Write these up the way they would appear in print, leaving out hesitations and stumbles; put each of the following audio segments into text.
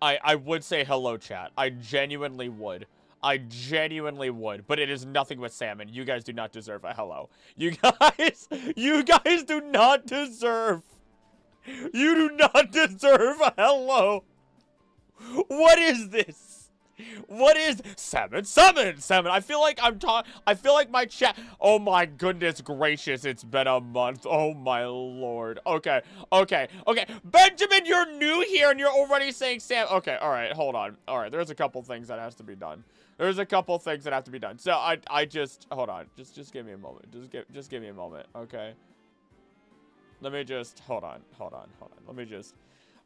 I would say hello, chat. I genuinely would. I genuinely would, but it is nothing but salmon. You guys do not deserve a hello. You guys do not deserve. You do not deserve a hello. What is this? What is salmon? I feel like I feel like my chat. Oh my goodness gracious! It's been a month. Oh my lord. Okay. Benjamin, you're new here and you're already saying Sam. Okay. All right. Hold on. All right. There's a couple things that has to be done. There's a couple things that have to be done. So I just hold on. Just give me a moment. Just give me a moment. Okay. Let me just hold on. Let me just.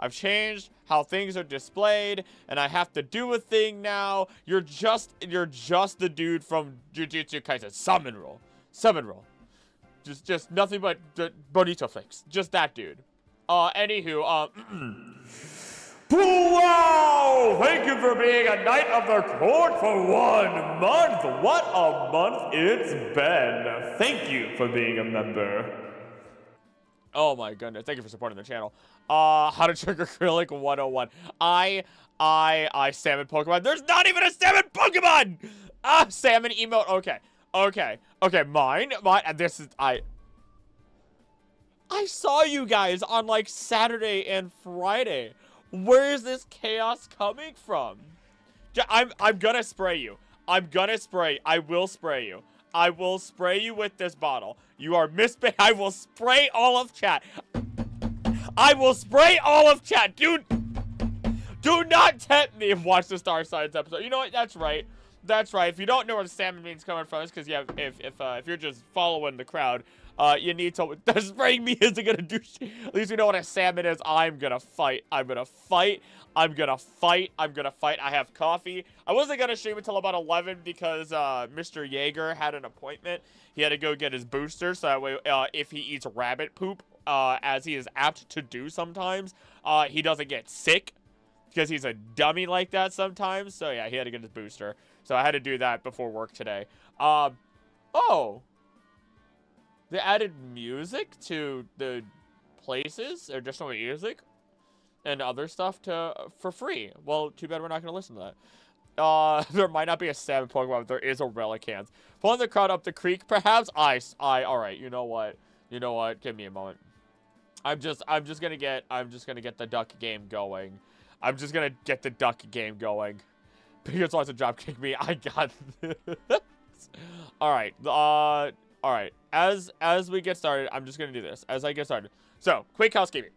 I've changed how things are displayed, and I have to do a thing now. You're just the dude from Jujutsu Kaisen. Summon roll. Just nothing but bonito flicks. Just that dude. Anywho, wow! Thank you for being a knight of the court for 1 month. What a month it's been. Thank you for being a member. Oh my goodness, thank you for supporting the channel. How to trigger acrylic 101. I salmon Pokemon. There's not even a salmon Pokemon! Salmon emote. Okay, mine, and this is, I saw you guys on, like, Saturday and Friday. Where is this chaos coming from? I'm gonna spray you. I will spray you. I will spray you with this bottle. You are I will spray all of chat. Dude, do not tempt me and watch the Star Signs episode. You know what? That's right. If you don't know where the salmon means coming from, it's because if you're just following the crowd, you need to. Spraying me isn't gonna do shit. At least we know what a salmon is. I'm gonna fight. I have coffee. I wasn't gonna stream until about 11 because Mr. Jaeger had an appointment. He had to go get his booster, so that way, if he eats rabbit poop, as he is apt to do sometimes, he doesn't get sick because he's a dummy like that sometimes. So yeah, he had to get his booster. So I had to do that before work today. Oh. They added music to the places, or additional music and other stuff for free. Well, too bad we're not going to listen to that. There might not be a salmon Pokemon, but there is a Relicanth. Pulling the crowd up the creek, perhaps? Alright, you know what? Give me a moment. I'm just gonna get the duck game going. Because wants to drop kick me. I got this. Alright. As we get started, I'm just gonna do this. As I get started. So, quick housekeeping.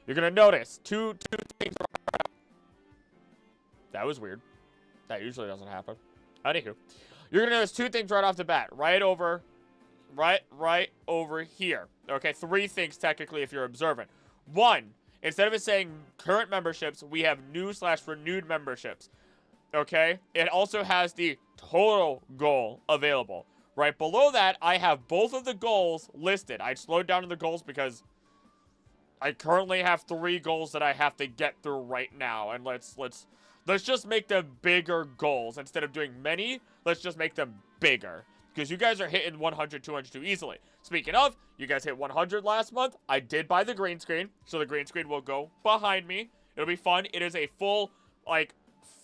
You're gonna notice two things. That was weird. That usually doesn't happen. Anywho, you're gonna notice 2 things right off the bat. Right over here. Okay, 3 things technically if you're observant. 1, instead of it saying current memberships, we have new/renewed memberships. Okay? It also has the total goal available. Right below that, I have both of the goals listed. I slowed down on the goals because I currently have 3 goals that I have to get through right now. And let's just make them bigger goals. Instead of doing many, let's just make them bigger. Because you guys are hitting 100, 200 too easily. Speaking of, you guys hit 100 last month. I did buy the green screen. So the green screen will go behind me. It'll be fun. It is a full, like,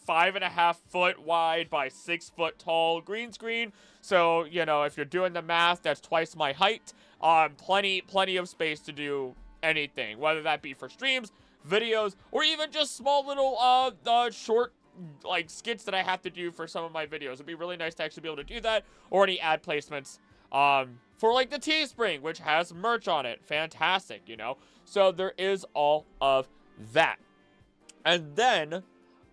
5.5 foot wide by 6 foot tall green screen. So, you know, if you're doing the math, that's twice my height. Plenty of space to do anything, whether that be for streams, videos, or even just small little, short, like, skits that I have to do for some of my videos. It'd be really nice to actually be able to do that, or any ad placements, for, like, the Teespring, which has merch on it. Fantastic, you know? So there is all of that. And then,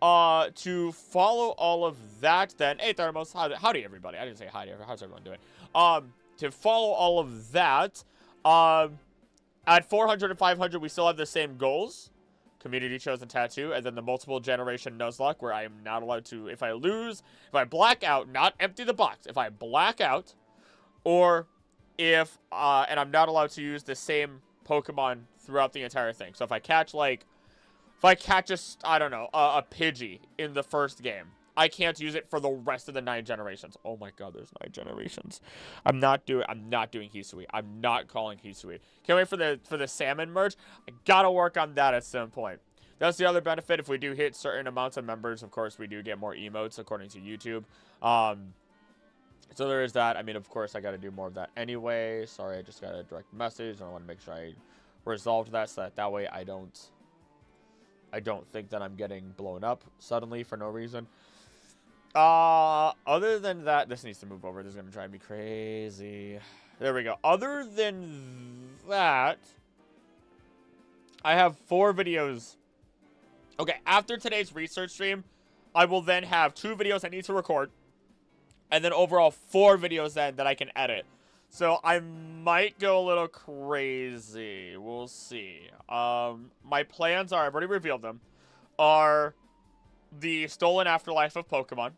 to follow all of that, then, hey, Thermos, howdy, everybody. I didn't say hi to everyone. How's everyone doing? To follow all of that, at 400 and 500, we still have the same goals. Community chosen tattoo, and then the multiple generation Nuzlocke, where I am not allowed to, if I black out, not empty the box, if I black out, or if, and I'm not allowed to use the same Pokemon throughout the entire thing. So if I catch, like, I don't know, a Pidgey in the first game, I can't use it for the rest of the 9 generations. Oh my god, there's 9 generations. I'm not doing Hisui. I'm not calling Hisui. Can't wait for the salmon merch. I gotta work on that at some point. That's the other benefit. If we do hit certain amounts of members, of course, we do get more emotes according to YouTube. So there is that. I mean, of course, I got to do more of that anyway. Sorry, I just got a direct message. I want to make sure I resolved that so that way I don't think that I'm getting blown up suddenly for no reason. Other than that, this needs to move over. This is going to drive me crazy. There we go. Other than that, I have 4 videos. Okay, after today's research stream, I will then have 2 videos I need to record. And then overall 4 videos then that I can edit. So I might go a little crazy. We'll see. My plans are, I've already revealed them, are the stolen afterlife of Pokemon.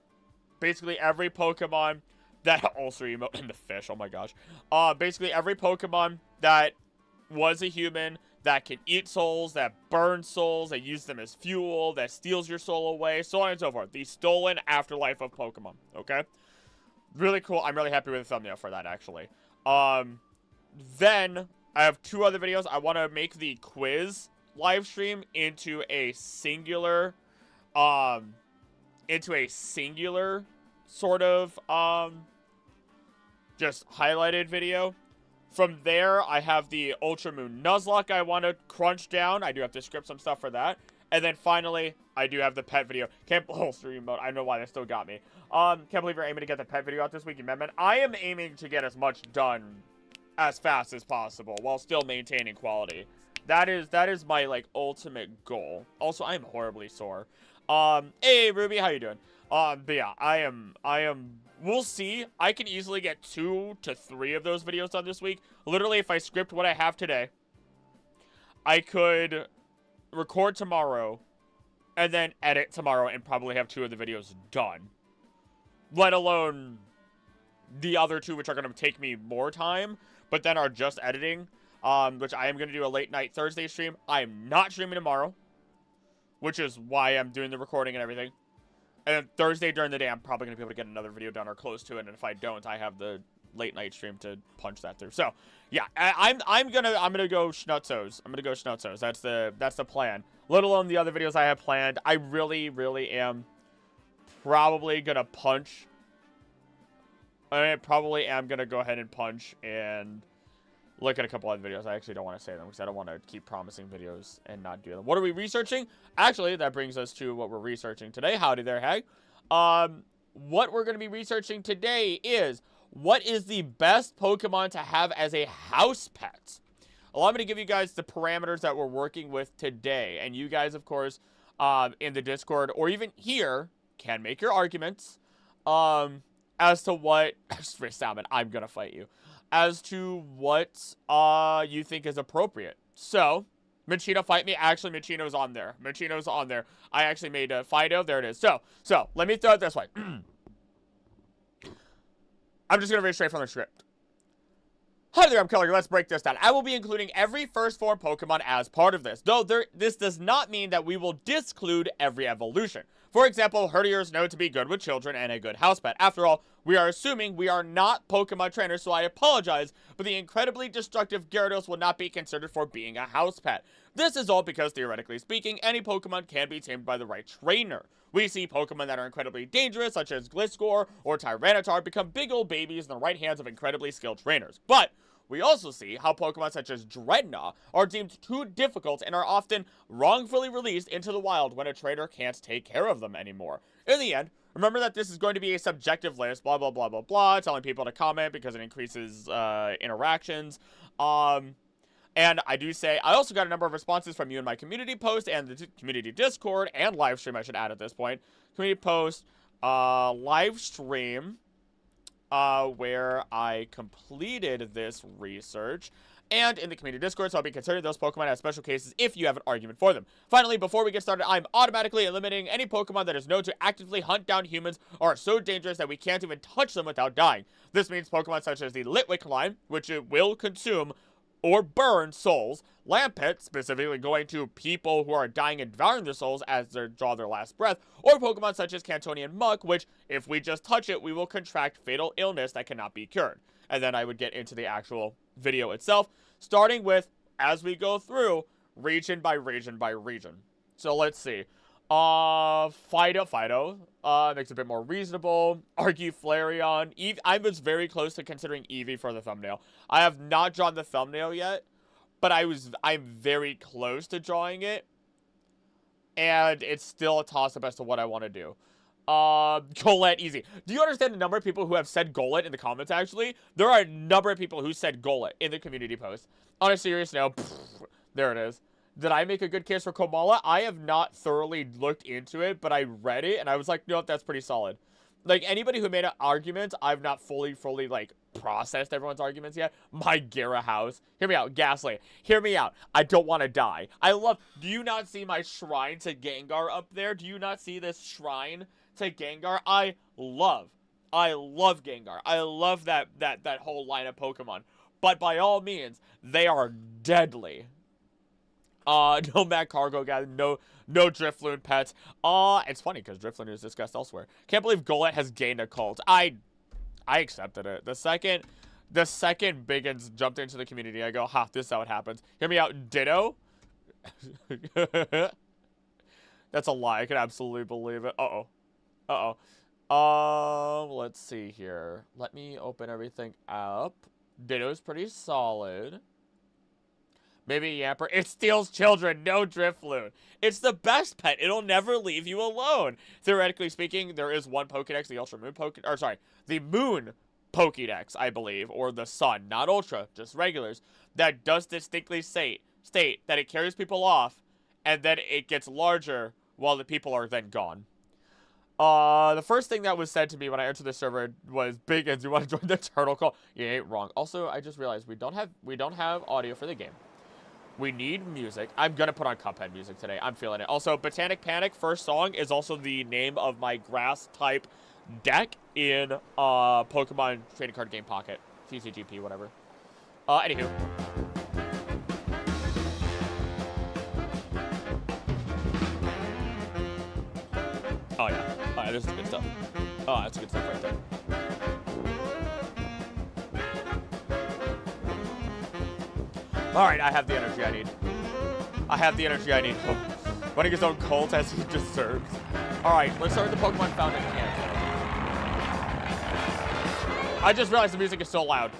Basically every Pokemon that also emote in the fish, oh my gosh. Basically every Pokemon that was a human, that can eat souls, that burns souls, that use them as fuel, that steals your soul away, so on and so forth. The stolen afterlife of Pokemon, okay? Really cool. I'm really happy with the thumbnail for that, actually. Then I have 2 other videos. I want to make the quiz live stream into a singular sort of, just highlighted video. From there, I have the Ultra Moon Nuzlocke I want to crunch down. I do have to script some stuff for that. And then finally, I do have the pet video. Stream mode. I don't know why that still got me. Can't believe you're aiming to get the pet video out this week, man. I am aiming to get as much done as fast as possible while still maintaining quality. That is my, like, ultimate goal. Also, I'm horribly sore. Hey, Ruby, how you doing? But yeah, I am, we'll see. I can easily get 2 to 3 of those videos done this week. Literally, if I script what I have today, I could record tomorrow, and then edit tomorrow, and probably have 2 of the videos done. Let alone the other 2, which are going to take me more time, but then are just editing, which I am going to do a late night Thursday stream. I am not streaming tomorrow, which is why I'm doing the recording and everything. And then Thursday during the day, I'm probably going to be able to get another video done or close to it, and if I don't, I have the late night stream to punch that through. So yeah, I'm gonna go schnutzos. I'm gonna go schnutzos. That's the plan. Let alone the other videos I have planned. I really am probably gonna punch. I probably am gonna go ahead and punch and look at a couple other videos. I actually don't want to say them because I don't want to keep promising videos and not do them. What are we researching? Actually, that brings us to what we're researching today. Howdy there, Hag. What we're going to be researching today is, what is the best Pokemon to have as a house pet? Allow me to give you guys the parameters that we're working with today. And you guys, of course, in the Discord or even here, can make your arguments as to what... Salmon, I'm going to fight you. As to what you think is appropriate. So, Machino, fight me. Actually, Machino's on there. Machino's on there. I actually made a Fido. There it is. So, let me throw it this way. I'm just going to read straight from the script. Hi there, I'm Keller. Let's break this down. I will be including every first form Pokemon as part of this, though this does not mean that we will disclude every evolution. For example, Herdier is known to be good with children and a good house pet. After all, we are assuming we are not Pokemon trainers, so I apologize, but the incredibly destructive Gyarados will not be considered for being a house pet. This is all because, theoretically speaking, any Pokemon can be tamed by the right trainer. We see Pokemon that are incredibly dangerous, such as Gliscor or Tyranitar, become big old babies in the right hands of incredibly skilled trainers. But we also see how Pokemon such as Dreadnought are deemed too difficult and are often wrongfully released into the wild when a trainer can't take care of them anymore. In the end, remember that this is going to be a subjective list, blah, blah, blah, blah, blah, telling people to comment because it increases interactions. And I do say, I also got a number of responses from you in my community post and the community Discord and live stream, I should add at this point. Community post, live stream, where I completed this research, and in the community Discord, so I'll be considering those Pokemon as special cases if you have an argument for them. Finally, before we get started, I'm automatically eliminating any Pokemon that is known to actively hunt down humans or are so dangerous that we can't even touch them without dying. This means Pokemon such as the Litwick line, which it will consume or burn souls, Lampet, specifically going to people who are dying and devouring their souls as they draw their last breath, or Pokemon such as Cantonian Muck, which, if we just touch it, we will contract fatal illness that cannot be cured. And then I would get into the actual video itself, starting with, as we go through, region by region by region. So let's see. Fido, makes it a bit more reasonable. Argue Flareon. Eve, I was very close to considering Eevee for the thumbnail. I have not drawn the thumbnail yet, but I'm very close to drawing it. And it's still a toss-up as to what I want to do. Golett, easy. Do you understand the number of people who have said Golett in the comments, actually? There are a number of people who said Golett in the community post. On a serious note, there it is. Did I make a good case for Komala? I have not thoroughly looked into it, but I read it, and I was like, nope, that's pretty solid. Like, anybody who made an argument, I've not fully, like, processed everyone's arguments yet. My Gara house. Hear me out, Gasly. Hear me out. I don't want to die. Do you not see my shrine to Gengar up there? Do you not see this shrine to Gengar? I love Gengar. I love that whole line of Pokemon. But by all means, they are deadly. No Mad Cargo guy, no Drifloon pets. It's funny because Drifloon is discussed elsewhere. Can't believe Golett has gained a cult. I accepted it. The second Biggins jumped into the community, I go, ha, this is how it happens. Hear me out, Ditto. That's a lie. I can absolutely believe it. Let's see here. Let me open everything up. Ditto's pretty solid. Maybe Yamper. It steals children. No Drifloon. It's the best pet. It'll never leave you alone. Theoretically speaking, there is one Pokedex, the Ultra Moon Pokedex. Or sorry, the Moon Pokedex, I believe, or the Sun, not Ultra, just regulars, that does distinctly state that it carries people off, and then it gets larger while the people are then gone. The first thing that was said to me when I entered the server was, Biggins, you want to join the turtle call? You ain't wrong. Also, I just realized we don't have audio for the game. We need music. I'm gonna put on Cuphead music today. I'm feeling it. Also, Botanic Panic, first song, is also the name of my grass-type deck in Pokemon Trading Card Game Pocket. TCGP, whatever. Anywho. Oh, yeah. Oh, yeah, this is good stuff. Oh, that's good stuff right there. Alright, I have the energy I need. Running his own cult as he deserves. Alright, let's start with the Pokemon found in Canada. I just realized the music is so loud.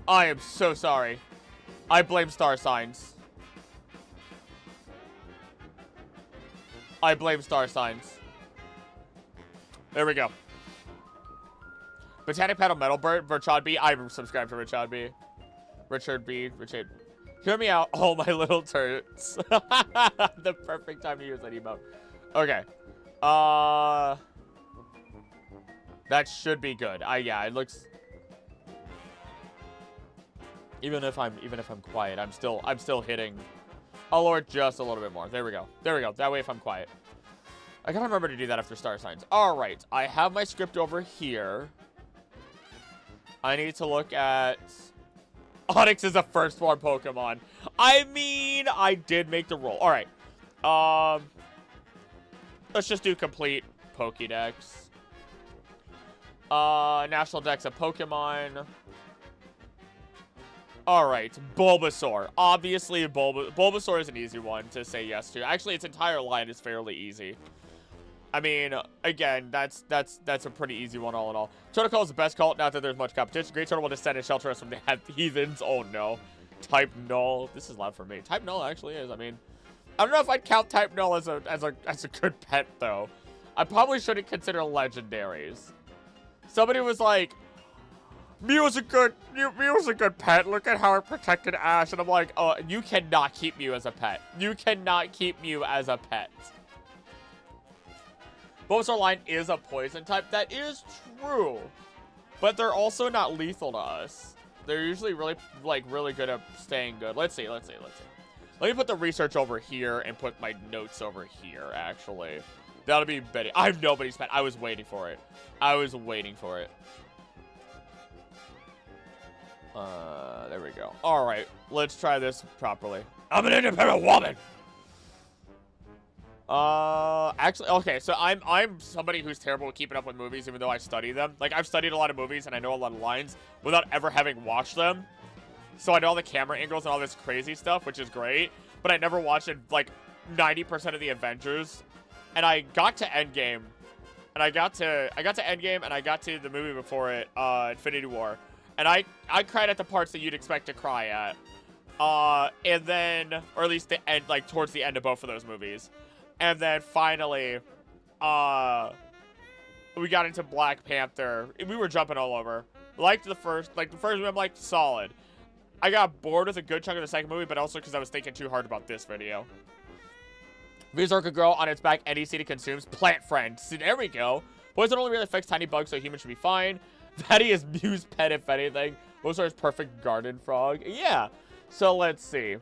I am so sorry. I blame star signs. There we go. Botanic Petal Metal Bird, Richard B. I'm subscribed to Richard B. Richard. Hear me out, all my little turrets. The perfect time to use that emote. Okay. That should be good. Yeah, it looks. Even if I'm quiet, I'm still hitting. I'll lower it just a little bit more. There we go. That way, if I'm quiet, I gotta remember to do that after star signs. All right, I have my script over here. I need to look at. Onix is a first form Pokemon. I mean, I did make the roll. All right. Let's just do complete Pokédex. National Dex of Pokemon. All right, Bulbasaur. Obviously, Bulbasaur is an easy one to say yes to. Actually, its entire line is fairly easy. I mean, again, that's a pretty easy one all in all. Turtle Call is the best cult, not that there's much competition. Great Turtle will descend and shelter us from the heathens. Oh no. Type Null. This is loud for me. Type Null actually is. I mean, I don't know if I'd count Type Null as a good pet though. I probably shouldn't consider legendaries. Somebody was like, Mew's a good pet. Look at how it protected Ash. And I'm like, oh, you cannot keep Mew as a pet. You cannot keep Mew as a pet. Bulbasaur line is a poison type. That is true. But they're also not lethal to us. They're usually really good at staying good. Let's see. Let me put the research over here and put my notes over here, actually. That'll be better. I have nobody's pet. I was waiting for it. There we go. All right. Let's try this properly. I'm an independent woman. Actually, okay, so I'm somebody who's terrible at keeping up with movies, even though I study them. Like, I've studied a lot of movies, and I know a lot of lines without ever having watched them. so I know all the camera angles and all this crazy stuff, which is great. But I never watched it, like 90% of the Avengers, and I got to Endgame, and I got to Endgame, and I got to the movie before it, Infinity War, and I cried at the parts that you'd expect to cry at, and then, or at least the end, like towards the end of both of those movies, and then finally, we got into Black Panther. We were jumping all over. Liked the first movie, I'm like, solid. I got bored with a good chunk of the second movie, but also because I was thinking too hard about this video. Venusaur could grow on its back any seed it consumes. Plant friend. So there we go. Poison only really affects tiny bugs, so humans should be fine. Fatty is Mew's pet, if anything. Venusaur is perfect garden frog. Yeah. So let's see.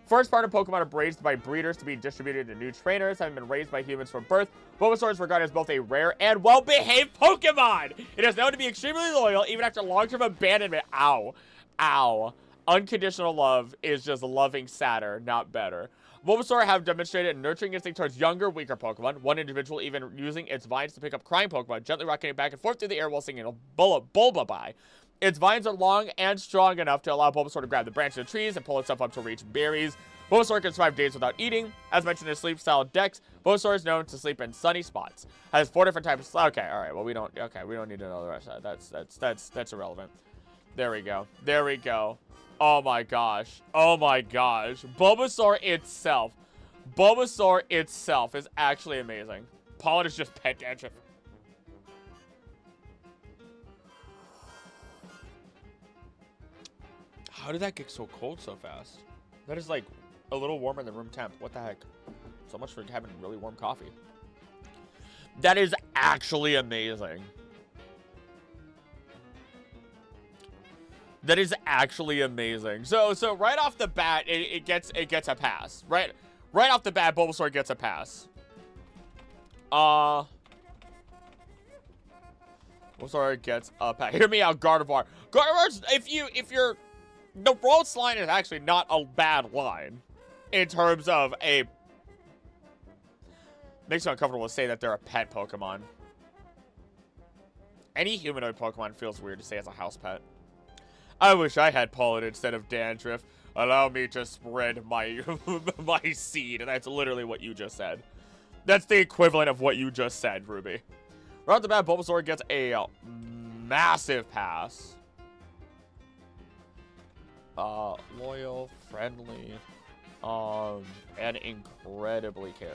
First part of Pokemon are raised by breeders to be distributed to new trainers, having been raised by humans from birth. Bulbasaur is regarded as both a rare and well-behaved Pokemon. It is known to be extremely loyal, even after long-term abandonment. Ow. Ow. Unconditional love is just loving Saturn, not better. Bulbasaur have demonstrated a nurturing instinct towards younger, weaker Pokemon. One individual even using its vines to pick up crying Pokemon, gently rocketing back and forth through the air while singing a Bulbabai. Its vines are long and strong enough to allow Bulbasaur to grab the branches of trees and pull itself up to reach berries. Bulbasaur can survive days without eating. As mentioned in sleep style Dex, Bulbasaur is known to sleep in sunny spots. Has 4 different types of... Okay, alright, well we don't need to know the rest of that. That's irrelevant. There we go. There we go. Oh my gosh. Oh my gosh. Bulbasaur itself is actually amazing. Pollen is just pet dandruff. How did that get so cold so fast? That is like a little warmer than room temp. What the heck? So much for having really warm coffee. That is actually amazing. That is actually amazing. So right off the bat, it gets a pass. Right off the bat, Bulbasaur gets a pass. Bulbasaur gets a pass. Hear me out, Gardevoir. Gardevoir's, if you're, the Rhodes line is actually not a bad line in terms of a. Makes me uncomfortable to say that they're a pet Pokemon. Any humanoid Pokemon feels weird to say as a house pet. I wish I had pollen instead of dandruff. Allow me to spread my my seed. That's literally what you just said. That's the equivalent of what you just said, Ruby. Right off the bat, Bulbasaur gets a massive pass. Loyal, friendly, and incredibly caring.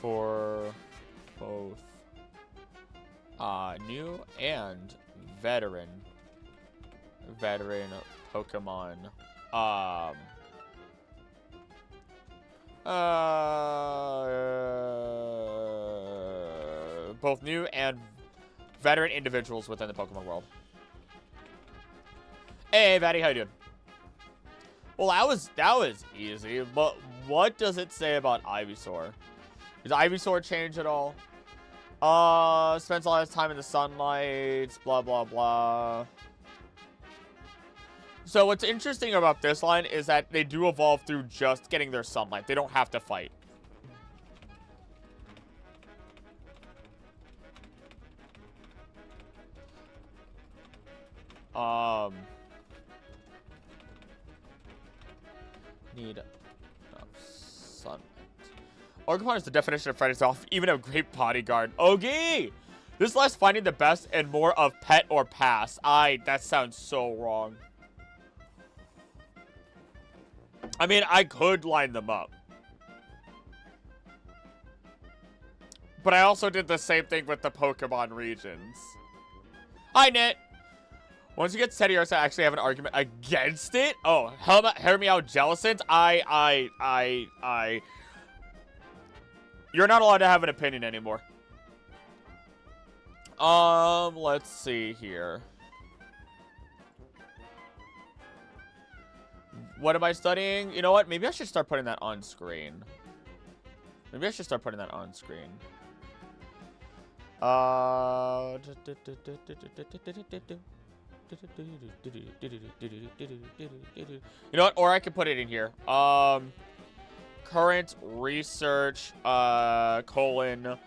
For both new and veteran Pokemon. Both new and veteran individuals within the Pokemon world. Hey, Vatty, how you doing? Well, that was easy, but what does it say about Ivysaur? Does Ivysaur change at all? Spends a lot of time in the sunlight, blah, blah, blah. So what's interesting about this line is that they do evolve through just getting their sunlight. They don't have to fight. Need sunlight. Orcapon is the definition of friend itself, even a great bodyguard. Ogie! This less finding the best and more of pet or pass. That sounds so wrong. I mean, I could line them up. But I also did the same thing with the Pokemon regions. Hi, Nit! Once you get Teddiursa, I actually have an argument against it. Oh, hear me out, Jellicent. You're not allowed to have an opinion anymore. Let's see here. What am I studying? You know what? Maybe I should start putting that on screen. Maybe I should start putting that on screen. You know what? Or I could put it in here. current research, colon,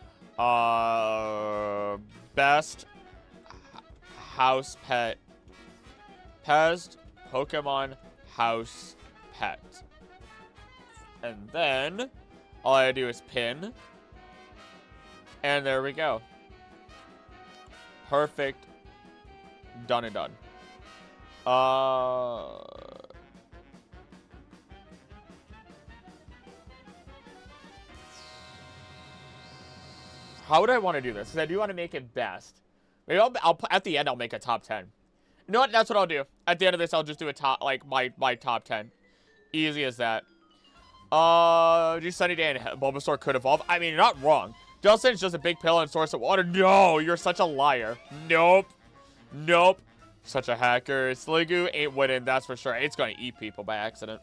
best house pet, best Pokemon house pet. And then all I do is pin. And there we go. Perfect. Done and done. How would I want to do this? Because I do want to make it best. Maybe I'll at the end I'll make a top 10. You know what? That's what I'll do. At the end of this, I'll just do a top, like my top 10. Easy as that. Just Sunny Day and Bulbasaur could evolve. I mean, you're not wrong. Justin's just a big pill and source of water. No, you're such a liar. Nope. Nope. Such a hacker. Sliggoo ain't winning, that's for sure. It's gonna eat people by accident.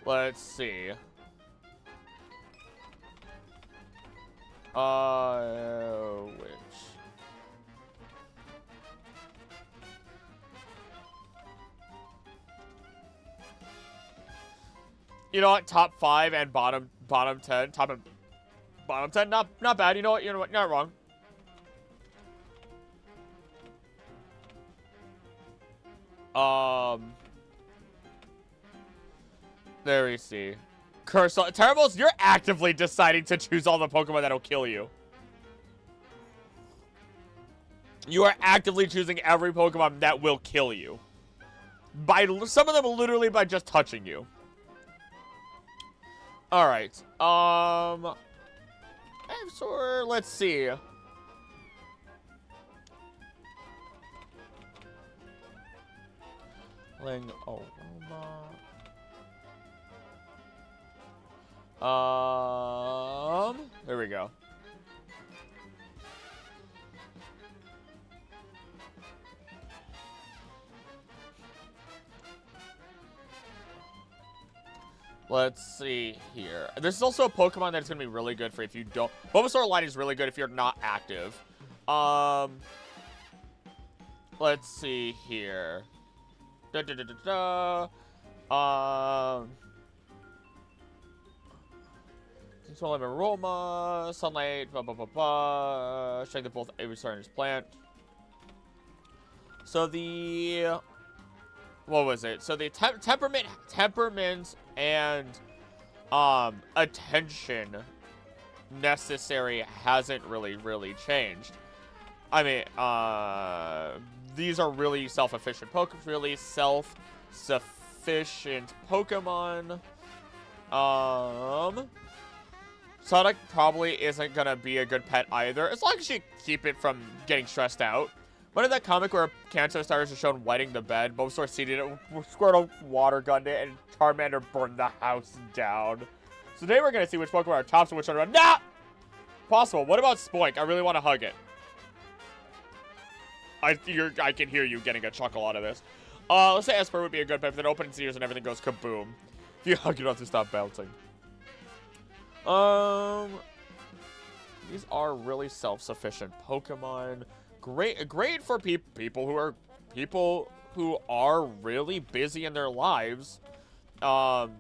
Let's see. Which? You know what? Top 5 and bottom 10. Top and bottom 10. Not bad. You know what? You're not wrong. There we see. Curse. Terribles, you're actively deciding to choose all the Pokemon that'll kill you. You are actively choosing every Pokemon that will kill you. By some of them literally by just touching you. Alright. So let's see. Ling there we go. Let's see here. This is also a Pokemon that's going to be really good for if you don't... Bulbasaur Light is really good if you're not active. Let's see here. Control aroma, sunlight, blah, blah, blah, blah. Strength of both every star in his plant. So the... What was it? So the temperament and attention necessary hasn't really changed. I mean, these are really self-sufficient Pokemon. Sonic probably isn't gonna be a good pet either, as long as you keep it from getting stressed out. Remember that comic where Kanto stars are shown wetting the bed? Bulbasaur seeded it, Squirtle water gunned it, and Charmander burned the house down. So today we're gonna see which Pokemon are tops and which are not possible. What about Spoink? I really want to hug it. I can hear you getting a chuckle out of this. Let's say Esper would be a good pet, but then open its ears and everything goes kaboom. If you hug, you don't have to stop bouncing. These are really self-sufficient Pokemon. Great for people who are really busy in their lives. But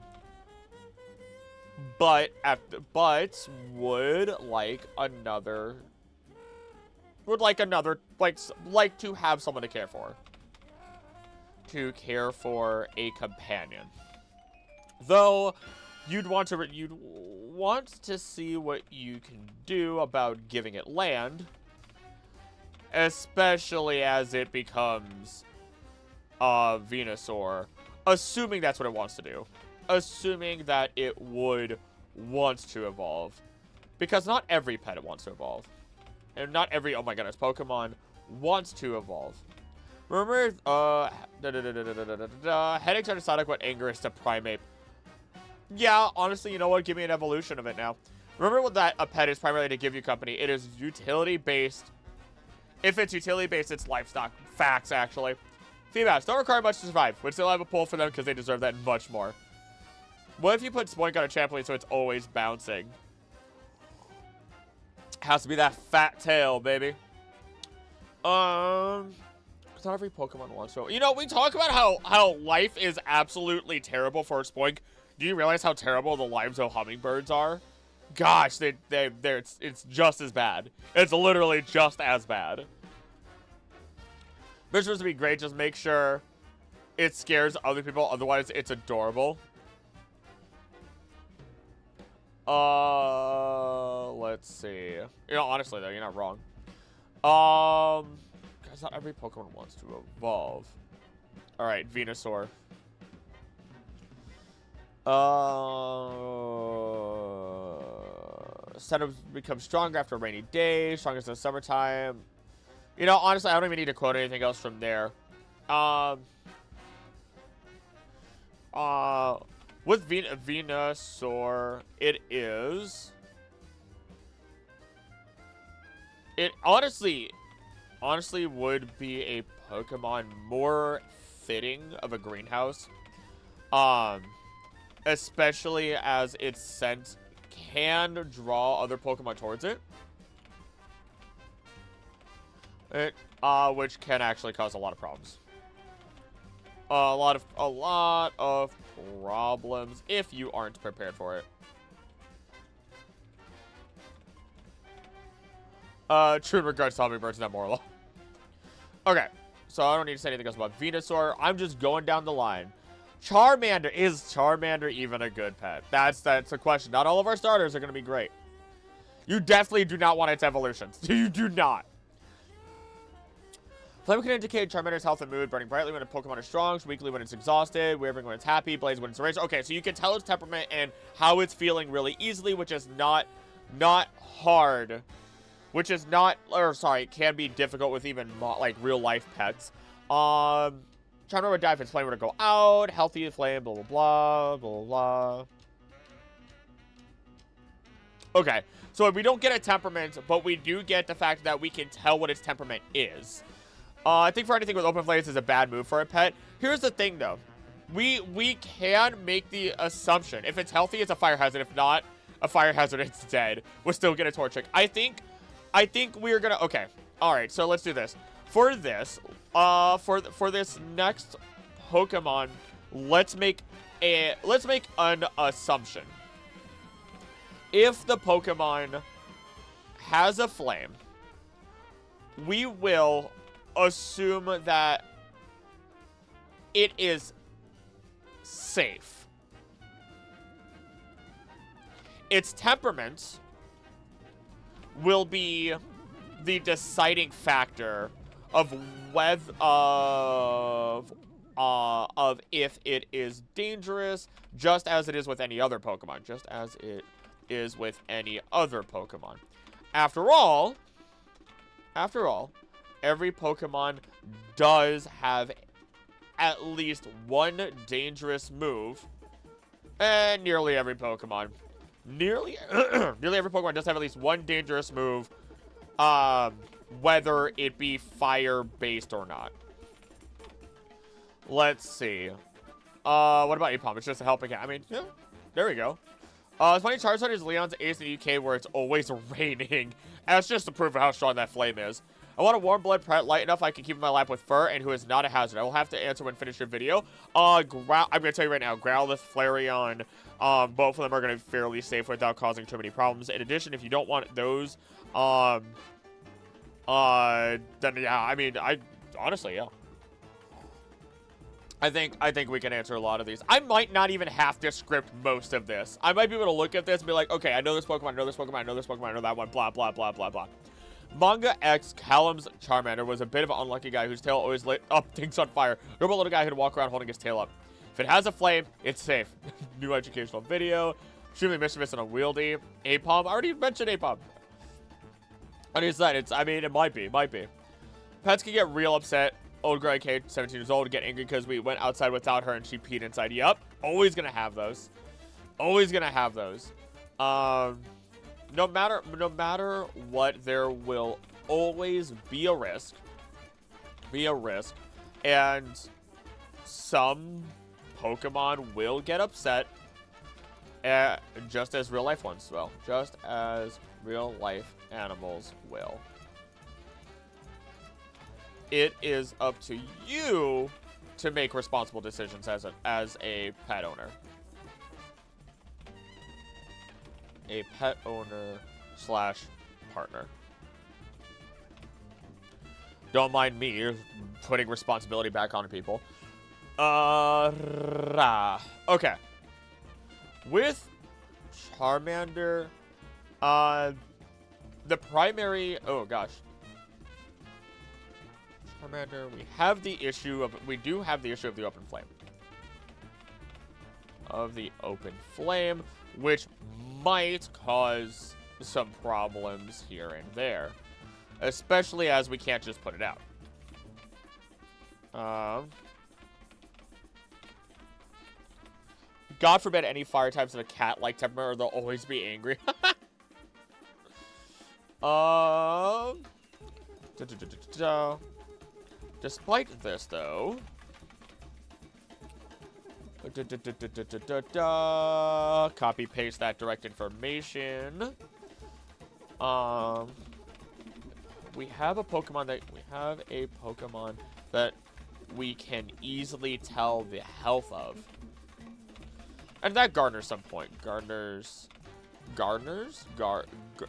would like to have someone to care for. To care for a companion. Though you'd want to see what you can do about giving it land. Especially as it becomes Venusaur. Assuming that's what it wants to do. Assuming that it would want to evolve. Because not every pet wants to evolve. And not every, oh my goodness, Pokemon wants to evolve. Remember, headaches are to Sonic what anger is to Primeape. Yeah, honestly, you know what? Give me an evolution of it now. Remember what that a pet is primarily to give you company. It is utility-based. If it's utility-based, it's livestock. Facts, actually. Feebas don't require much to survive. Would still have a pull for them because they deserve that and much more. What if you put Spoink on a trampoline so it's always bouncing? Has to be that fat tail, baby. Type not every Pokemon wants to. You know, we talk about how life is absolutely terrible for Spoink. Do you realize how terrible the lives of hummingbirds are? Gosh, it's just as bad. It's literally just as bad. This supposed to be great. Just make sure it scares other people. Otherwise, it's adorable. Let's see. You know, honestly though, you're not wrong. Guys, not every Pokemon wants to evolve. All right, Venusaur. Setups become stronger after a rainy day. Strongest in the summertime. You know, honestly, I don't even need to quote anything else from there. With Venusaur, it honestly would be a Pokemon more fitting of a greenhouse. Especially as its scent can draw other Pokemon towards it. Which can actually cause a lot of problems. A lot of problems if you aren't prepared for it. True in regards to hummingbirds, not Morlo. Okay, so I don't need to say anything else about Venusaur. I'm just going down the line. Charmander. Is Charmander even a good pet? That's a question. Not all of our starters are going to be great. You definitely do not want its evolutions. You do not. Flame can indicate Charmander's health and mood, burning brightly when a Pokemon is strong, weakly when it's exhausted, wavering when it's happy, blaze when it's enraged. Okay, so you can tell its temperament and how it's feeling really easily, which is not hard. Which is not, or sorry, it can be difficult with even like real life pets. Charmander would die if its flame were to go out. Healthy flame, blah, blah, blah, blah, blah. Okay, so we don't get a temperament, but we do get the fact that we can tell what its temperament is. I think for anything with open flames is a bad move for a pet. Here's the thing, though. We can make the assumption. If it's healthy, it's a fire hazard. If not, a fire hazard, it's dead. We'll still get a Torchic. I think we're gonna... Okay. Alright, so let's do this. For this, for this next Pokemon, let's make an assumption. If the Pokemon has a flame, we will assume that it is safe. Its temperament will be the deciding factor of whether of if it is dangerous, just as it is with any other Pokemon, just as it is with any other Pokemon. After all, every Pokemon does have at least one dangerous move, and nearly every Pokemon every Pokemon does have at least one dangerous move, whether it be fire-based or not. Let's see. What about Apom? It's just a helping hand. I mean, yeah, there we go. It's funny, Charizard is Leon's ace in the UK where it's always raining. And it's just to prove how strong that flame is. I want a warm blood pet light enough I can keep in my lap with fur and who is not a hazard. I will have to answer when finish your video. I'm going to tell you right now, Growlithe, Flareon, both of them are going to be fairly safe without causing too many problems. In addition, if you don't want those, then yeah, I mean, honestly, yeah. I think we can answer a lot of these. I might not even have to script most of this. I might be able to look at this and be like, okay, I know this Pokemon, I know this Pokemon, I know this Pokemon, I know that one, blah, blah, blah, blah, blah. Manga X Callum's Charmander was a bit of an unlucky guy whose tail always lit up things on fire. Normal little guy who'd walk around holding his tail up. If it has a flame, it's safe. New educational video. Extremely mischievous and unwieldy. Apom. I already mentioned Apom. On his side, I mean, it might be. Pets can get real upset. Old Grey Kate, 17 years old, get angry because we went outside without her and she peed inside. Yup. Always gonna have those. Always gonna have those. No matter what, there will always be a risk. And some Pokemon will get upset. Just as real life ones will. Just as real life animals will. it is up to you to make responsible decisions as a pet owner. A pet owner slash partner. Don't mind me putting responsibility back on people. Okay. With Charmander, the primary, oh gosh. Charmander, we do have the issue of the open flame. Which might cause some problems here and there. Especially as we can't just put it out. God forbid any fire types of a cat-like temperament, or they'll always be angry. Despite this, though, copy paste that direct information. We have a Pokemon that we can easily tell the health of. And that garners some point.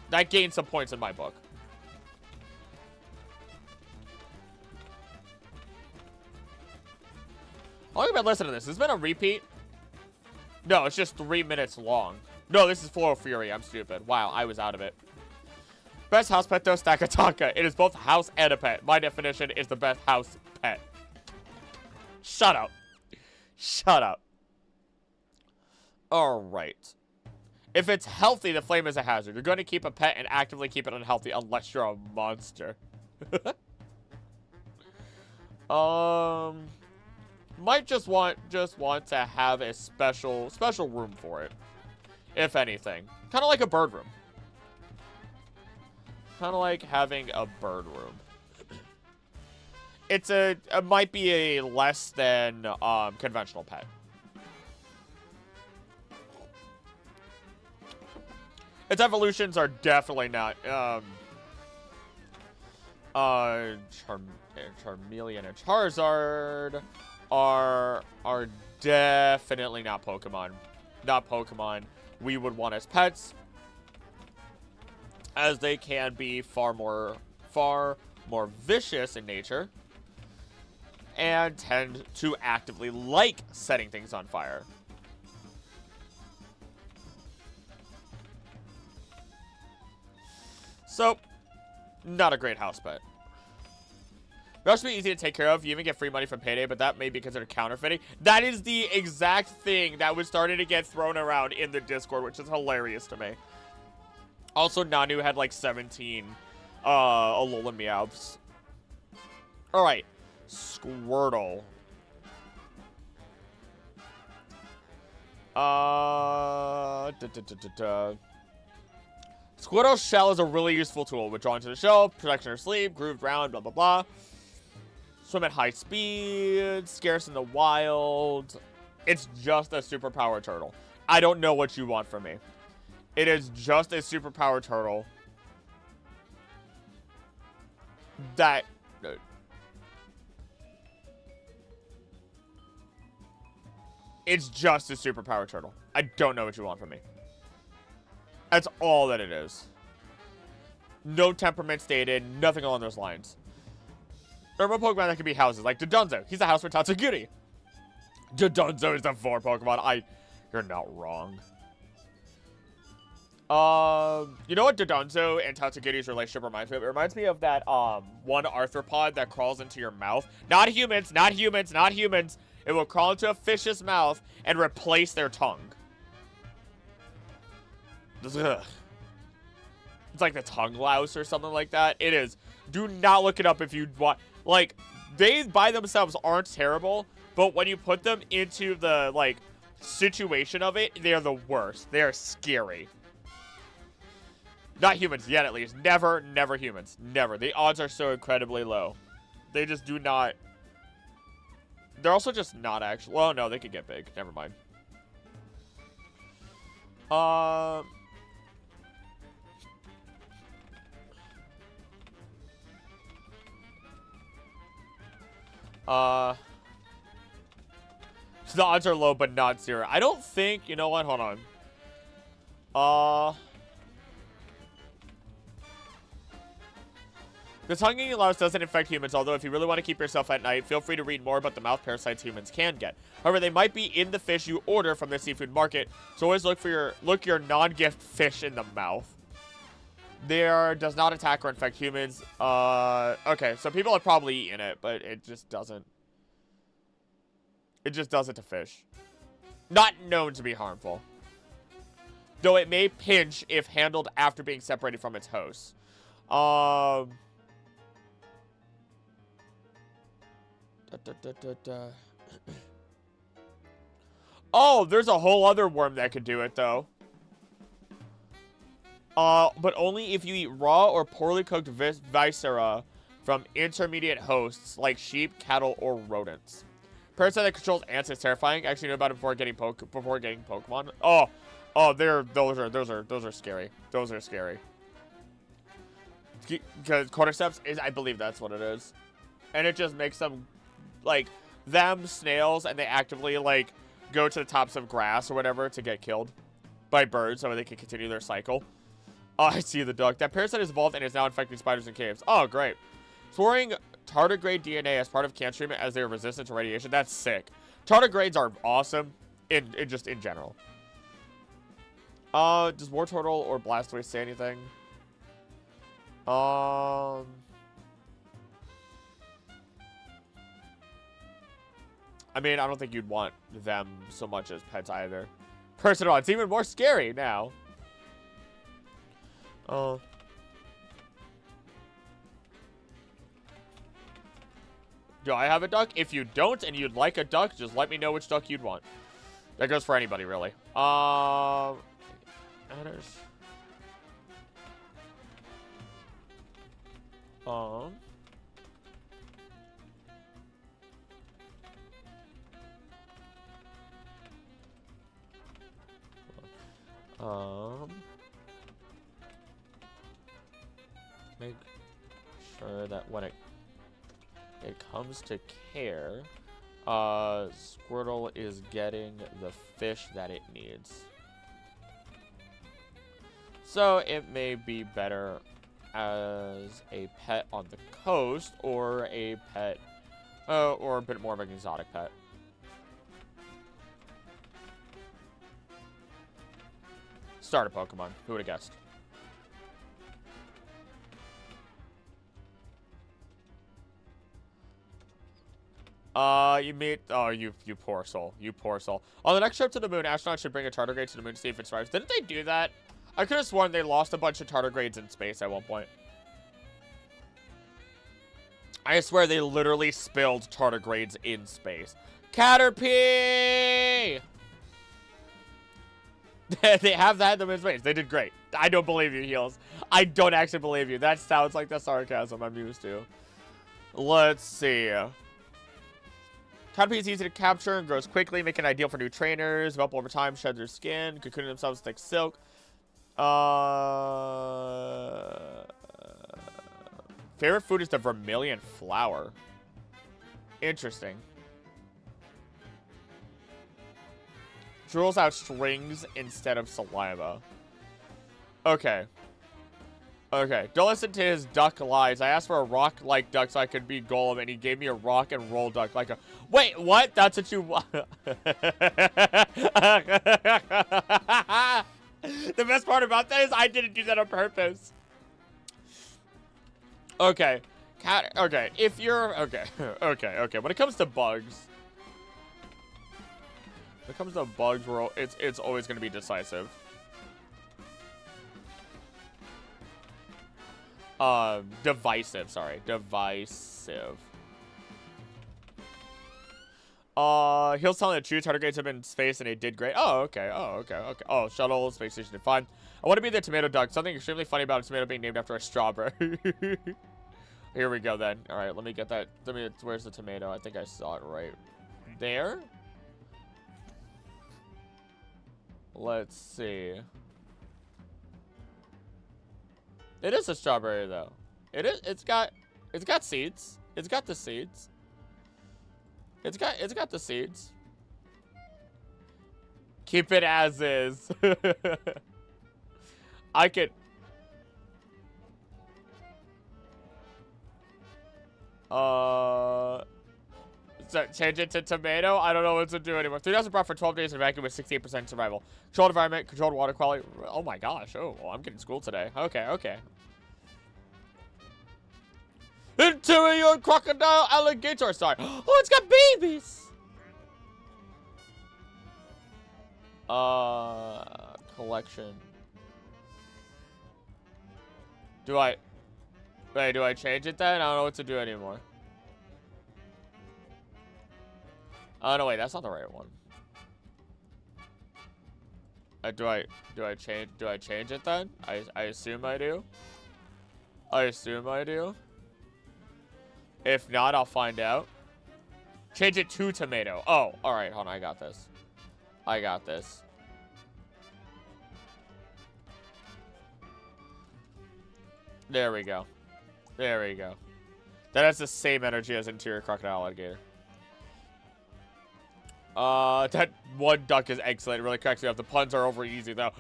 That gains some points in my book. How long have you been listening to this? Has this been a repeat? No, it's just 3 minutes long. No, this is Flow of Fury. I'm stupid. Wow, I was out of it. Best house pet, though, Stakataka. It is both a house and a pet. My definition is the best house pet. Shut up. Shut up. Alright. If it's healthy, the flame is a hazard. You're going to keep a pet and actively keep it unhealthy unless you're a monster. Might just want to have a special room for it. If anything. Kind of like a bird room. Kind of like having a bird room. It might be a less than conventional pet. Its evolutions are definitely not Charmeleon and Charizard are definitely not Pokemon. Not Pokemon we would want as pets, as they can be far more vicious in nature and tend to actively like setting things on fire. So, not a great house pet. It also be easy to take care of. You even get free money from Payday, but that may be considered counterfeiting. That is the exact thing that was starting to get thrown around in the Discord, which is hilarious to me. Also, Nanu had like 17 Alolan Meowths. Alright. Squirtle. Squirtle's shell is a really useful tool. Withdrawn to the shell, protection or sleep, grooved round, blah, blah, blah. Swim at high speed, scarce in the wild. It's just a superpower turtle. I don't know what you want from me. It is just a superpower turtle that... It's just a superpower turtle. I don't know what you want from me. That's all that it is. No temperament stated, nothing along those lines. There are Pokemon that can be houses, like Dodonzo. He's a house for Tatsugiri. Dodonzo is the 4 Pokemon. You're not wrong. You know what Dodonzo and Tatsugiri's relationship reminds me of? It reminds me of that, one arthropod that crawls into your mouth. Not humans, not humans, not humans. It will crawl into a fish's mouth and replace their tongue. Ugh. It's like the tongue louse or something like that. It is. Do not look it up if you want. Like, they by themselves aren't terrible, but when you put them into the, like, situation of it, they're the worst. They're scary. Not humans yet, at least. Never, never humans. Never. The odds are so incredibly low. They just do not... They're also just not actually... Well, no, they could get big. Never mind. The odds are low, but not zero. I don't think, you know what, hold on. The tongue-eating louse doesn't infect humans, although if you really want to keep yourself at night, feel free to read more about the mouth parasites humans can get. However, they might be in the fish you order from the seafood market, so always look your non-gift fish in the mouth. There does not attack or infect humans. Okay, so people have probably eaten it, but it just doesn't. It just does it to fish. Not known to be harmful. Though it may pinch if handled after being separated from its host. Oh, there's a whole other worm that could do it, though. But only if you eat raw or poorly cooked viscera from intermediate hosts like sheep, cattle, or rodents. Parasite that controls ants is terrifying. I actually knew about it before getting Pokemon. Oh, those are scary. Those are scary. Because cordyceps is, I believe that's what it is, and it just makes them, like, them snails, and they actively like go to the tops of grass or whatever to get killed by birds so they can continue their cycle. Oh, I see the duck. That parasite is evolved and is now infecting spiders in caves. Oh, great. Storing tardigrade DNA as part of cancer treatment as they are resistant to radiation. That's sick. Tardigrades are awesome in general. Does War Turtle or Blastoise say anything? I mean, I don't think you'd want them so much as pets either. Personal, it's even more scary now. Do I have a duck? If you don't and you'd like a duck, just let me know which duck you'd want. That goes for anybody, really. Adders. Make sure that when it comes to care, Squirtle is getting the fish that it needs. So it may be better as a pet on the coast, or a pet, or a bit more of an exotic pet. Starter Pokemon. Who would have guessed? You meet... Oh, you poor soul. You poor soul. On the next trip to the moon, astronauts should bring a tardigrade to the moon to see if it survives. Didn't they do that? I could have sworn they lost a bunch of tardigrades in space at one point. I swear they literally spilled tardigrades in space. Caterpie! They have that in space. They did great. I don't believe you, Heels. I don't actually believe you. That sounds like the sarcasm I'm used to. Let's see. Caterpie is easy to capture and grows quickly, making it ideal for new trainers. Develop over time, shed their skin, cocooning themselves thick silk. Favorite food is the vermilion flower. Interesting. Drools out strings instead of saliva. Okay. Okay. Don't listen to his duck lies. I asked for a rock-like duck so I could be Golem, and he gave me a rock and roll duck like a... Wait, what? That's what you want? The best part about that is I didn't do that on purpose. Okay. Okay. If you're... Okay. Okay. When it comes to bugs... When it comes to bugs, it's always going to be decisive. Divisive, sorry. Divisive. He'll telling the truth. Tardigrades have been in space and it did great. Oh, okay. Oh, shuttle, space station did fine. I want to be the tomato duck. Something extremely funny about a tomato being named after a strawberry. Here we go then. All right, let me get that. Where's the tomato? I think I saw it right there. Let's see. It is a strawberry though. It is. It's got seeds. It's got the seeds. It's got the seeds. Keep it as is. I could. So change it to tomato. I don't know what to do anymore. 3,000 prop for 12 days in vacuum with 68% survival. Controlled environment, controlled water quality. Oh my gosh. Oh, well, I'm getting school today. Okay, okay. Interior crocodile alligator. Sorry. Oh, it's got babies. Collection. Do I change it then? I don't know what to do anymore. Oh no, wait, that's not the right one. Do I change it then? I assume I do. I assume I do. If not, I'll find out. Change it to tomato. Oh, all right, hold on, I got this. I got this. There we go. There we go. That has the same energy as interior crocodile alligator. That one duck is excellent. It really cracks me up. The puns are over easy, though.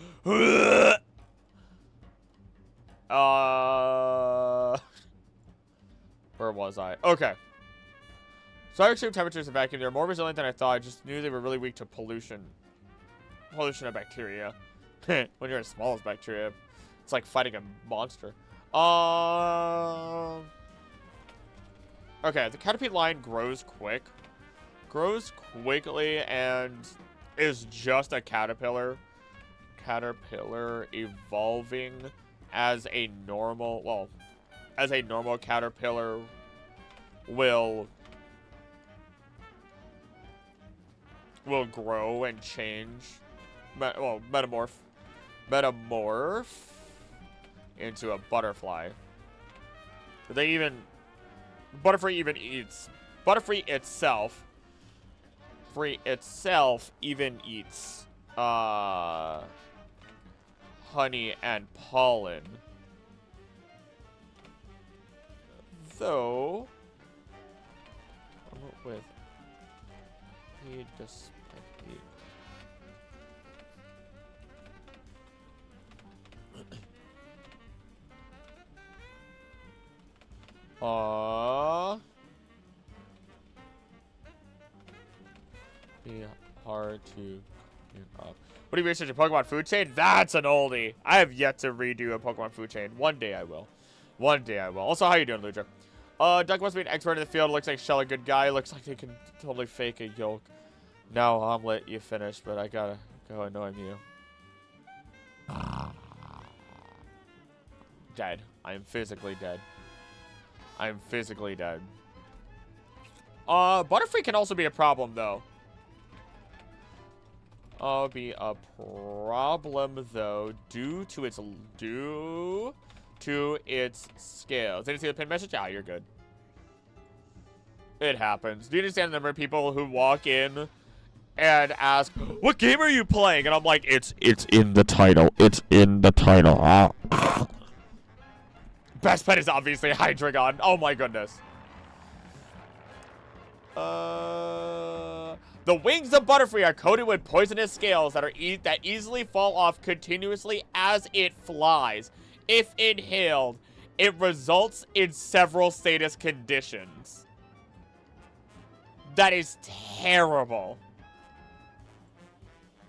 Where was I? Okay. So extreme temperatures in vacuum. They're more resilient than I thought. I just knew they were really weak to pollution. Pollution of bacteria. When you're as small as bacteria, it's like fighting a monster. Okay, the Caterpie line grows quick. Grows quickly and is just a caterpillar. Caterpillar evolving as a normal, well, as a normal caterpillar will grow and change. Metamorph into a butterfly. Butterfree itself even eats honey and pollen. Though with be hard to clean up. What are you researching? Pokemon food chain? That's an oldie. I have yet to redo a Pokemon food chain. One day I will. One day I will. Also, how you doing, Ludra? Duck must be an expert in the field. Looks like Shell a good guy. Looks like they can totally fake a yolk. Now, Omelet, you finished, but I gotta go annoy you. Dead. I am physically dead. I am physically dead. Butterfree can also be a problem, though. Be a problem, though, due to its scales. Did you see the pin message? Ah, you're good. It happens. Do you understand the number of people who walk in and ask, "What game are you playing?" And I'm like, it's in the title. It's in the title. Ah. Best pet is obviously Hydreigon. Oh my goodness. The wings of Butterfree are coated with poisonous scales that easily fall off continuously as it flies. If inhaled, it results in several status conditions. That is terrible.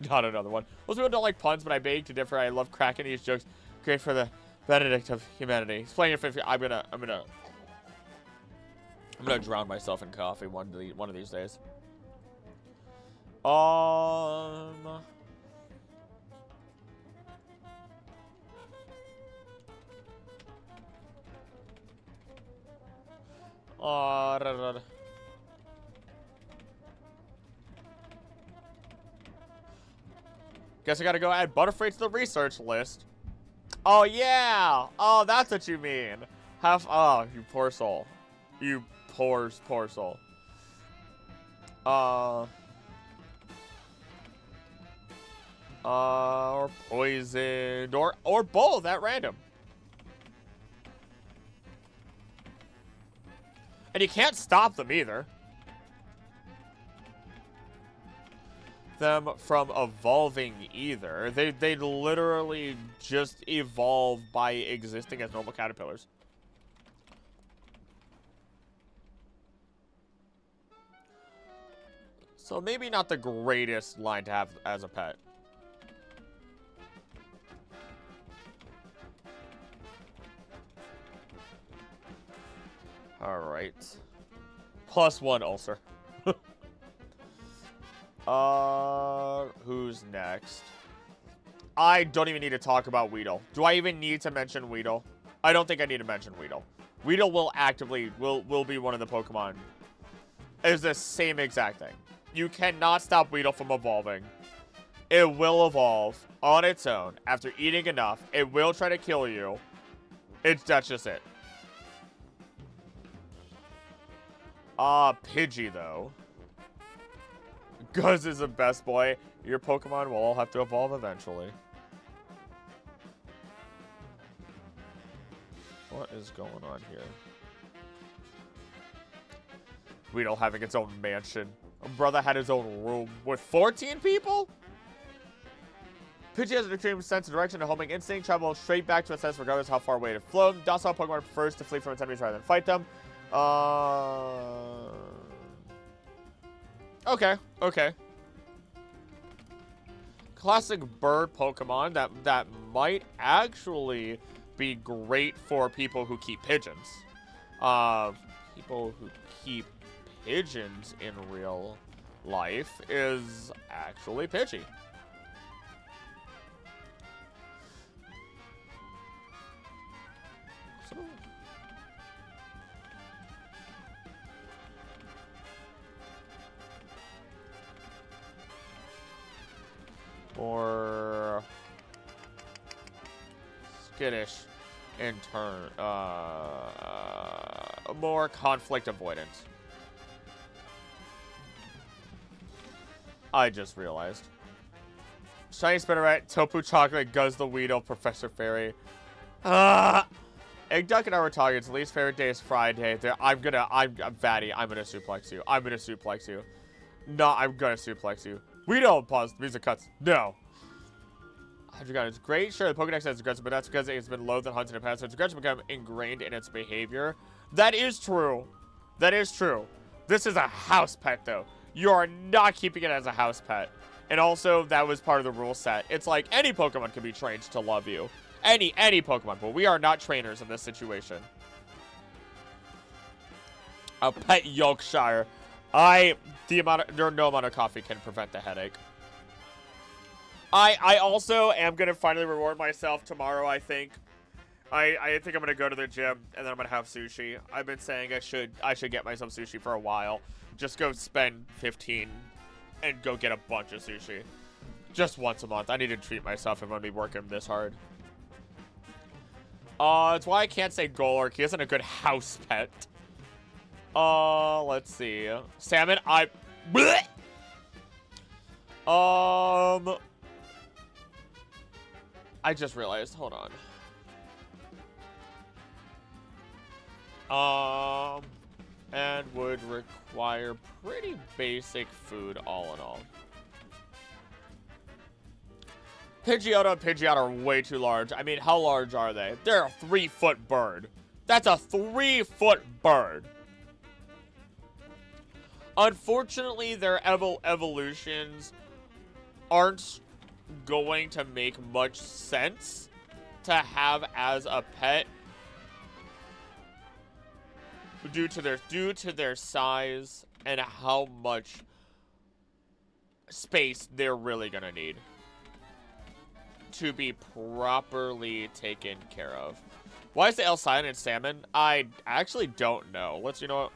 Not another one. Most people don't like puns, but I beg to differ. I love cracking these jokes. Great for the Benedict of humanity. Explain your 50. I'm gonna drown myself in coffee one of these days. Guess I gotta go add Butterfree to the research list. Oh yeah! Oh, that's what you mean. Oh, you poor soul. You poor soul. Or poisoned, or both at random. And you can't stop them either. them from evolving either. They literally just evolve by existing as normal caterpillars. So maybe not the greatest line to have as a pet. Alright. +1 ulcer. Who's next? I don't even need to talk about Weedle. Do I even need to mention Weedle? I don't think I need to mention Weedle. Weedle will actively, will be one of the Pokemon. It's the same exact thing. You cannot stop Weedle from evolving. It will evolve on its own. After eating enough, it will try to kill you. That's just it. Pidgey, though. Guz is the best boy. Your Pokemon will all have to evolve eventually. What is going on here? Weedle having its own mansion. A brother had his own room with 14 people? Pidgey has an extreme sense of direction and homing instinct. Travel straight back to its nest regardless of how far away it has flown. Docile Pokemon prefers to flee from its enemies rather than fight them. Okay. Classic bird Pokemon that might actually be great for people who keep pigeons. People who keep pigeons in real life is actually Pidgey. So more skittish in turn, more conflict avoidant. I just realized. Shiny Spinneret, Topu Chocolate, Guz the Weedle, Professor Fairy. Egg Duck and I were talking. Its least favorite day is Friday. I'm Fatty. I'm gonna suplex you. I'm gonna suplex you. No, I'm gonna suplex you. Weedle, pause. Music cuts. No. Hydreigon is great. Sure, the Pokedex has aggressive, but that's because it's been loathed and hunted in the past, so its aggression become ingrained in its behavior. That is true. That is true. This is a house pet, though. You are not keeping it as a house pet. And also, that was part of the rule set. It's like any Pokemon can be trained to love you. Any Pokemon, but we are not trainers in this situation. A pet Yorkshire. There's no amount of coffee can prevent the headache. I also am going to finally reward myself tomorrow, I think. I think I'm going to go to the gym, and then I'm going to have sushi. I've been saying I should get myself sushi for a while. Just go spend 15 and go get a bunch of sushi. Just once a month. I need to treat myself if I'm going to be working this hard. That's why I can't say Golurk. He isn't a good house pet. Let's see. Salmon, bleh! I just realized. Hold on. And would require pretty basic food all in all. Pidgeotto and Pidgeot are way too large. I mean, how large are they? They're a 3-foot bird. That's a 3-foot bird. Unfortunately, their evolutions aren't going to make much sense to have as a pet due to their size and how much space they're really gonna need to be properly taken care of. Why is the L silent in salmon? I actually don't know. You know what?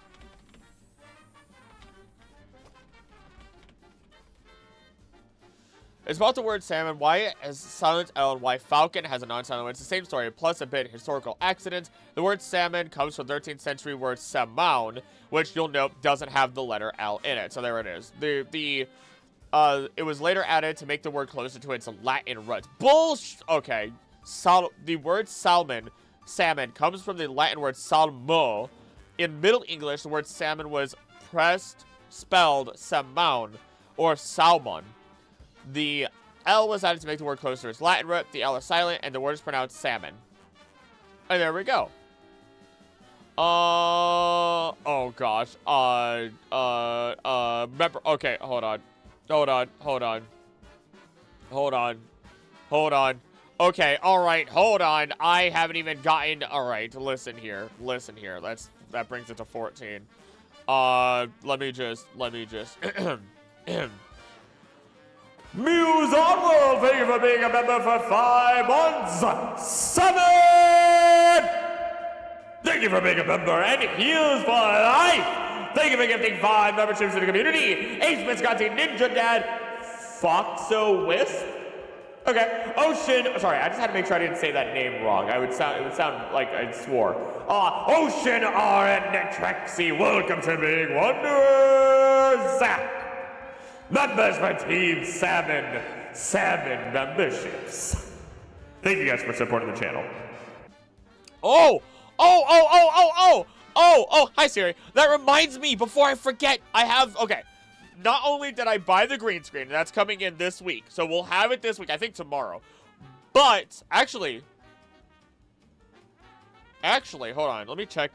It's about the word salmon, why it has silent L and why falcon has a non-silent one. It's the same story, plus a bit historical accidents. The word salmon comes from 13th century word salmon, which you'll note doesn't have the letter L in it. So there it is. It was later added to make the word closer to its Latin roots. Okay. The word salmon comes from the Latin word salmo. In Middle English, the word salmon was spelled salmon or salmon. The L was added to make the word closer to its Latin root. The L is silent, and the word is pronounced salmon. And there we go. Oh gosh. Remember, okay, hold on. Okay, alright, hold on. I haven't even gotten, alright, listen here. That brings it to 14. Let me just. Muse on World, thank you for being a member for 5 months. 7! Thank you for being a member, and Heals for Life. Thank you for gifting 5 memberships to the community. Ace Biscotti, Ninja Dad, Foxo Wisp. Okay, Ocean. Sorry, I just had to make sure I didn't say that name wrong. It would sound like I swore. Ocean R and Netrexy, welcome to Big Wonders. Members for Team Salmon memberships. Thank you guys for supporting the channel. Oh, hi Siri. That reminds me, before I forget, okay. Not only did I buy the green screen, and that's coming in this week, so we'll have it this week, I think tomorrow. But, actually, hold on, let me check.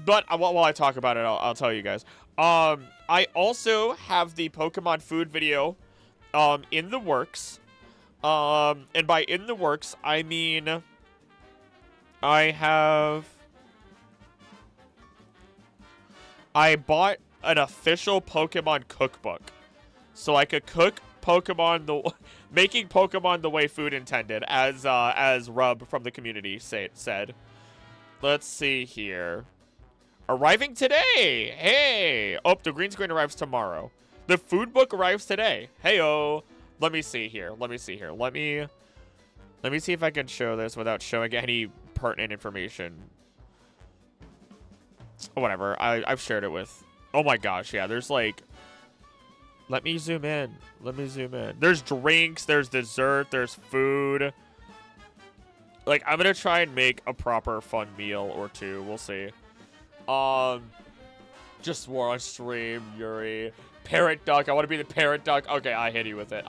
But while I talk about it, I'll tell you guys. I also have the Pokemon food video, in the works. And by in the works, I mean, I bought an official Pokemon cookbook, so I could cook Pokemon making Pokemon the way food intended, as Rub from the community said. Let's see here. Arriving today. Hey. Oh, the green screen arrives tomorrow. The food book arrives today. Heyo. Let me see here. Let me see if I can show this without showing any pertinent information. Whatever. I've shared it with. Oh my gosh, yeah, there's like, let me zoom in. There's drinks, there's dessert, there's food. Like, I'm gonna try and make a proper fun meal or two, we'll see. Just swore on stream, Yuri. Parrot duck, I wanna be the parrot duck. Okay, I'll hit you with it.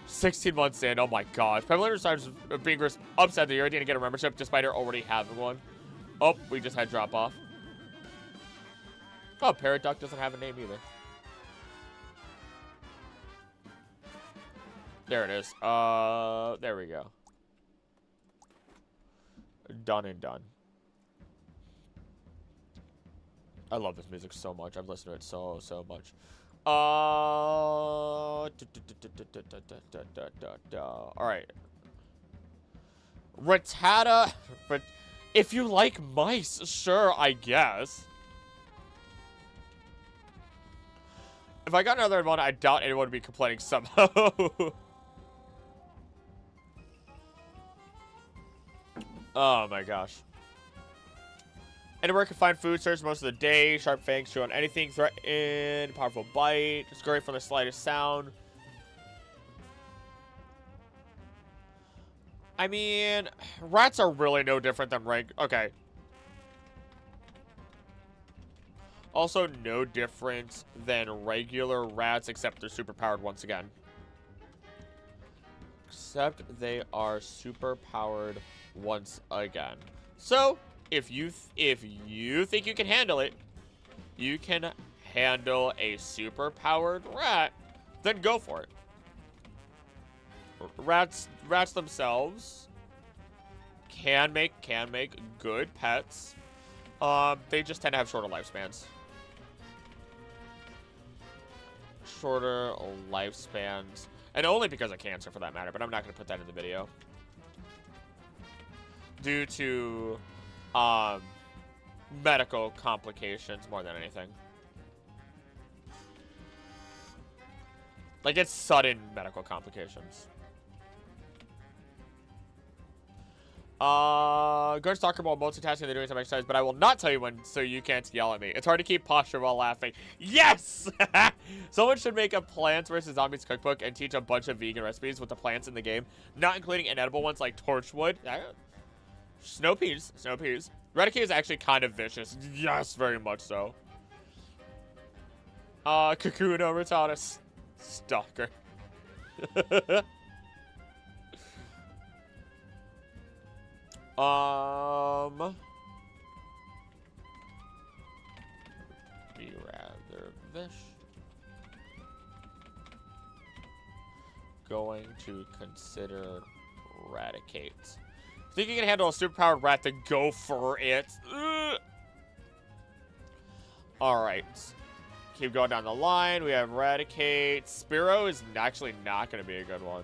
16 months in, oh my gosh. Pamela starts being upset that Yuri didn't get a membership despite her already having one. Oh, we just had drop off. Oh, Parrot Duck doesn't have a name either. There it is. There we go. Done and done. I love this music so much. I've listened to it so much. Alright. Rattata. But if you like mice, sure, I guess. If I got another one, I doubt anyone would be complaining somehow. Oh my gosh. Anywhere can find food, search most of the day. Sharp fangs chew on anything. Threaten. Powerful bite. Scurry from the slightest sound. I mean, rats are really no different than okay. Also, no different than regular rats, except they're superpowered once again. Except they are superpowered once again. So, if you think you can handle it, you can handle a superpowered rat, then go for it. Rats themselves can make good pets. They just tend to have shorter lifespans. And only because of cancer for that matter, but I'm not going to put that in the video. Due to medical complications more than anything. Like, it's sudden medical complications. Good stalker while multitasking and doing some exercise, but I will not tell you when so you can't yell at me. It's hard to keep posture while laughing. Yes! Someone should make a Plants vs. Zombies cookbook and teach a bunch of vegan recipes with the plants in the game, not including inedible ones like torchwood. Snow peas. Raticate is actually kind of vicious. Yes, very much so. Kakuna Rattatas. Stalker. Be rather this. Going to consider eradicate. Think you can handle a superpowered rat to go for it? Alright. Keep going down the line. We have eradicate. Spiro is actually not going to be a good one,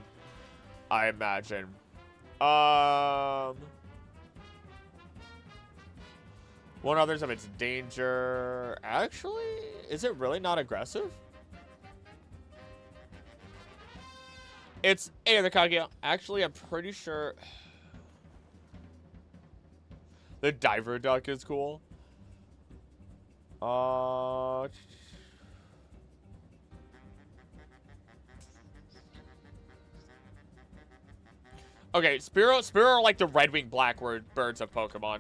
I imagine. One others of its danger. Actually, is it really not aggressive? It's A the Kaguya. Actually, I'm pretty sure the diver duck is cool. Okay, Spiro are like the red-winged black-winged birds of Pokemon.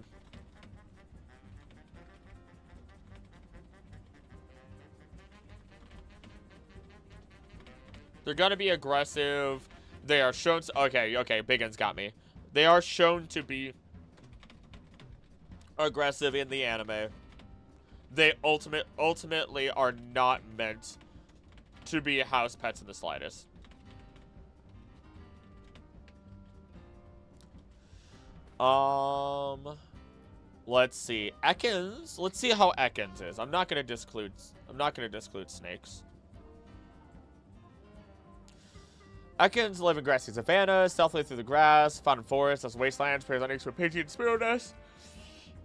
They're gonna be aggressive. They are shown to, okay, Big N's got me. They are shown to be aggressive in the anime. They ultimately are not meant to be house pets in the slightest. Let's see. Ekans. Let's see how Ekans is. I'm not gonna disclude snakes. Ekans live in grassy savannas, stealthily through the grass, found in forests, as wastelands, preys on eggs with Pidgey and Spiro nest.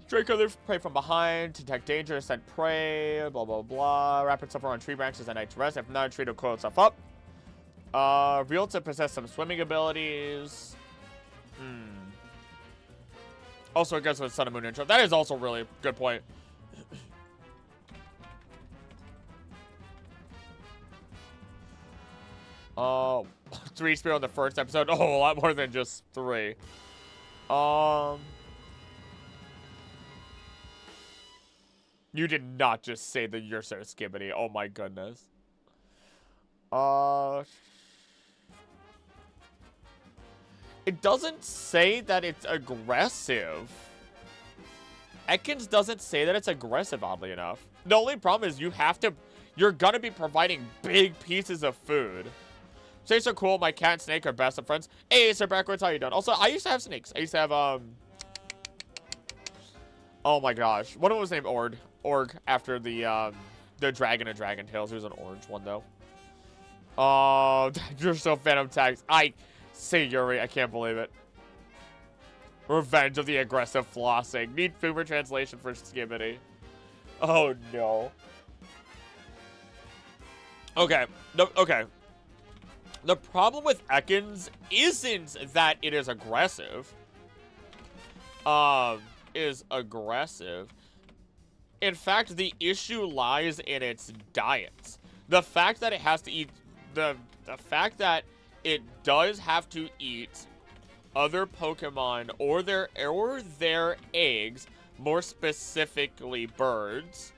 Draco live prey from behind, detect danger, scent prey, blah blah blah. Rapid suffer on tree branches at night to rest. If not, a tree to coil itself up. Real to possess some swimming abilities. Also, I guess with Sun and Moon intro. That is also really a good point. Oh, 3 Spiro in the first episode. Oh, a lot more than just 3. You did not just say that you're so skibbity. Oh my goodness. It doesn't say that it's aggressive. Ekans doesn't say that it's aggressive, oddly enough. The only problem is you're gonna be providing big pieces of food. Snakes are cool. My cat and snake are best of friends. Hey, Sir Backwards, how you doing? Also, I used to have snakes. I used to have, oh my gosh. One of them was named Org, after the dragon of Dragon Tales. He was an orange one, though. Oh, you're so Phantom Tags. Say Yuri, I can't believe it. Revenge of the Aggressive Flossing. Need Foomer translation for Skibbity. Oh, no. Okay. No, okay. The problem with Ekans isn't that it is aggressive. In fact, the issue lies in its diet. The fact that it has to eat... The fact that it does have to eat other Pokemon or their eggs, more specifically birds,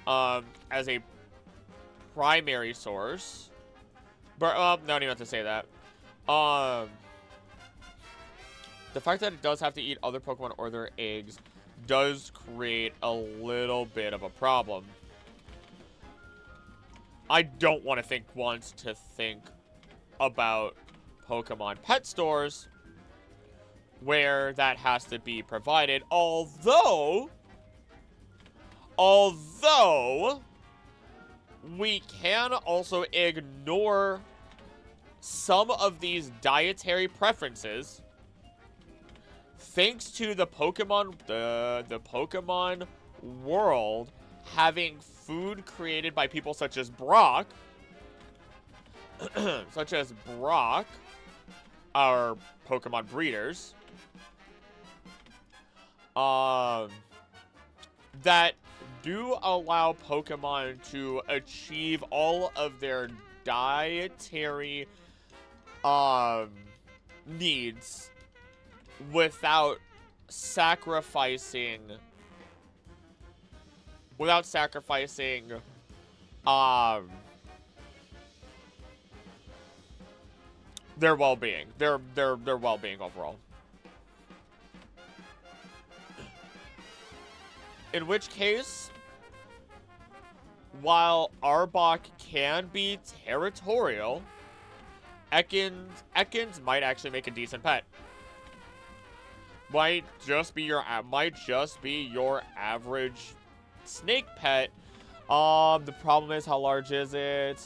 as a primary source. But no, I don't even have to say that. The fact that it does have to eat other Pokemon or their eggs does create a little bit of a problem. I don't want to think about Pokemon pet stores where that has to be provided. Although we can also ignore some of these dietary preferences thanks to the Pokemon world having food created by people such as Brock, our Pokemon breeders, that do allow Pokemon to achieve all of their dietary needs without sacrificing their well-being, their well-being overall. In which case, while Arbok can be territorial, Ekans might actually make a decent pet. Might just be your average snake pet. The problem is, how large is it?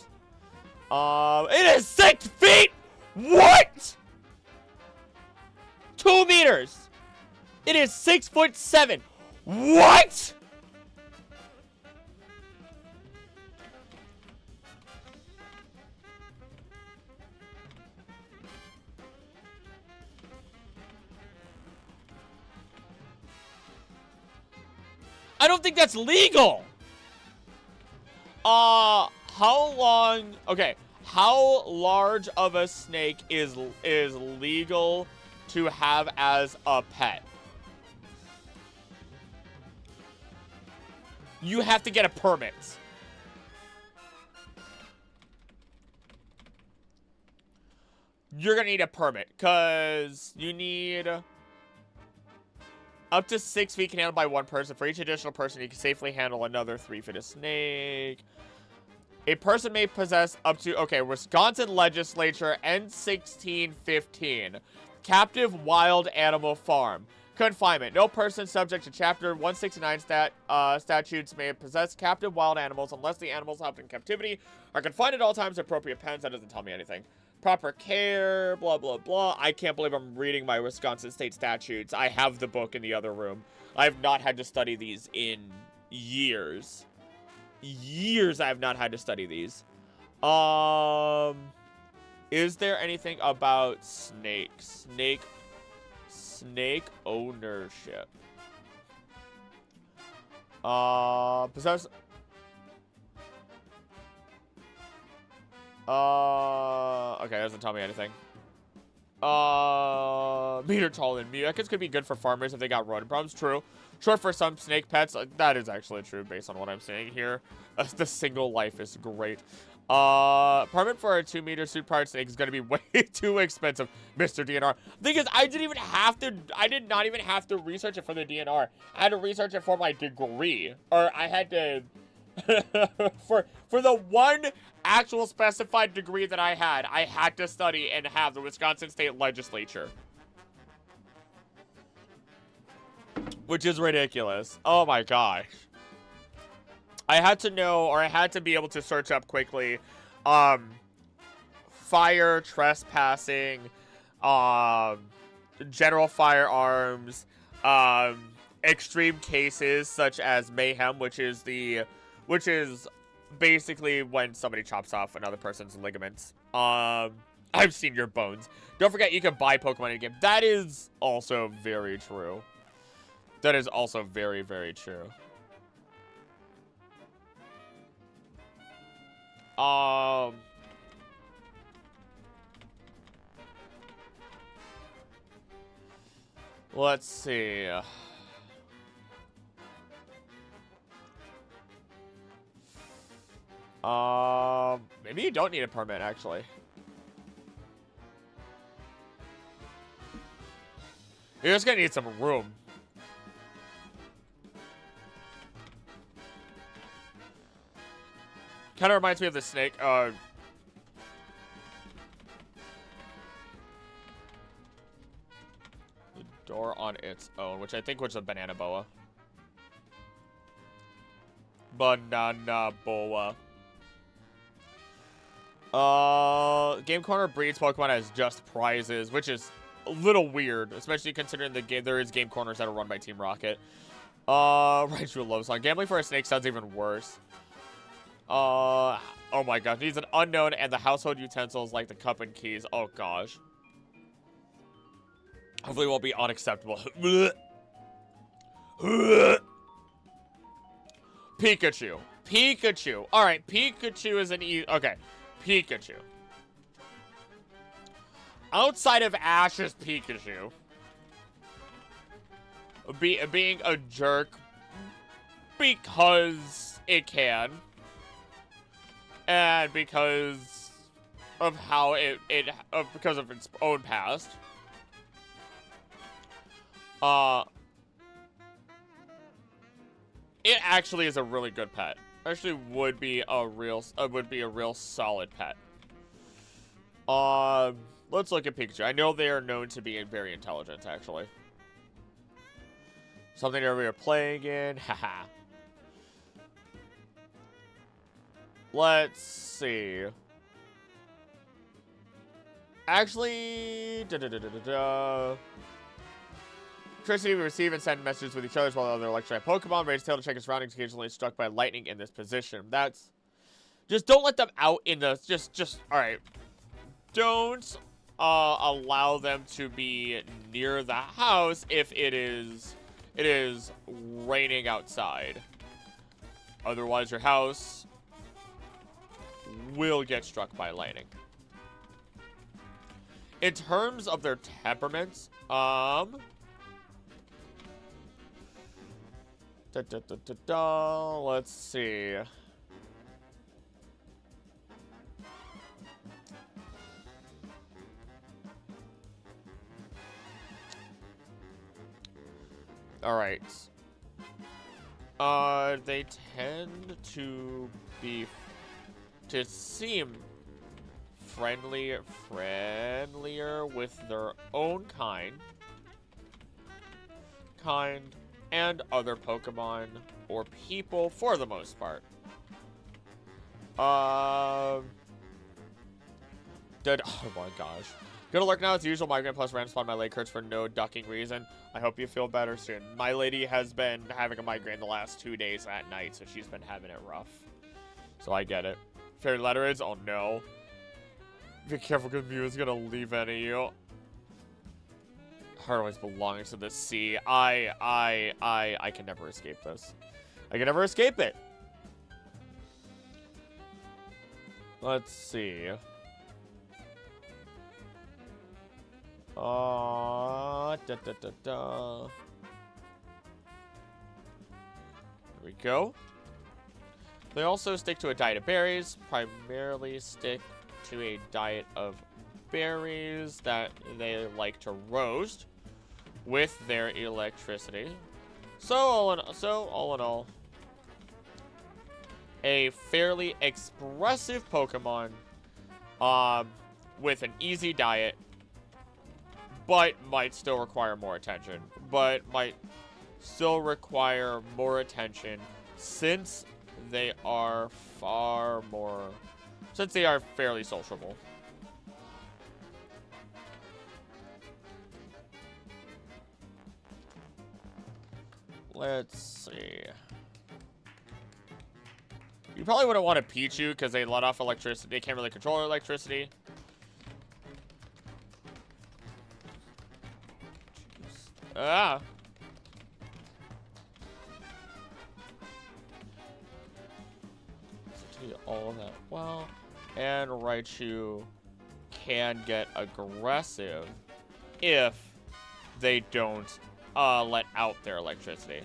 It is 6 feet! What? 2 meters! It is 6'7". What? I don't think that's legal. How long? Okay, how large of a snake is legal to have as a pet? You have to get a permit. You're gonna need a permit, because you need up to 6 feet can handle by one person. For each additional person, you can safely handle another 3 feet of snake. A person may possess up to, okay, Wisconsin Legislature N1615. Captive wild animal farm. Confinement. No person subject to Chapter 169 statutes may possess captive wild animals unless the animals held in captivity are confined at all times to appropriate pens. That doesn't tell me anything. Proper care, blah, blah, blah. I can't believe I'm reading my Wisconsin state statutes. I have the book in the other room. I have not had to study these in years. Years I have not had to study these. Is there anything about snakes? Snake ownership. Possess. Okay, doesn't tell me anything. Meter tall and Ekans could be good for farmers if they got rodent problems. True. Short for some snake pets. That is actually true based on what I'm seeing here. The single life is great. Permit for a 2-meter suit part snake is going to be way too expensive, Mr. DNR. Thing is, I did not even have to research it for the DNR. I had to research it for my degree. Or I had to, for the one actual specified degree that I had to study and have the Wisconsin State Legislature. Which is ridiculous. Oh my gosh. I had to know, or I had to be able to search up quickly, fire, trespassing, general firearms, extreme cases such as mayhem, which is basically when somebody chops off another person's ligaments. I've seen your bones. Don't forget you can buy Pokemon in the game. That is also very true. That is also very, very true. Let's see. Maybe you don't need a permit, actually. You're just gonna need some room. Kind of reminds me of the snake. The door on its own, which I think was a banana boa. Banana boa. Game Corner breeds Pokemon as just prizes, which is a little weird, especially considering the game there is Game Corners that are run by Team Rocket. Raichu Love Song. Gambling for a snake sounds even worse. Oh my gosh, he's an unknown and the household utensils like the cup and keys. Oh gosh. Hopefully it won't be unacceptable. Pikachu. Pikachu. Alright, Pikachu is an okay. Pikachu. Outside of Ash's Pikachu being a jerk because it can. And because of how because of its own past. It actually is a really good pet. Actually, would be a real solid pet. Let's look at Pikachu. I know they are known to be very intelligent, actually. Something that we are playing in. Haha. Let's see. Actually, electricity, we receive and send messages with each other while other electric Pokemon. Raise tail to check his surroundings, occasionally struck by lightning in this position. That's... Just don't let them out in the... Alright. Don't allow them to be near the house if it is raining outside. Otherwise, your house will get struck by lightning. In terms of their temperaments, let's see. All right. They tend to seem friendlier with their own kind and other Pokemon or people for the most part. Oh my gosh. Good alert now. As usual, migraine plus random spot. My leg hurts for no ducking reason. I hope you feel better soon. My lady has been having a migraine the last 2 days at night, so she's been having it rough. So I get it. Fairy letter is? Oh no. Be careful because Mew is gonna leave any of you. Heart always belongs to the sea. I can never escape this. I can never escape it. Let's see. There we go. They also stick to a diet of berries, primarily stick to a diet of berries that they like to roast with their electricity. So all in all, a fairly expressive Pokemon with an easy diet, but might still require more attention. Since they are fairly sociable. Let's see. You probably wouldn't want a Pichu because they let off electricity. They can't really control their electricity. Ah. All of that well, and Raichu can get aggressive if they don't let out their electricity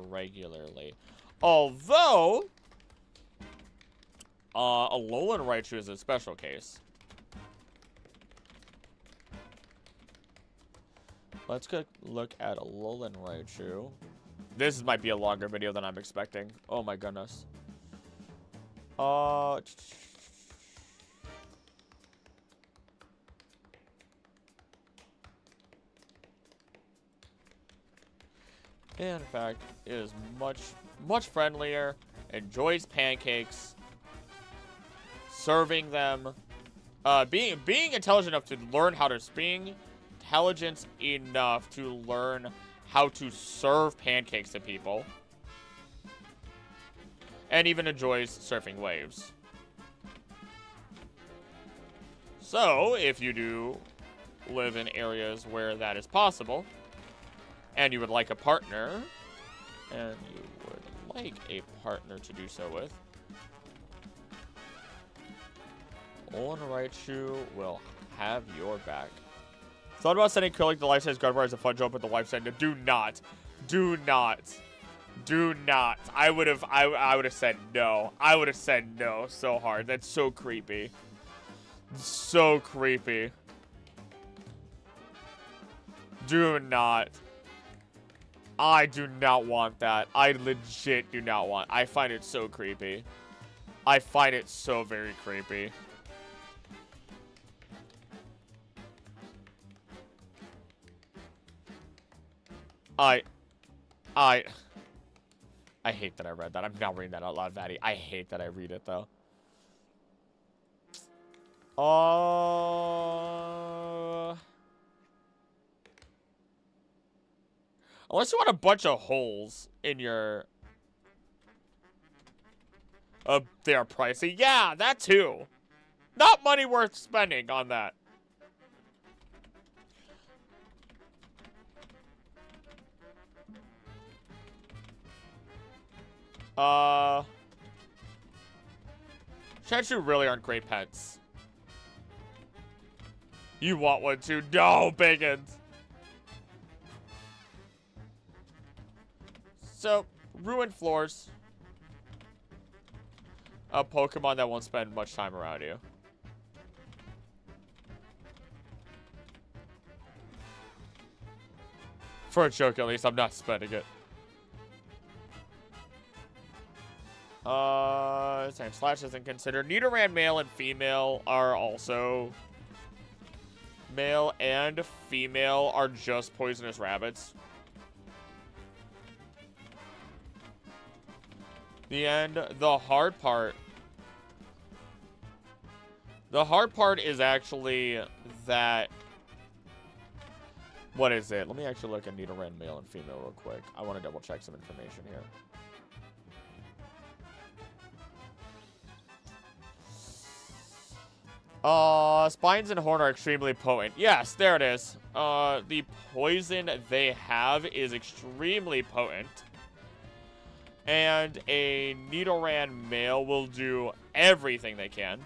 regularly. Although Alolan Raichu is a special case. Let's go look at Alolan Raichu. This might be a longer video than I'm expecting. Oh my goodness. In fact, it is much friendlier, enjoys pancakes, serving them, being intelligent enough to learn how to intelligence enough to learn how to serve pancakes to people, and even enjoys surfing waves. So, if you do live in areas where that is possible, and you would like a partner, to do so with, Alolan Raichu will have your back. Thought about sending Krillin the life-size guard bar as a fun jump with the life sender. Do not. Do not. Do not. I would have said no. I would have said no so hard. That's so creepy. So creepy. Do not. I do not want that. I legit do not want. I find it so creepy. I find it so very creepy. I hate that I read that. I'm not reading that out loud, Vatty. I hate that I read it, though. Unless you want a bunch of holes in your... they are pricey. Yeah, that too. Not money worth spending on that. Chatchu really aren't great pets. You want one too? No, Bacons. So, ruined floors. A Pokemon that won't spend much time around you. For a joke, at least, I'm not spending it. Same slash isn't considered. Nidoran male and female are also... Male and female are just poisonous rabbits. The end. The hard part is actually that... What is it? Let me actually look at Nidoran male and female real quick. I want to double check some information here. Spines and Horn are extremely potent. Yes, there it is. The poison they have is extremely potent. And a Nidoran male will do everything they can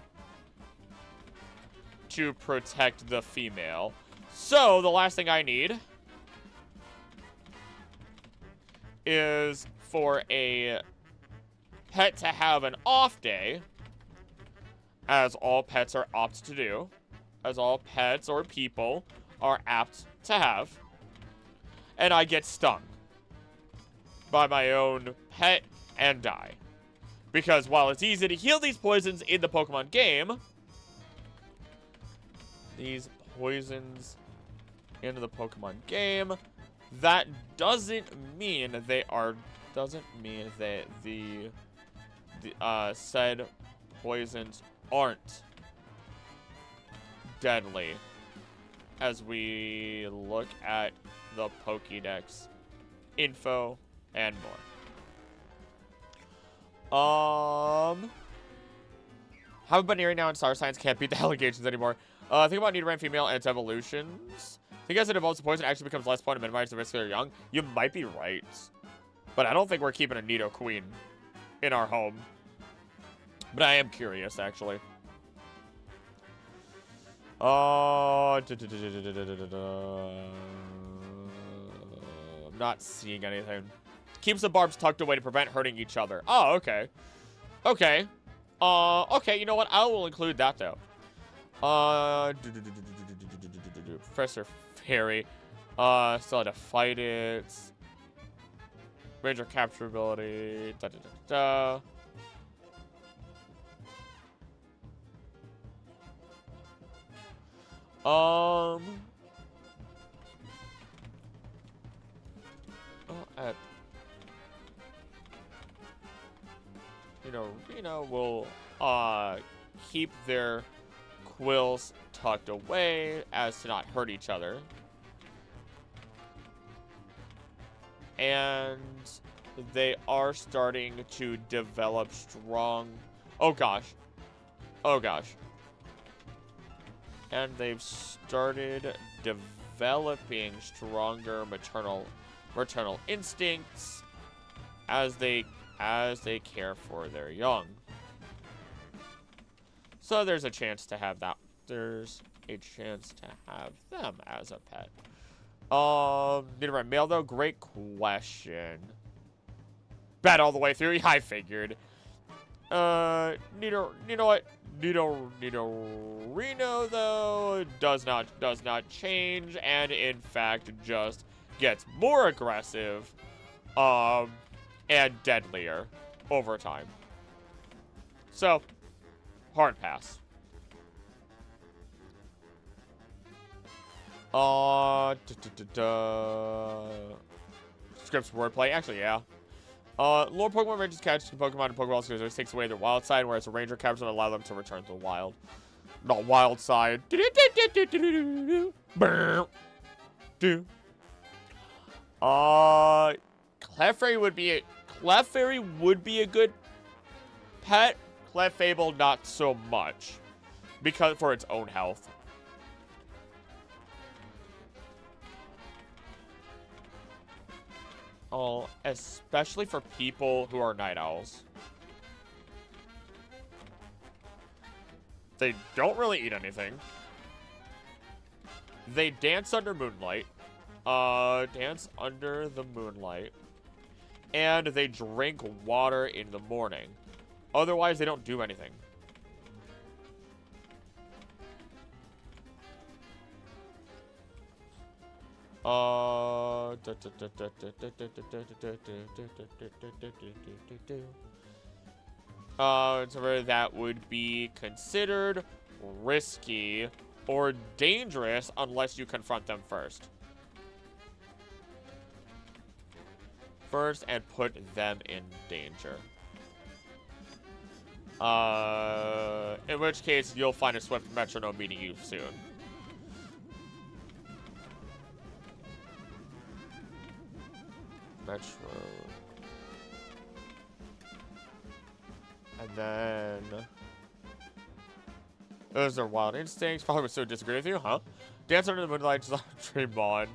to protect the female. So, the last thing I need is for a pet to have an off day, as all pets are apt to do, as all pets or people are apt to have, and I get stung by my own pet and die. Because while it's easy to heal these poisons in the Pokemon game, these poisons into the Pokemon game, that doesn't mean they are, doesn't mean that the said poisons aren't deadly as we look at the Pokédex info and more. Have a Baneri now in Star Signs can't beat the allegations anymore. Think about Nidoran female and its evolutions. Think as it evolves, the poison actually becomes less potent and minimize the risk they're young. You might be right. But I don't think we're keeping a Nido Queen in our home. But I am curious, actually. I'm not seeing anything. Keeps the barbs tucked away to prevent hurting each other. Oh, okay. Okay. Okay, you know what? I will include that, though. Professor Fairy. Still had to fight it. Ranger capture ability. Reno will keep their quills tucked away as to not hurt each other. And they are starting to develop strong... Oh, gosh. Oh, gosh. And they've started developing stronger maternal instincts as they care for their young. So there's a chance to have that. There's a chance to have them as a pet. Nidoran male though, great question. bet all the way through. I figured. You know what? Reno though does not change, and in fact just gets more aggressive, and deadlier over time. So, hard pass. Scripts wordplay. Actually, yeah. Lore Pokemon Rangers catch Pokemon and Pokeballs because it takes away their wild side, whereas a Ranger captures them and allow them to return to the wild. Not wild side. Clefairy would be a good pet. Clefable not so much, because for its own health. Oh, especially for people who are night owls. They don't really eat anything. They dance under moonlight. Dance under the moonlight. And they drink water in the morning. Otherwise, they don't do anything. So that would be considered risky or dangerous unless you confront them first. And put them in danger. In which case, you'll find a swift metronome meeting you soon. Metro. And then... those are wild instincts. Probably would so disagree with you, huh? Dance under the moonlight, dream on.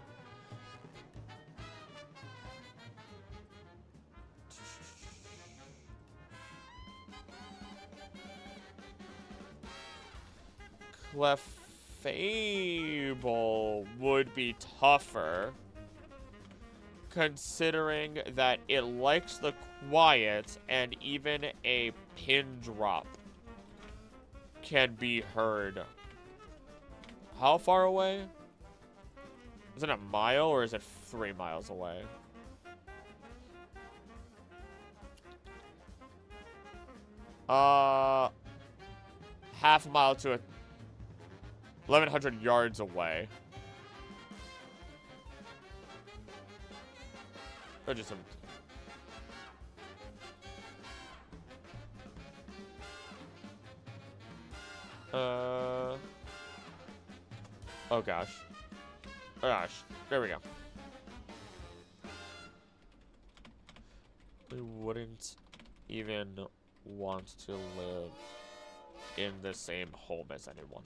Clefable would be tougher, considering that it likes the quiet, and even a pin drop can be heard. How far away? Is it a mile or is it 3 miles away? Half a mile to 1,100 yards away. Or just some... oh gosh. Oh gosh. There we go. We wouldn't even want to live in the same home as anyone.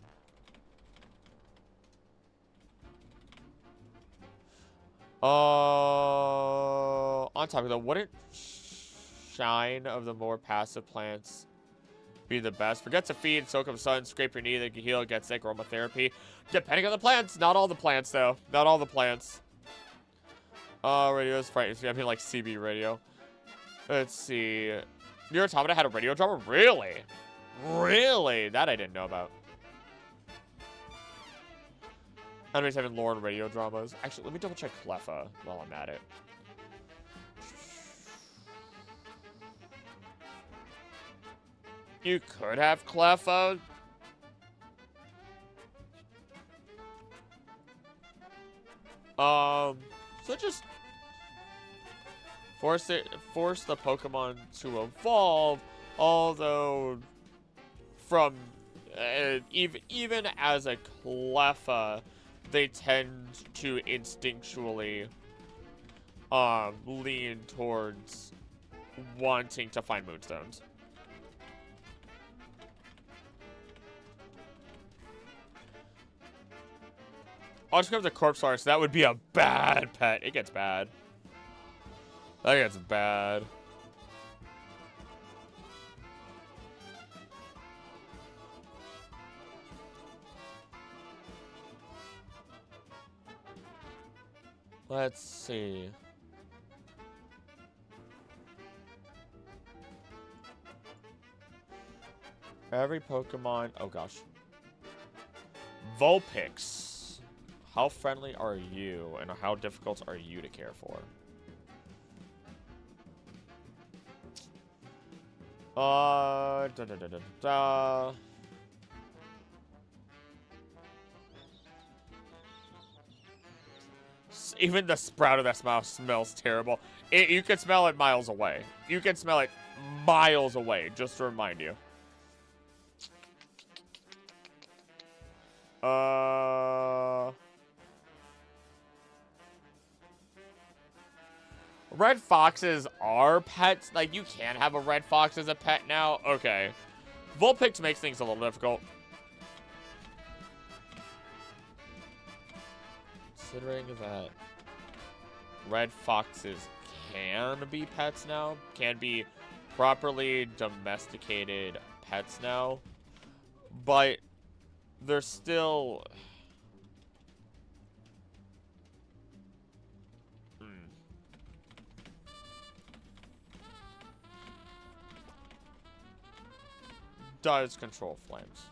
On topic though, wouldn't shine of the more passive plants be the best? Forget to feed, soak up sun, scrape your knee, then you heal, get sick, aromatherapy. Depending on the plants. Not all the plants though. Not all the plants. Radio is frightening. I mean like CB radio. Let's see. Your Automata had a radio drama? Really? Really? That I didn't know about. Enemies having lore and radio dramas. Actually, let me double check Cleffa while I'm at it. You could have Cleffa. So just force the Pokemon to evolve. Although, from even as a Cleffa, they tend to instinctually lean towards wanting to find moonstones. I'll just come to Corpsar, so that would be a bad pet. It gets bad. That gets bad. Let's see. Every Pokemon. Oh gosh. Vulpix. How friendly are you, and how difficult are you to care for? Da, da, da, da, da. Even the sprout of that smile smells terrible. You can smell it miles away. You can smell it miles away, just to remind you. Red foxes are pets. Like, you can have a red fox as a pet now. Okay. Vulpix makes things a little difficult. Considering that red foxes can be pets now, can be properly domesticated pets now, but they're still... Does control flames.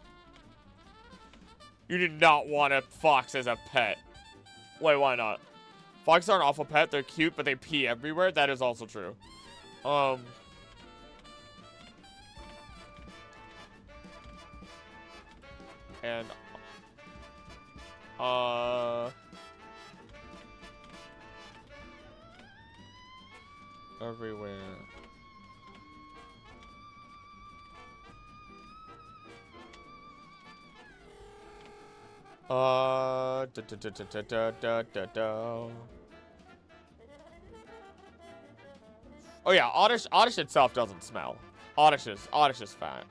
You did not want a fox as a pet. Wait, why not? Foxes are an awful pet. They're cute, but they pee everywhere. That is also true. And everywhere. Da, da, da, da, da, da, da, da. Oh yeah, Oddish itself doesn't smell. Oddish is fine.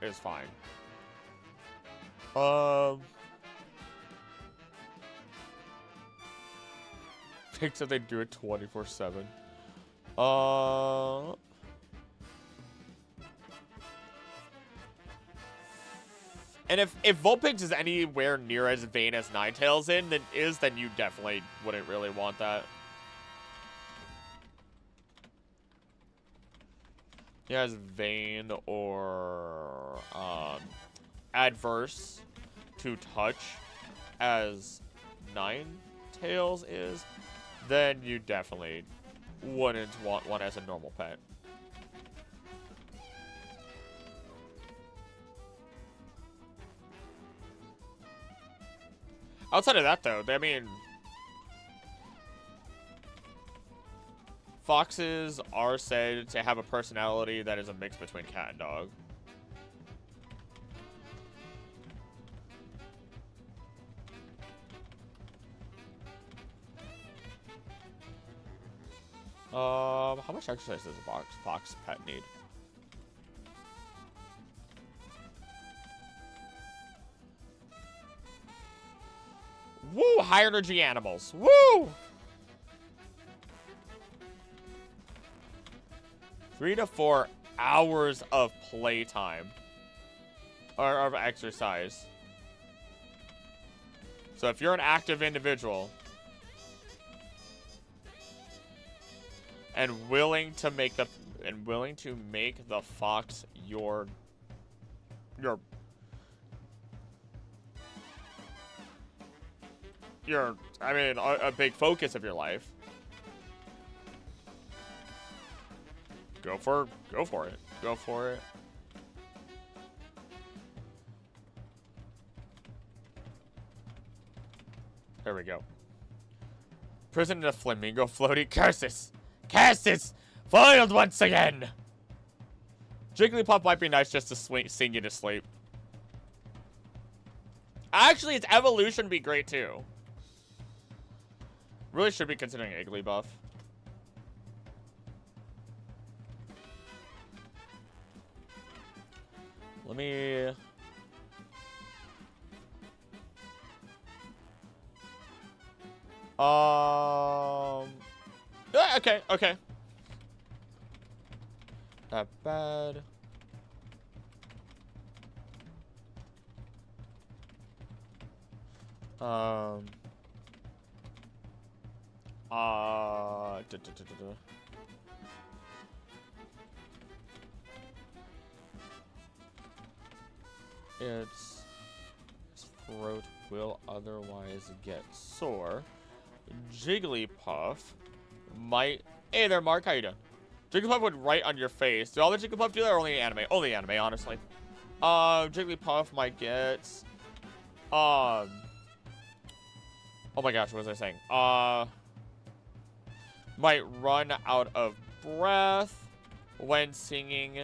Except they do it 24/7. And if Vulpix is anywhere near as vain as Ninetales then you definitely wouldn't really want that. Yeah, as vain or adverse to touch as Ninetales is, then you definitely wouldn't want one as a normal pet. Outside of that, though, I mean, foxes are said to have a personality that is a mix between cat and dog. How much exercise does a fox pet need? Woo! High energy animals. Woo! 3 to 4 hours of playtime. Or of exercise. So if you're an active individual and willing to make the fox your I mean, a big focus of your life. Go for it. Go for it. There we go. Prison in a flamingo floaty. Curses! Foiled once again! Jigglypuff might be nice just to sing you to sleep. Actually, its evolution would be great too. Really should be considering Igglybuff. Let me... Yeah, okay. Not bad. its throat will otherwise get sore. Jigglypuff might... Hey there, Mark. How you doing? Jigglypuff would write on your face. Do all the Jigglypuff do that or only anime? Only anime, honestly. Jigglypuff might get... Oh my gosh, what was I saying? Might run out of breath when singing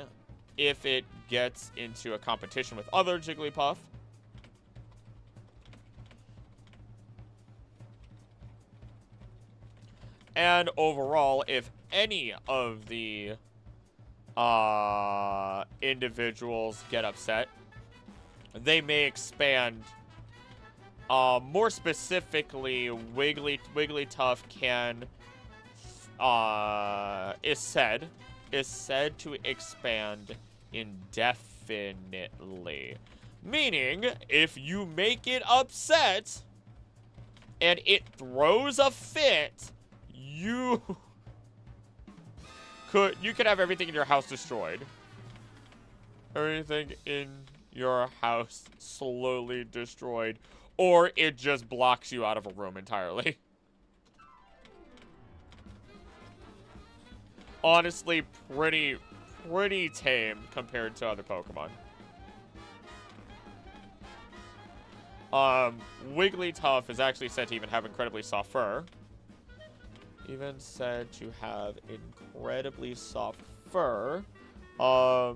if it gets into a competition with other Jigglypuff. And overall, if any of the individuals get upset, they may expand. More specifically, Wigglytuff can is said to expand indefinitely. Meaning, if you make it upset and it throws a fit, you could have everything in your house destroyed. Everything in your house slowly destroyed. Or it just blocks you out of a room entirely. Honestly, pretty tame compared to other Pokemon. Wigglytuff is actually said to even have incredibly soft fur. Even said to have incredibly soft fur. To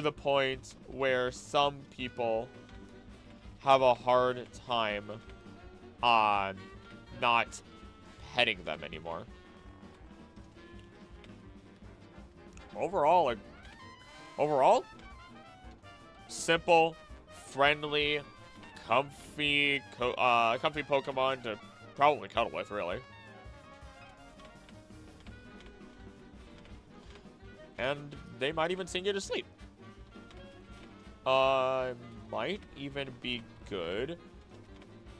the point where some people have a hard time not petting them anymore. Overall, simple, friendly, comfy Pokemon to probably cuddle with, really. And they might even sing you to sleep. Might even be good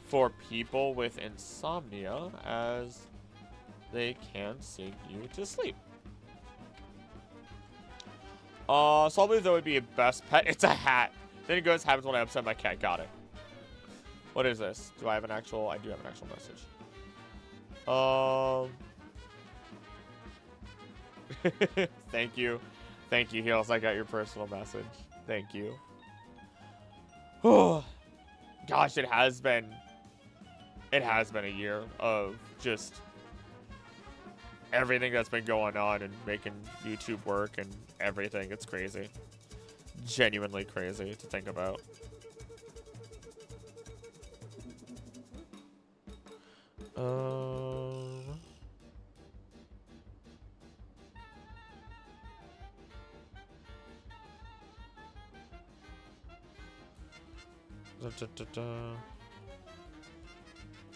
for people with insomnia, as they can sing you to sleep. So I believe that would be a best pet. It's a hat. Then it goes, happens when I upset my cat. Got it. What is this? Do I have an actual? I do have an actual message. Thank you. Thank you, Heels. I got your personal message. Thank you. Oh, gosh, it has been a year of just everything that's been going on and making YouTube work and everything. It's crazy. Genuinely crazy to think about.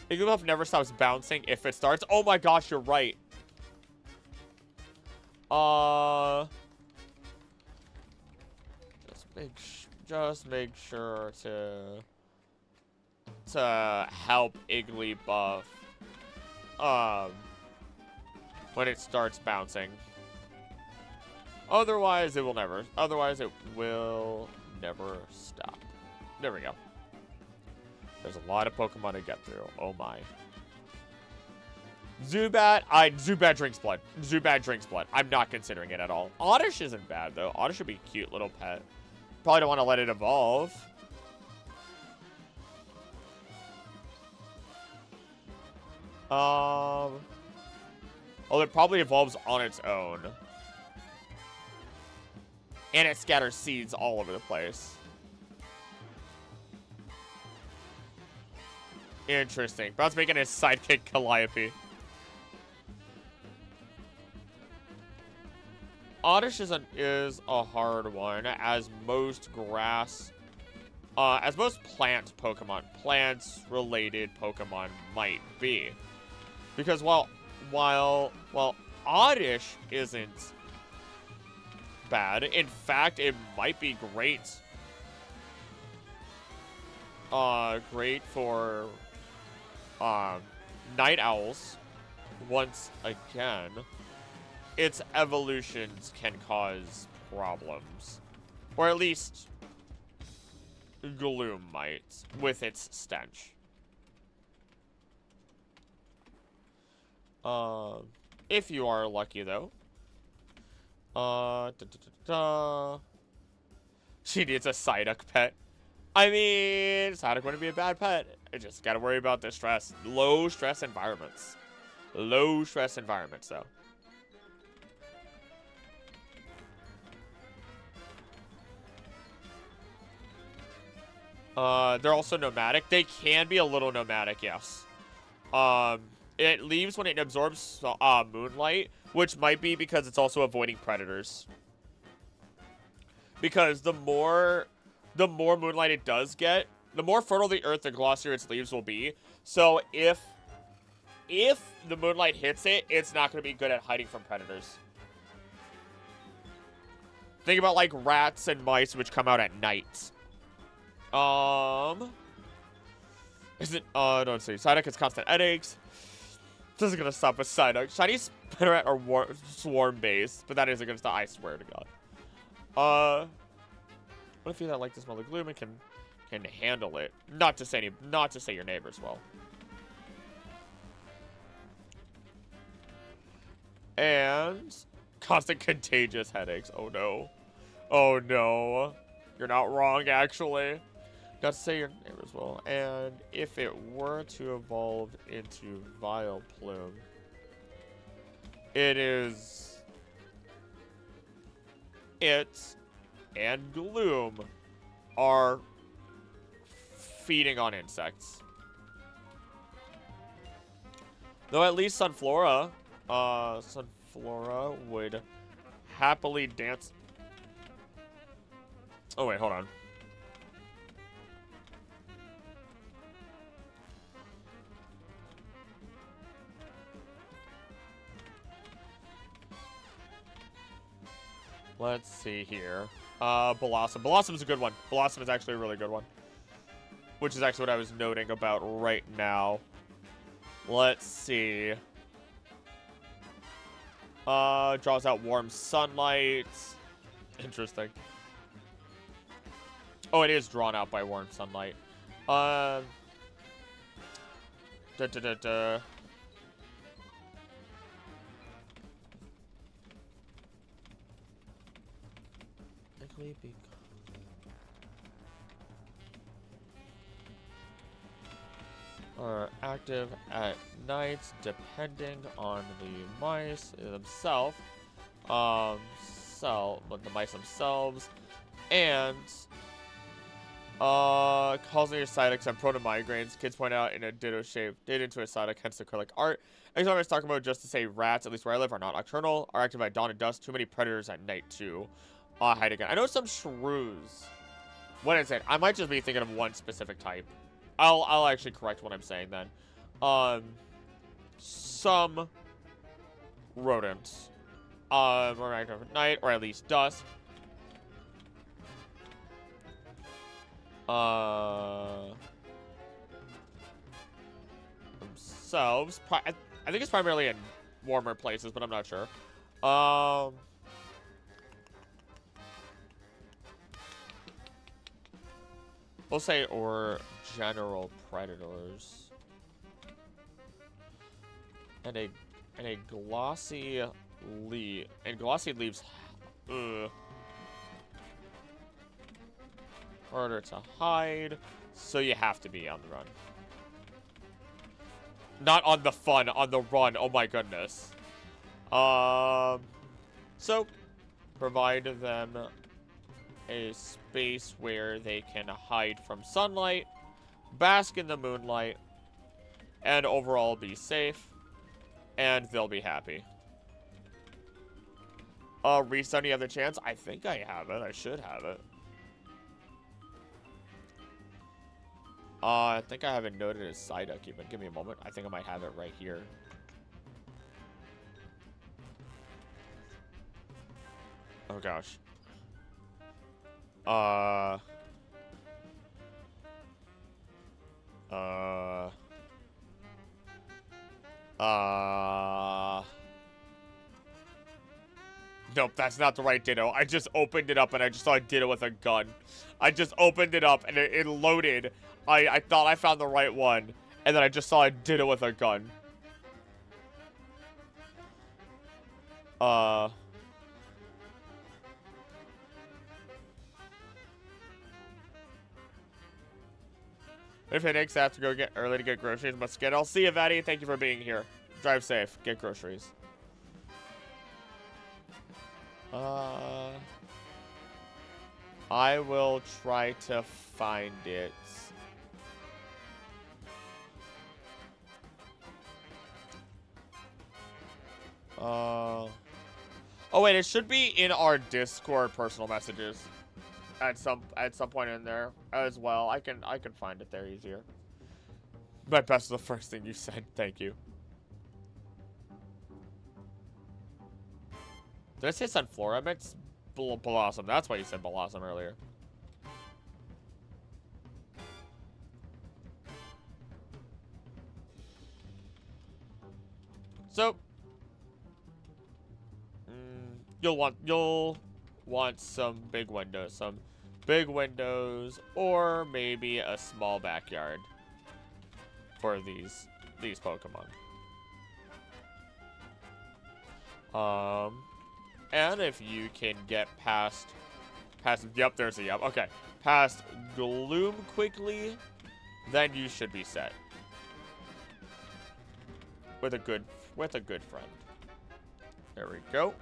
Igglybuff never stops bouncing if it starts. Oh my gosh, you're right. Just make sure to help Igglybuff when it starts bouncing. Otherwise it will never stop. There we go. There's a lot of Pokemon to get through. Oh my. Zubat drinks blood. Zubat drinks blood. I'm not considering it at all. Oddish isn't bad, though. Oddish should be a cute little pet. Probably don't want to let it evolve. Oh, it probably evolves on its own. And it scatters seeds all over the place. Interesting. Brown's making his sidekick Calliope. Oddish is a hard one, as most plant Pokemon, plants-related Pokemon might be. Because while Oddish isn't bad, in fact, it might be great. Great for night owls. Once again, its evolutions can cause problems, or at least Gloom might with its stench. If you are lucky though. She needs a Psyduck pet. I mean, Psyduck wouldn't be a bad pet. I just gotta worry about the stress. Low stress environments. Low stress environments though. They're also nomadic. They can be a little nomadic, yes. It leaves when it absorbs moonlight, which might be because it's also avoiding predators. Because the more moonlight it does get, the more fertile the earth, the glossier its leaves will be. So if the moonlight hits it, it's not going to be good at hiding from predators. Think about like rats and mice, which come out at night. Is it? Don't see. Psyduck has constant headaches. This isn't gonna stop with Psyduck. Shiny Spinneret are swarm based, but that isn't gonna stop. I swear to God. What if you that like to smell the gloom and can handle it? Not to say your neighbors will. And constant contagious headaches. Oh no. Oh no. You're not wrong, actually. Not to say your neighbors will. And if it were to evolve into Vileplume, it and Gloom are feeding on insects. Though at least Sunflora would happily dance. Oh wait, hold on. Let's see here. Blossom. Blossom's a good one. Blossom is actually a really good one. Which is actually what I was noting about right now. Let's see. Draws out warm sunlight. Interesting. Oh, it is drawn out by warm sunlight. Are active at night, depending on the mice themselves. The mice themselves, and causing your Psyducks and prone to migraines. Kids point out in a ditto shape, did into a Psyduck, hence the acrylic art. Next time I was talking about just to say rats, at least where I live, are not nocturnal, are active at dawn and dusk. Too many predators at night too. Hide again. I know some shrews. What is it? I might just be thinking of one specific type. I'll actually correct what I'm saying then. Some rodents are active at night, or at least dusk. Themselves. I think it's primarily in warmer places, but I'm not sure. We'll say, or general predators. And a glossy leaf. And glossy leaves, harder to hide, so you have to be on the run. Not on the fun, on the run. Oh my goodness. So provide them a space where they can hide from sunlight, bask in the moonlight, and overall be safe, and they'll be happy. Restart, you have the chance? I think I have it. I should have it. I think I have it noted as Psyduck even. Give me a moment. I think I might have it right here. Oh gosh. Nope, that's not the right Ditto. I just opened it up and I just saw a Ditto with a gun. I just opened it up and it loaded. I thought I found the right one. And then I just saw a Ditto with a gun. If it takes, I have to go get early to get groceries. Must get. I'll see you, Vaddy. Thank you for being here. Drive safe. Get groceries. I will try to find it. Oh wait, it should be in our Discord personal messages at some point in there as well. I can find it there easier. But that's the first thing you said. Thank you. Did I say Sunflora? I meant Blossom. That's why you said Blossom earlier. So, you'll want some big windows, or maybe a small backyard for these Pokemon. And if you can get past, yep, there's a yep. Okay, past Gloom quickly, then you should be set with a good friend. There we go.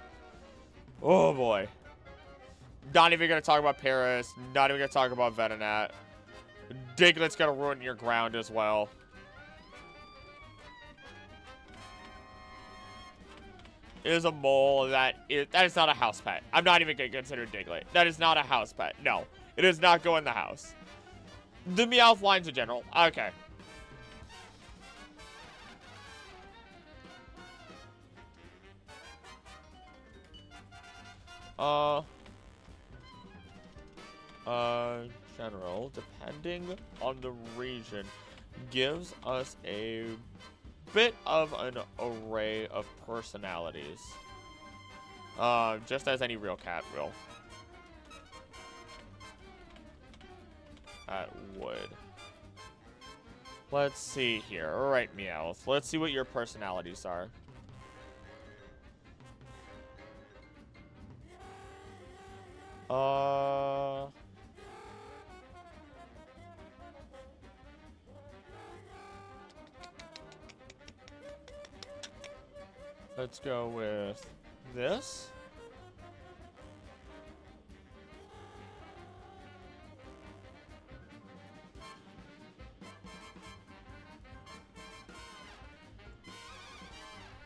Oh boy. Not even gonna talk about Paris. Not even gonna talk about Venonat. Diglett's gonna ruin your ground as well. It is a mole that is not a house pet. I'm not even gonna consider Diglett. That is not a house pet. No, it does not go in the house. The Meowth lines in general. Okay. General, depending on the region, gives us a bit of an array of personalities. Just as any real cat will. That would. Let's see here. Alright, Meowth. Let's see what your personalities are. Let's go with this.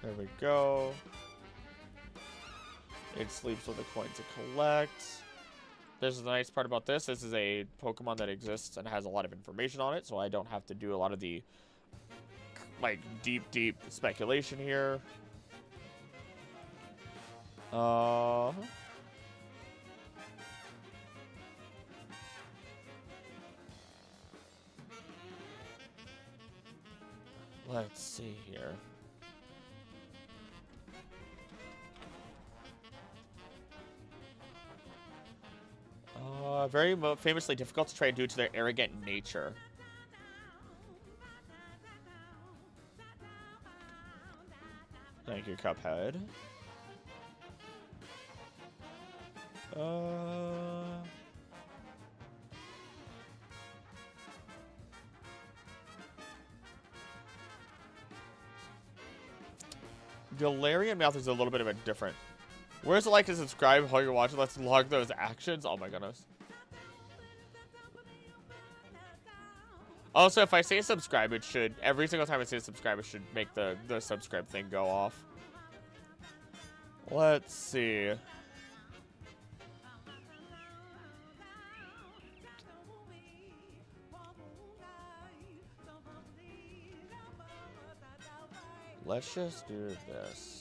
There we go. It sleeps with the coin to collect. There's the nice part about this. This is a Pokemon that exists and has a lot of information on it, so I don't have to do a lot of the, like, deep speculation here. Let's see here. Very famously difficult to train due to their arrogant nature. Thank you, Cuphead. Galarian Meowth is a little bit of a different. Where's it like to subscribe while you're watching? Let's log those actions. Oh my goodness. Also, if I say subscribe, it should, every single time I say subscribe, it should make the subscribe thing go off. Let's see. Let's just do this.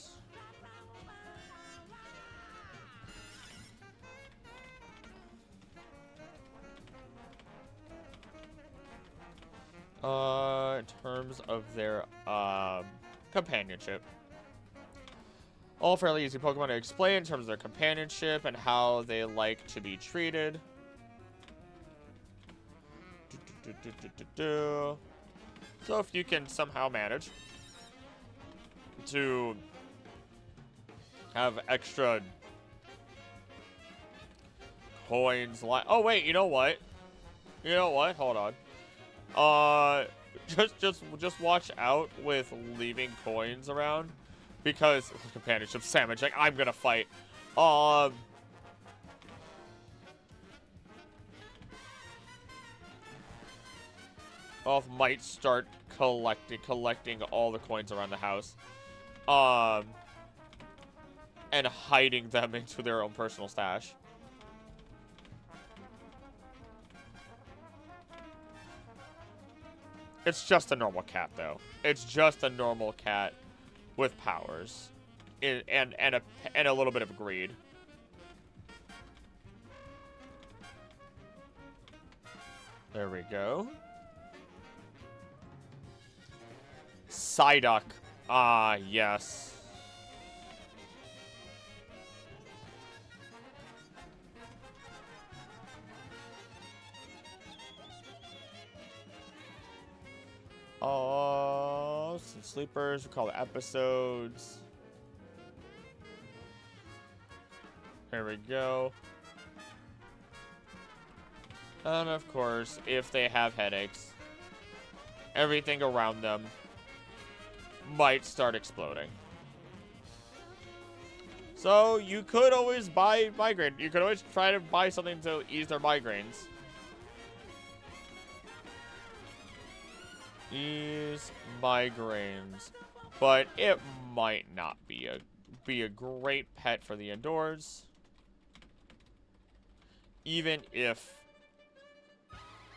In terms of their companionship. All fairly easy Pokemon to explain in terms of their companionship and how they like to be treated. So if you can somehow manage to have extra coins, like, oh wait, you know what? Hold on. Just watch out with leaving coins around, because companionship sandwich. Like, I'm gonna fight. Elf might start collecting all the coins around the house, and hiding them into their own personal stash. It's just a normal cat, though. It's just a normal cat with powers, and a little bit of greed. There we go. Psyduck. Ah, yes. Oh, some sleepers. We call it episodes. Here we go. And of course, if they have headaches, everything around them might start exploding. So you could always buy migraine. You could always try to buy something to ease their migraines. Ease migraines, but it might not be a great pet for the indoors, even if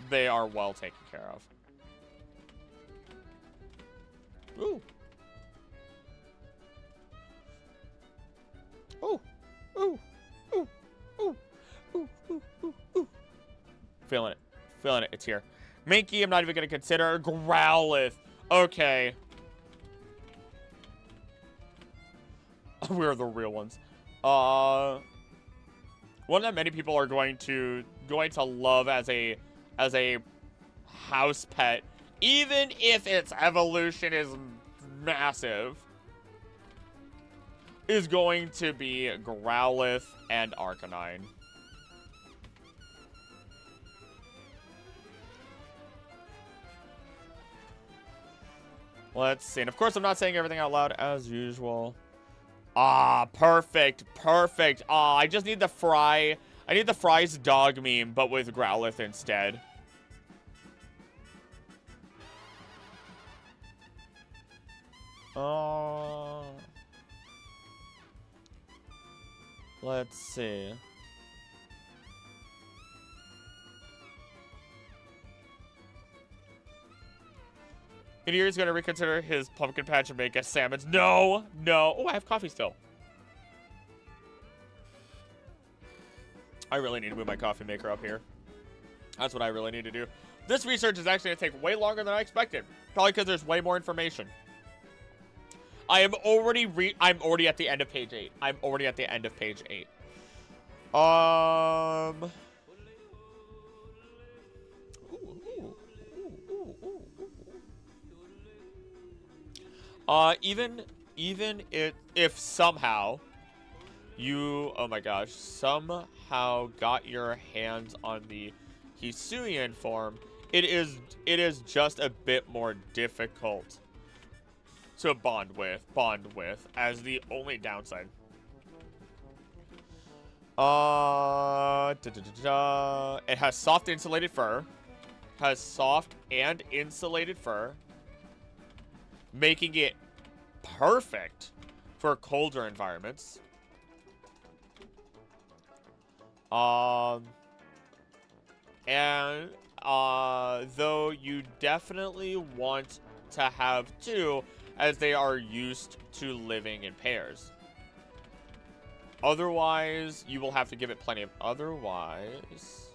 they are well taken care of. Ooh. Ooh. Ooh. Ooh. Ooh. Ooh. Ooh. Ooh. Ooh. Feeling it. Feeling it. It's here. Minky, I'm not even going to consider. Growlithe. Okay. We're the real ones. One that many people are going to love as a house pet, even if its evolution is massive, is going to be Growlithe and Arcanine. Let's see. And of course, I'm not saying everything out loud as usual. Ah, perfect. Perfect. Ah, I just need the Fry. I need the Fry's dog meme, but with Growlithe instead. Let's see. Meteor's gonna reconsider his pumpkin patch and make a salmon. No, no. Oh, I have coffee still. I really need to move my coffee maker up here. That's what I really need to do. This research is actually gonna take way longer than I expected. Probably because there's way more information. I'm already at the end of page 8. I'm already at the end of page 8. Even if somehow you, oh my gosh, somehow got your hands on the Hisuian form, it is just a bit more difficult to bond with as the only downside. It has soft insulated fur. Has soft and insulated fur, making it perfect for colder environments. Though you definitely want to have two, as they are used to living in pairs. Otherwise, you will have to give it plenty of... Otherwise,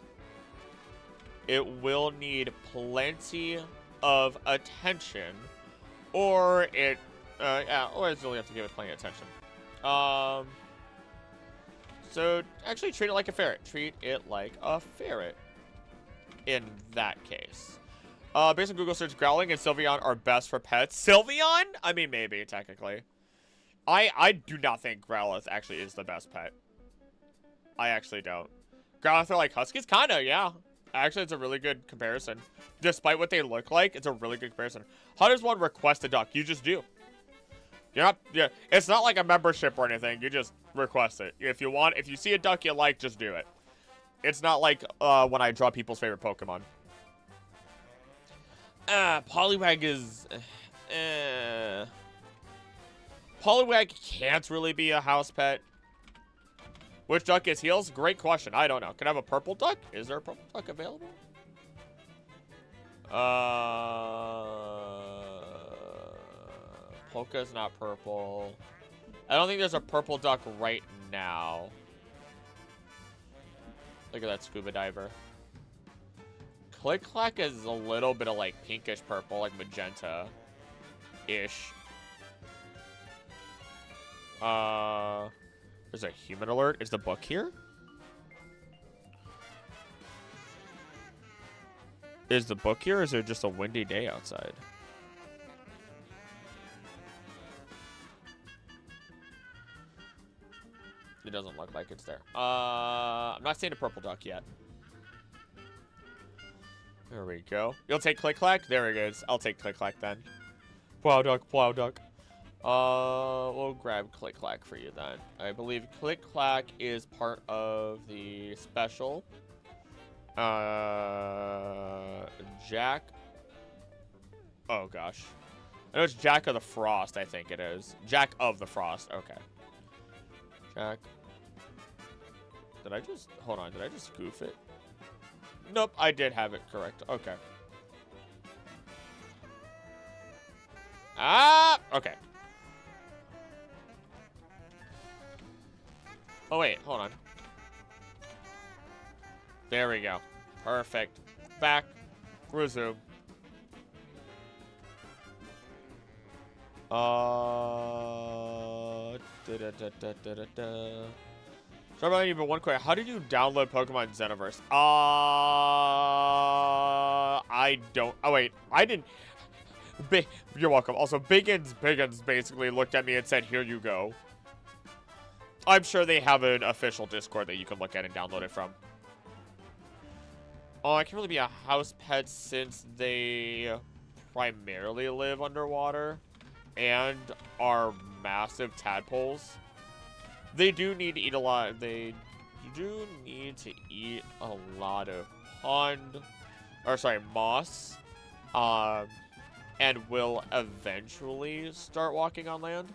it will need plenty of attention, or it... or you'll have to give it plenty of attention. So actually treat it like a ferret. Treat it like a ferret. In that case. Based on Google search, Growling and Sylveon are best for pets. Sylveon? I mean, maybe, technically. I do not think Growlithe actually is the best pet. I actually don't. Growlithe are like Huskies? Kinda, yeah. Actually, it's a really good comparison. Despite what they look like, it's a really good comparison. How does one request a duck? You just do. You're not, yeah, it's not like a membership or anything. You just request it. If you see a duck you like, just do it. It's not like when I draw people's favorite Pokemon. Poliwag is... Poliwag can't really be a house pet. Which duck is heels? Great question. I don't know. Can I have a purple duck? Is there a purple duck available? Polka's not purple. I don't think there's a purple duck right now. Look at that scuba diver. Click-clack is a little bit of like pinkish purple, like magenta-ish. There's a human alert. Is the book here? Is the book here, or is it just a windy day outside? It doesn't look like it's there. I'm not seeing a purple duck yet. There we go. You'll take Click-clack? There it is. I'll take Click-clack then. Plow duck, plow duck. We'll grab Click-clack for you then. I believe Click-clack is part of the special. Jack. Oh gosh. I know it's Jack of the Frost, I think it is. Jack of the Frost, okay. Jack. Did I just, hold on, did I just goof it? Nope, I did have it correct. Okay. Ah, okay. Oh wait, hold on. There we go. Perfect. Back. Resume. So I need but one question. How did you download Pokemon Xenoverse? I don't. Oh wait, I didn't. You're welcome. Also, Biggins basically looked at me and said, "Here you go." I'm sure they have an official Discord that you can look at and download it from. Oh, I can't really be a house pet since they primarily live underwater and are massive tadpoles. They do need to eat a lot. They do need to eat a lot of moss, and will eventually start walking on land.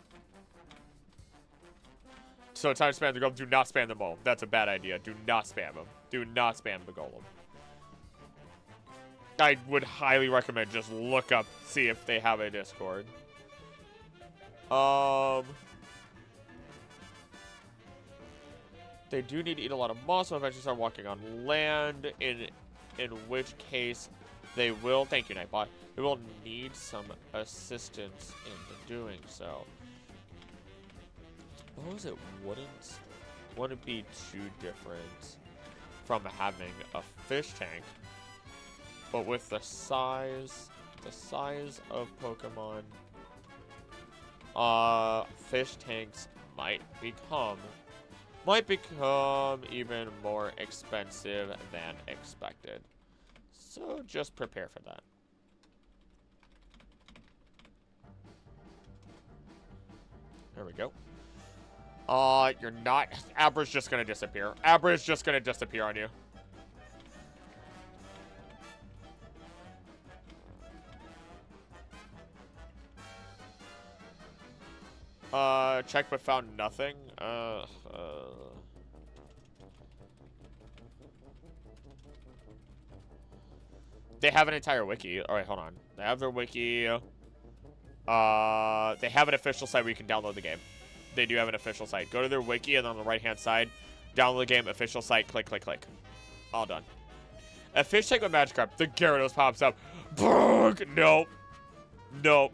So time to spam the golem. Do not spam the mole. That's a bad idea. Do not spam them. Do not spam the golem. I would highly recommend just look up, see if they have a Discord. They do need to eat a lot of moss, so eventually start walking on land, in which case they will, thank you Nightbot, they will need some assistance in doing so. I suppose it wouldn't be too different from having a fish tank, but with the size of Pokemon, fish tanks might become even more expensive than expected. So just prepare for that. There we go. You're not. Abra's just gonna disappear. Abra is just gonna disappear on you. Checked but found nothing. They have an entire wiki. All right, hold on. They have their wiki. They have an official site where you can download the game. They do have an official site. Go to their wiki, and on the right-hand side, download the game, official site, click, click, click. All done. A fish tank with Magikarp. The Gyarados pops up. Nope. Nope.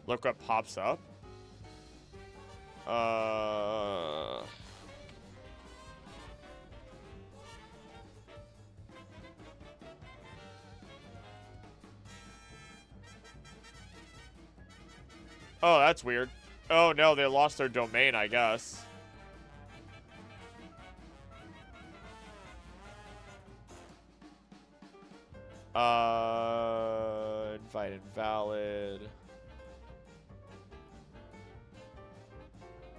Look what pops up. Oh, that's weird. Oh no, they lost their domain, I guess. Invite invalid.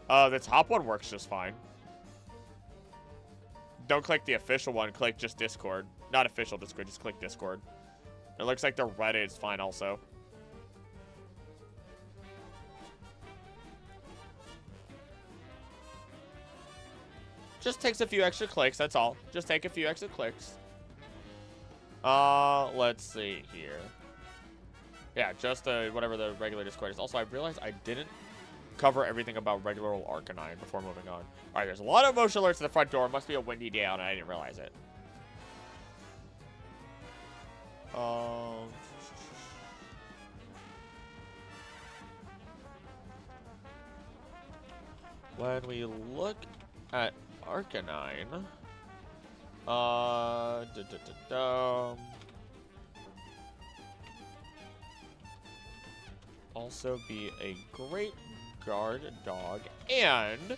The top one works just fine. Don't click the official one, click just Discord. Not official Discord, just click Discord. It looks like the Reddit is fine also. Just takes a few extra clicks, that's all. Just take a few extra clicks. Let's see here. Yeah, just whatever the regular Discord is. Also, I realized I didn't cover everything about regular old Arcanine before moving on. Alright, there's a lot of motion alerts at the front door. It must be a windy day out and I didn't realize it. When we look at Arcanine, also be a great guard dog and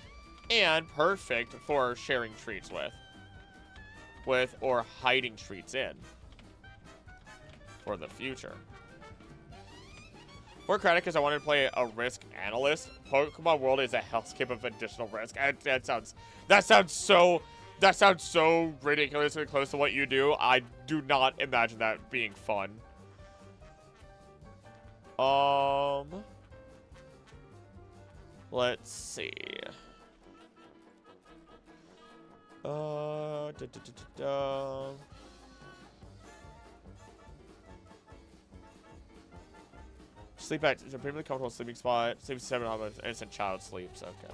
perfect for sharing treats with or hiding treats in for the future. For credit, because I wanted to play a risk analyst, Pokemon World is a hellscape of additional risk. That sounds so ridiculously close to what you do. I do not imagine that being fun. Let's see. Sleep at a supremely comfortable sleeping spot. Sleep 7 hours. Innocent child sleeps. Okay.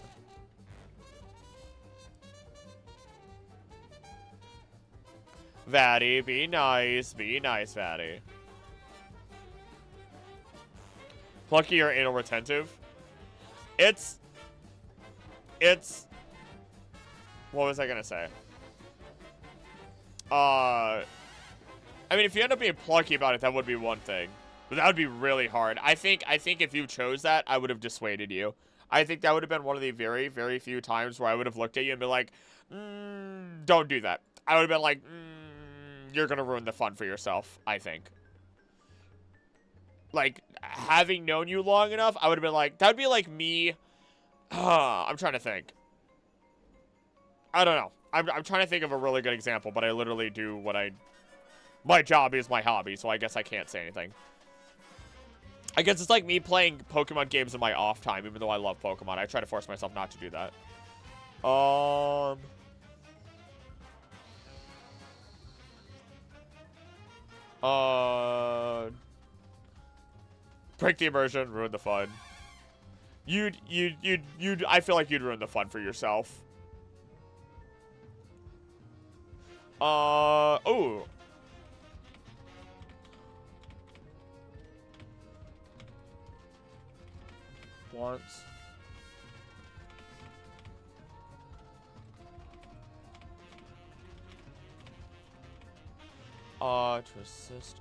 Vatty, be nice. Be nice, Vatty. Plucky or anal retentive? It's... What was I gonna say? I mean, if you end up being plucky about it, that would be one thing. But that would be really hard. I think if you chose that, I would have dissuaded you. I think that would have been one of the very, very few times where I would have looked at you and been like, don't do that. I would have been like, you're gonna ruin the fun for yourself, I think. Like, having known you long enough, I would have been like, that would be like me. I'm trying to think. I don't know. I'm trying to think of a really good example, but I literally do what my job is my hobby, so I guess I can't say anything. I guess it's like me playing Pokemon games in my off time, even though I love Pokemon. I try to force myself not to do that. Break the immersion, ruin the fun. I feel like you'd ruin the fun for yourself. Oh. Once. To assist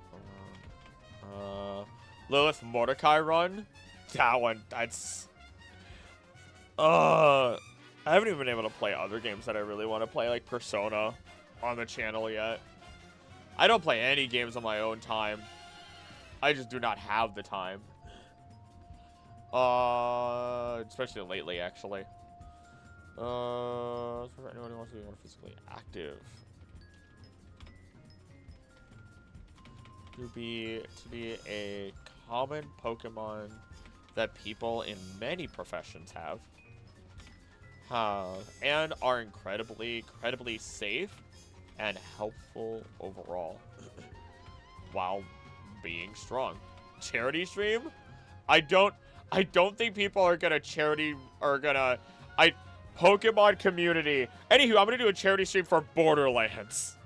around. Lilith Mordecai run? That one, that's... I haven't even been able to play other games that I really want to play, like Persona, on the channel yet. I don't play any games on my own time. I just do not have the time. Especially lately, actually. For anyone who wants to be more physically active. To be a common Pokemon that people in many professions have, and are incredibly safe and helpful overall, while being strong. Charity stream? I don't think people are gonna Pokemon community. Anywho, I'm gonna do a charity stream for Borderlands.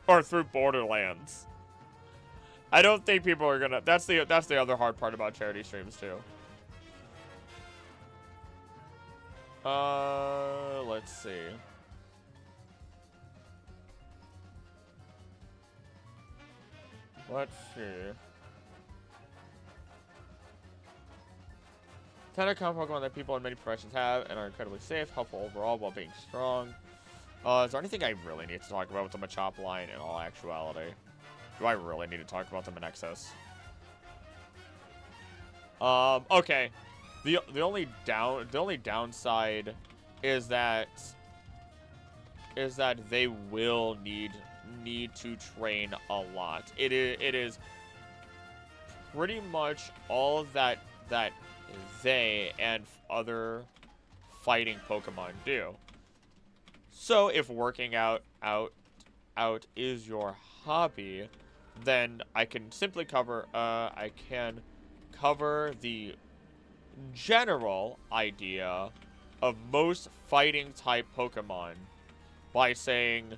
Or through Borderlands. I don't think people are gonna. That's the other hard part about charity streams too. Let's see. Let's see. Tend to come Pokemon that people in many professions have and are incredibly safe, helpful overall while being strong. Is there anything I really need to talk about with the Machop line in all actuality? Do I really need to talk about them in excess? Okay. The only downside is that they will need to train a lot. It is pretty much all that they and other fighting Pokemon do. So if working out is your hobby, then I can simply cover the general idea of most fighting type Pokemon by saying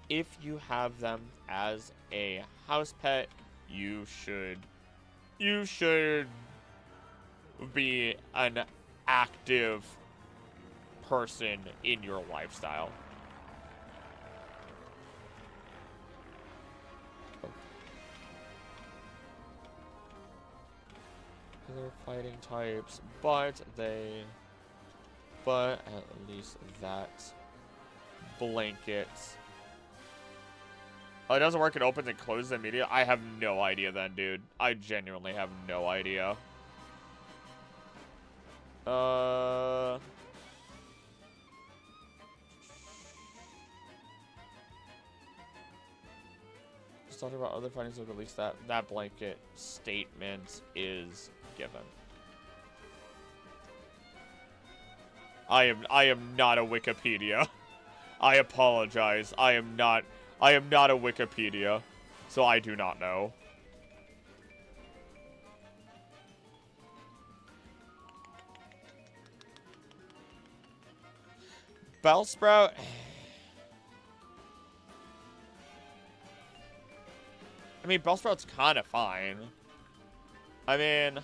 if you have them as a house pet, you should be an active person in your lifestyle. They're fighting types, but at least that blanket. Oh, it doesn't work. It opens and closes immediately. I have no idea then, dude. I genuinely have no idea. Just talking about other findings of at least that blanket statement is given. I am not a Wikipedia. I apologize. I am not a Wikipedia, so I do not know. Bellsprout. I mean, Bellsprout's kind of fine. I mean,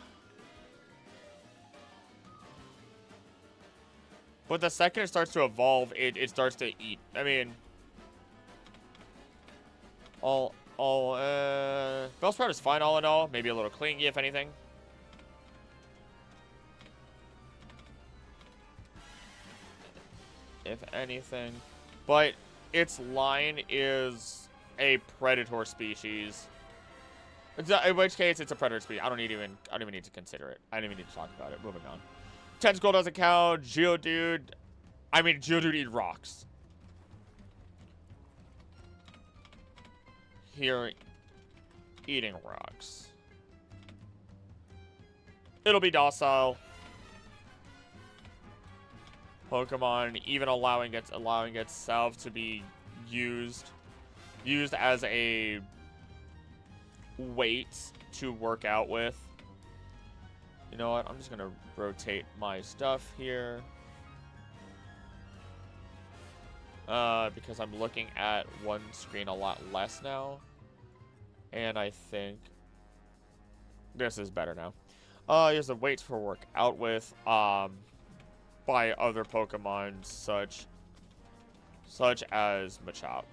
but the second it starts to evolve, it starts to eat. I mean, Bellsprout is fine all in all. Maybe a little clingy, if anything. If anything. But its line is a predator species. In which case, it's a predator species. I don't even need to consider it. I don't even need to talk about it. Moving on. Tentacle doesn't count. Geodude. I mean, Geodude eat rocks. Here, eating rocks. It'll be docile. Pokemon, even allowing itself to be used as a weight to work out with. You know what? I'm just gonna rotate my stuff here. Because I'm looking at one screen a lot less now. And I think this is better now. Here's a weight for work out with, by other Pokemon such as Machop.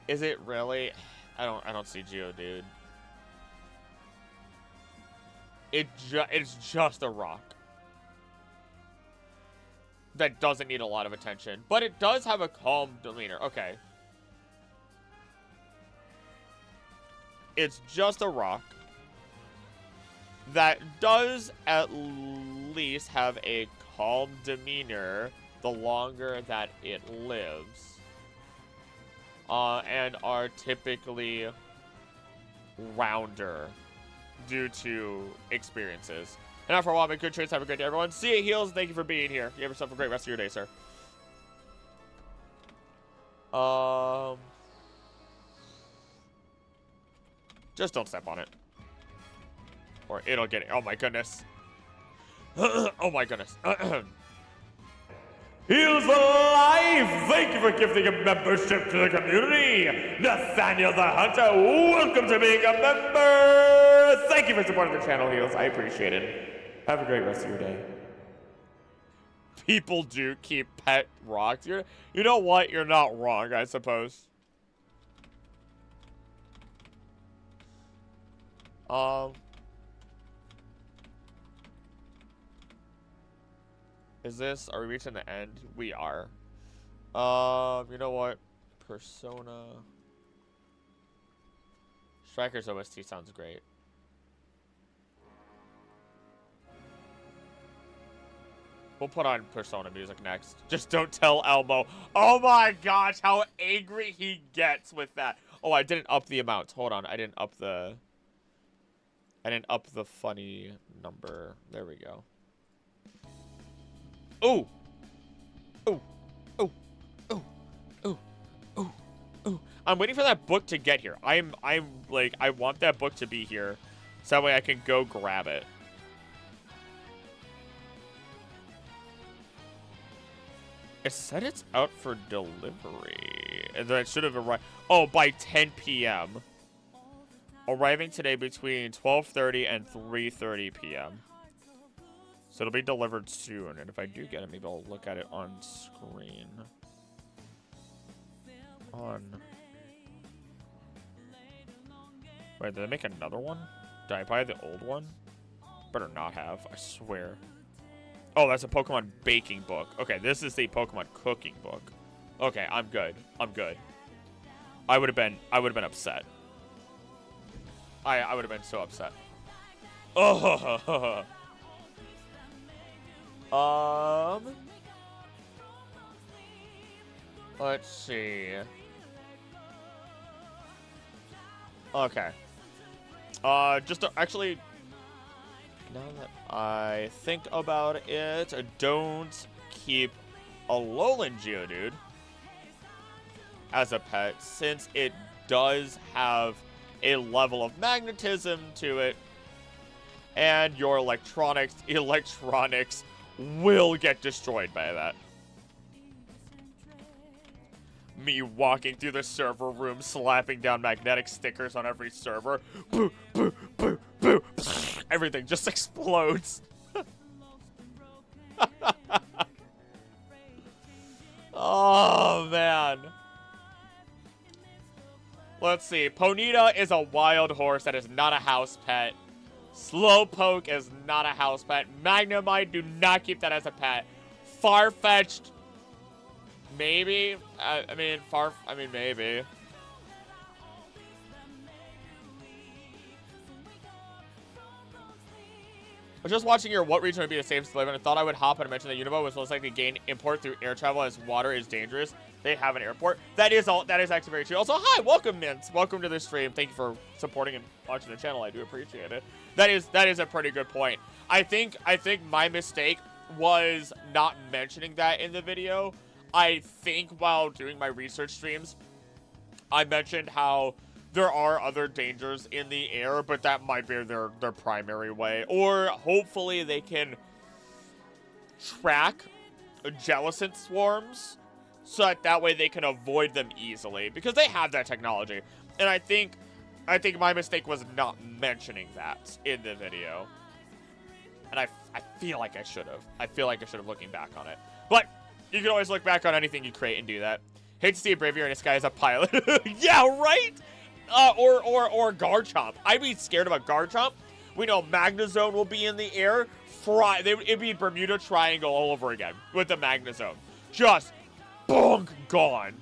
Is it really? I don't see Geodude. It's just a rock that doesn't need a lot of attention, but it does have a calm demeanor. Okay. It's just a rock that does at least have a calm demeanor the longer that it lives. And are typically rounder due to experiences. And now for a while, make good trades. Have a great day, everyone. See you, Heels. Thank you for being here. You have yourself a great rest of your day, sir. Just don't step on it. Or it'll get it. Oh my goodness. Oh my goodness. Heals the Life! Thank you for gifting a membership to the community! Nathaniel the Hunter, welcome to being a member! Thank you for supporting the channel, Heals. I appreciate it. Have a great rest of your day. People do keep pet rocks. You know what? You're not wrong, I suppose. Is this, are we reaching the end? We are. You know what? Persona. Striker's OST sounds great. We'll put on Persona music next. Just don't tell Elmo. Oh my gosh, how angry he gets with that. Oh, I didn't up the amount. Hold on, I didn't up the funny number. There we go. Ooh. Ooh. Ooh. Ooh. Ooh. Ooh. Ooh. I'm waiting for that book to get here. I'm like, I want that book to be here so that way I can go grab it. It said it's out for delivery. And then it should have arrived. Oh, by 10 p.m. Arriving today between 12:30 and 3:30 p.m. So it'll be delivered soon. And if I do get it, maybe I'll look at it on screen. Wait, did they make another one? Did I buy the old one? Better not have, I swear. Oh, that's a Pokemon baking book. Okay, this is the Pokemon cooking book. Okay, I'm good. I'm good. I would have been upset. I would have been so upset. Oh. Let's see. Okay. Just to, actually, now that I think about it, don't keep a Alolan Geodude as a pet, since it does have a level of magnetism to it, and your electronics will get destroyed by that. Me walking through the server room, slapping down magnetic stickers on every server. Boo, boo, boo, boo. Everything just explodes. Oh, man. Let's see. Ponyta is a wild horse that is not a house pet. Slowpoke is not a house pet. Magnemite, do not keep that as a pet. Farfetch'd, maybe. I mean, maybe. I was just watching your what region would be the safest to live in. I thought I would hop in and mention that Unova was most likely to gain import through air travel as water is dangerous. They have an airport. That is actually very true. Also, hi, welcome, Mints. Welcome to the stream. Thank you for supporting and watching the channel. I do appreciate it. That is a pretty good point. I think my mistake was not mentioning that in the video. I think while doing my research streams, I mentioned how there are other dangers in the air, but that might be their primary way. Or hopefully they can track Jellicent swarms so that way they can avoid them easily, because they have that technology. And I think my mistake was not mentioning that in the video. And I feel like I should have. I feel like I should have, looking back on it. But you can always look back on anything you create and do that. Hate to see a Braviary in disguise as a pilot. Yeah, right? Or Garchomp. I'd be scared of a Garchomp. We know Magnezone will be in the air. It'd be Bermuda Triangle all over again with the Magnezone. Just bonk, gone.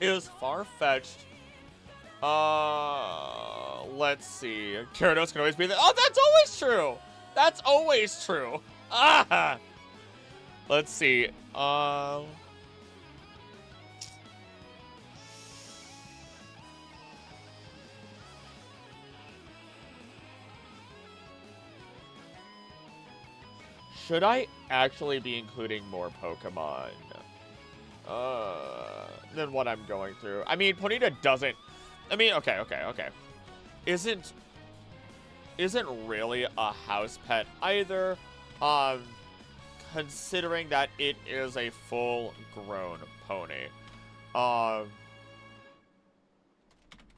Is Farfetch'd. Let's see. Gyarados can always be there. Oh, that's always true. That's always true. Ah. Let's see. Should I actually be including more Pokemon than what I'm going through? I mean, Ponyta doesn't. I mean, okay. Isn't really a house pet either. considering that it is a full-grown pony.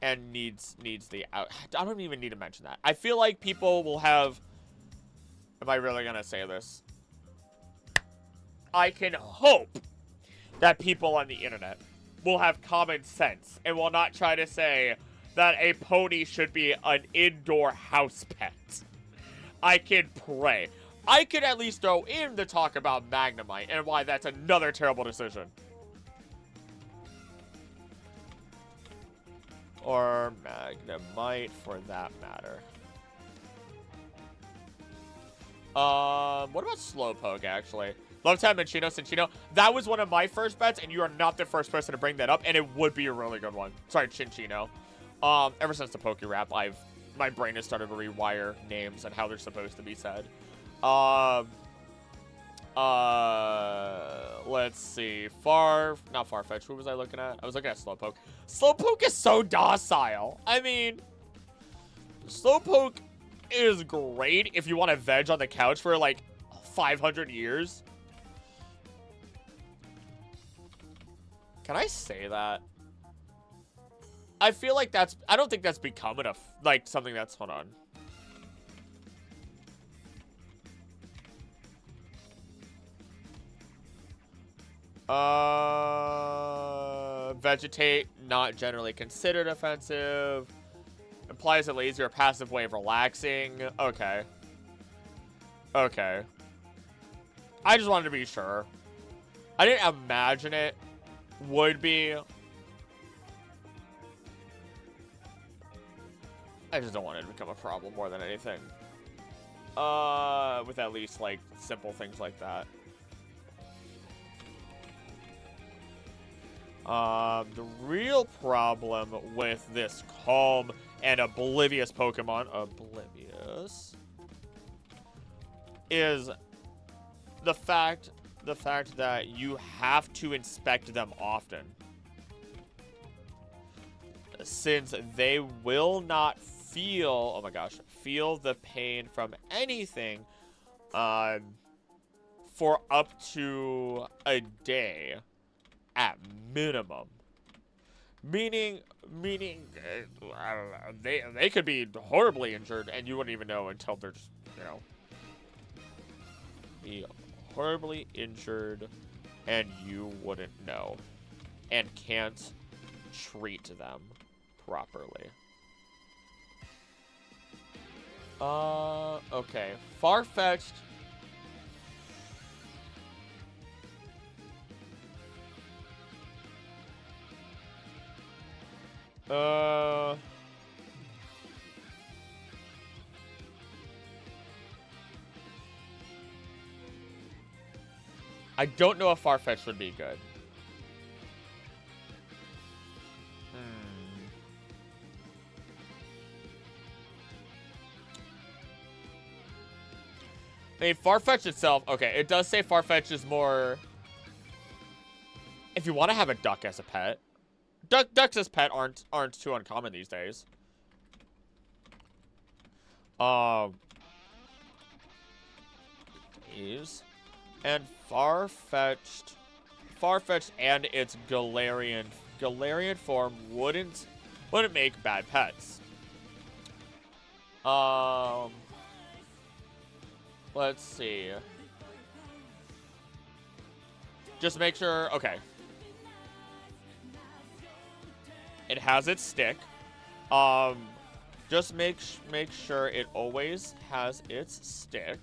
And needs the out. I don't even need to mention that. I feel like people will have... Am I really gonna say this? I can hope that people on the internet will have common sense and will not try to say that a pony should be an indoor house pet. I can pray. I could at least throw in the talk about Magnemite and why that's another terrible decision. Or Magnemite, for that matter. What about Slowpoke, actually? Love time, Cinchino. That was one of my first bets, and you are not the first person to bring that up, and it would be a really good one. Sorry, Cinchino. Ever since the Poke Rap, my brain has started to rewire names and how they're supposed to be said. Let's see. Not Farfetch'd. Who was I looking at? I was looking at Slowpoke. Slowpoke is so docile. I mean, Slowpoke is great if you want to veg on the couch for like 500 years. Can I say that? I feel like I don't think that's become enough, like something that's, hold on. Vegetate, not generally considered offensive. Implies a lazy or passive way of relaxing. Okay. Okay. I just wanted to be sure. I didn't imagine it would be. I just don't want it to become a problem more than anything. With at least, like, simple things like that. The real problem with this calm and oblivious Pokemon, is the fact that you have to inspect them often. Since they will not feel, oh my gosh, feel the pain from anything, for up to a day. At minimum, meaning, I don't know, they could be horribly injured and you wouldn't even know until they're just, you know, be horribly injured and you wouldn't know and can't treat them properly. Okay, Farfetch'd. I don't know if Farfetch'd would be good. I mean, Farfetch'd itself, okay, it does say Farfetch'd is more... If you want to have a duck as a pet. Ducks as pet aren't too uncommon these days. And Farfetch'd and its Galarian form wouldn't make bad pets. Let's see. Just make sure, okay. It has its stick. Just make sure it always has its stick.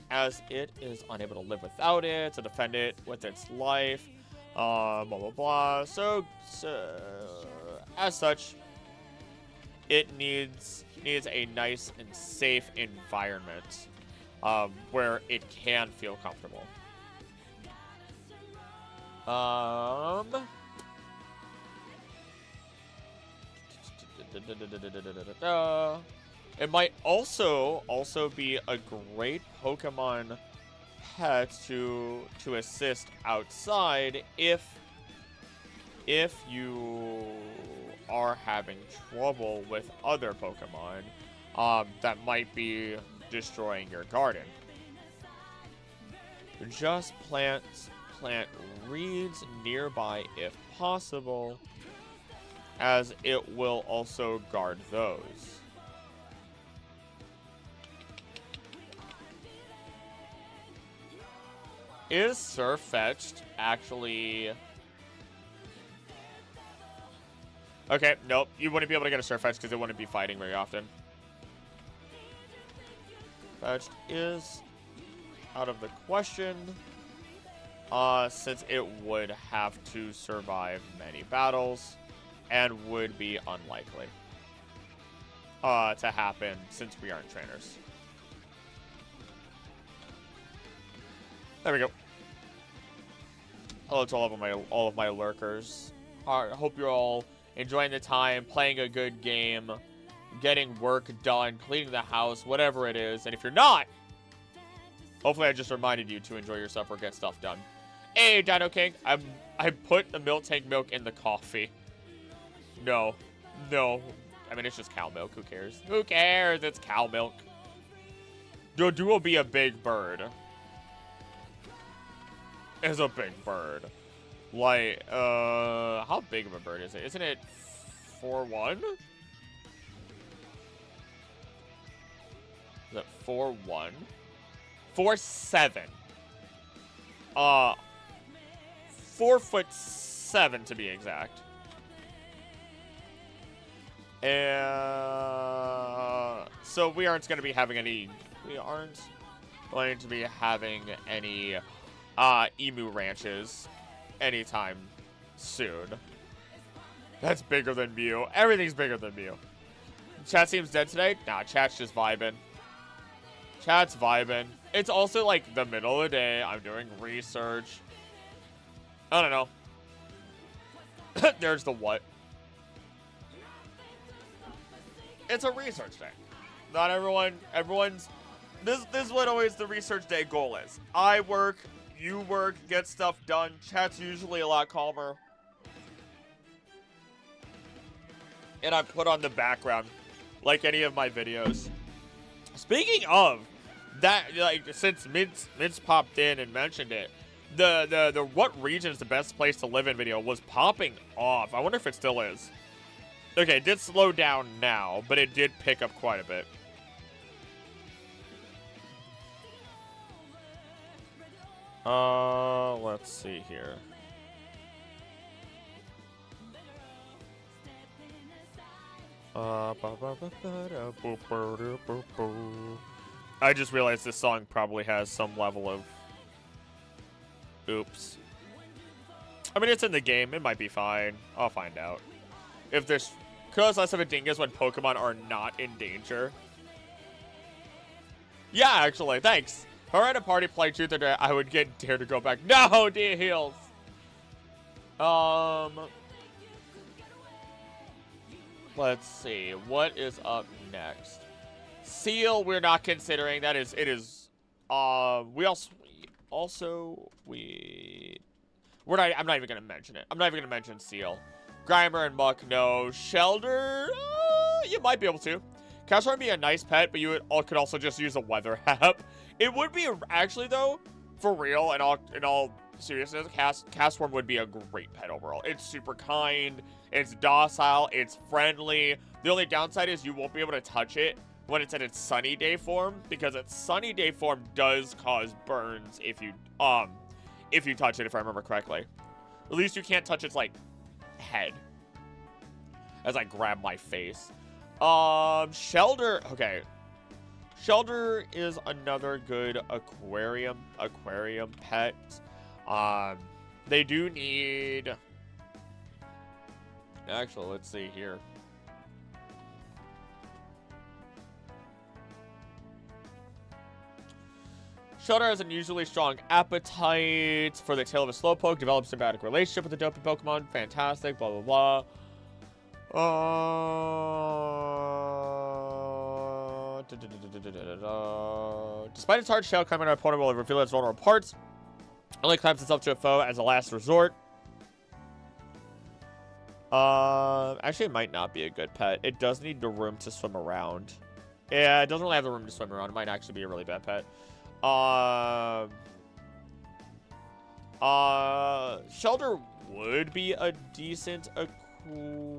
As it is unable to live without it, to defend it with its life. Blah blah blah. So as such, it needs a nice and safe environment, where it can feel comfortable. It might also be a great Pokemon pet to assist outside if you are having trouble with other Pokemon that might be destroying your garden. Just plant reeds nearby if possible, as it will also guard those. Is Surf Fetched actually... Okay, nope. You wouldn't be able to get a Surf Fetched because it wouldn't be fighting very often. Fetched is out of the question, since it would have to survive many battles and would be unlikely to happen since we aren't trainers. There we go. Hello to all of my lurkers. I hope you're all enjoying the time, playing a good game, getting work done, cleaning the house, whatever it is. And if you're not, hopefully I just reminded you to enjoy yourself or get stuff done. Hey, Dino King, I put the milk tank milk in the coffee. No. I mean, it's just cow milk. Who cares? Who cares? It's cow milk. Dodu will be a big bird. Is a big bird. Like, how big of a bird is it? Isn't it 4'1"? Is it 4'1"? 4'7". 4'7" to be exact. So we aren't going to be having any emu ranches anytime soon. That's bigger than Mew. Everything's bigger than Mew. Chat seems dead today? Nah, chat's just vibing. Chat's vibing. It's also like the middle of the day. I'm doing research. I don't know. There's the what. It's a research day. Not everyone's... This is what always the research day goal is. I work, you work, get stuff done. Chat's usually a lot calmer. And I put on the background, like any of my videos. Speaking of that, like, since Mints popped in and mentioned it, the what region is the best place to live in video was popping off. I wonder if it still is. Okay, it did slow down now, but it did pick up quite a bit. Let's see here. I just realized this song probably has some level of... Oops. I mean, it's in the game. It might be fine. I'll find out. If there's... Cause less of a dingus when Pokemon are not in danger. Yeah, actually, thanks. If I were at a party playing Truth or Dare, I would get Dare to go back. No, dear heals. Let's see. What is up next? Seal, we're not considering. That is, it is, I'm not even going to mention it. I'm not even going to mention Seal. Grimer and Muck, no. Shelter, you might be able to. Castworm would be a nice pet, but you could also just use a weather app. It would be, actually, though, for real, in all seriousness, Castworm would be a great pet overall. It's super kind, it's docile, it's friendly. The only downside is you won't be able to touch it when it's in its sunny day form, because its sunny day form does cause burns if you touch it, if I remember correctly. At least you can't touch its, like, head. As I grab my face. Shelter, okay. Shelter is another good aquarium pet. They do need... Actually, let's see here. Shelter has an unusually strong appetite for the tail of a slowpoke, develops a symbiotic relationship with the dopey Pokemon. Fantastic, blah, blah, blah. Despite its hard shell, climbing an opponent will reveal its vulnerable parts. Only climbs itself to a foe as a last resort. Actually, it might not be a good pet. It does need the room to swim around. Yeah, it doesn't really have the room to swim around. It might actually be a really bad pet. Shelter would be a decent aquarium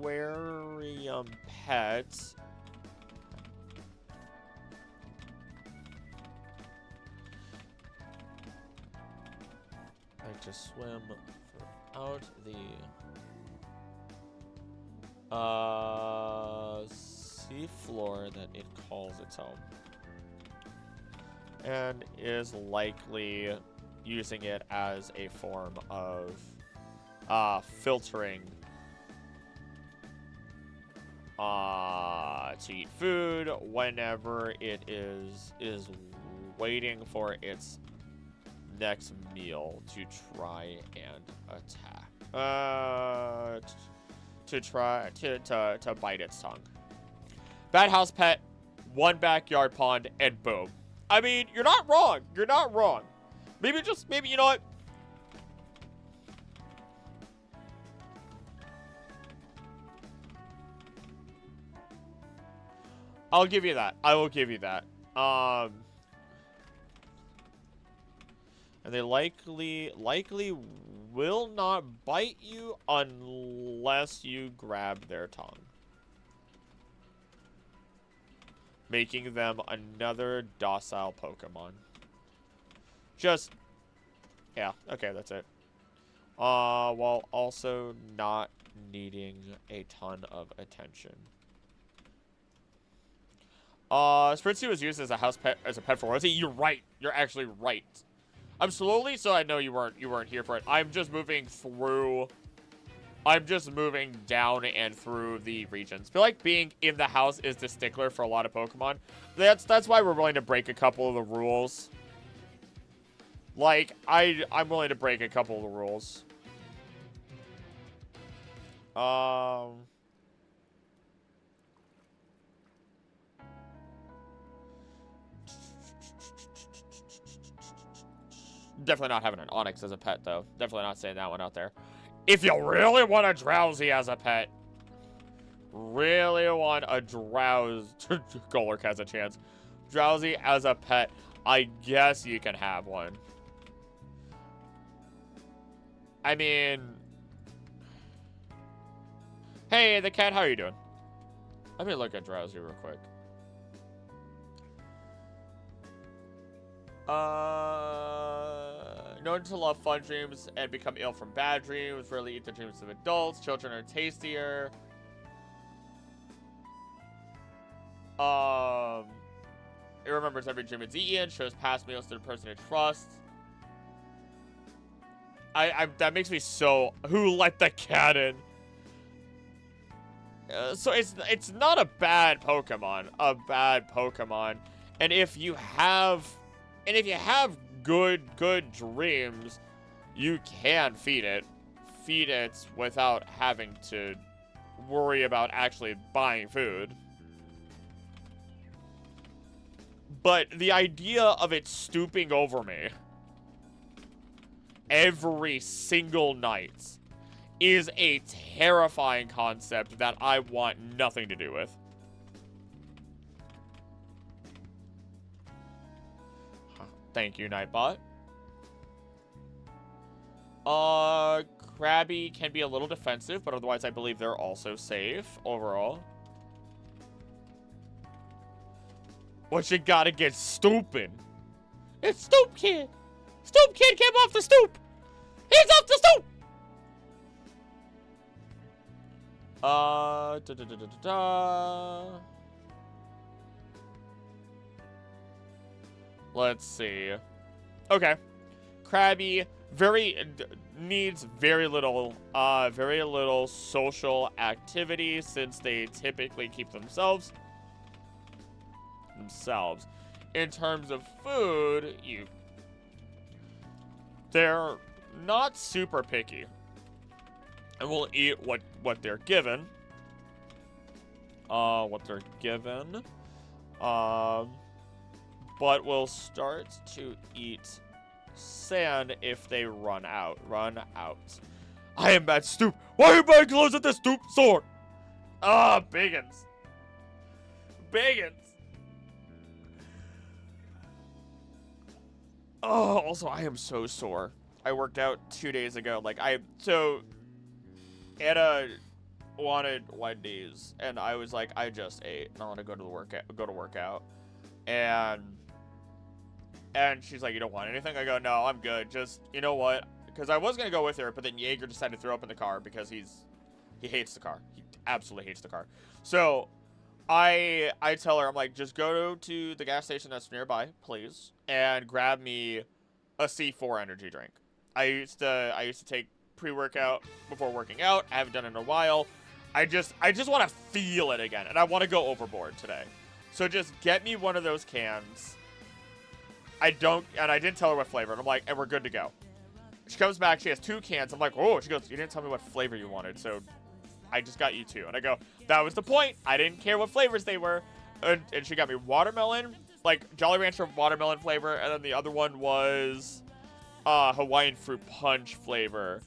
pet. Like to swim throughout the seafloor that it calls its home, and is likely using it as a form of filtering to eat food whenever it is waiting for its next meal to try and attack. To bite its tongue. Bad house pet, one backyard pond, and boom. I mean, you're not wrong. You're not wrong. Maybe you know what? I'll give you that. I will give you that. And they likely will not bite you unless you grab their tongue, making them another docile Pokemon. Yeah, okay, that's it. While also not needing a ton of attention. Spritzy was used as a house pet, as a pet for royalty. You're right. You're actually right. I'm slowly, so I know you weren't here for it. I'm just moving down and through the regions. I feel like being in the house is the stickler for a lot of Pokemon. That's why we're willing to break a couple of the rules. Like, I'm willing to break a couple of the rules. Definitely not having an Onix as a pet, though. Definitely not saying that one out there. If you really want a Drowsy as a pet, really want a Golurk has a chance. Drowsy as a pet, I guess you can have one. I mean... Hey, the cat, how are you doing? Let me look at Drowsy real quick. Known to love fun dreams and become ill from bad dreams. Rarely eat the dreams of adults. Children are tastier. It remembers every dream it's eaten. Shows past meals to the person it trusts. That makes me so... Who let the cat in? So it's not a bad Pokemon. And if you have good dreams, you can feed it without having to worry about actually buying food. But the idea of it stooping over me every single night is a terrifying concept that I want nothing to do with. Thank you, Nightbot. Krabby can be a little defensive, but otherwise I believe they're also safe overall. What you gotta get stooping? It's Stoop Kid! Stoop Kid came off the stoop! He's off the stoop! Let's see. Okay. Krabby needs very little social activity since they typically keep themselves. In terms of food, they're not super picky. And will eat what they're given. But will start to eat sand if they run out. I am bad stoop. Why are you buying clothes at the stoop store? Ah, Biggins. Oh, also, I am so sore. I worked out 2 days ago. Like, so, Anna wanted Wendy's, and I was like, I just ate, and I want to go to work out. And she's like, you don't want anything? I go, no, I'm good. Just, you know what? Because I was going to go with her, but then Jaeger decided to throw up in the car because he hates the car. He absolutely hates the car. So, I tell her, I'm like, just go to the gas station that's nearby, please, and grab me a C4 energy drink. I used to take pre-workout before working out. I haven't done it in a while. I just want to feel it again, and I want to go overboard today. So just get me one of those cans. I didn't tell her what flavor, and I'm like, and we're good to go. She comes back, she has 2 cans. I'm like, oh, she goes, you didn't tell me what flavor you wanted, so I just got you 2. And I go, that was the point. I didn't care what flavors they were. And she got me watermelon, like Jolly Rancher watermelon flavor, and then the other one was Hawaiian fruit punch flavor.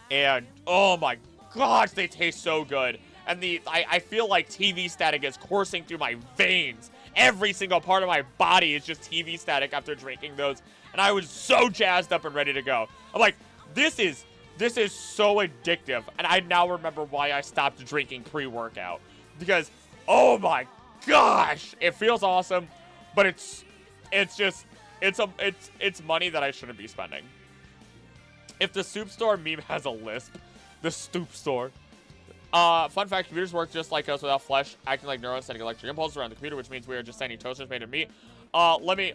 And oh my gosh, they taste so good. And I feel like TV static is coursing through my veins. Every single part of my body is just TV static after drinking those. And I was so jazzed up and ready to go. I'm like, this is so addictive. And I now remember why I stopped drinking pre-workout. Because, oh my gosh, it feels awesome. But it's money that I shouldn't be spending. If the soup store meme has a lisp, the stoop store. Fun fact, computers work just like us without flesh, acting like neurons sending electric impulses around the computer, which means we are just sending toasters made of meat. Let me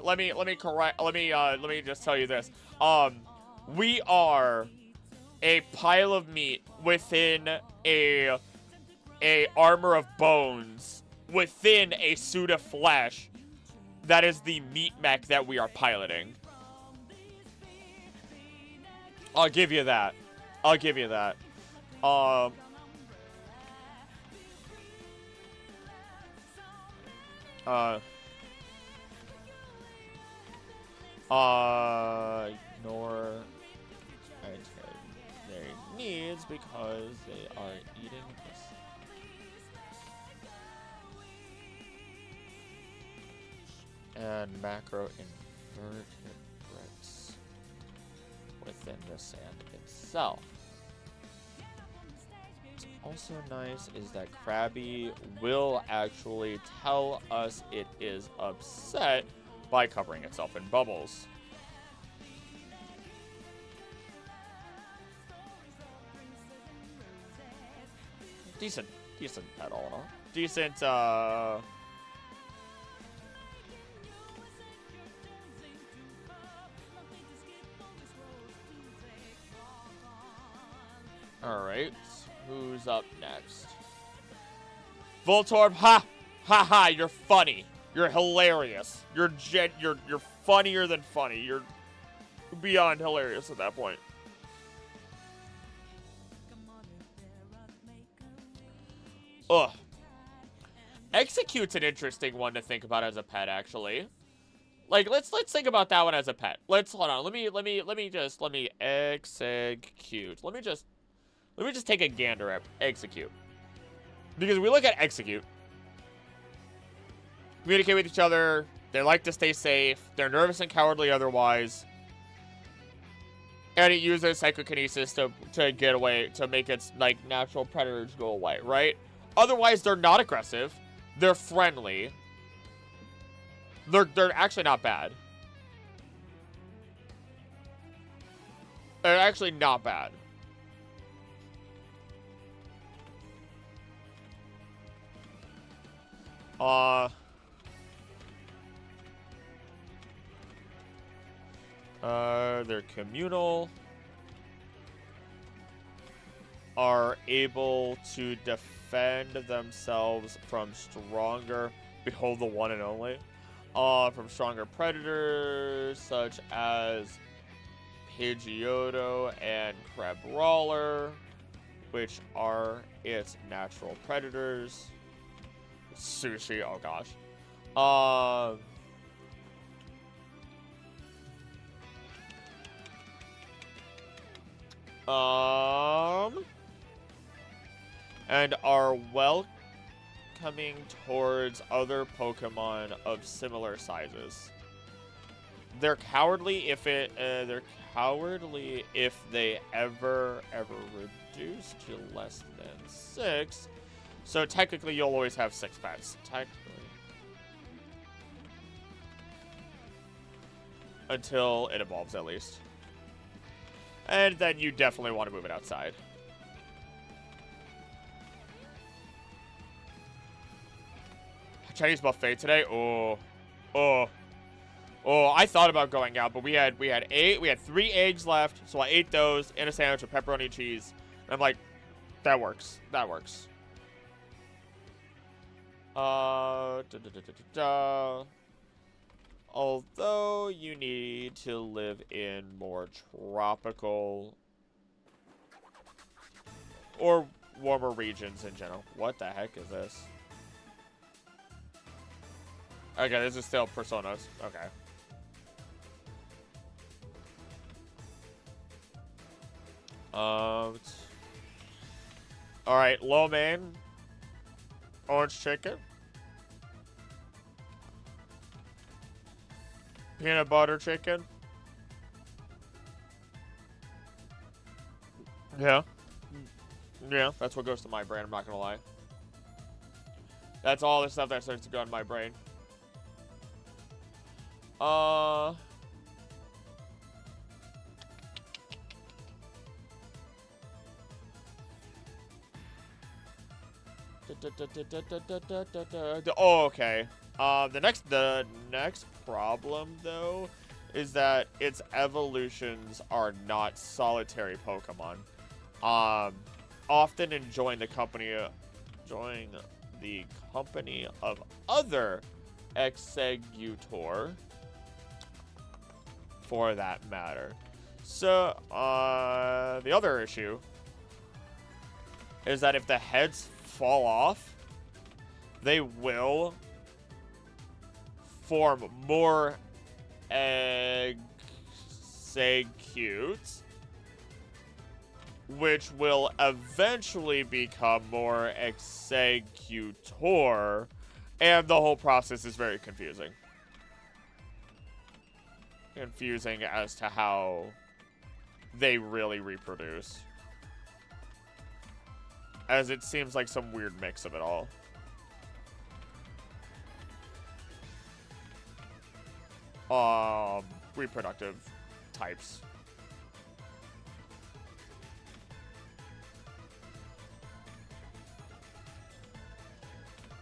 just tell you this. We are a pile of meat within a armor of bones within a suit of flesh. That is the meat mech that we are piloting. I'll give you that. I'll give you that. Ignore their needs because they are eating this. And macro invertebrates within the sand itself. What's also nice is that Krabby will actually tell us it is upset by covering itself in bubbles. Decent at all in all. Decent, Alright, who's up next? Voltorb, ha! Ha ha, you're funny. You're hilarious. You're funnier than funny. You're beyond hilarious at that point. Ugh. Execute's an interesting one to think about as a pet, actually. Like, let's think about that one as a pet. Hold on. Let me execute. Let me just take a gander at execute. Because we look at execute. Communicate with each other. They like to stay safe. They're nervous and cowardly otherwise. And it uses psychokinesis to get away, to make its, like, natural predators go away, right? Otherwise, they're not aggressive. They're friendly. They're actually not bad. They're actually not bad. They're communal. Are able to defend themselves from stronger, behold the one and only, from stronger predators such as Pidgeotto and Crabrawler, which are its natural predators. Sushi, oh gosh. And are welcoming towards other Pokemon of similar sizes. They're cowardly if they're cowardly if they ever reduce to less than 6. So technically, you'll always have 6 pets. Technically. Until it evolves, at least. And then you definitely want to move it outside. Chinese buffet today? Oh. I thought about going out, but we had 3 eggs left, so I ate those in a sandwich with pepperoni and cheese. And I'm like, that works. That works. Although you need to live in more tropical or warmer regions in general. What the heck is this? Okay, this is still Personas. Okay. Alright, lo mein. Orange chicken. Peanut butter chicken. Yeah. Yeah, that's what goes to my brain, I'm not gonna lie. That's all the stuff that starts to go in my brain. Oh, okay. The next problem though is that its evolutions are not solitary Pokemon. Often enjoying the company of other Executor, for that matter. So, the other issue is that if the heads fall off, they will form more Executes, which will eventually become more Executor, and the whole process is very confusing. Confusing as to how they really reproduce, as it seems like some weird mix of it all. Reproductive types.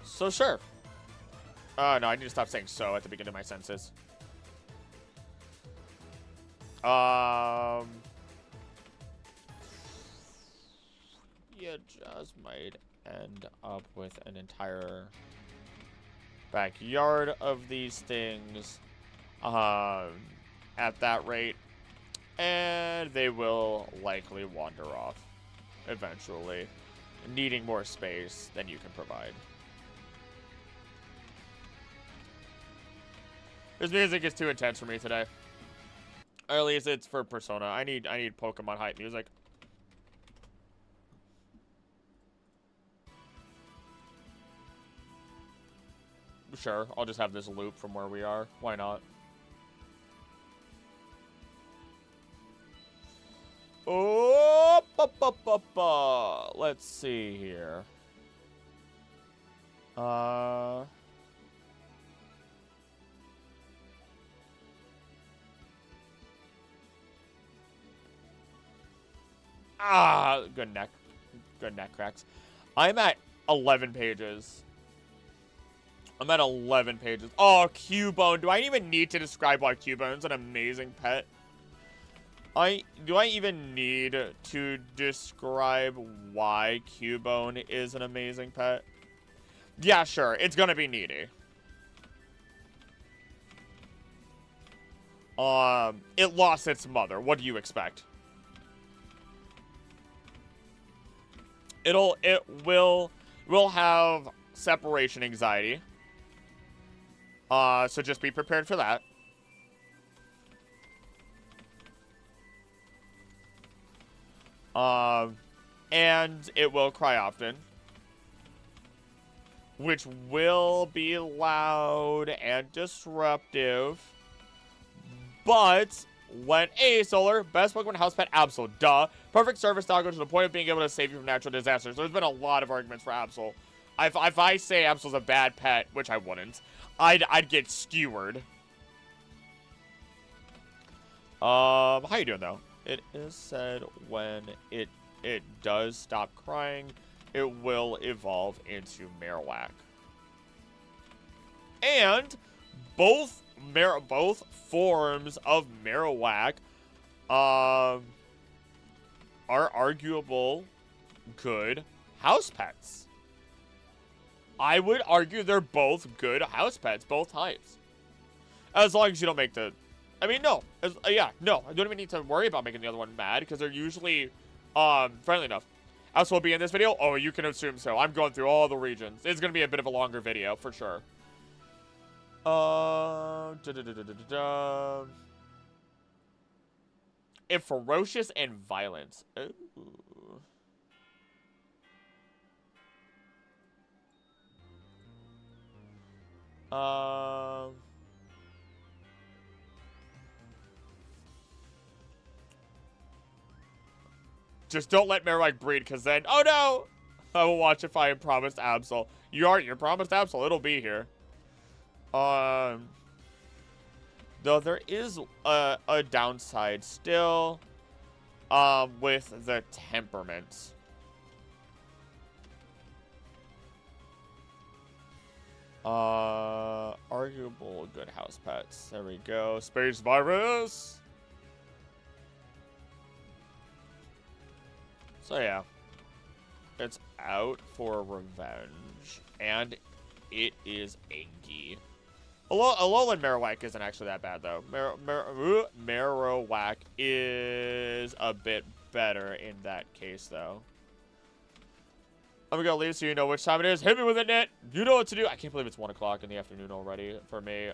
So sure. No, I need to stop saying so at the beginning of my sentences. You just might end up with an entire backyard of these things at that rate, and they will likely wander off eventually, needing more space than you can provide. This music is too intense for me today. Or at least it's for Persona. I need Pokemon hype music. Sure, I'll just have this loop from where we are. Why not? Oh, let's see here. Good neck cracks. I'm at 11 pages. I'm at 11 pages. Oh, Cubone. Do I even need to describe why Cubone's an amazing pet? Do I even need to describe why Cubone is an amazing pet? Yeah, sure. It's gonna be needy. It lost its mother. What do you expect? It will have separation anxiety. So just be prepared for that. And it will cry often, which will be loud and disruptive, But when solar, best Pokemon house pet, Absol, duh. Perfect service doggo to the point of being able to save you from natural disasters. There's been a lot of arguments for Absol. If I say Absol's a bad pet, which I wouldn't, I'd get skewered. How you doing though? It is said when it does stop crying, it will evolve into Marowak. And both forms of Marowak are arguable good house pets. I would argue they're both good house pets, both types. As long as you don't make the... I mean, no. Yeah, no. I don't even need to worry about making the other one mad, because they're usually friendly enough. Else will be in this video? Oh, you can assume so. I'm going through all the regions. It's going to be a bit of a longer video, for sure. If ferocious and violent. Ooh. Just don't let Marowak breed, because then, oh no! I will watch if I am promised Absol. You're promised Absol. It'll be here. Though there is a downside still, with the temperament. Arguable good house pets. There we go. Space virus. So yeah, it's out for revenge, and it is Angie. Alolan Marowak isn't actually that bad, though. Marowak is a bit better in that case, though. I'm gonna leave so you know which time it is. Hit me with a net. You know what to do. I can't believe it's 1 o'clock in the afternoon already for me.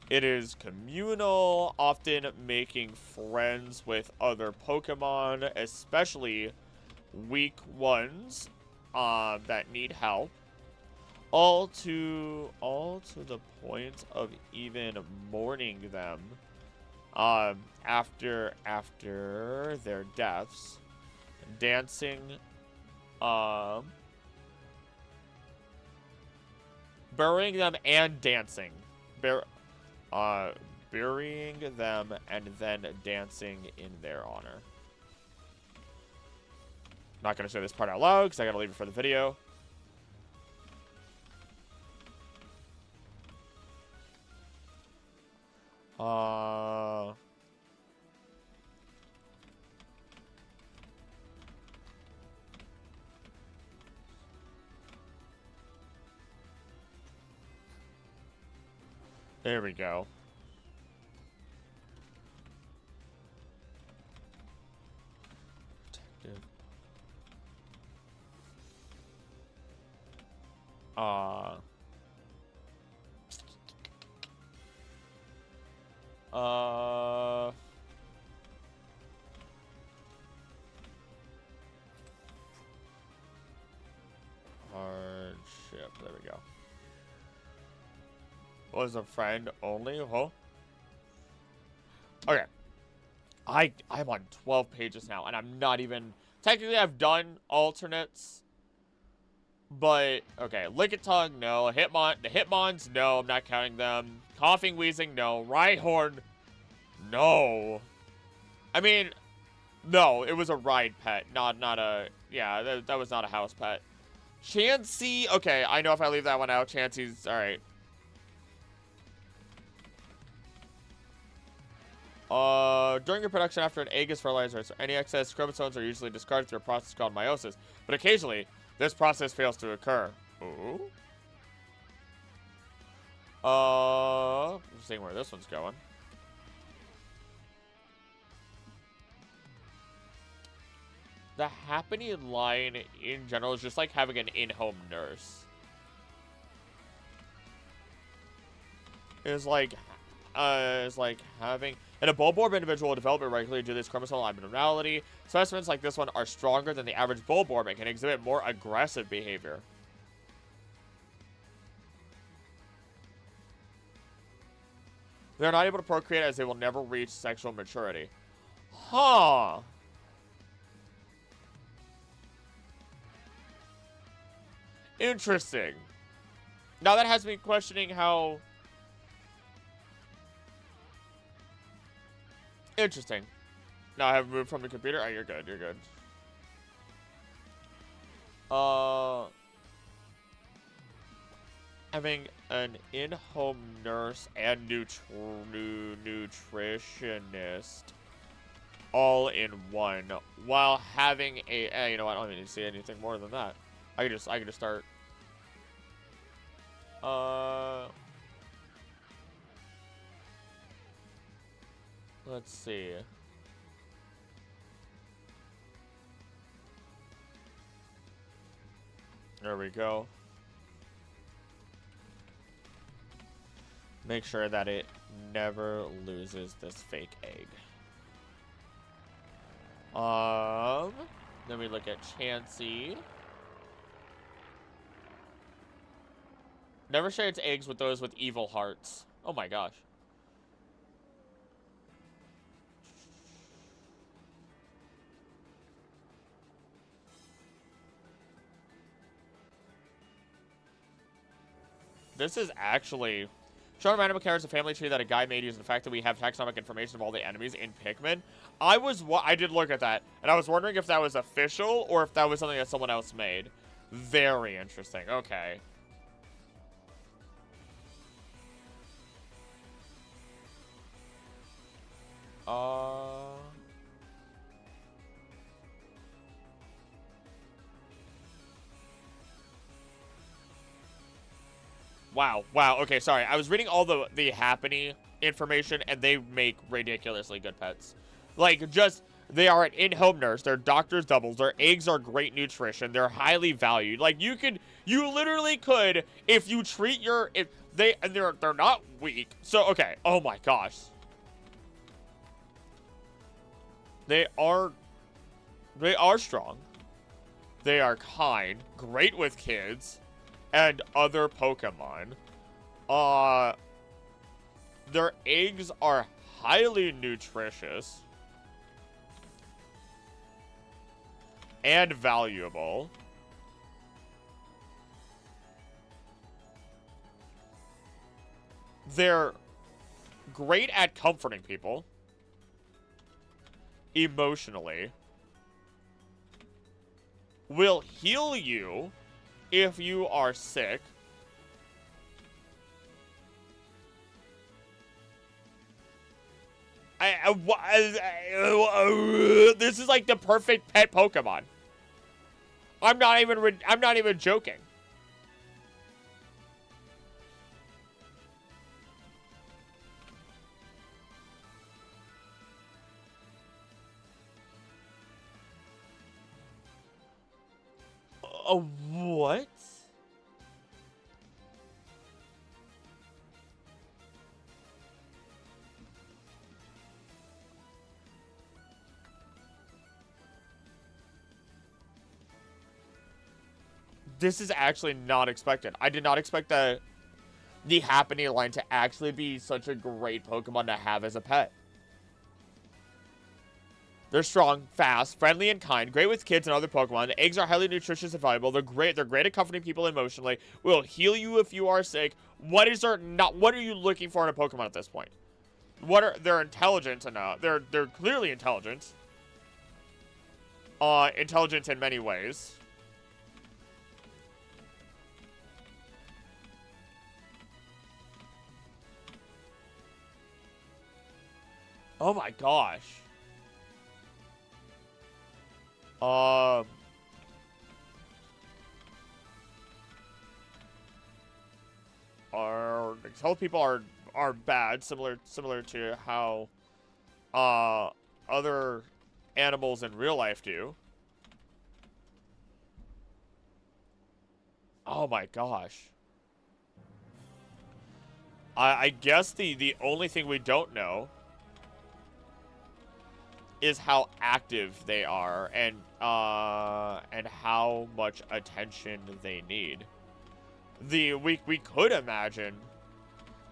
It is communal, often making friends with other Pokemon, especially weak ones that need help. All to the point of even mourning them after their deaths, dancing, burying them and dancing, burying them and then dancing in their honor. Not gonna say this part out loud because I gotta leave it for the video. There we go. Protective. Hardship. There we go. Was a friend only? Huh? Okay. I'm on 12 pages now, and I'm not even... Technically, I've done alternates. But, okay. Lickitung, no. The Hitmons, no. I'm not counting them. Coughing, Wheezing, no. Rhyhorn, no. I mean, no. It was a ride pet, not a... Yeah, that was not a house pet. Chansey, okay. I know if I leave that one out, Chansey's... Alright. During your production after an egg is fertilized, any excess chromosomes are usually discarded through a process called meiosis, but occasionally, this process fails to occur. Ooh. Seeing where this one's going. The happening line in general is just like having an in-home nurse. It's like having... And a bulborb individual will develop irregularly due to this chromosomal abnormality. Specimens like this one are stronger than the average bulborb and can exhibit more aggressive behavior. They're not able to procreate as they will never reach sexual maturity. Huh. Interesting. Now that has me questioning how... Interesting. Now I have moved from the computer. Oh, you're good. You're good. Having an in-home nurse and nutritionist all in one, while having a you know what? I don't need to see anything more than that. I can just start. Let's see. There we go. Make sure that it never loses this fake egg. Then we look at Chansey. Never share its eggs with those with evil hearts. Oh my gosh. This is actually... Showing random characters a family tree that a guy made using the fact that we have taxonomic information of all the enemies in Pikmin. I did look at that, and I was wondering if that was official or if that was something that someone else made. Very interesting. Okay. Wow. Okay, sorry. I was reading all the Happiny information, and they make ridiculously good pets. Like, just, they are an in-home nurse. They're doctor's doubles. Their eggs are great nutrition. They're highly valued. Like, you literally could, if you treat they're not weak. So, okay. Oh my gosh. They are strong. They are kind, great with kids, and other Pokemon. Their eggs are highly nutritious and valuable. They're great at comforting people emotionally. Will heal you if you are sick. This is like the perfect pet Pokemon. I'm not even joking. What? This is actually not expected. I did not expect the Happiny line to actually be such a great Pokemon to have as a pet. They're strong, fast, friendly, and kind. Great with kids and other Pokemon. The eggs are highly nutritious and valuable. They're great. They're great at comforting people emotionally. Will heal you if you are sick. What are you looking for in a Pokemon at this point? They're intelligent enough. They're clearly intelligent. Intelligent in many ways. Oh my gosh. Health people are bad, similar to how other animals in real life do. Oh my gosh. I guess the only thing we don't know is how active they are and how much attention they need. We could imagine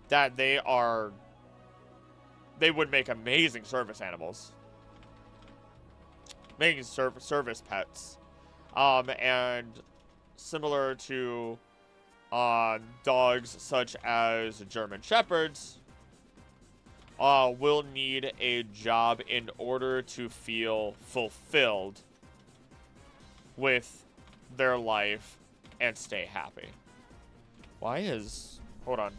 that they would make amazing service animals. Making service pets. And similar to dogs such as German Shepherds, will need a job in order to feel fulfilled with their life and stay happy. Why is... Hold on.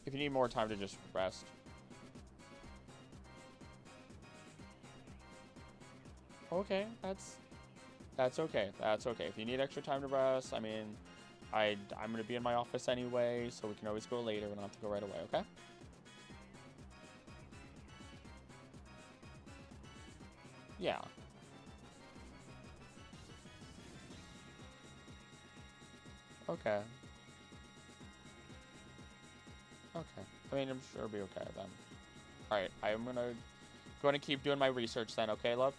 If you need more time to just rest. Okay, that's okay. That's okay. If you need extra time to rest, I mean, I'm gonna be in my office anyway, so we can always go later. We don't have to go right away, okay? Yeah. Okay. Okay. I mean, I'm sure it'll be okay then. Alright, I'm gonna keep doing my research then, okay, love?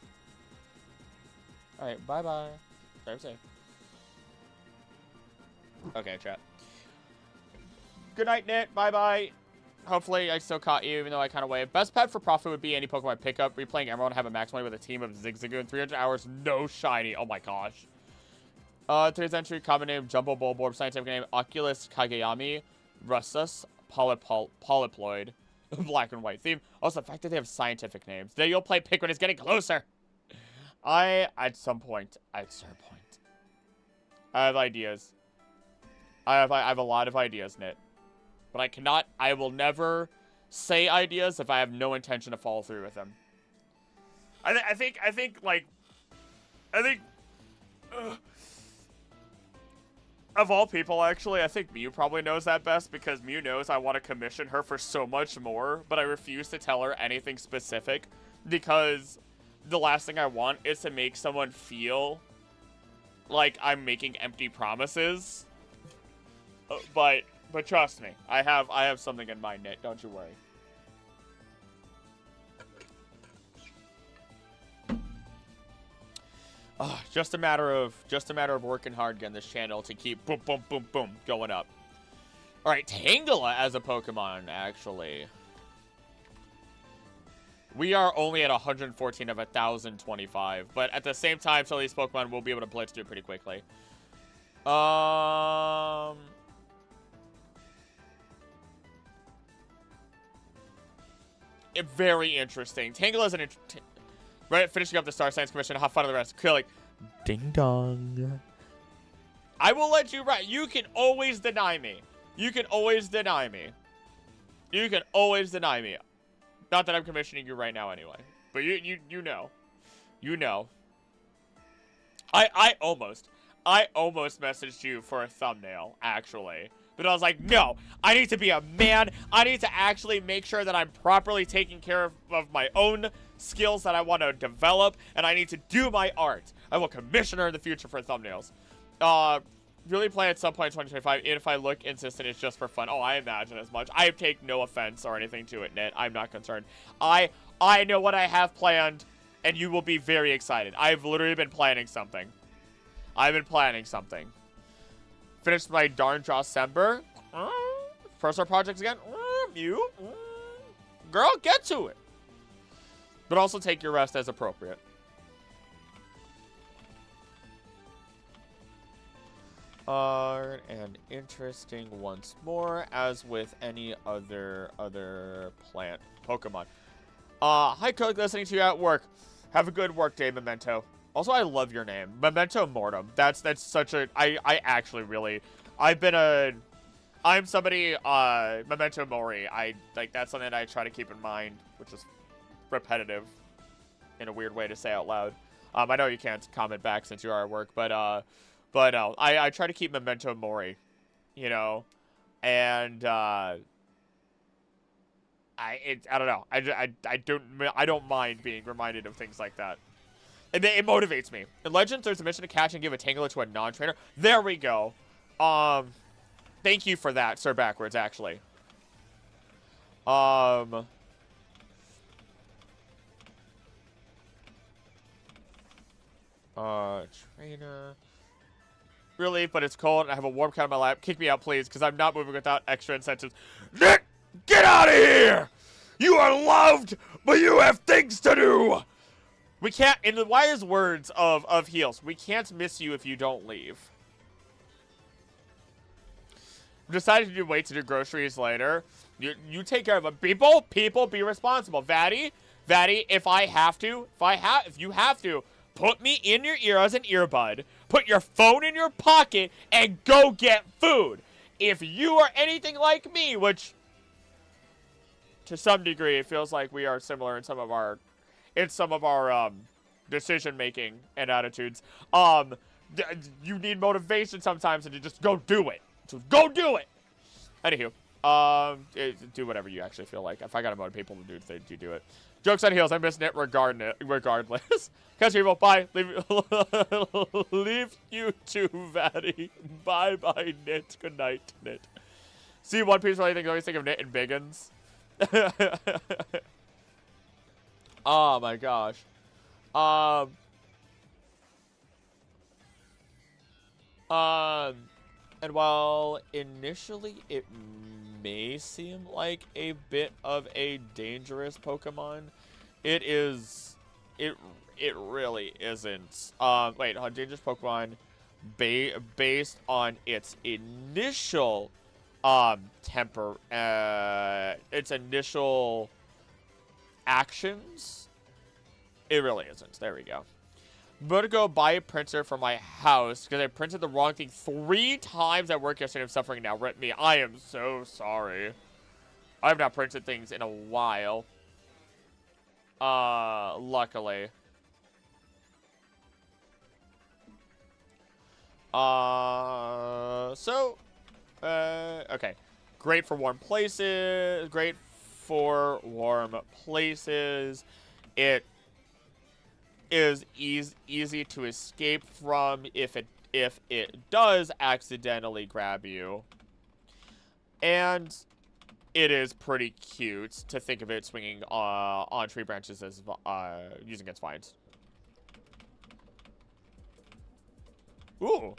Alright, bye-bye. Drive safe. Okay, chat. Good night, Nit. Bye-bye. Hopefully, I still caught you, even though I kind of waved. Best pet for profit would be any Pokemon pickup. Replaying Emerald, have a max money with a team of Zigzagoon. 300 hours, no shiny. Oh my gosh. 3rd entry, common name, Jumbo Bulborb. Scientific name, Oculus Kageyami. Russus. Polyploid. Black and white theme. Also, the fact that they have scientific names. Then you'll play pick when it's getting closer. At some point, I have ideas. I have a lot of ideas, Nit. But I will never say ideas if I have no intention to follow through with them. I think, of all people, actually, I think Mew probably knows that best because Mew knows I want to commission her for so much more, but I refuse to tell her anything specific because the last thing I want is to make someone feel like I'm making empty promises. But trust me, I have something in mind, Nit. Don't you worry. Just a matter of working hard getting this channel to keep boom, boom, boom, boom going up. All right, Tangela as a Pokemon, actually. We are only at 114 of 1,025, but at the same time, some of these Pokemon will be able to blitz through pretty quickly. Very interesting. Tangela is right, finishing up the Star Science Commission. Have fun with the rest. Like, ding dong. I will let you write. You can always deny me. You can always deny me. You can always deny me. Not that I'm commissioning you right now anyway. But you know. You know. I almost messaged you for a thumbnail, actually. But I was like, no, I need to be a man. I need to actually make sure that I'm properly taking care of my own skills that I want to develop, and I need to do my art. I will commission her in the future for thumbnails. Really play at some point in 2025. If I look insistent, it's just for fun. Oh, I imagine as much. I take no offense or anything to it, Nit. I'm not concerned. I know what I have planned, and you will be very excited. I've literally been planning something. I've been planning something. Finished my darn December. Personal projects again. Mew? Girl, get to it. But also take your rest as appropriate. And interesting once more, as with any other plant Pokemon. Hi, Cook, listening to you at work. Have a good work day, Memento. Also, I love your name, Memento Mortem. That's such a, I actually really, I'm somebody, Memento Mori. That's something that I try to keep in mind, which is repetitive in a weird way to say out loud. I know you can't comment back since you are at work, but no, I try to keep Memento Mori, you know, and, I don't know. I don't mind being reminded of things like that. It motivates me. In Legends, there's a mission to catch and give a Tangela to a non-trainer. There we go. Thank you for that, Sir Backwards, actually. Trainer. Really, but it's cold and I have a warm cat on my lap. Kick me out, please, because I'm not moving without extra incentives. Nick, get out of here! You are loved, but you have things to do! We can't, in the wise words of Heels, we can't miss you if you don't leave. We decided to wait to do groceries later. You take care of them. People, be responsible. Vatty, if you have to, put me in your ear as an earbud, put your phone in your pocket, and go get food. If you are anything like me, which, to some degree, it feels like we are similar in some of our decision-making and attitudes, you need motivation sometimes, and to just go do it. So go do it! Anywho, do whatever you actually feel like. If I gotta motivate people to do things, you do it. Jokes on Heels, I missed it regardless. Catch people, bye. Leave you to Vatty. Bye, Knit. Good night, Knit. See One Piece really always think of Knit and Biggins. Oh my gosh. And while initially it may seem like a bit of a dangerous Pokemon, it really isn't. Wait, a dangerous Pokemon based on its initial its initial actions, it really isn't. There we go. I'm going to go buy a printer for my house because I printed the wrong thing 3 times at work yesterday. I'm suffering now. Rip me. I am so sorry. I have not printed things in a while. Luckily. Okay. Great for warm places. Great for warm places. It is easy to escape from if it does accidentally grab you. And it is pretty cute to think of it swinging on tree branches as using its vines. Ooh.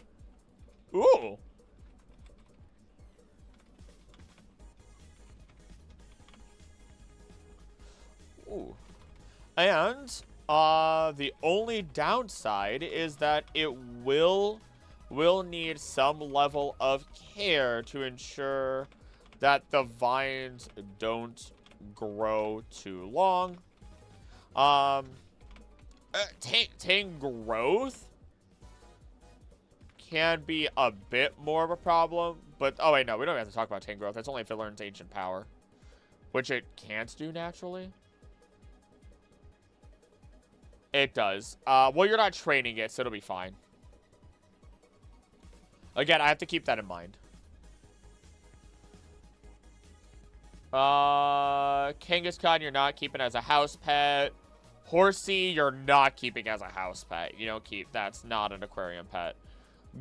Ooh. Ooh. And the only downside is that it will need some level of care to ensure that the vines don't grow too long. Tang growth can be a bit more of a problem, but oh wait, no, we don't have to talk about Tang growth. That's only if it learns Ancient Power, which it can't do naturally. It does. Well, you're not training it, so it'll be fine. Again, I have to keep that in mind. Kangaskhan, you're not keeping as a house pet. Horsey, you're not keeping as a house pet. You don't keep. That's not an aquarium pet.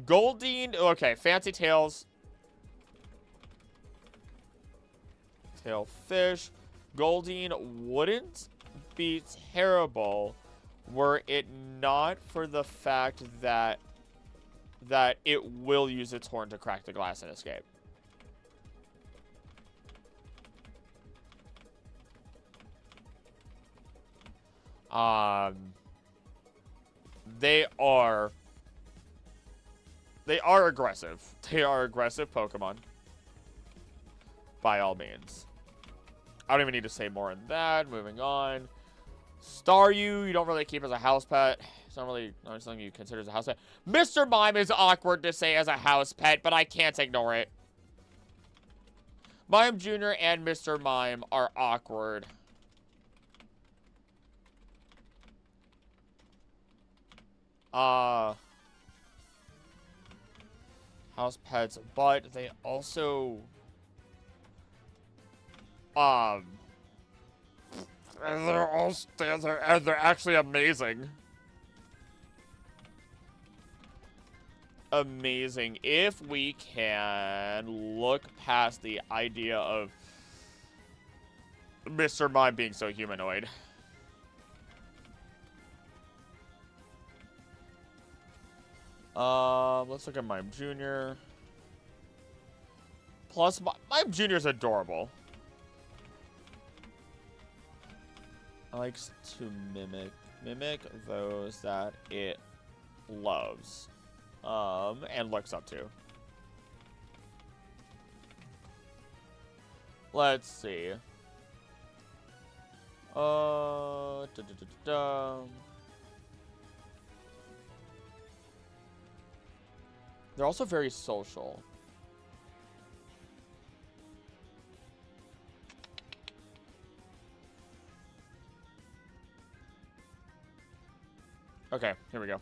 Goldeen, okay. Fancy Tails. Tailfish. Goldeen wouldn't be terrible were it not for the fact that it will use its horn to crack the glass and escape. They are aggressive. They are aggressive Pokemon. By all means. I don't even need to say more than that. Moving on. Staryu, you don't really keep as a house pet. It's not really something you consider as a house pet. Mr. Mime is awkward to say as a house pet, but I can't ignore it. Mime Jr. and Mr. Mime are awkward. House pets, but they also they're actually amazing. Amazing. If we can look past the idea of Mr. Mime being so humanoid. Let's look at Mime Jr. Plus, Mime Jr. is adorable. Likes to mimic those that it loves, and looks up to. Let's see. They're also very social. Okay, here we go.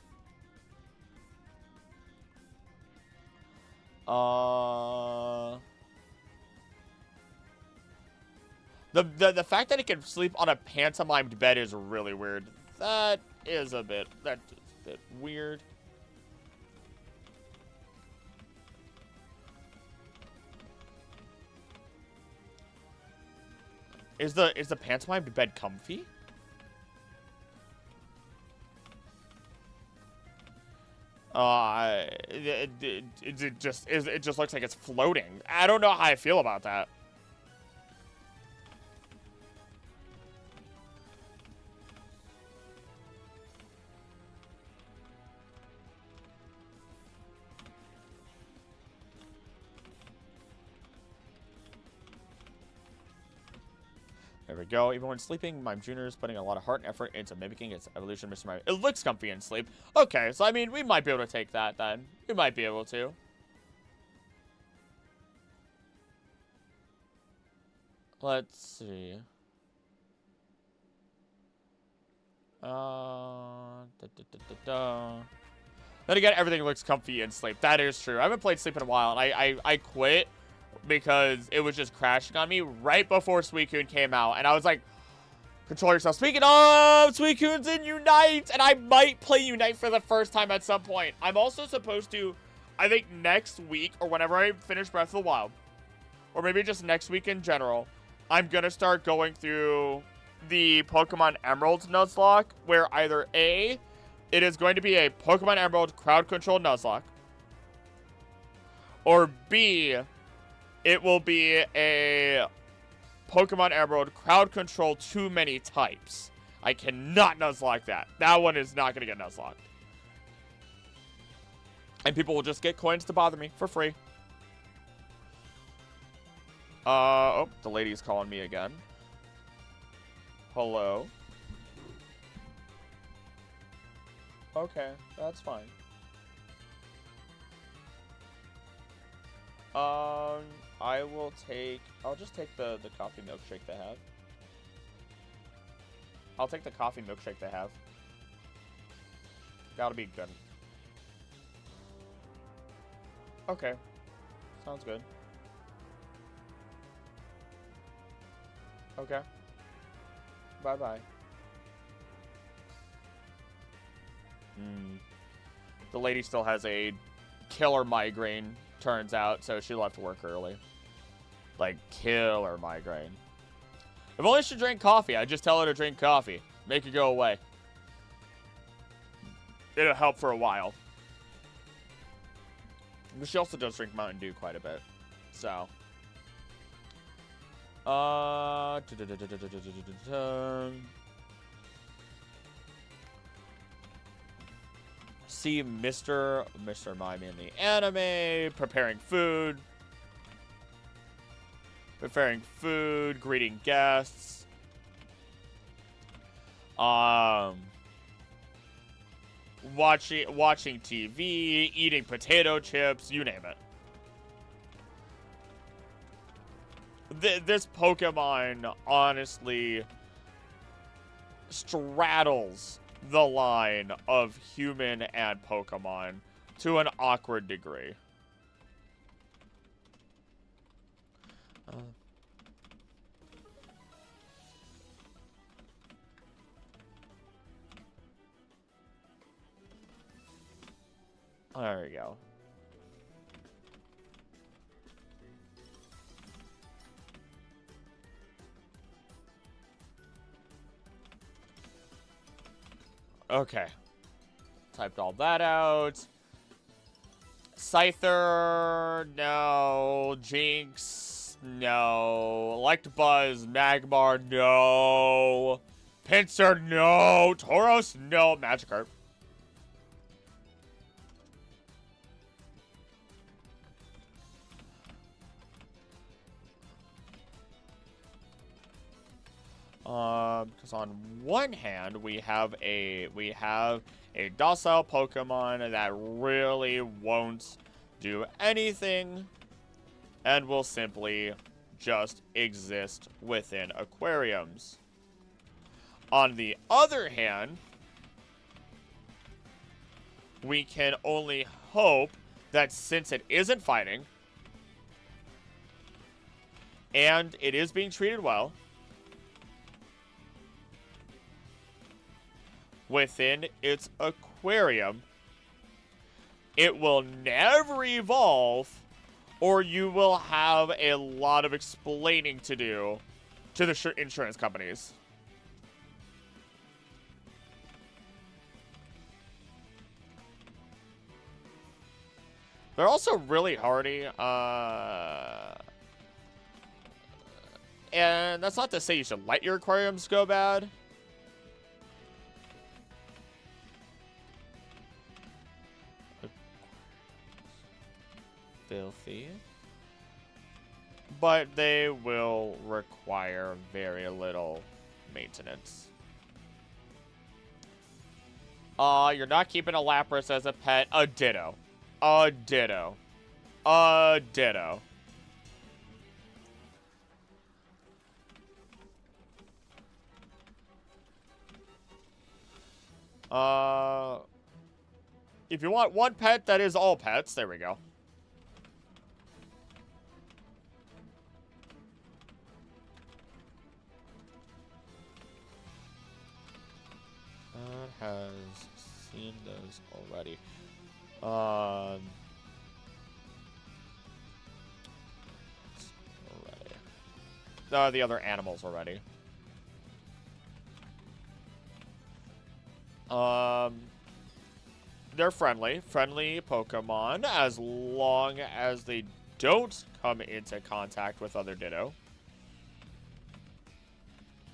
The fact that it can sleep on a pantomimed bed is really weird. That's a bit weird. Is the pantomimed bed comfy? It just looks like it's floating. I don't know how I feel about that. There we go. Even when sleeping, Mime Jr. is putting a lot of heart and effort into mimicking its evolution, Mr. Mime. It looks comfy in sleep. Okay, so I mean, we might be able to take that then. We might be able to. Let's see. Then again, everything looks comfy in sleep. That is true. I haven't played Sleep in a while, and I quit because it was just crashing on me right before Suicune came out. And I was like, control yourself. Speaking of, Suicune's in Unite, and I might play Unite for the first time at some point. I'm also supposed to, I think next week, or whenever I finish Breath of the Wild, or maybe just next week in general, I'm going to start going through the Pokemon Emerald Nuzlocke, where either A, it is going to be a Pokemon Emerald crowd-controlled Nuzlocke, or B, it will be a Pokemon Emerald crowd control too many types. I cannot Nuzlocke that. That one is not going to get Nuzlocked. And people will just get coins to bother me for free. Oh, the lady's calling me again. Hello. Okay, that's fine. I'll just take the coffee milkshake they have. I'll take the coffee milkshake they have. That'll be good. Okay. Sounds good. Okay. Bye-bye. The lady still has a killer migraine, turns out, so she left work early. Like, killer migraine. If only she drank coffee, I'd just tell her to drink coffee. Make it go away. It'll help for a while. But she also does drink Mountain Dew quite a bit. So. See Mr. Mime in the anime, preparing food, greeting guests, watching TV, eating potato chips, you name it. This Pokemon honestly straddles the line of human and Pokemon to an awkward degree. There we go. Okay. Typed all that out. Scyther, no. Jinx, no. Electabuzz, Magmar, no. Pinsir, no. Tauros, no. Magikarp. Because on one hand we have a docile Pokemon that really won't do anything and will simply just exist within aquariums. On the other hand, we can only hope that since it isn't fighting and it is being treated well within its aquarium, it will never evolve, or you will have a lot of explaining to do to the insurance companies. They're also really hardy, and that's not to say you should let your aquariums go bad. Filthy. But they will require very little maintenance. You're not keeping a Lapras as a pet. A Ditto. A Ditto. A Ditto. If you want one pet that is all pets, there we go. Has seen those already. The other animals already. They're friendly Pokemon as long as they don't come into contact with other Ditto.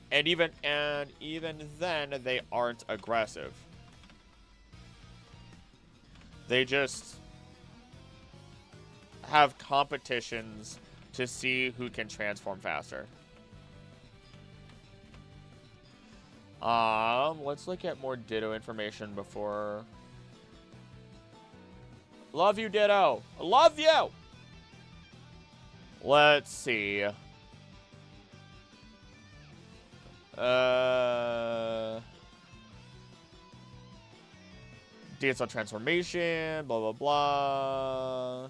And even then, they aren't aggressive. They just have competitions to see who can transform faster. Let's look at more Ditto information before. Love you, Ditto. Love you. Let's see. DSL transformation, blah, blah, blah.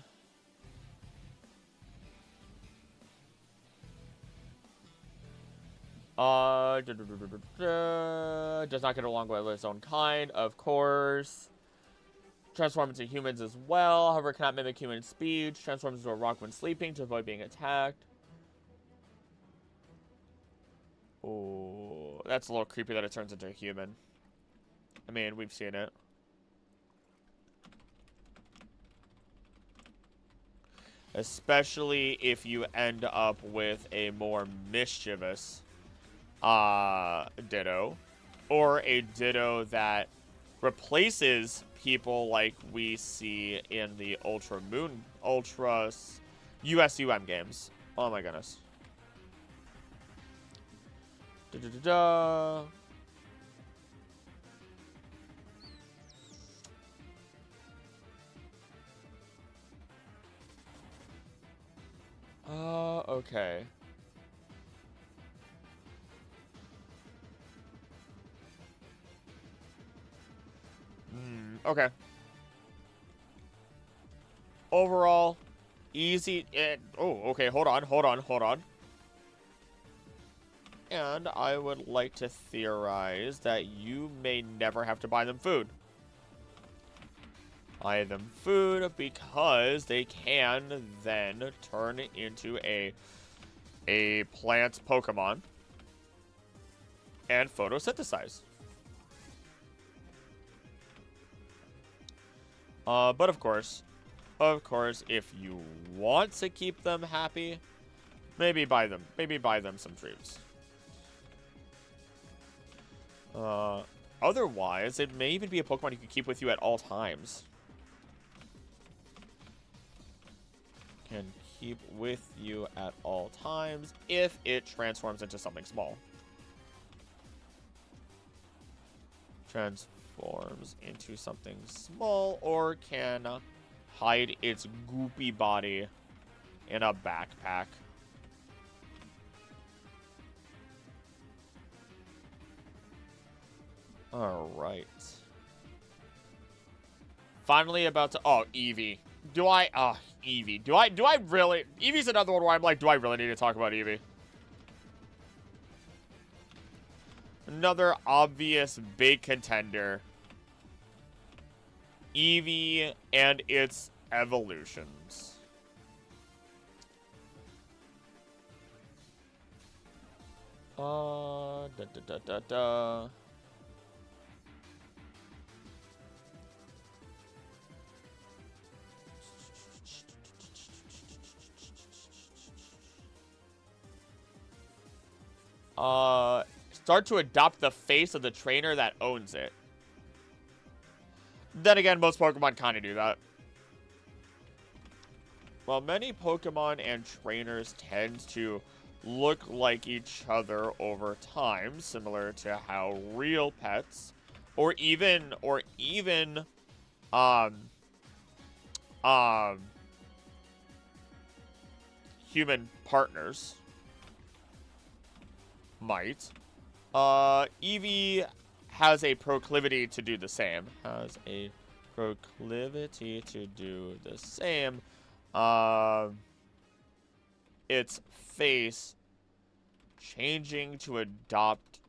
Does not get along with its own kind, of course. Transforms into humans as well, however, cannot mimic human speech. Transforms into a rock when sleeping to avoid being attacked. Oh, that's a little creepy that it turns into a human. I mean, we've seen it. Especially if you end up with a more mischievous Ditto. Or a Ditto that replaces people like we see in the Ultra USUM games. Oh my goodness. Da -da -da -da. Okay. Okay. Overall, easy. Oh, okay. Hold on. And I would like to theorize that you may never have to buy them food. Buy them food because they can then turn into a plant Pokemon and photosynthesize. But of course, if you want to keep them happy, maybe buy them some treats. Otherwise, it may even be a Pokemon you can keep with you at all times. Can keep with you at all times if it transforms into something small. Transforms into something small, or can hide its goopy body in a backpack. Alright. Finally about to... Oh, Eevee. Eevee. Do I really... Eevee's another one where I'm like, do I really need to talk about Eevee? Another obvious big contender. Eevee and its evolutions. Start to adopt the face of the trainer that owns it. Then again, most Pokemon kind of do that. While many Pokemon and trainers tend to look like each other over time, similar to how real pets, or even human partners might. Eevee has a proclivity to do the same. Its face changing to adopt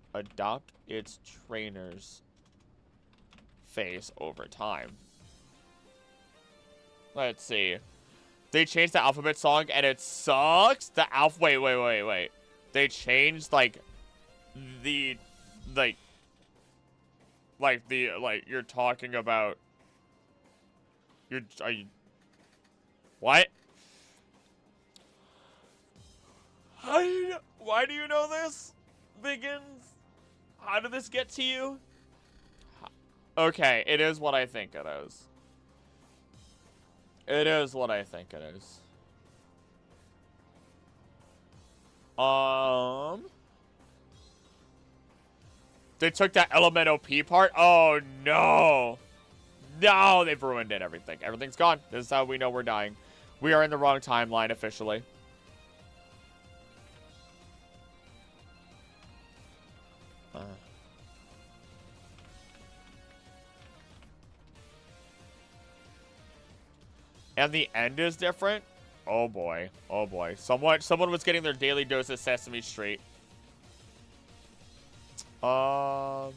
its trainer's face over time. Let's see. They changed the alphabet song and it sucks. Wait. They changed you're talking about what? Why do you know this? Biggins? How did this get to you? Okay, it is what I think it is. It is what I think it is. They took that element OP part? Oh, no. No, they've ruined it, everything. Everything's gone. This is how we know we're dying. We are in the wrong timeline, officially. And the end is different? Oh, boy. Oh, boy. Someone was getting their daily dose of Sesame Street. A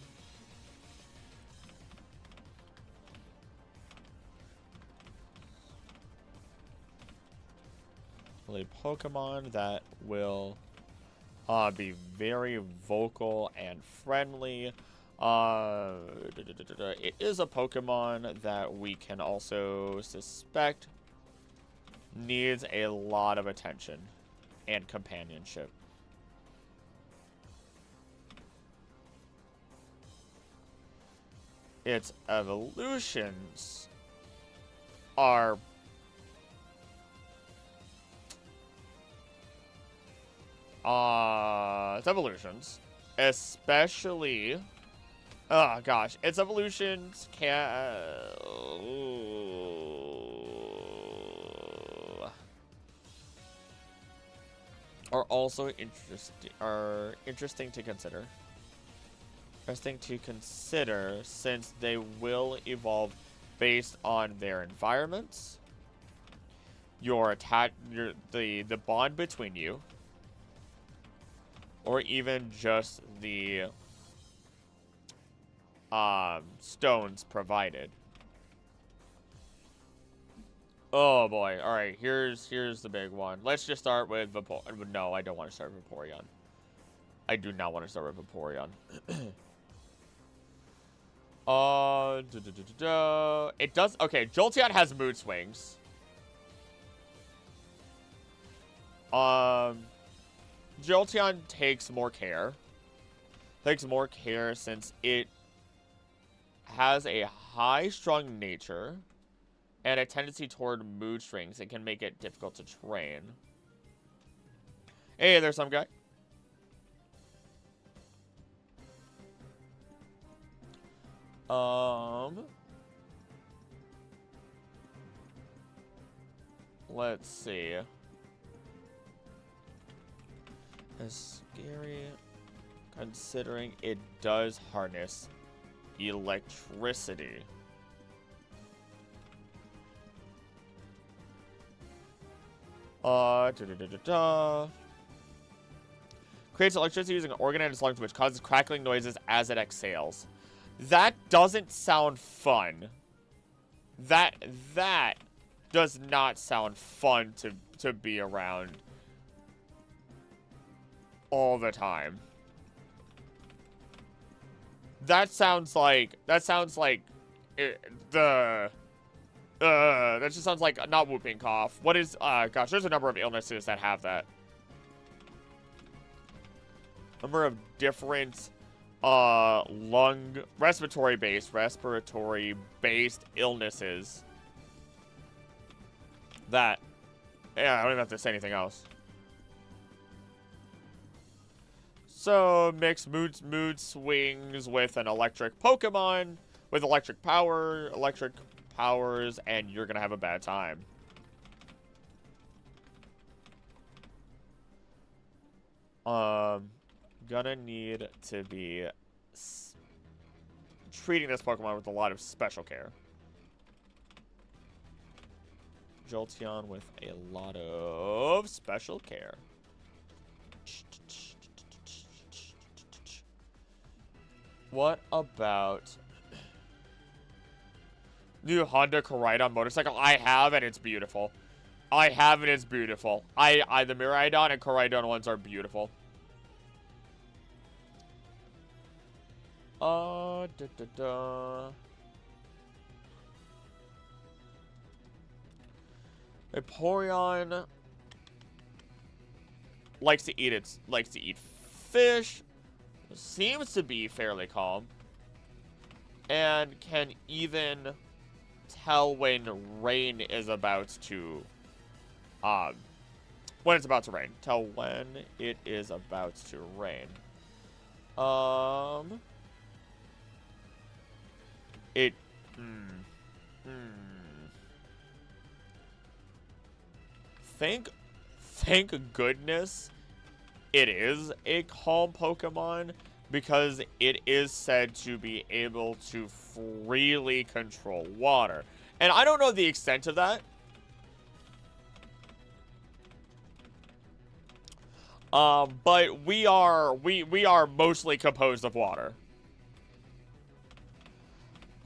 Pokemon that will be very vocal and friendly. It is a Pokemon that we can also suspect needs a lot of attention and companionship. its evolutions are its evolutions, especially, oh gosh, its evolutions can are also interesting to consider. Interesting to consider since they will evolve based on their environments, the bond between you, or even just the stones provided. Oh boy! All right, here's the big one. Let's just start with Vaporeon. No, I don't want to start with Vaporeon. I do not want to start with Vaporeon. It does. Okay, Jolteon has mood swings. Jolteon takes more care. Takes more care since it has a high strung nature and a tendency toward mood swings. It can make it difficult to train. Hey, there's some guy. Let's see. It's scary considering it does harness electricity. Creates electricity using an organ in its lungs, which causes crackling noises as it exhales. That doesn't sound fun. That does not sound fun to be around all the time. That just sounds like not whooping cough. What is gosh, there's a number of illnesses that have that. Number of different respiratory based illnesses that, yeah, I don't even have to say anything else. So mix mood swings with an electric Pokemon with electric powers, and you're gonna have a bad time. Gonna need to be treating this Pokemon with a lot of special care. Jolteon with a lot of special care. What about new Honda Koraidon motorcycle? I have, and it's beautiful. The Miraidon and Koraidon ones are beautiful. Vaporeon likes to eat fish. Seems to be fairly calm. And can even tell when rain is about to when it's about to rain. Tell when it is about to rain. Thank goodness it is a calm Pokemon, because it is said to be able to freely control water. And I don't know the extent of that. But we are mostly composed of water.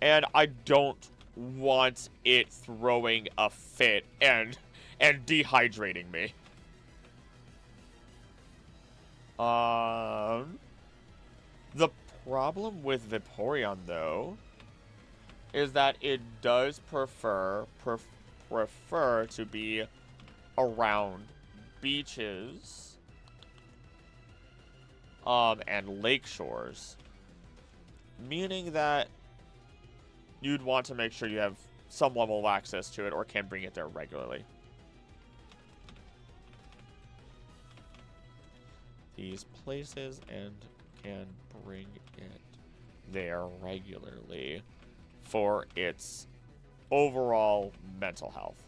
And I don't want it throwing a fit and dehydrating me. The problem with Vaporeon, though, is that it does prefer to be around beaches, and lake shores, meaning that you'd want to make sure you have some level of access to it or can bring it there regularly. These places and can bring it there regularly for its overall mental health.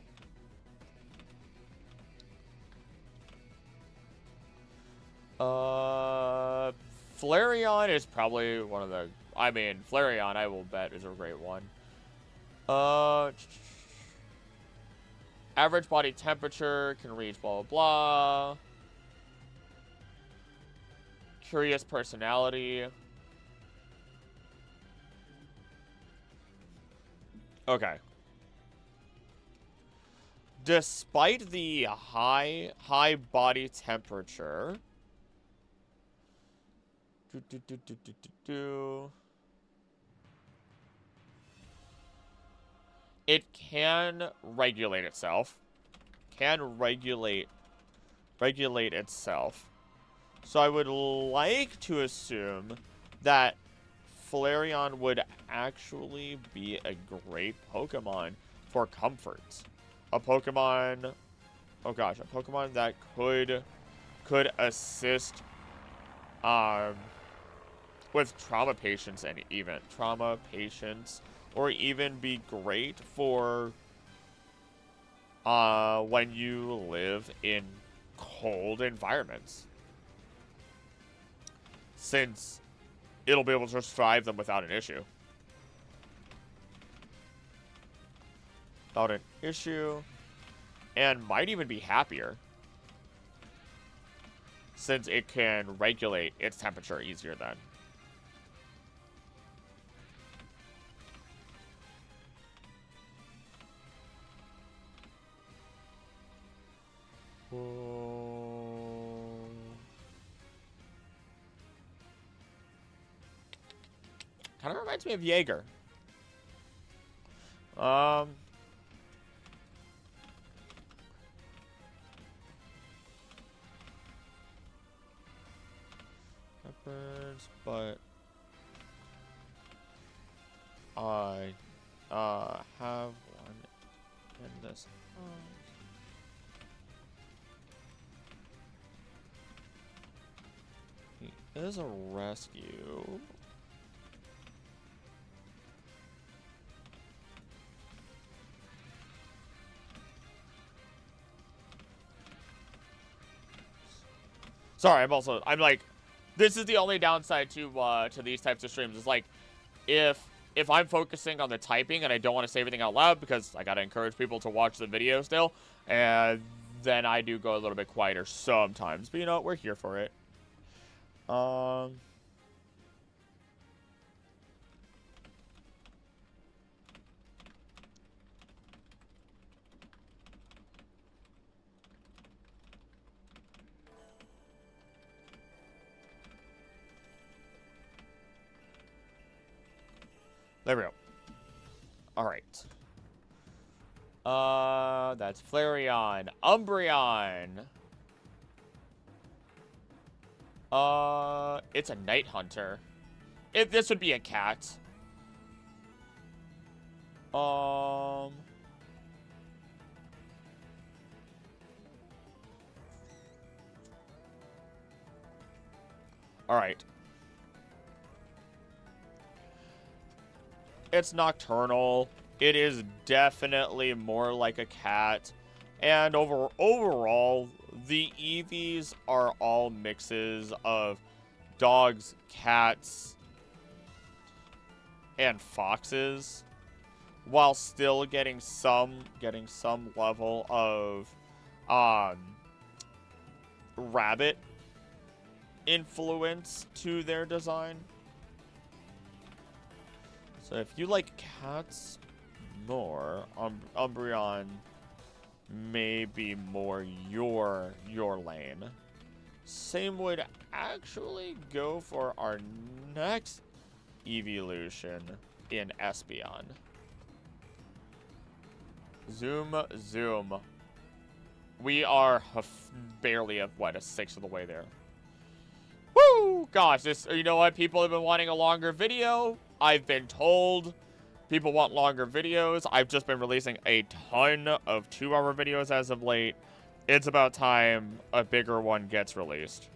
Flareon is probably one of the... I mean, Flareon, I will bet, is a great one. Average body temperature can reach blah, blah, blah. Curious personality. Okay. Despite the high body temperature... It can regulate itself. Can regulate itself. So I would like to assume that Flareon would actually be a great Pokemon for comfort. A Pokemon... Oh gosh, a Pokemon that could assist with trauma patients and even trauma patients, or even be great for when you live in cold environments, since it'll be able to survive them without an issue. Without an issue, and might even be happier, since it can regulate its temperature easier then. Kind of reminds me of Jaeger. Peppers, but I have one in this house. He is a rescue. Sorry, I'm like, this is the only downside to these types of streams. Is like, if I'm focusing on the typing and I don't want to say everything out loud because I gotta encourage people to watch the video still, and then I do go a little bit quieter sometimes. But you know what? We're here for it. There we go. Alright. That's Flareon. Umbreon. It's a night hunter. This would be a cat. Alright. It's nocturnal. It is definitely more like a cat. And overall, the EVs are all mixes of dogs, cats, and foxes, while still getting some level of rabbit influence to their design. So if you like cats more, Umbreon may be more your lane. Same would actually go for our next evolution in Espeon. Zoom. We are barely a sixth of the way there. Woo! Gosh, you know what? People have been wanting a longer video. I've been told People want longer videos. I've just been releasing a ton of 2-hour videos as of late. It's about time a bigger one gets released.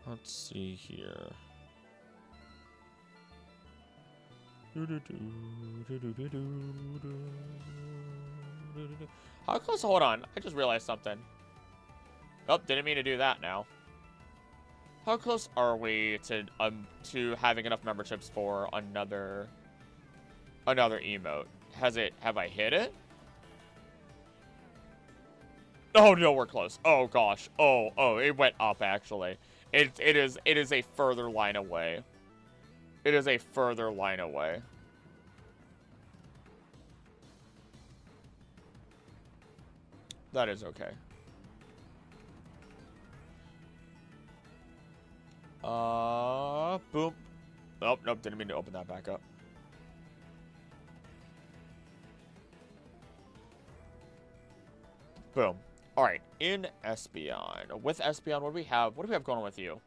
Let's see here. How close? Hold on. I just realized something. Oh, didn't mean to do that now. How close are we to having enough memberships for another emote? Have I hit it? Oh no, we're close. Oh gosh. Oh, it went up actually. It is a further line away. It is a further line away. That is okay. Boom. Nope, didn't mean to open that back up. Boom. All right, in Espeon. With Espeon, what do we have? What do we have going on with you?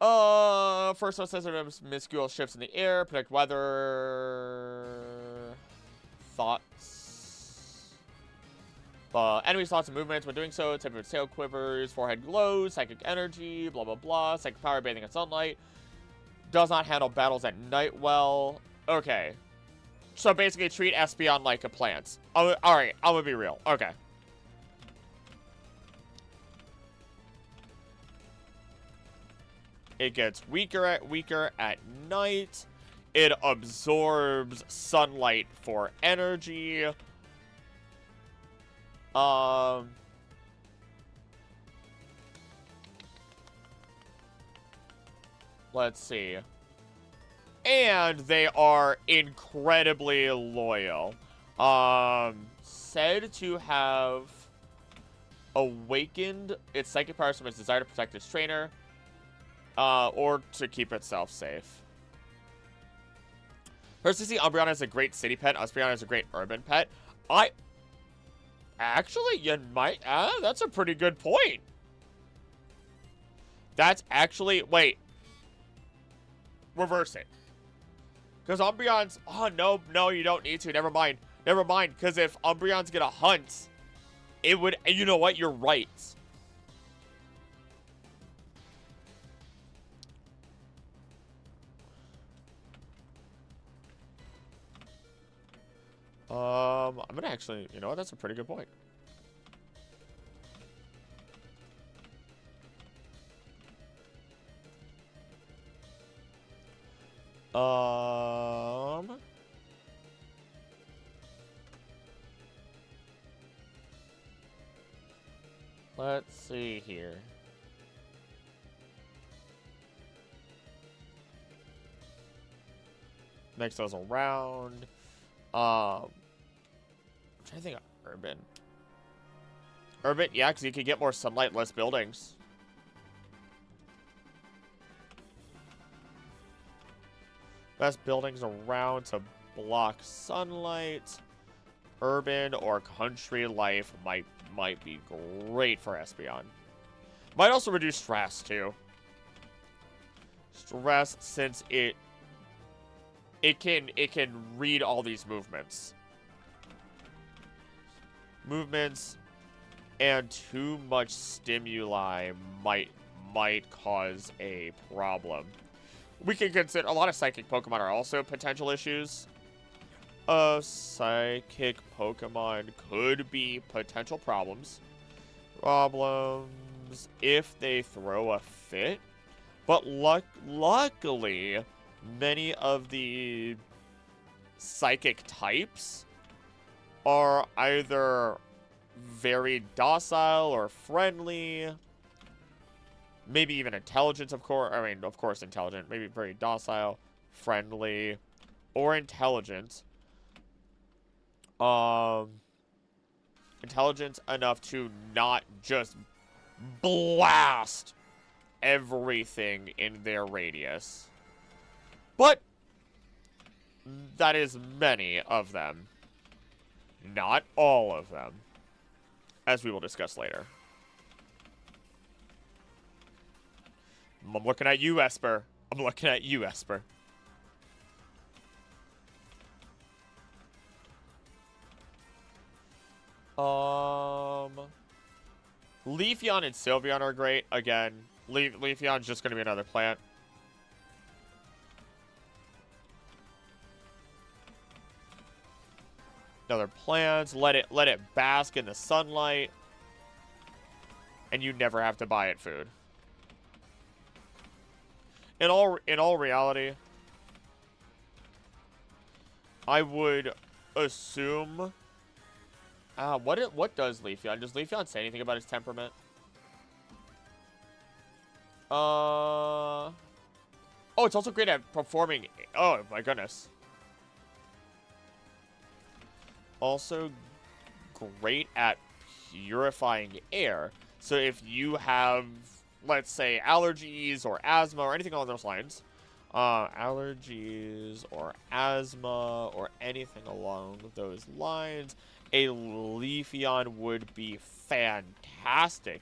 First one says there's minuscule shifts in the air, predict weather, thoughts. Enemies' thoughts and movements. When doing so, tip of its tail quivers, forehead glows, psychic energy, blah blah blah. Psychic power bathing in sunlight. Does not handle battles at night well. Okay. So basically treat Espeon like a plant. Alright, I'm gonna be real. Okay. It gets weaker at night. It absorbs sunlight for energy. Let's see. And they are incredibly loyal. Said to have awakened its psychic powers from its desire to protect its trainer. Or to keep itself safe. Personally, Umbreon is a great city pet. Espeon is a great urban pet. Actually, you might... that's a pretty good point. That's actually... Wait. Reverse it. Because Umbreon's... Oh, no, you don't need to. Never mind. Because if Umbreon's gonna hunt, it would... You know what? You're right. I'm gonna actually, you know what, that's a pretty good point. Let's see here. Mix those around. I'm trying to think of urban. Urban, yeah, because you can get more sunlight, less buildings. Best buildings around to block sunlight. Urban or country life might be great for Espeon. Might also reduce stress too. Stress, since it can read all these movements. And too much stimuli might cause a problem. We can consider a lot of psychic Pokemon are also potential issues. Psychic Pokemon could be potential problems. If they throw a fit. But luckily, many of the psychic types are either very docile or friendly. Maybe even intelligent, of course. I mean, of course, intelligent. Maybe very docile, friendly, or intelligent. Intelligent enough to not just blast everything in their radius. But that is many of them. Not all of them. As we will discuss later. I'm looking at you, Esper. I'm looking at you, Esper. Leafeon and Sylveon are great. Again, Leafeon's just going to be another plant. Another plant. Let it bask in the sunlight. And you never have to buy it food. In all reality, I would assume. What does Leafeon? Does Leafeon say anything about his temperament? Oh, it's also great at performing. Oh my goodness. Also great at purifying air. So if you have, let's say, allergies or asthma or anything along those lines, allergies or asthma or anything along those lines, a Leafeon would be fantastic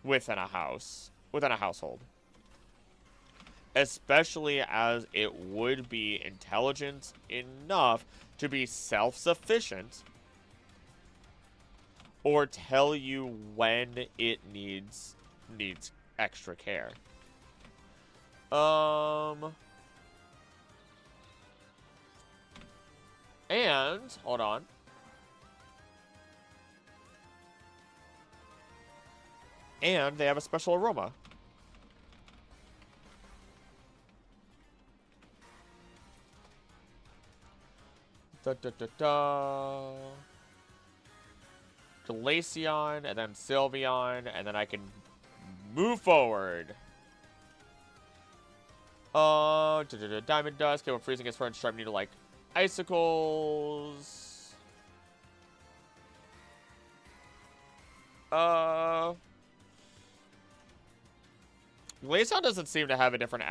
within a household. Especially as it would be intelligent enough to be self-sufficient or tell you when it needs extra care. And hold on. And they have a special aroma. Glaceon, and then Sylveon, and then I can move forward. Diamond Dust, capable of freezing its friends, sharp needle like icicles. Glaceon doesn't seem to have a different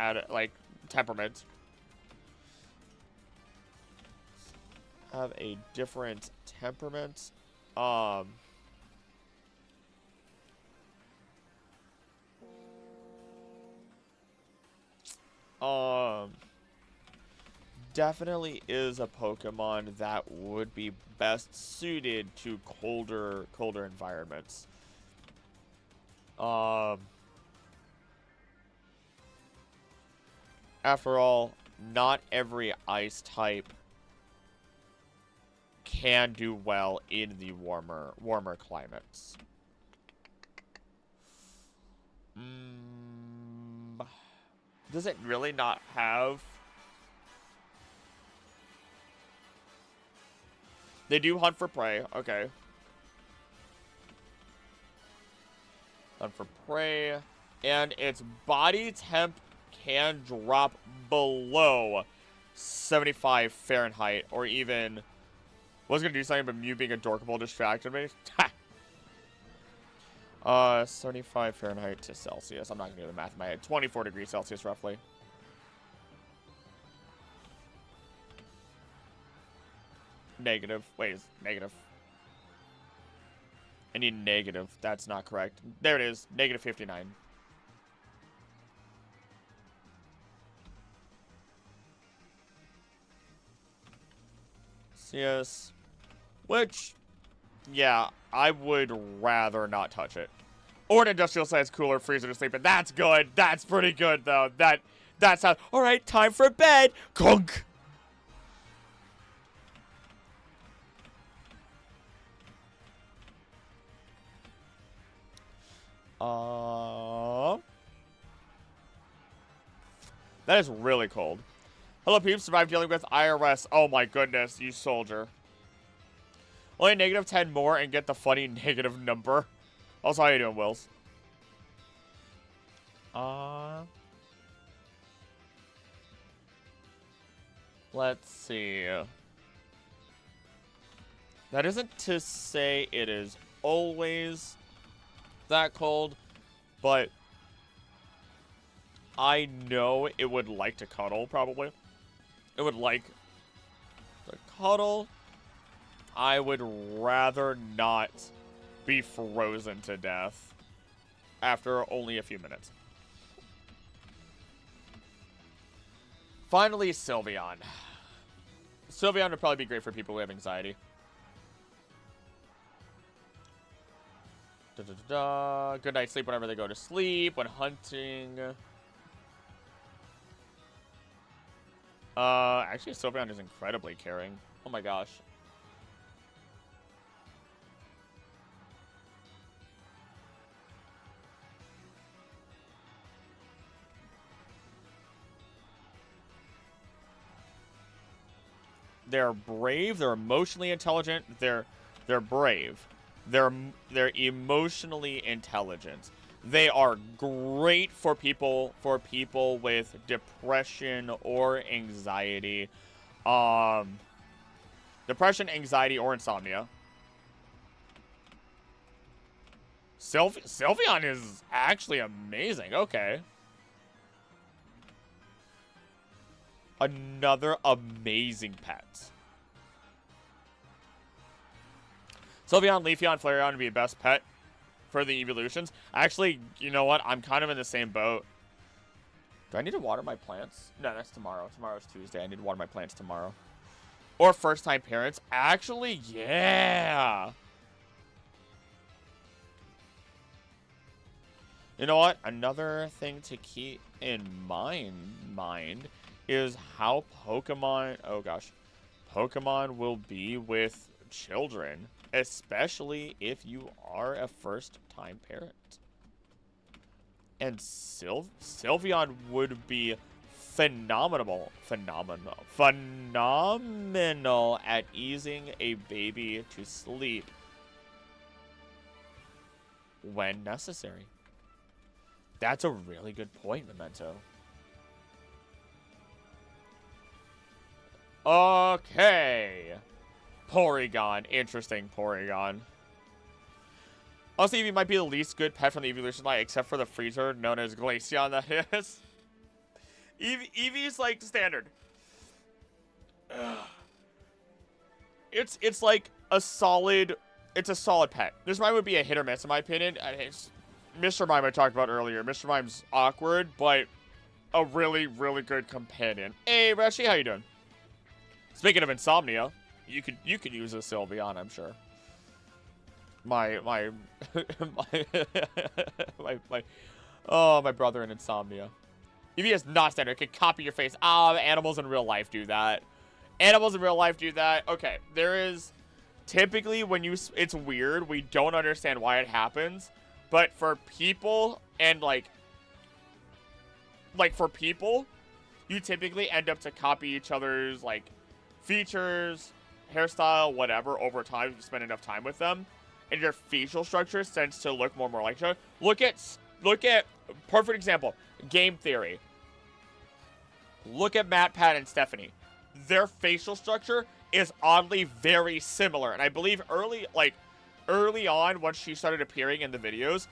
temperament. Have a different temperament. Definitely is a Pokemon that would be best suited to colder environments. After all, not every ice type can do well in the warmer climates. Does it really not have? They do hunt for prey. Okay. Hunt for prey. And its body temp can drop below 75 Fahrenheit. Or even... I was going to do something, but you being adorkable distracted me. 75 Fahrenheit to Celsius. I'm not going to do the math in my head. 24 degrees Celsius, roughly. Negative. Wait, it's negative. I need negative. That's not correct. There it is. Negative 59. Yes. Which, yeah, I would rather not touch it. Or an industrial size cooler freezer to sleep in. That's good. That's pretty good, though. That's how. All right, time for bed. Gunk. That is really cold. Hello, peeps. Survived dealing with IRS. Oh my goodness, you soldier. Only negative 10 more and get the funny negative number. Also, how you doing, Wills? Let's see. That isn't to say it is always that cold, but I know it would like to cuddle, probably. It would like to cuddle. I would rather not be frozen to death after only a few minutes. Finally, Sylveon. Sylveon would probably be great for people who have anxiety. Good night's sleep whenever they go to sleep. When hunting. Actually, Sylveon is incredibly caring. Oh my gosh. They're brave. They're emotionally intelligent. They're brave. They're emotionally intelligent. They are great for people with depression or anxiety. Depression, anxiety, or insomnia. Sylveon is actually amazing. Okay. Another amazing pet. Sylveon, Leafeon, Flareon would be best pet for the evolutions. Actually, you know what? I'm kind of in the same boat. Do I need to water my plants? No, that's tomorrow. Tomorrow's Tuesday. I need to water my plants tomorrow. Or first-time parents. Actually, yeah. You know what? Another thing to keep in mind is how Pokemon... Oh, gosh. Pokemon will be with children. Especially if you are a first-time parent. And Sylveon would be phenomenal at easing a baby to sleep when necessary. That's a really good point, Memento. Okay. Porygon. Interesting, Porygon. Also, Eevee might be the least good pet from the evolution line, except for the freezer known as Glaceon, that is. Eevee's like standard. It's like a solid... It's a solid pet. This Mime would be a hit or miss, in my opinion. Mr. Mime I talked about earlier. Mr. Mime's awkward, but a really, really good companion. Hey, Rashi, how you doing? Speaking of insomnia... You could use a Sylveon, I'm sure. My brother in insomnia. Eevee is not standard. It can copy your face. Animals in real life do that. Animals in real life do that. Okay, there is typically when you it's weird. We don't understand why it happens, but for people and like for people, you typically end up to copy each other's like features, hairstyle, whatever, over time if you spend enough time with them, and your facial structure tends to look more like each other. Look at perfect example, Game Theory. Look at Matt, Pat, and Stephanie. Their facial structure is oddly very similar, and I believe early on, once she started appearing in the videos,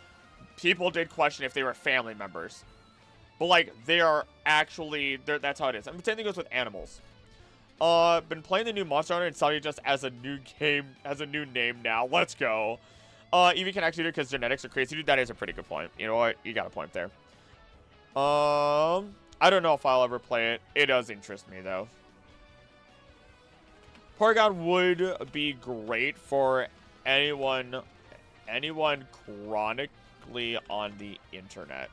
people did question if they were family members, but like they are actually, that's how it is. And the same thing goes with animals. Been playing the new Monster Hunter Insomnia just as a new game, as a new name now. Let's go. Eevee can actually do it because genetics are crazy. Dude, that is a pretty good point. You know what? You got a point there. I don't know if I'll ever play it. It does interest me, though. Porygon would be great for anyone chronically on the internet.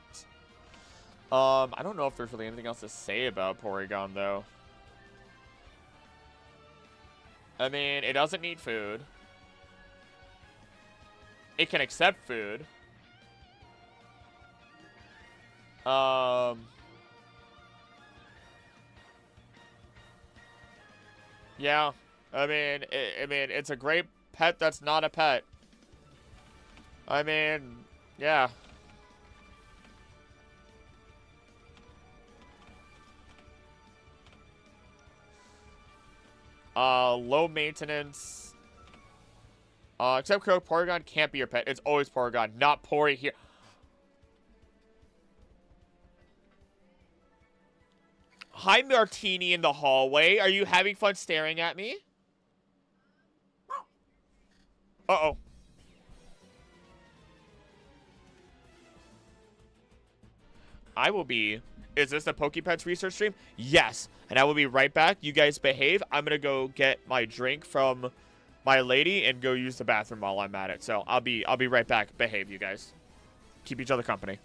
I don't know if there's really anything else to say about Porygon, though. I mean, it doesn't need food. It can accept food. Yeah. I mean, it's a great pet that's not a pet. I mean, yeah. Low maintenance. Except Croak, Porygon can't be your pet. It's always Porygon, not Pory here. Hi, Martini in the hallway. Are you having fun staring at me? Uh-oh. I will be... Is this a PokePets research stream? Yes. And I will be right back. You guys behave. I'm going to go get my drink from my lady and go use the bathroom while I'm at it. So I'll be right back. Behave, you guys. Keep each other company.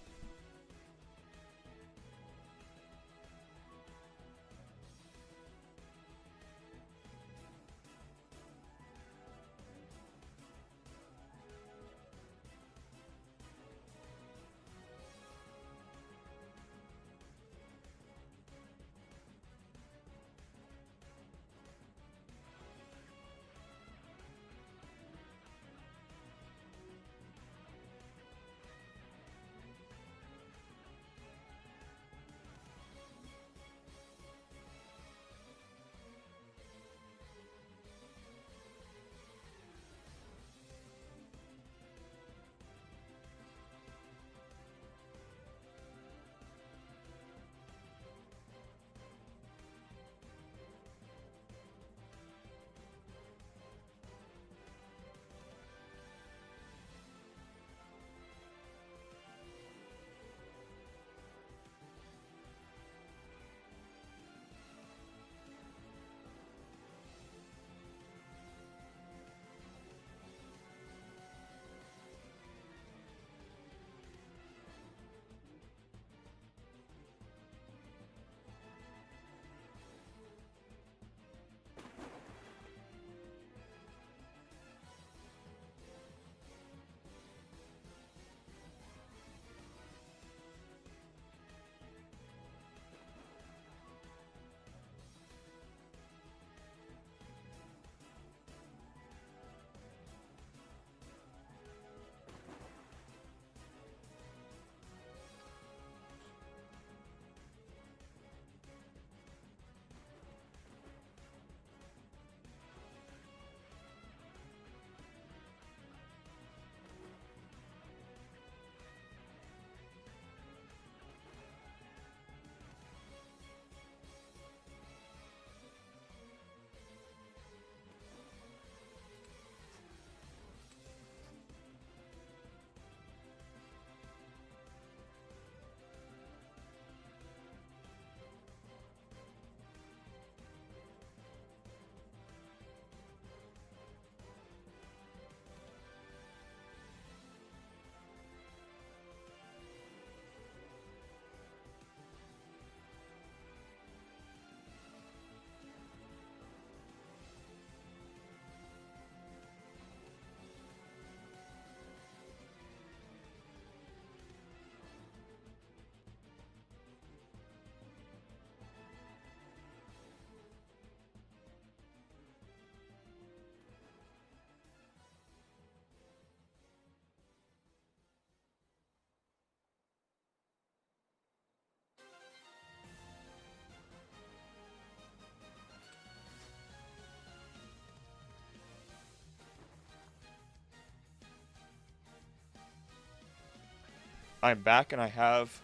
I'm back and I have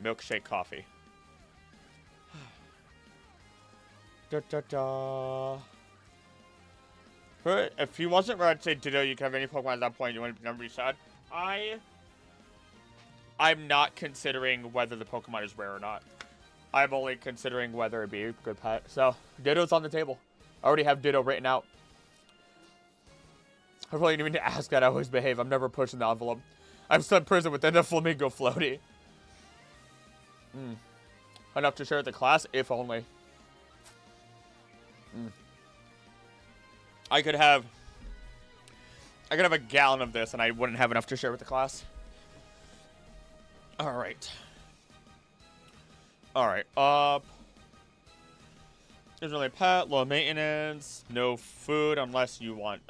milkshake coffee. Da, da, da. If he wasn't where I'd say Ditto, you can have any Pokemon at that point. You want to be sad? I'm not considering whether the Pokemon is rare or not. I'm only considering whether it'd be a good pet. So, Ditto's on the table. I already have Ditto written out. I really didn't even need to ask that. I always behave. I'm never pushing the envelope. I'm still in prison within the Flamingo floaty. Enough to share with the class, if only. I could have a gallon of this and I wouldn't have enough to share with the class. Alright. Alright, there's really a pet, low maintenance, no food unless you want.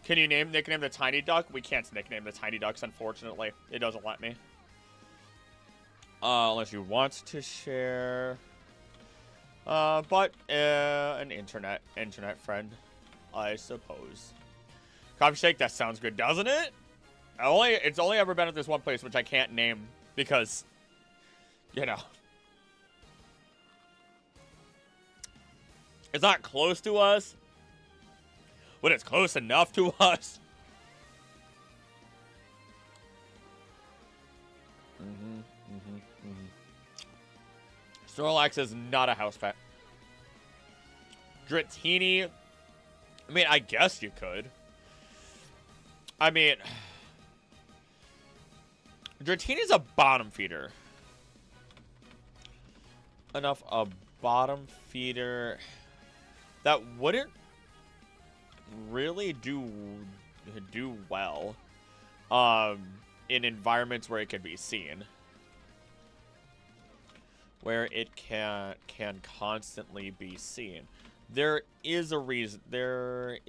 Can you nickname the tiny duck? We can't nickname the tiny ducks, unfortunately. It doesn't let me. Unless you want to share. But an internet friend, I suppose. Coffee shake, that sounds good, doesn't it? It's only ever been at this one place, which I can't name because, you know, it's not close to us, but it's close enough to us. Snorlax is not a house pet. Dratini, I mean, I guess you could. I mean, Dratini's a bottom feeder. Enough a bottom feeder that wouldn't really do well in environments where it can be seen, where it can constantly be seen. There is a reason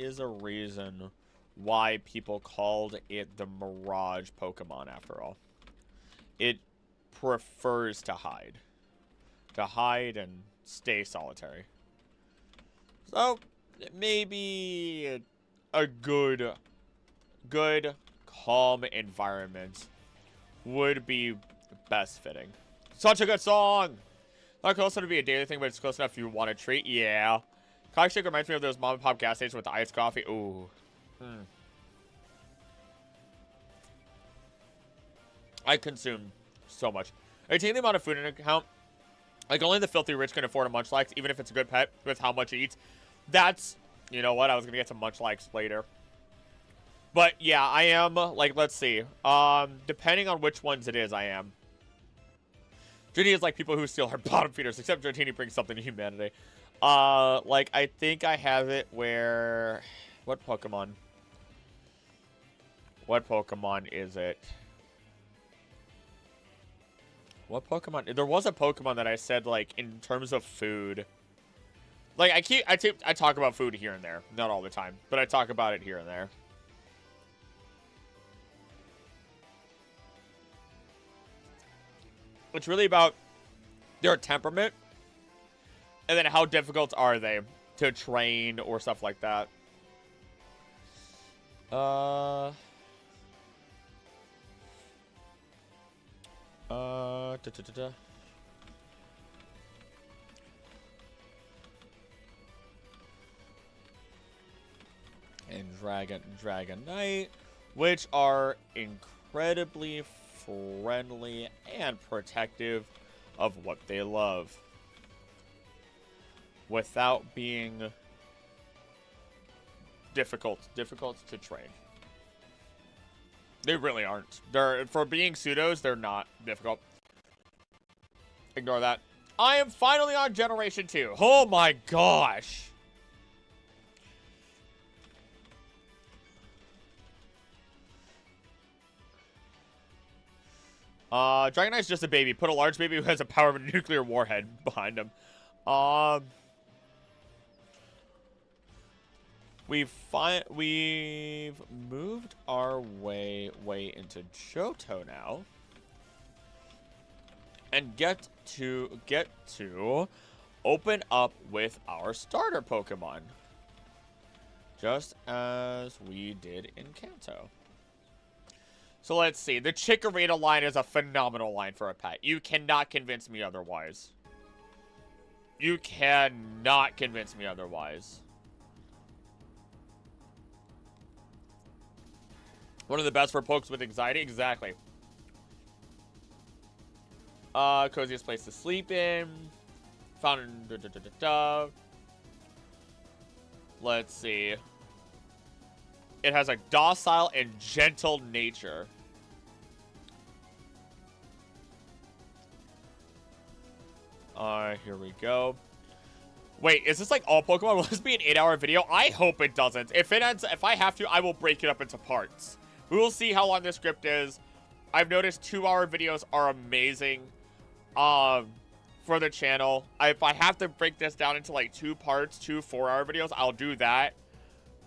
why people called it the Mirage Pokemon after all. It prefers to hide and stay solitary. So maybe a good calm environment would be best fitting. Such a good song. Not close enough to be a daily thing, but it's close enough if you want a treat. Yeah. Cock Shake reminds me of those mom and pop gas stations with the iced coffee. Ooh. I consume so much. Are you taking the amount of food into account? Like, only the filthy rich can afford a Munchlax, even if it's a good pet, with how much it eats. That's, you know what, I was going to get to Munchlax later. But, yeah, I am, like, let's see. Depending on which ones it is, I am. Dratini is like people who steal her bottom feeders, except Dratini brings something to humanity. Like, I think I have it where... What Pokemon? What Pokemon is it? What Pokemon? There was a Pokemon that I said, like, in terms of food. Like, I talk about food here and there. Not all the time, but I talk about it here and there. It's really about their temperament. And then how difficult are they to train or stuff like that. And Dragonite, which are incredibly friendly and protective of what they love, without being difficult to train. They really aren't. For being pseudos, they're not difficult. Ignore that. I am finally on Generation 2. Oh my gosh. Dragonite's just a baby. Put a large baby who has the power of a nuclear warhead behind him. We've moved our way into Johto now, and get to open up with our starter Pokemon, just as we did in Kanto. So let's see. The Chikorita line is a phenomenal line for a pet. You cannot convince me otherwise. You cannot convince me otherwise. One of the best for pokes with anxiety? Exactly. Coziest place to sleep in. Found Let's see. It has a docile and gentle nature. Here we go. Wait, is this like all Pokemon? Will this be an 8-hour video? I hope it doesn't. If I have to, I will break it up into parts. We will see how long this script is. I've noticed 2-hour videos are amazing for the channel. If I have to break this down into like 2 parts, 2 4-hour videos, I'll do that.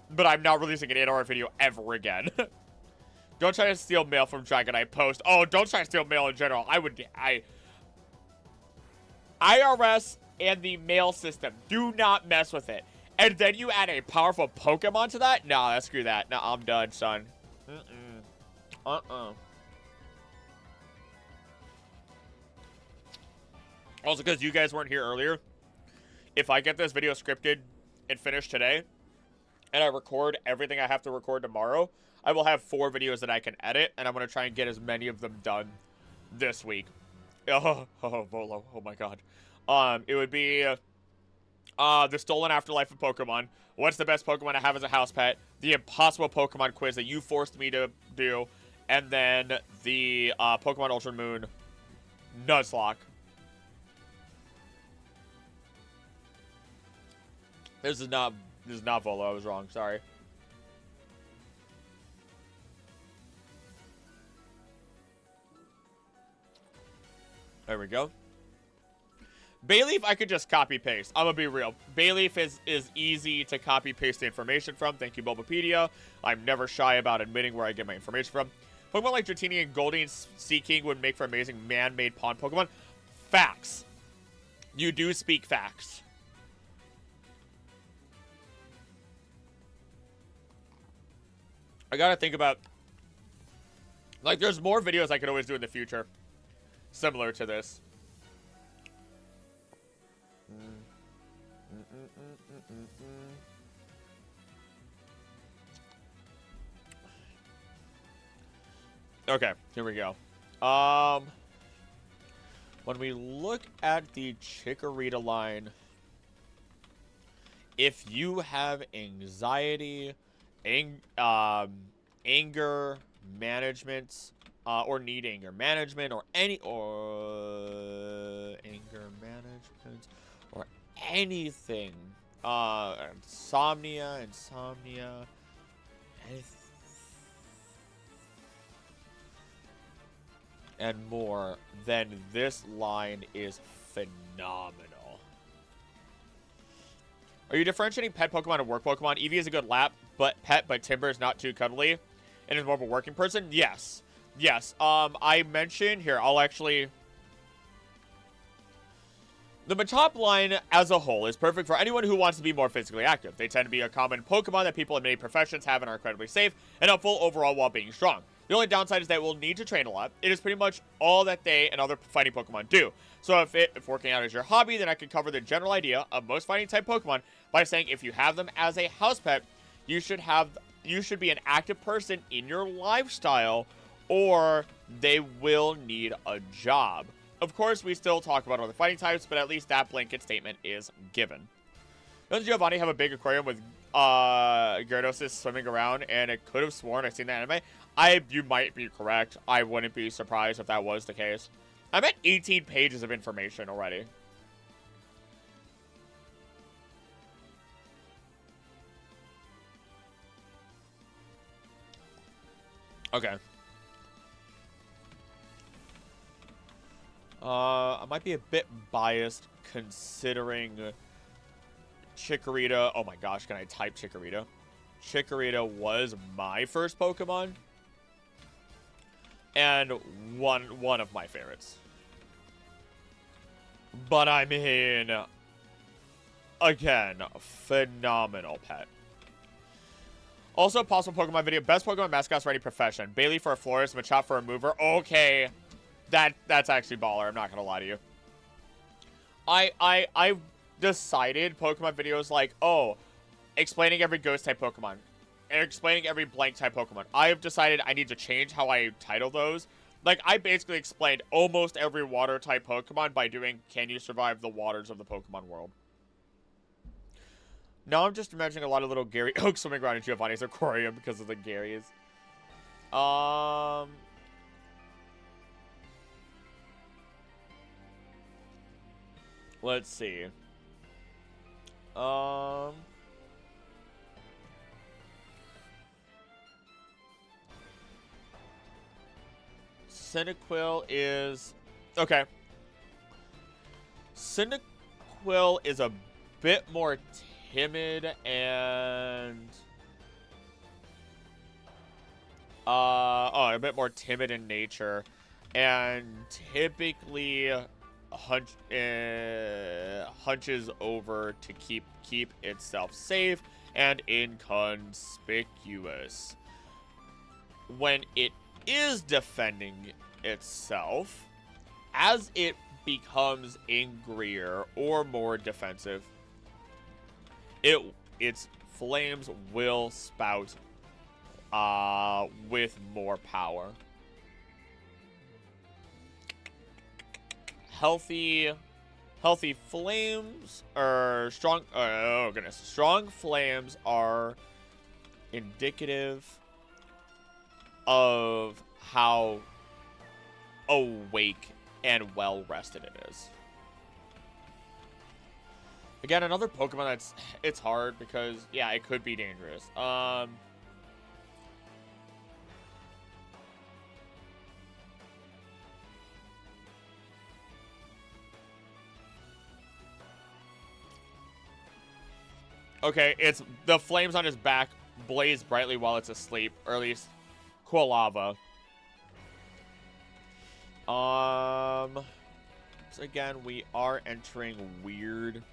But I'm not releasing an 8-hour video ever again. Don't try to steal mail from Dragonite post. Oh, don't try to steal mail in general. IRS and the mail system. Do not mess with it. And then you add a powerful Pokemon to that? Nah, screw that. Nah, I'm done, son. Also, because you guys weren't here earlier, if I get this video scripted and finished today, and I record everything I have to record tomorrow, I will have 4 videos that I can edit, and I'm going to try and get as many of them done this week. Oh, Volo. Oh, my God. It would be the stolen afterlife of Pokemon. What's the best Pokemon to have as a house pet? The impossible Pokemon quiz that you forced me to do, and then the Pokemon Ultra Moon Nuzlocke. This is not Volo. I was wrong. Sorry. There we go. Bayleaf, I could just copy paste. I'm gonna be real. Bayleaf is easy to copy paste the information from. Thank you, Bulbapedia. I'm never shy about admitting where I get my information from. Pokemon like Dratini and Goldie and Seaking would make for amazing man-made pond Pokemon. Facts. You do speak facts. I gotta think about, like, there's more videos I could always do in the future similar to this. Okay, here we go. When we look at the Chikorita line, if you have anxiety, anger management, or need anger management, or anger management, or anything, insomnia, anything, and more, then this line is phenomenal. Are you differentiating pet Pokemon and work Pokemon? Eevee is a good pet, but Timber is not too cuddly and is more of a working person? Yes. Yes. I mentioned here, I'll actually... The Machop line as a whole is perfect for anyone who wants to be more physically active. They tend to be a common Pokemon that people in many professions have and are incredibly safe and helpful overall while being strong. The only downside is that it will need to train a lot. It is pretty much all that they and other fighting Pokemon do. So if working out is your hobby, then I could cover the general idea of most fighting type Pokemon by saying if you have them as a house pet, you should be an active person in your lifestyle, or they will need a job. Of course, we still talk about other fighting types, but at least that blanket statement is given. Doesn't Giovanni have a big aquarium with Gyarados swimming around, and it could have sworn I've seen that anime? You might be correct. I wouldn't be surprised if that was the case. I'm at 18 pages of information already. Okay. I might be a bit biased considering Chikorita. Oh my gosh, can I type Chikorita? Chikorita was my first Pokemon. And one of my favorites. But I mean, again, phenomenal pet. Also, possible Pokemon video. Best Pokemon mascots for any profession. Bailey for a florist, Machop for a mover. Okay. That's actually baller. I'm not going to lie to you. I've decided Pokemon videos like, oh, explaining every ghost type Pokemon. And explaining every blank type Pokemon. I've decided I need to change how I title those. Like, I basically explained almost every water type Pokemon by doing, can you survive the waters of the Pokemon world? Now I'm just imagining a lot of little Gary Oak swimming around in Giovanni's aquarium because of the Garys. Let's see. Cyndaquil is... Okay. Cyndaquil is a bit more timid and... a bit more timid in nature. And typically hunches over to keep itself safe and inconspicuous. When it is defending itself, as it becomes angrier or more defensive, its flames will spout with more power. Healthy Healthy flames or strong. Oh goodness, strong flames are indicative of how awake and well rested it is. Again, another Pokemon it's hard because yeah, it could be dangerous. Okay, it's the flames on his back blaze brightly while it's asleep, or at least Quilava. So again, we are entering weird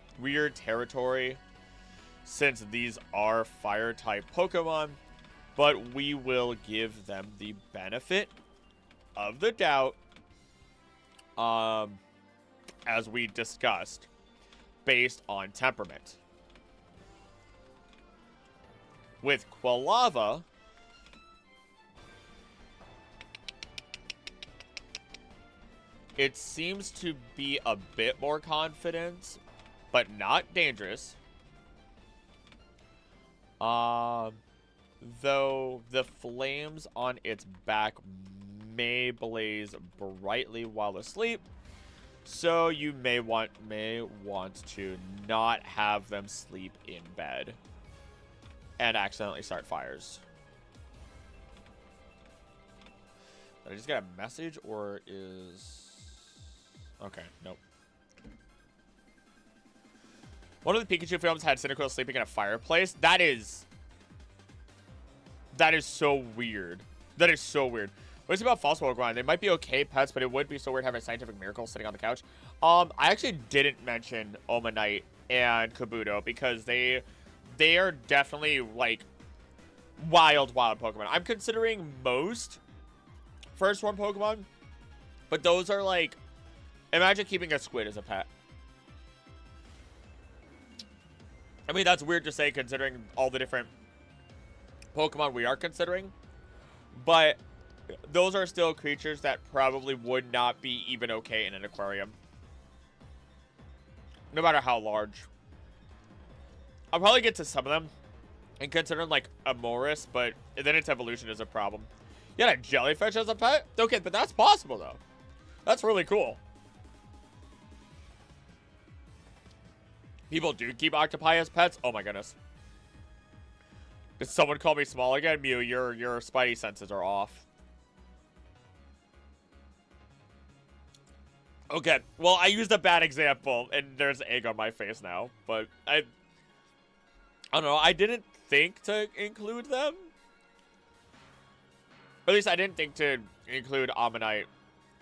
territory since these are fire type Pokemon, but we will give them the benefit of the doubt, as we discussed, based on temperament. With Quilava, it seems to be a bit more confident, but not dangerous. Though the flames on its back may blaze brightly while asleep, so you may want to not have them sleep in bed and accidentally start fires. Did I just get a message, or is... Okay, nope. One of the Pikachu films had Cyndaquil sleeping in a fireplace. That is so weird. That is so weird. What is it about false Pokemon? They might be okay pets, but it would be so weird having a scientific miracle sitting on the couch. I actually didn't mention Omanite and Kabuto because they are definitely, like, wild Pokemon. I'm considering most first form Pokemon, but those are, like, imagine keeping a squid as a pet. I mean, that's weird to say considering all the different Pokemon we are considering, but those are still creatures that probably would not be even okay in an aquarium, no matter how large. I'll probably get to some of them and consider them like Amoris, but then its evolution is a problem. You had a jellyfish as a pet? Okay, but that's possible, though. That's really cool. People do keep octopi as pets? Oh my goodness. Did someone call me small again? Mew, your spidey senses are off. Okay, well, I used a bad example, and there's egg on my face now, but I don't know, I didn't think to include them. Or at least I didn't think to include Ammonite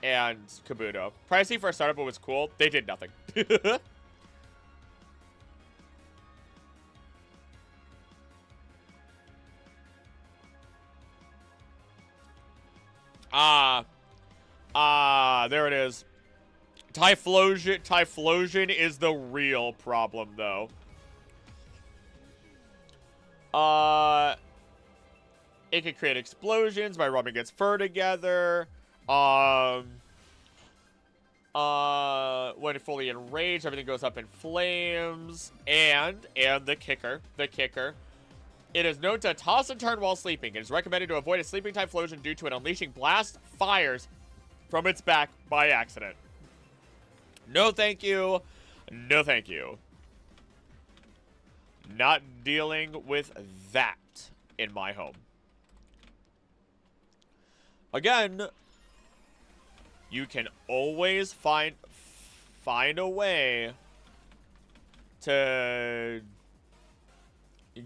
and Kabuto. Pricey for a startup, but was cool. They did nothing. There it is. Typhlosion is the real problem, though. It can create explosions by rubbing its fur together. When fully enraged, everything goes up in flames. And the kicker. It is known to toss and turn while sleeping. It is recommended to avoid a sleeping Typhlosion due to it unleashing blast fires from its back by accident. No thank you. No thank you. Not dealing with that in my home. Again, you can always find a way to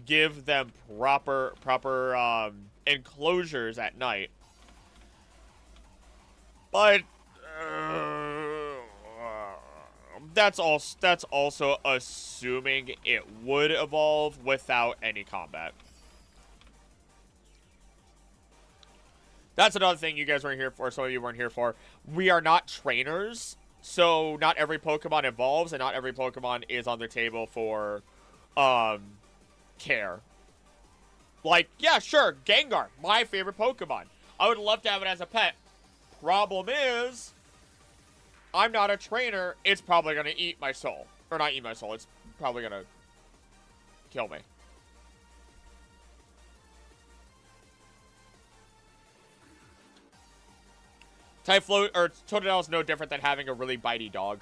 give them proper enclosures at night. But that's also assuming it would evolve without any combat. That's another thing you guys weren't here for, some of you weren't here for. We are not trainers, so not every Pokemon evolves, and not every Pokemon is on the table for care. Like, yeah, sure, Gengar, my favorite Pokemon. I would love to have it as a pet. Problem is, I'm not a trainer, it's probably going to eat my soul. Or not eat my soul, it's probably going to kill me. Typhlo, or Totodile is no different than having a really bitey dog.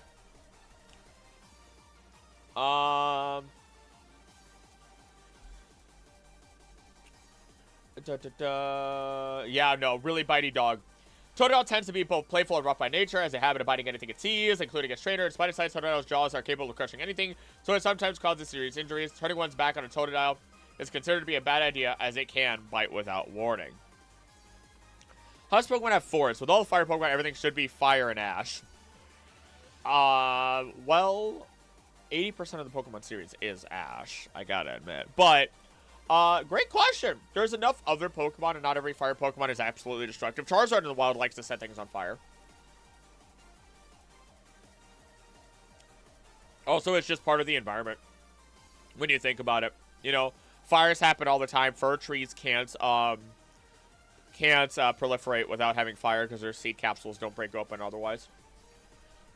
Yeah, no, really bitey dog. Totodile tends to be both playful and rough by nature, has a habit of biting anything it sees, including its trainer. Despite its size, Totodile's jaws are capable of crushing anything, so it sometimes causes serious injuries. Turning one's back on a Totodile is considered to be a bad idea, as it can bite without warning. How does Pokemon have forests? With all the fire Pokemon, everything should be fire and ash. Well, 80% of the Pokemon series is ash, I gotta admit. But, great question. There's enough other Pokemon, and not every fire Pokemon is absolutely destructive. Charizard in the wild likes to set things on fire. Also, it's just part of the environment. When you think about it. You know, fires happen all the time. Fir trees can't proliferate without having fire because their seed capsules don't break open otherwise.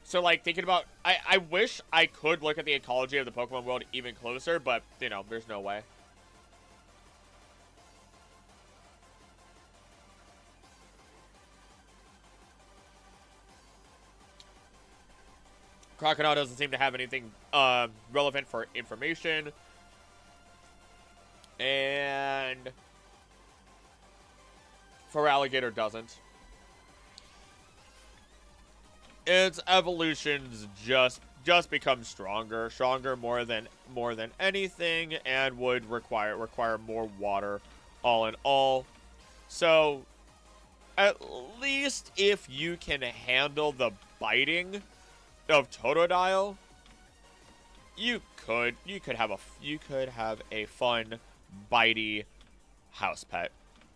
So, like, thinking about... I wish I could look at the ecology of the Pokemon world even closer, but, you know, there's no way. Crocodile doesn't seem to have anything relevant for information. And... Feraligatr doesn't. Its evolutions just become stronger more than anything, and would require more water, all in all. So, at least if you can handle the biting of Totodile, you could have a fun bitey house pet.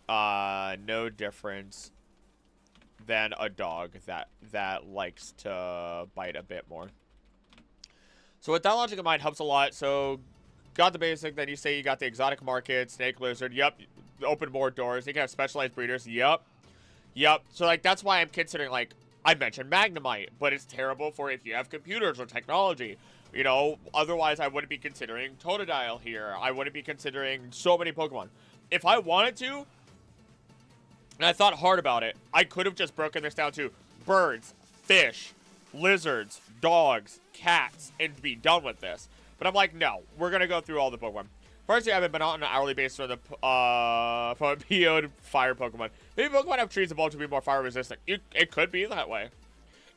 No difference than a dog that likes to bite a bit more. So with that logic in mind, helps a lot. So got the basic, then you say you got the exotic market, snake lizard, yep, open more doors. You can have specialized breeders, yep. So like that's why I'm considering, like, I mentioned Magnemite, but it's terrible for if you have computers or technology. You know, otherwise I wouldn't be considering Totodile here. I wouldn't be considering so many Pokemon. If I wanted to, and I thought hard about it, I could have just broken this down to birds, fish, lizards, dogs, cats, and be done with this. But I'm like, no, we're going to go through all the Pokemon. Firstly, I haven't been on an hourly basis for the PO'd fire Pokemon. Maybe Pokemon have trees evolved to be more fire resistant. It could be that way.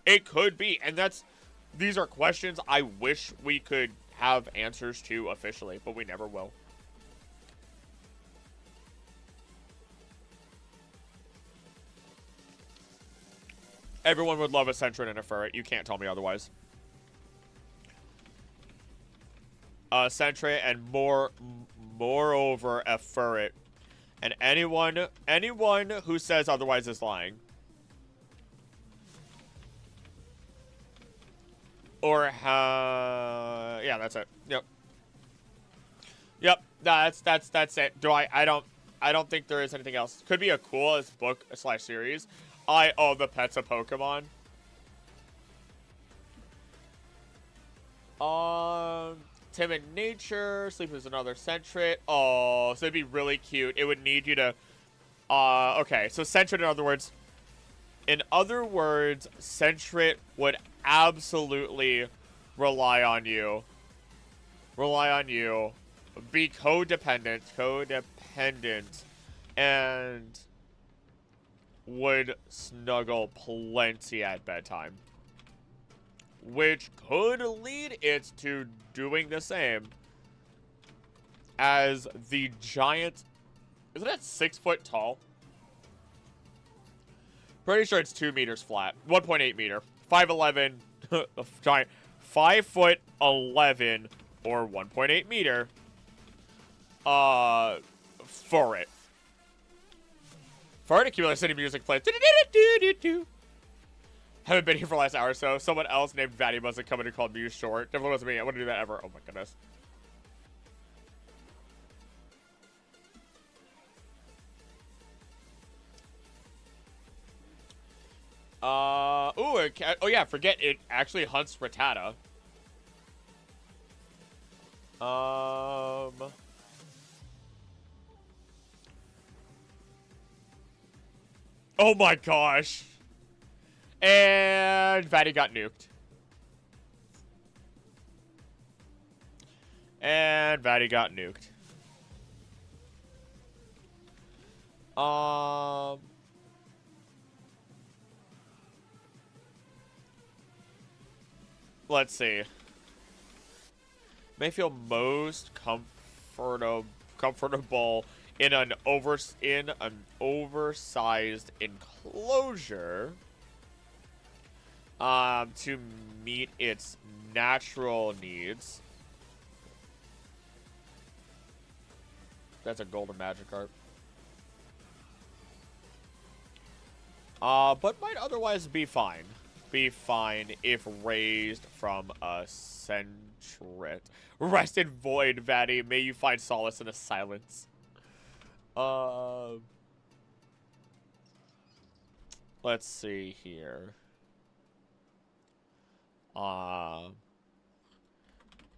It could be. And these are questions I wish we could have answers to officially, but we never will. Everyone would love a Sentret and a Furret. You can't tell me otherwise. Sentret and moreover a Furret. And anyone who says otherwise is lying. Or yeah, that's it. Yep. That's it. I don't think there is anything else. Could be a coolest book / series. The pets of Pokemon. Timid nature. Sleep is another Sentret. Oh, so it'd be really cute. It would need you to... okay, so Sentret, in other words, Sentret would absolutely rely on you. Be codependent, and would snuggle plenty at bedtime. Which could lead it to doing the same as the giant... Isn't it 6 foot tall? Pretty sure it's 2 meters flat. 1.8 meter. 5'11". Giant. 5'11" or 1.8 meter. For it. Particular City music plays. Haven't been here for the last hour or so. Someone else named Vatty wasn't coming to call Muse short. Definitely wasn't me. I wouldn't do that ever. Oh my goodness. Ooh, oh yeah, forget it actually hunts Rattata. Oh my gosh. And Vatty got nuked. And Vatty got nuked. Let's see. May feel most comfortable in an oversized enclosure to meet its natural needs. That's a golden Magikarp. But might otherwise be fine. Be fine if raised from a centret. Rest in void, Vatty. May you find solace in the silence. Let's see here.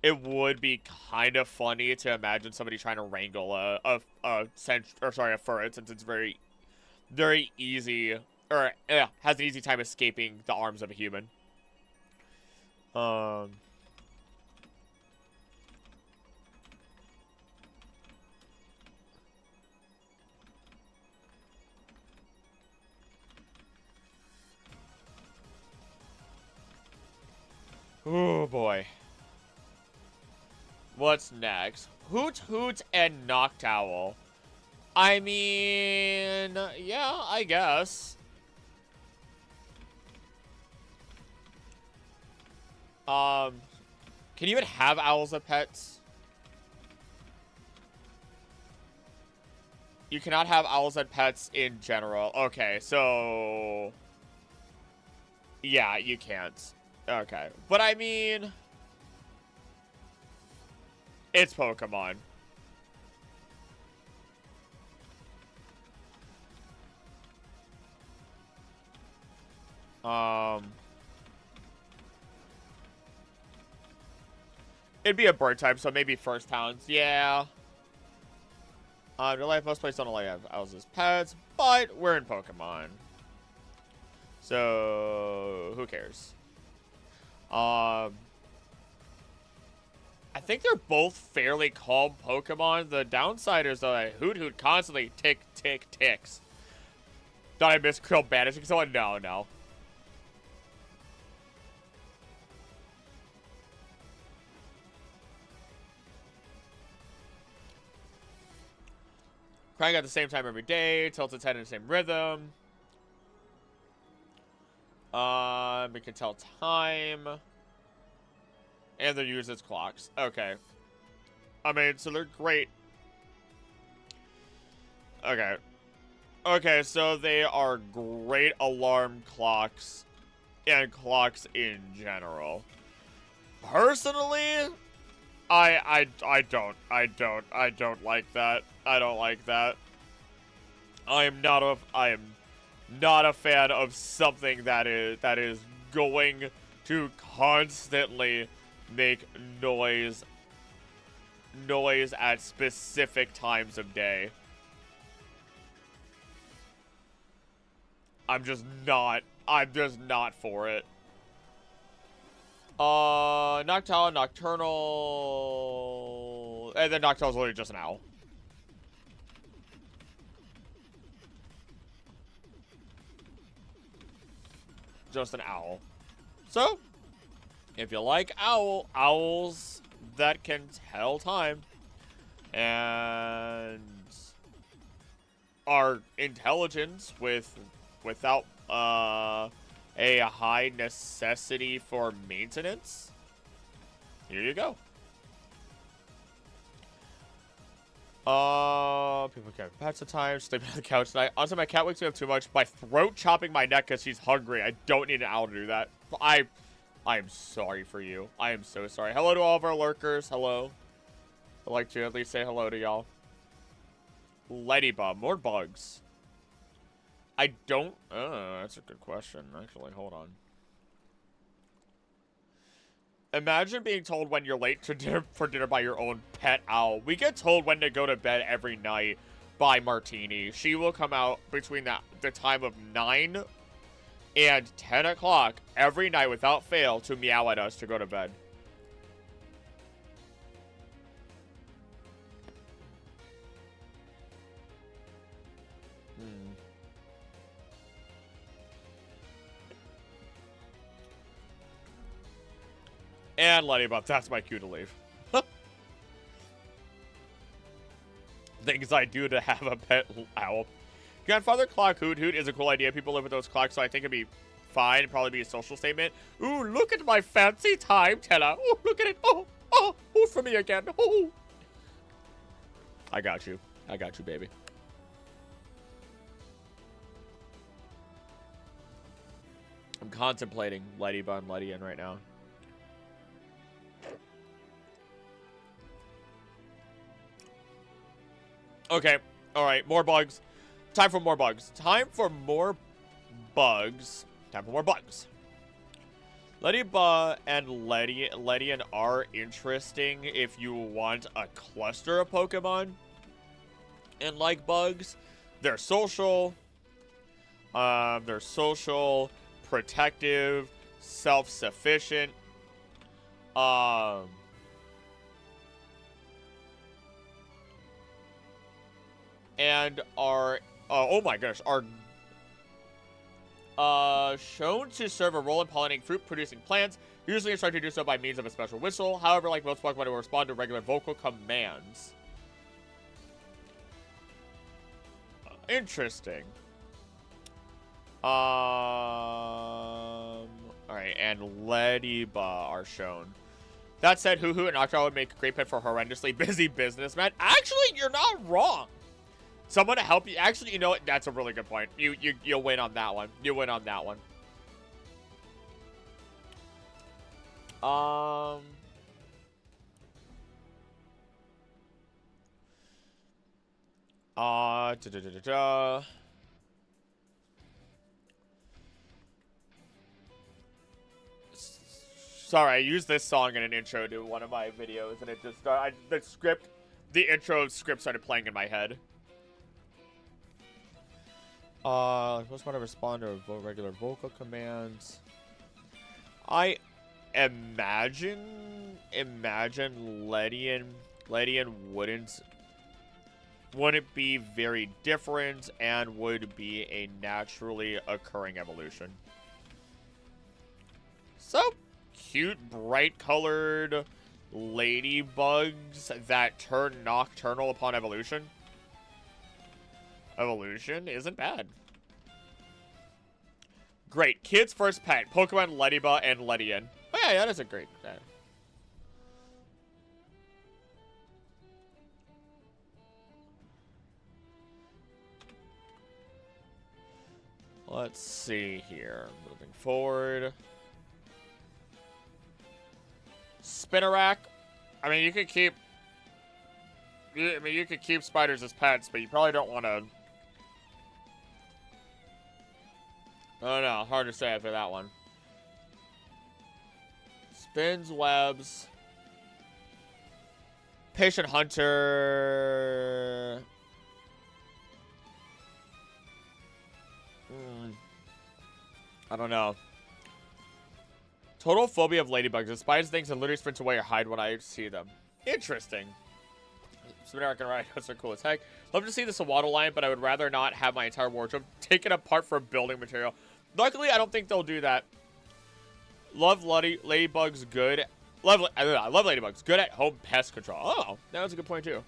It would be kind of funny to imagine somebody trying to wrangle a Furret, since it's very easy, or has an easy time escaping the arms of a human. Oh boy. What's next? Hoot Hoot and Noctowl. I mean, yeah, I guess. Can you even have owls as pets? You cannot have owls as pets in general. Okay, so... yeah, you can't. Okay. But I mean... it's Pokemon. It'd be a bird type, so maybe first hounds. Yeah. Real life, most places don't allow owls as pets, but we're in Pokemon. So, who cares? I think they're both fairly calm Pokemon. The downside is that Hoot Hoot constantly ticks. Thought I missed Krill banishing someone? No. Crying at the same time every day, tilts its head in the same rhythm. We can tell time. And they use its clocks. Okay. I mean, so they're great. Okay. Okay, so they are great alarm clocks and clocks in general. Personally, I don't like that. I don't like that. I am not a fan of something that is going to constantly make noise at specific times of day. I'm just not for it. Noctowl, Nocturnal, and then Noctowl's literally just an owl. Just an owl. So, if you like owls that can tell time and are intelligent without a high necessity for maintenance, here you go. People get pets at times, sleeping on the couch tonight. Honestly, my cat wakes me up too much by throat chopping my neck because she's hungry. I don't need an owl to do that. I am sorry for you. I am so sorry. Hello to all of our lurkers. Hello. I'd like to at least say hello to y'all. Ladybug. More bugs. I don't... that's a good question. Actually, hold on. Imagine being told when you're late to dinner for dinner by your own pet owl. We get told when to go to bed every night by Martini. She will come out between the time of 9 and 10 o'clock every night without fail to meow at us to go to bed. And Ladybug, that's my cue to leave. Things I do to have a pet owl. Grandfather clock hoot hoot is a cool idea. People live with those clocks, so I think it'd be fine. It'd probably be a social statement. Ooh, look at my fancy time teller. Ooh, look at it. Oh, for me again. Oh. I got you. I got you, baby. I'm contemplating Ladybug and Letty in right now. Okay, alright, more bugs. Time for more bugs. Time for more bugs. Time for more bugs. Ladybug and Ledian are interesting if you want a cluster of Pokemon. And like bugs, they're social. Protective, self-sufficient. And are, oh my gosh, are shown to serve a role in pollinating fruit-producing plants, usually instructed to do so by means of a special whistle. However, like most Pokemon, it will respond to regular vocal commands. Interesting. Alright, and Ladybug are shown. That said, Hoo Hoo and Octo would make a great pet for horrendously busy businessmen. Actually, you're not wrong. Someone to help you. Actually, you know what? That's a really good point. You'll win on that one. You win on that one. Sorry, I used this song in an intro to one of my videos, and it just the intro script started playing in my head. Most want to respond to regular vocal commands. I imagine Ledian wouldn't be very different and would be a naturally occurring evolution. So, cute, bright-colored ladybugs that turn nocturnal upon evolution. Evolution isn't bad. Great. Kid's first pet. Pokemon Ladybug and Ledian. Oh yeah, that is a great pet. Let's see here. Moving forward. Spinarak. I mean, you could keep spiders as pets, but you probably don't want to. I don't know. Hard to say after that one. Spins webs. Patient hunter. I don't know. Total phobia of ladybugs. Despise things and literally sprints away or hide when I see them. Interesting. Spinarak and Rhinos are cool as heck. Love to see the Sawaddle line, but I would rather not have my entire wardrobe taken apart for building material. Luckily, I don't think they'll do that. Love ladybugs good. I love ladybugs. Good at home pest control. Oh, that was a good point too.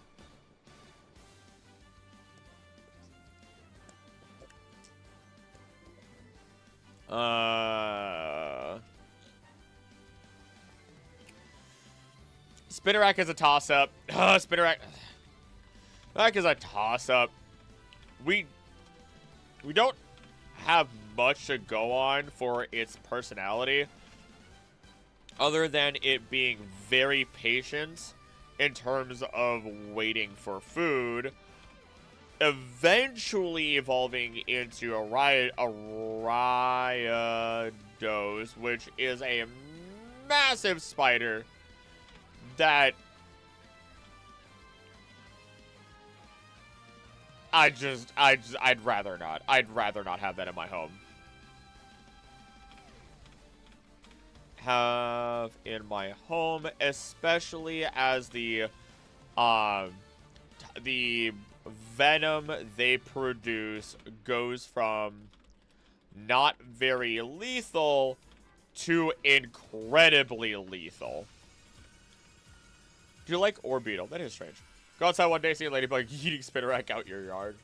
Spinarak is a toss-up. Spinarak is a toss-up. We don't have much to go on for its personality, other than it being very patient in terms of waiting for food, eventually evolving into a Rhydose, which is a massive spider that I'd rather not. I'd rather not have that in my home. Have in my home, especially as the venom they produce goes from not very lethal to incredibly lethal. Do you like orb beetle? That is strange. Go outside one day, see a ladybug eating spinnerack out your yard.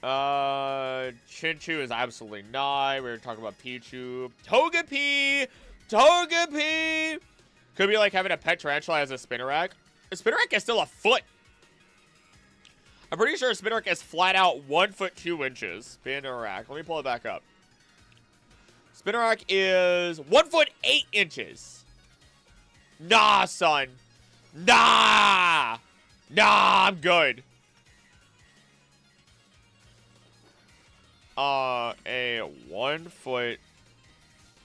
Chinchu is absolutely not. We were talking about Pichu. Togepi! Togepi! Could be like having a pet tarantula as a spinnerack. A spinnerack is still a foot. I'm pretty sure a spinnerack is flat out 1 foot 2 inches. Spinnerack. Let me pull it back up. Spinnerack is 1 foot 8 inches. Nah, son. Nah. Nah, I'm good. A 1 foot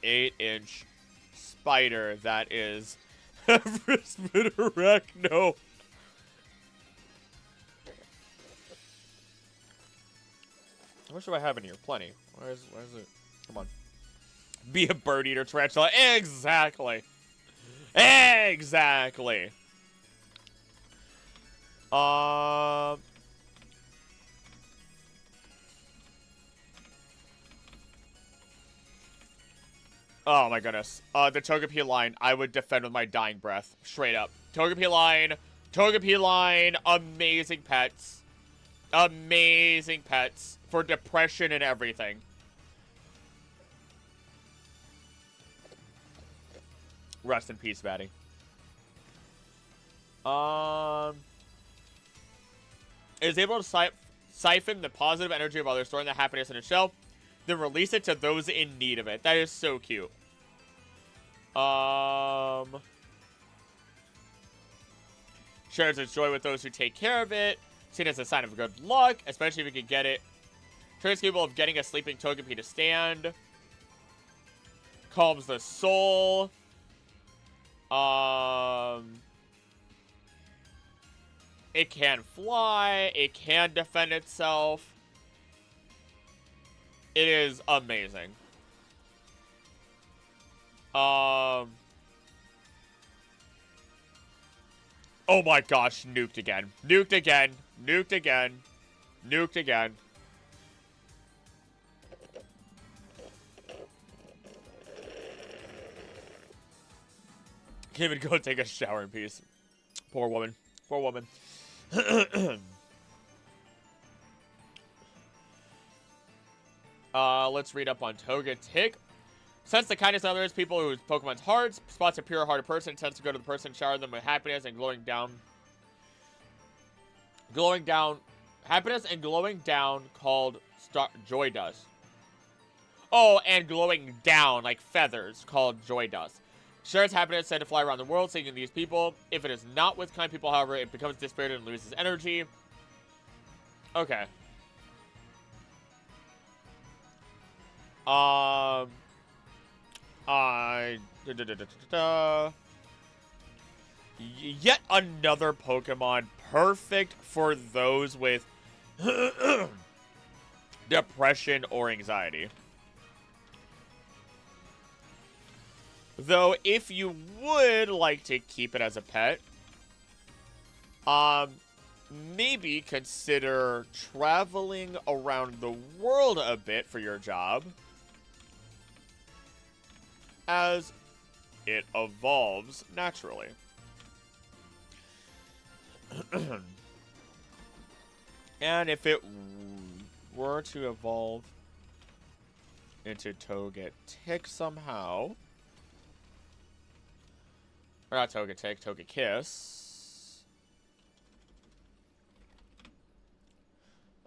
8 inch spider that is Spinnerack, no. How much do I have in here? Plenty. Where is it? Come on. Be a bird eater tarantula. Exactly. Exactly. Oh my goodness. The Togepi line, I would defend with my dying breath. Straight up. Togepi line, amazing pets. Amazing pets for depression and everything. Rest in peace, Batty. Is able to siphon the positive energy of others, storing the happiness in its shell, then release it to those in need of it. That is so cute. Shares its joy with those who take care of it. Seen as a sign of good luck, especially if you can get it. Turns capable of getting a sleeping Togepi to stand. Calms the soul. It can fly. It can defend itself. It is amazing. Oh my gosh, nuked again. Nuked again. Nuked again. Nuked again. Can't even go take a shower in peace. Poor woman. Poor woman. Let's read up on Togetic. Sense the kindness of others, people whose Pokemon's hearts. Spots a pure-hearted person, tends to go to the person, shower them with happiness and glowing down. Happiness and glowing down called Joy Dust. Oh, and glowing down, like feathers, called Joy Dust. Shares happiness, said to fly around the world, singing these people. If it is not with kind people, however, it becomes dispirited and loses energy. Okay. Yet another Pokemon perfect for those with depression or anxiety. Though, if you would like to keep it as a pet, maybe consider traveling around the world a bit for your job, as it evolves naturally. And if it were to evolve into Togetic somehow, or not Togetic, Togekiss.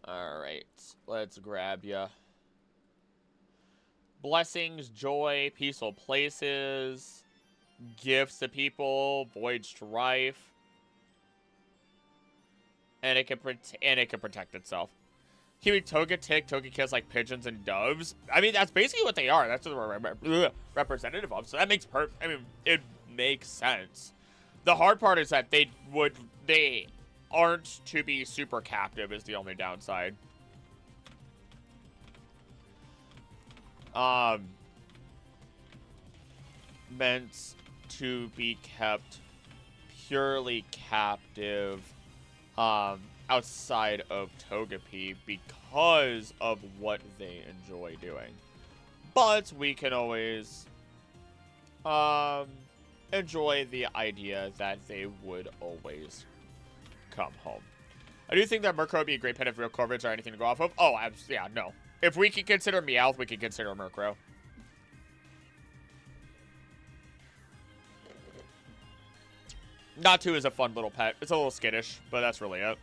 Alright, let's grab ya. Blessings, joy, peaceful places, gifts to people, void strife. And it can protect itself. Keeping Togetic, Togekiss like pigeons and doves. I mean, that's basically what they are. That's what they're representative of. So that makes I mean, it makes sense. The hard part is that they aren't to be super captive is the only downside. Meant to be kept purely captive outside of Togepi because of what they enjoy doing. But we can always enjoy the idea that they would always come home. I do think that Murkrow would be a great pet if real coverage or anything to go off of. Oh, yeah, no. If we can consider Meowth, we can consider Murkrow. Natu is a fun little pet. It's a little skittish, but that's really it.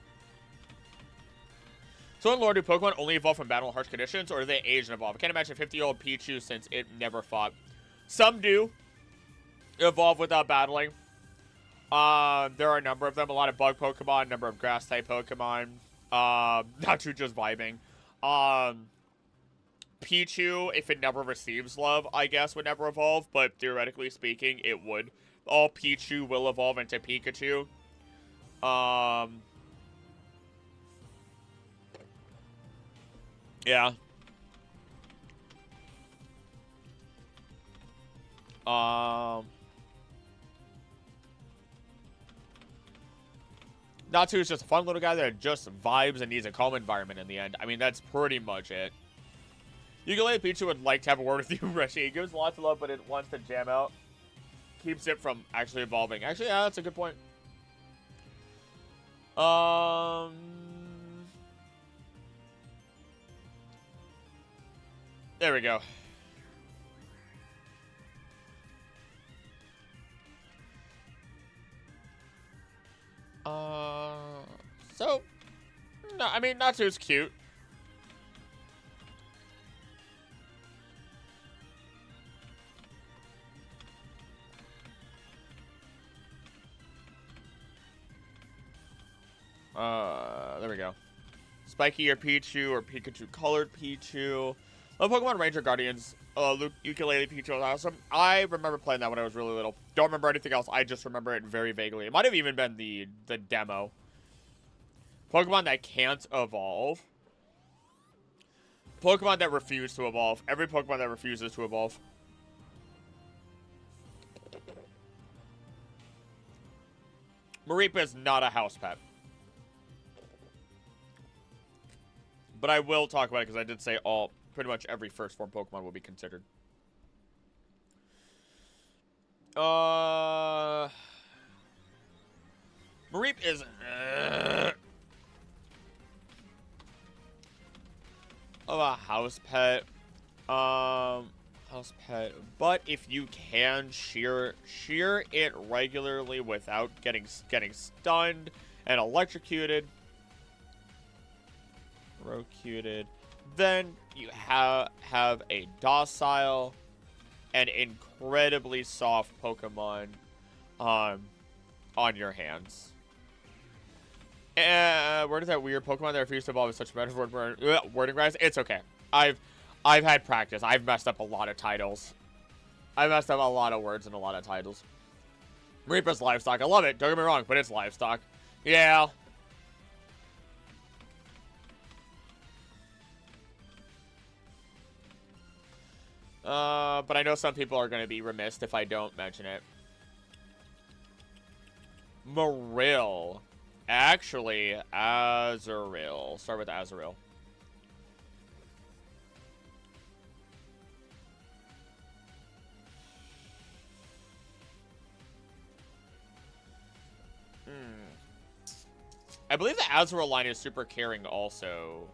So in lore, do Pokemon only evolve from battle in harsh conditions, or do they age and evolve? I can't imagine a 50-year-old Pichu since it never fought. Some do evolve without battling. There are a number of them. A lot of bug Pokemon, a number of grass-type Pokemon. Natu just vibing. Pichu, if it never receives love, I guess, would never evolve, but theoretically speaking, it would. All Pichu will evolve into Pikachu. Yeah. Natsu is just a fun little guy that just vibes and needs a calm environment in the end. I mean, that's pretty much it. Ukulele Pichu would like to have a word with you, Rishi. It gives lots of love, but it wants to jam out. Keeps it from actually evolving. Actually, yeah, that's a good point. There we go. So, no, I mean, Natsu's cute. There we go. Spiky or Pichu or Pikachu colored Pichu. Oh, Pokemon Ranger Guardians. Ukulele Pichu was awesome. I remember playing that when I was really little. Don't remember anything else. I just remember it very vaguely. It might have even been the demo. Pokemon that can't evolve. Pokemon that refuse to evolve. Every Pokemon that refuses to evolve. Mareep is not a house pet. But I will talk about it because I did say pretty much every first form Pokemon will be considered. Mareep is of a house pet. House pet. But if you can shear it regularly without getting stunned and electrocuted, then you have a docile and incredibly soft Pokemon on your hands. Where did that weird Pokemon that refused to evolve with such better wording rise? It's okay. I've had practice. I've messed up a lot of titles. I've messed up a lot of words and a lot of titles. Reaper's livestock. I love it. Don't get me wrong, but it's livestock. Yeah. But I know some people are going to be remiss if I don't mention it. Marill. Actually, Azurill. Start with Azurill. I believe the Azurill line is super caring also.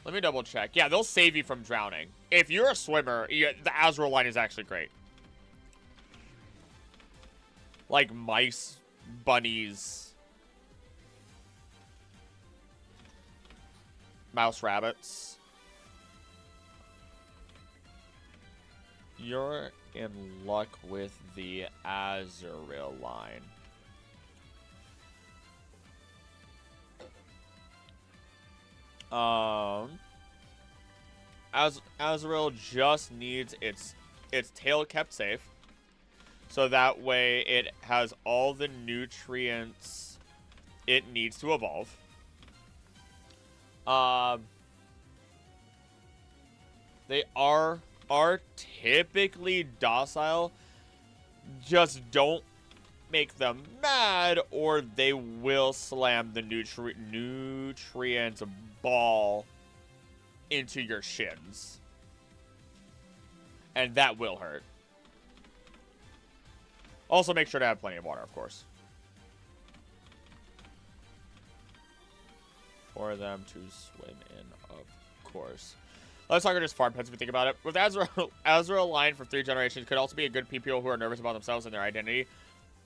Let me double check. Yeah, they'll save you from drowning. If you're a swimmer, the Azurill line is actually great. Like mice, bunnies, mouse rabbits. You're in luck with the Azurill line. Azrael just needs its tail kept safe, so that way it has all the nutrients it needs to evolve. They are typically docile. Just don't make them mad, or they will slam the nutrient ball into your shins. And that will hurt. Also, make sure to have plenty of water, of course. For them to swim in, of course. Let's talk about just farm pets if we think about it. With Azrael line for 3 generations could also be a good PPO who are nervous about themselves and their identity.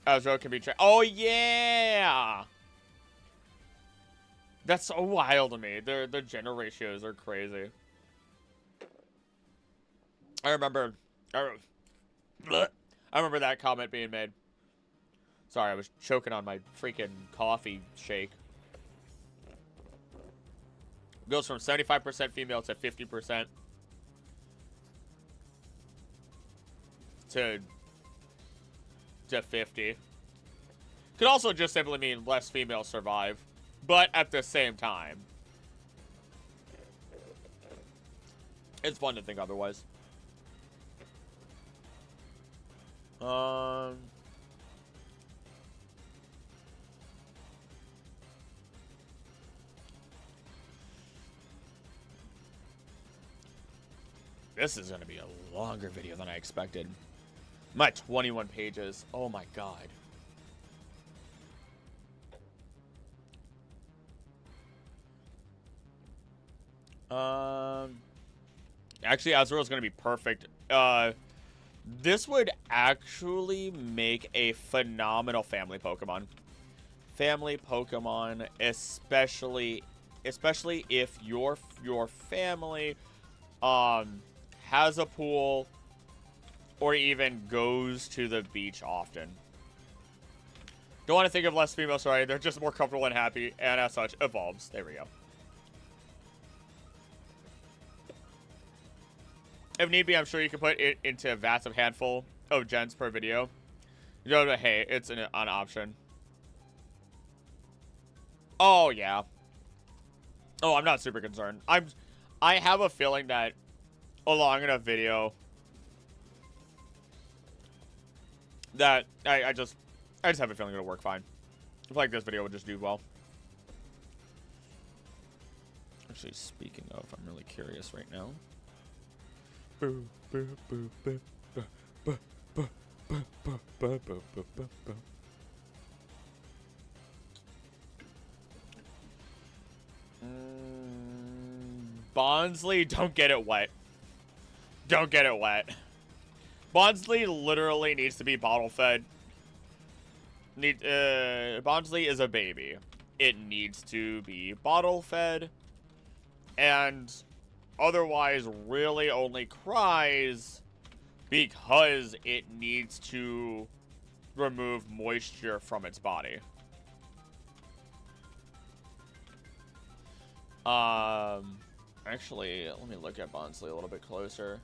Azrael can be oh, yeah! That's so wild to me. Their gender ratios are crazy. I remember that comment being made. Sorry, I was choking on my freaking coffee shake. Goes from 75% female to 50% to 50. Could also just simply mean less females survive, but at the same time, it's fun to think otherwise. This is going to be a longer video than I expected. I'm at 21 pages. Oh my god. Actually, Azrael's going to be perfect. This would actually make a phenomenal family Pokemon. Family Pokemon, especially if your family has a pool or even goes to the beach often. Don't want to think of less female, sorry. They're just more comfortable and happy, and as such, evolves. There we go. If need be, I'm sure you can put it into a massive handful of gens per video. You know, but hey, it's an option. Oh, yeah. Oh, I'm not super concerned. I have a feeling that along in a video that I just have a feeling it'll work fine. I feel like this video would just do well. Actually, speaking of, I'm really curious right now. Bonsly, don't get it wet. Don't get it wet. Bonsly literally needs to be bottle fed. Bonsly is a baby. It needs to be bottle fed. And otherwise really only cries because it needs to remove moisture from its body. Actually, let me look at Bonsly a little bit closer.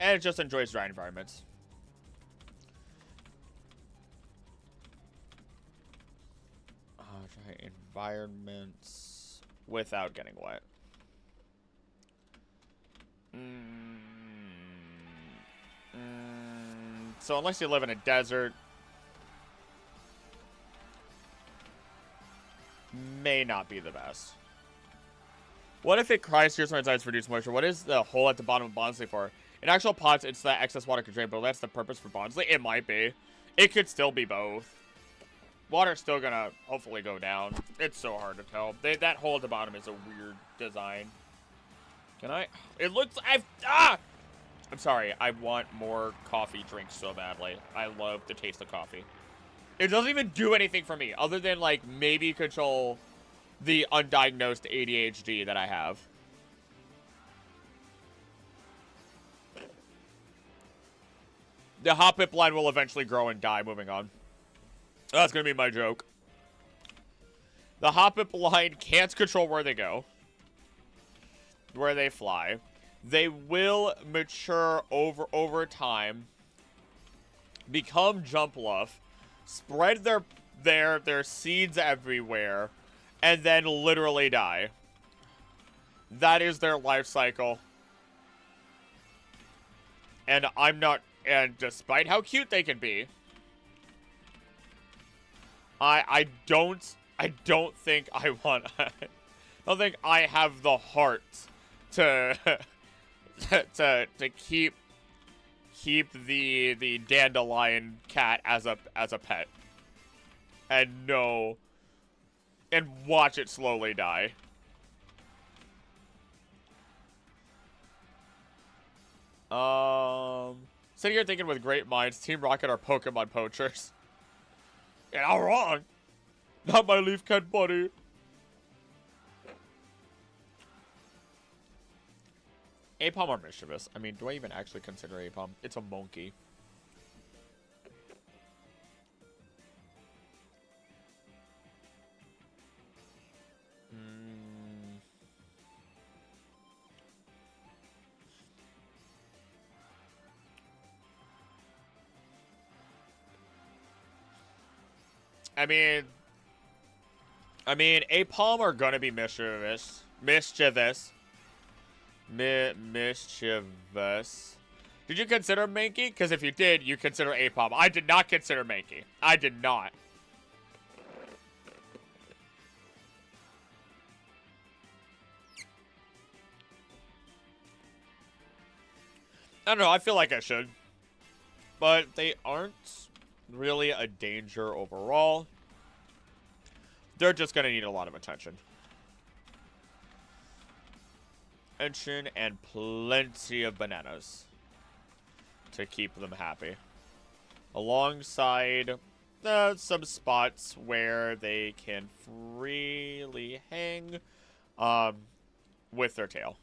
And it just enjoys dry environments. Dry environments without getting wet. So unless you live in a desert, may not be the best. What if it cries tears when its eyes reduce moisture? What is the hole at the bottom of Bonsly for? In actual pots, it's that excess water can drain, but that's the purpose for Bonsly. It might be. It could still be both. Water's still gonna hopefully go down. It's so hard to tell. That hole at the bottom is a weird design. Can I? It looks... I'm sorry. I want more coffee drinks so badly. I love the taste of coffee. It doesn't even do anything for me other than, like, maybe control the undiagnosed ADHD that I have. The Hoppip line will eventually grow and die. Moving on. That's going to be my joke. The Hoppip line can't control where they go, where they fly. They will mature over time, become Jumpluff, spread their seeds everywhere, and then literally die. That is their life cycle. And and despite how cute they can be, I don't think I want, I don't think I have the heart to to keep the dandelion cat as a pet, and watch it slowly die. Sitting here thinking with great minds, Team Rocket are Pokemon poachers. You're not wrong. Not my Leaf Cat buddy. Apom are mischievous. I mean, do I even actually consider Apom? It's a monkey. I mean, Apom are gonna be mischievous. Mischievous. Did you consider Mankey? Because if you did, you consider Apom. I did not consider Mankey. I did not. I don't know. I feel like I should. But they aren't really a danger overall. They're just going to need a lot of attention. Attention and plenty of bananas to keep them happy. Alongside some spots where they can freely hang with their tail.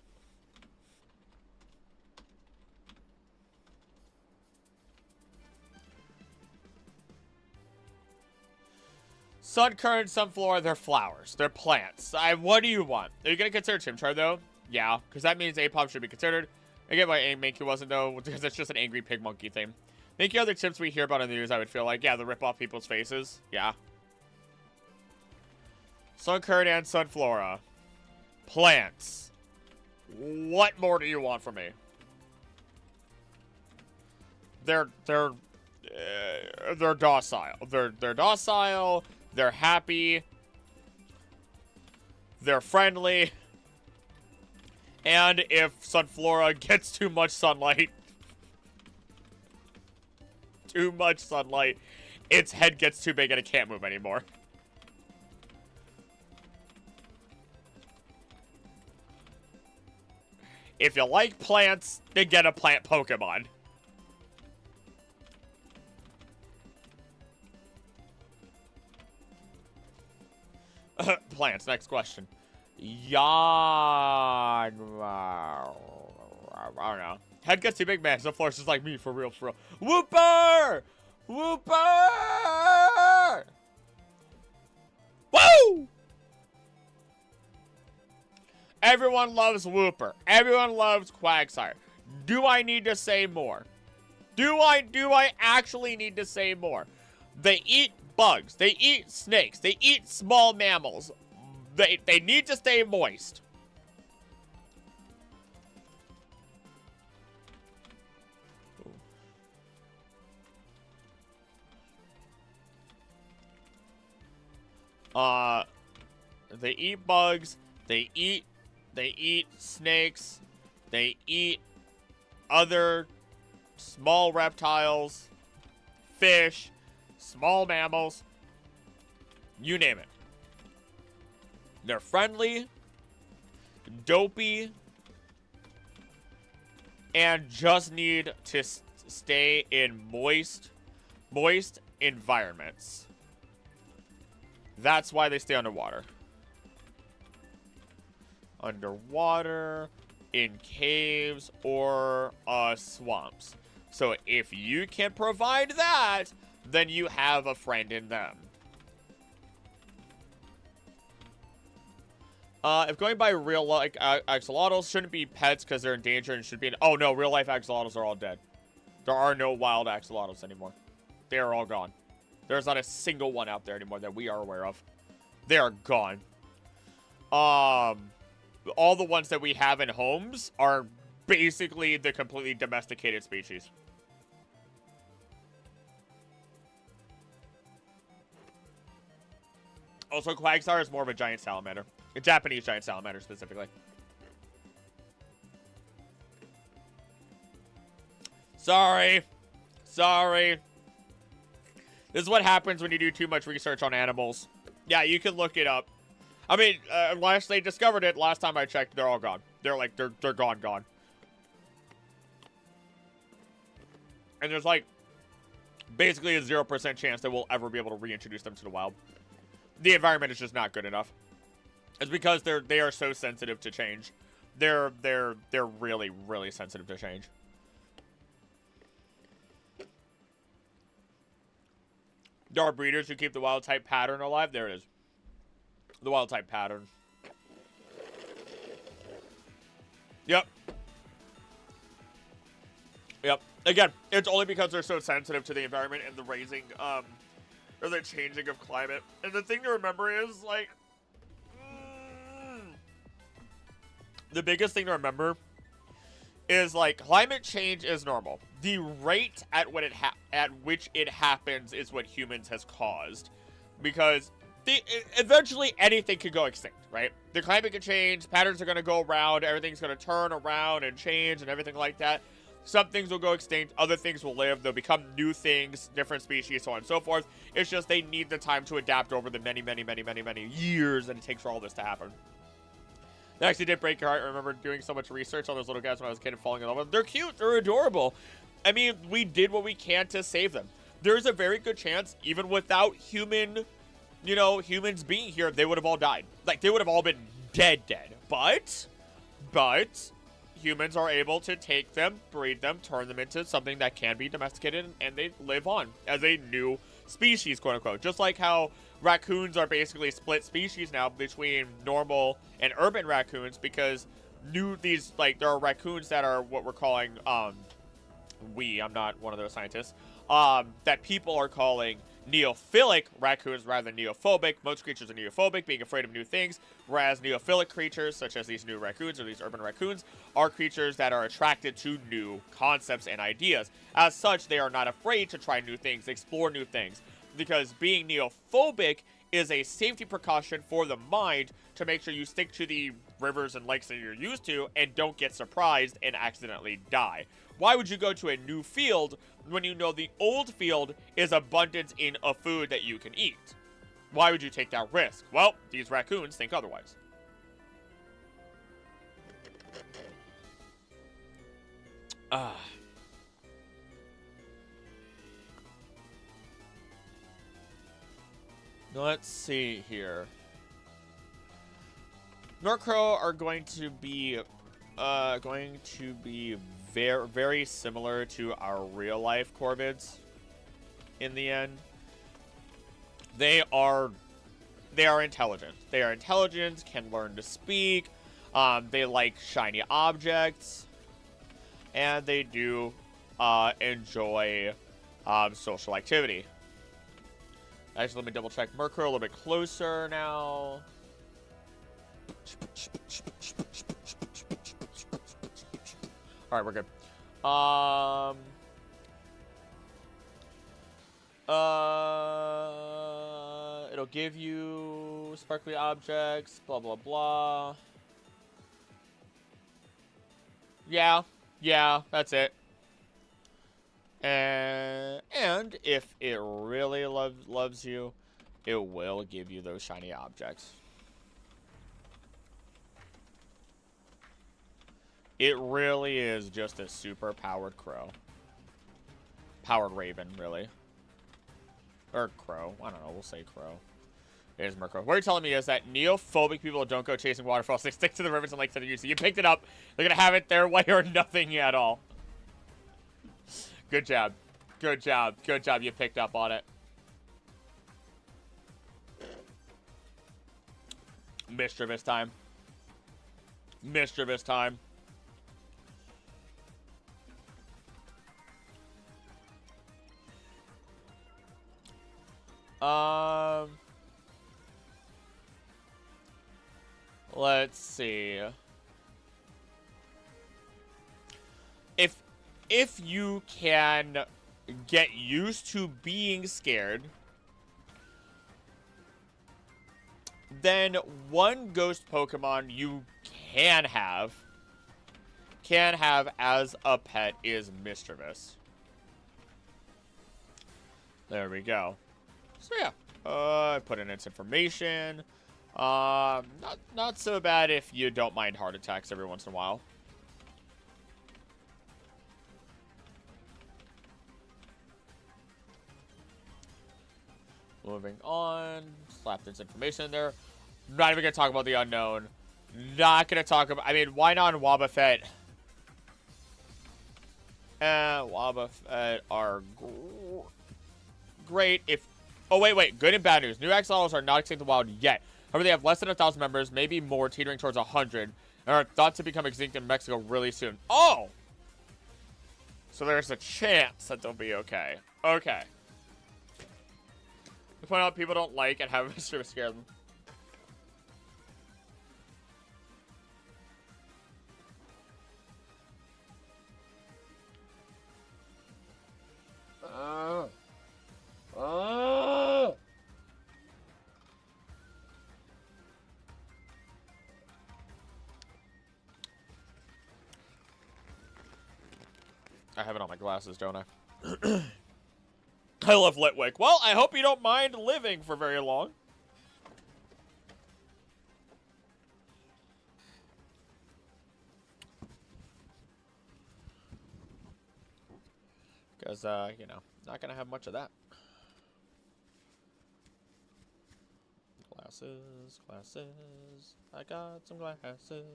Suncurrent, Sunflora, they're flowers. They're plants. What do you want? Are you going to consider Chimchar, though? Yeah, because that means Apom should be considered. I get why Mankey wasn't, though, because it's just an angry pig monkey thing. Mankey other chimps we hear about in the news, I would feel like, yeah, they rip off people's faces. Yeah. Suncurrent and Sunflora. Plants. What more do you want from me? They're docile. They're docile. They're happy. They're friendly. And if Sunflora gets too much sunlight, its head gets too big and it can't move anymore. If you like plants, then get a plant Pokemon. Plants, next question. I don't know. Head gets too big, man. Sunflora's just like me, for real, for real. Whooper! Whooper! Woo! Everyone loves Whooper. Everyone loves Quagsire. Do I need to say more? Do I actually need to say more? They eat bugs. They eat snakes. They eat small mammals. They need to stay moist. They eat bugs. They eat snakes. They eat other small reptiles, fish, small mammals, you name it. They're friendly, dopey, and just need to stay in moist environments. That's why they stay underwater. Underwater, in caves, or swamps. So if you can provide that, then you have a friend in them. If going by real life axolotls, shouldn't be pets because they're endangered and should be. Oh no, real life axolotls are all dead. There are no wild axolotls anymore. They are all gone. There's not a single one out there anymore that we are aware of. They are gone. All the ones that we have in homes are basically the completely domesticated species. Also, Quagsire is more of a giant salamander. A Japanese giant salamander, specifically. Sorry. Sorry. This is what happens when you do too much research on animals. Yeah, you can look it up. I mean, unless they discovered it, last time I checked, they're all gone. They're like, they're gone. And there's like, basically a 0% chance that we'll ever be able to reintroduce them to the wild. The environment is just not good enough. It's because they are so sensitive to change. They're really, really sensitive to change. There are breeders who keep the wild type pattern alive. There it is. The wild type pattern. Yep. Yep. Again, it's only because they're so sensitive to the environment and the raising, or the changing of climate. And the thing to remember is, like, the biggest thing to remember is, like, climate change is normal. The rate at which it happens is what humans has caused. Because eventually anything could go extinct, right? The climate can change, patterns are going to go around, everything's going to turn around and change and everything like that. Some things will go extinct, other things will live, they'll become new things, different species, so on and so forth. It's just they need the time to adapt over the many years that it takes for all this to happen. That actually did break your heart. I remember doing so much research on those little guys when I was a kid and falling in love with them. They're cute, they're adorable. I mean, we did what we can to save them. There's a very good chance, even without humans being here, they would have all died. Like, they would have all been dead. But humans are able to take them, breed them, turn them into something that can be domesticated, and they live on as a new species, quote unquote. Just like how raccoons are basically split species now between normal and urban raccoons, because there are raccoons that are what we're calling, I'm not one of those scientists, that people are calling neophilic raccoons rather than neophobic. Most creatures are neophobic, being afraid of new things, whereas neophilic creatures, such as these new raccoons or these urban raccoons, are creatures that are attracted to new concepts and ideas. As such, they are not afraid to try new things, explore new things, because being neophobic is a safety precaution for the mind to make sure you stick to the rivers and lakes that you're used to and don't get surprised and accidentally die. Why would you go to a new field when you know the old field is abundant in a food that you can eat? Why would you take that risk? Well, these raccoons think otherwise. Let's see here. Norcrow are going to be very, very similar to our real life corvids in the end. They are intelligent. They are intelligent, can learn to speak. They like shiny objects, and they do enjoy social activity. Actually, let me double check Murkrow a little bit closer now. All right, we're good. It'll give you sparkly objects, blah, blah, blah. Yeah, that's it. And if it really loves you, it will give you those shiny objects. It really is just a super powered crow. Powered raven, really. Or Crow. I don't know. We'll say Crow. It is Murkrow. What you're telling me is that neophobic people don't go chasing waterfalls. They stick to the rivers and lakes that are used. So you picked it up. They're going to have it their way or nothing at all. Good job. Good job. Good job. You picked up on it. Mischievous time. Mischievous time. Let's see. If you can get used to being scared, then one ghost Pokemon you can have as a pet is Mischievous. There we go. So yeah, I put in its information. Not so bad if you don't mind heart attacks every once in a while. Moving on. Slapped its information in there. Not even gonna talk about the unknown. Not gonna talk about. I mean, why not Wobbuffet? Wobbuffet are great if. Oh wait. Good and bad news. New Axolotls are not extinct in the wild yet. However, they have less than 1,000 members, maybe more, teetering towards 100, and are thought to become extinct in Mexico really soon. Oh! So there's a chance that they'll be okay. Okay. To point out people don't like and have Mischievous scare them. I have it on my glasses, don't I? I love Litwick. Well, I hope you don't mind living for very long. Because, you know, not going to have much of that. Glasses. I got some glasses.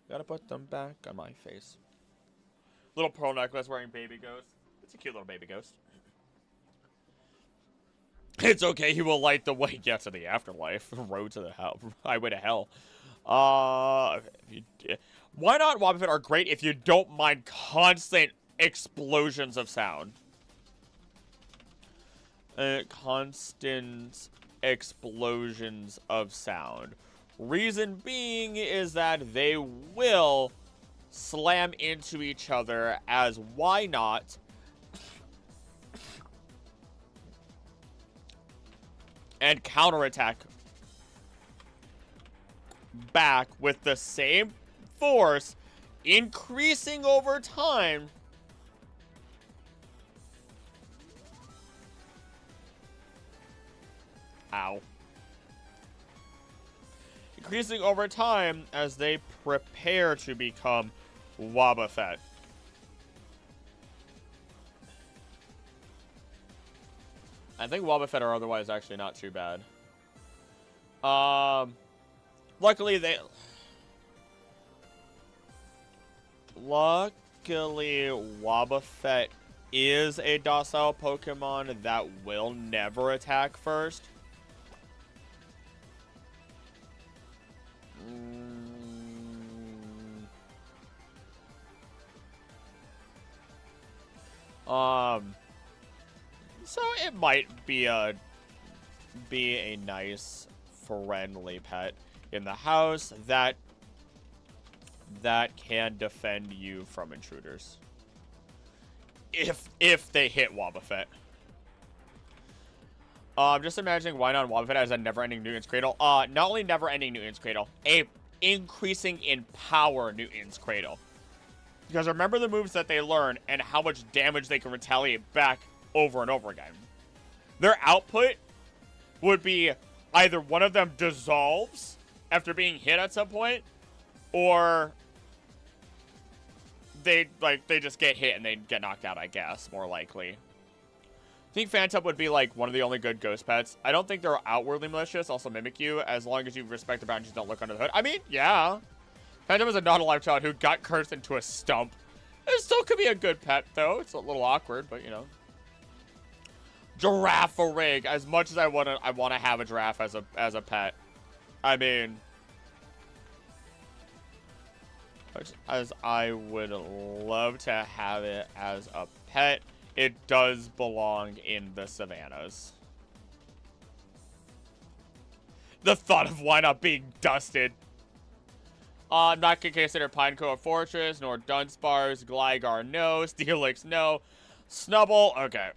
Gotta put them back on my face. Little pearl necklace wearing baby ghost. It's a cute little baby ghost. It's okay, he will light the way. Yeah, to the afterlife. Road to the hell. Highway to hell. Why not Wobbuffet are great if you don't mind constant explosions of sound. Constant explosions of sound. Reason being is that they will slam into each other, as why not? And counterattack back with the same force, increasing over time. Ow. Increasing over time as they prepare to become Wobbuffet. I think Wobbuffet are otherwise actually not too bad. Luckily Wobbuffet is a docile Pokemon that will never attack first. So it might be a nice friendly pet in the house that can defend you from intruders. If they hit Wobbuffet. Just imagining why not Wobbuffet as a never-ending Newton's Cradle. Not only never-ending Newton's Cradle, a increasing in power Newton's Cradle. Because remember the moves that they learn and how much damage they can retaliate back over and over again. Their output would be either one of them dissolves after being hit at some point, or they just get hit and they get knocked out, I guess, more likely. think Phantom would be, like, one of the only good ghost pets. I don't think they're outwardly malicious, also mimic you, as long as you respect the boundaries, don't look under the hood. I mean, yeah. Phantom is a non-alive child who got cursed into a stump. It still could be a good pet, though. It's a little awkward, but, you know. Giraffe rig. As much as I want to have a giraffe as a pet. I mean, as I would love to have it as a pet, it does belong in the savannas. The thought of why not being dusted. Not gonna consider Pineco Fortress, nor Dunsparce, Gligar, no. Steelix, no. Snubble, okay.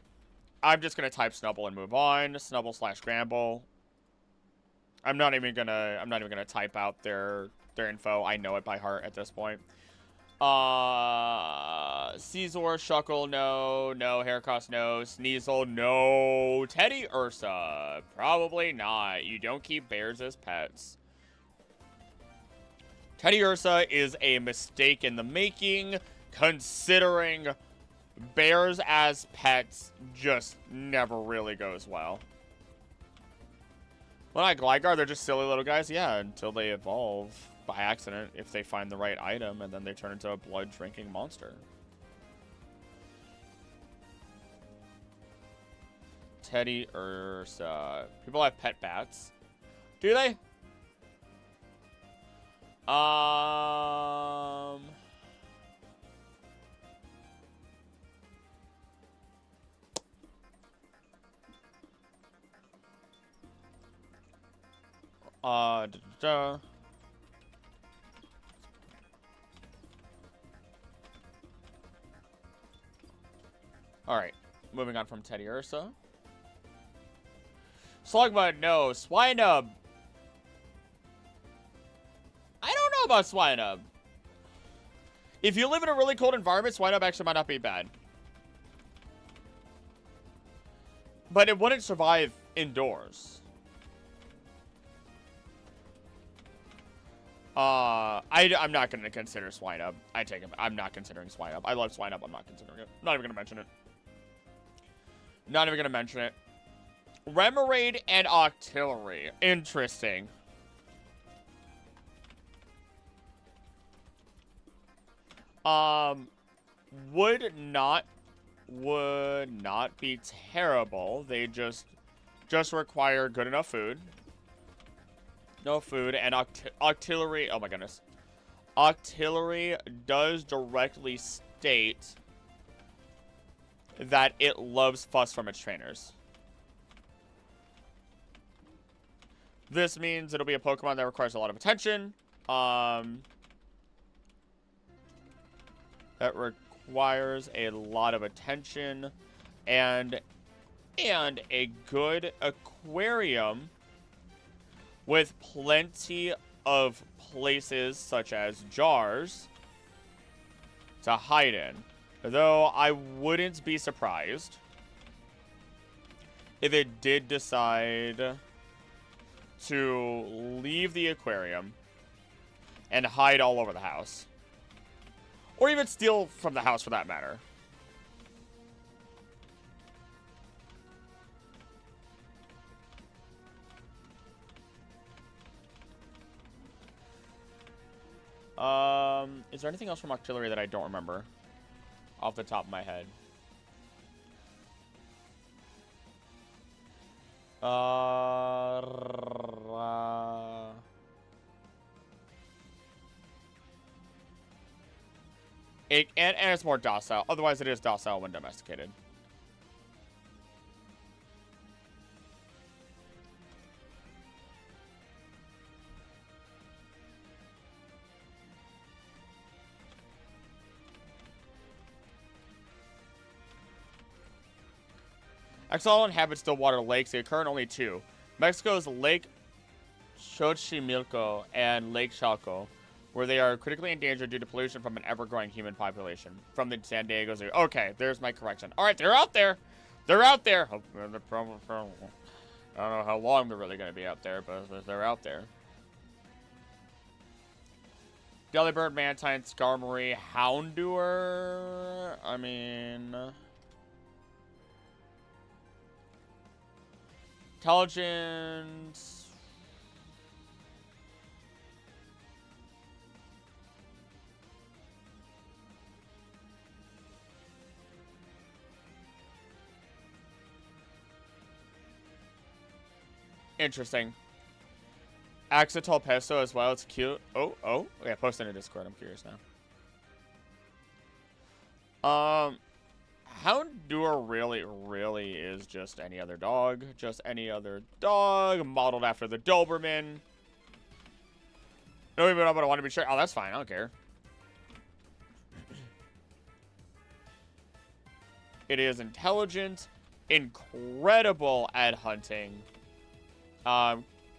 I'm just gonna type Snubble and move on. Snubble / Gramble. I'm not even gonna type out their info. I know it by heart at this point. Caesar, Shuckle, no. No. Haircross, no. Sneasel, no. Teddy Ursa, probably not. You don't keep bears as pets. Teddy Ursa is a mistake in the making, considering bears as pets just never really goes well. Well, not Gligar, they're just silly little guys, yeah, until they evolve by accident if they find the right item, and then they turn into a blood-drinking monster. Teddy Ursa. People have pet bats. Do they? Alright, moving on from Teddy Ursa. Slugma, no. Swinub. I don't know about Swinub. If you live in a really cold environment, Swinub actually might not be bad. But it wouldn't survive indoors. I'm not going to consider Swinub. I take it. I'm not considering Swinub. I love Swinub. I'm not considering it. Not even going to mention it. Not even going to mention it. Remoraid and Octillery. Interesting. Would not be terrible. They just require good enough food. No food, and Octillery, oh my goodness. Octillery does directly state that it loves fuss from its trainers. This means it'll be a Pokemon that requires a lot of attention. That requires a lot of attention and a good aquarium with plenty of places such as jars to hide in. Though I wouldn't be surprised if it did decide to leave the aquarium and hide all over the house. Or even steal from the house for that matter. Is there anything else from Octillery that I don't remember off the top of my head? And it's more docile. Otherwise, it is docile when domesticated. Axolotl inhabits stillwater lakes. They occur in only two. Mexico's Lake Xochimilco and Lake Chalco, where they are critically endangered due to pollution from an ever-growing human population. From the San Diego Zoo. Okay, there's my correction. All right, they're out there. They're out there. I don't know how long they're really going to be out there, but they're out there. Delibird, Mantine, Skarmory, Houndour. I mean... Intelligence. Interesting. Axetal Pesto as well. It's cute. Oh. Okay, post in a Discord. I'm curious now. Houndour really is just any other dog. Just any other dog. Modeled after the Doberman. No, even I want to be sure. Oh, that's fine. I don't care. It is intelligent. Incredible at hunting.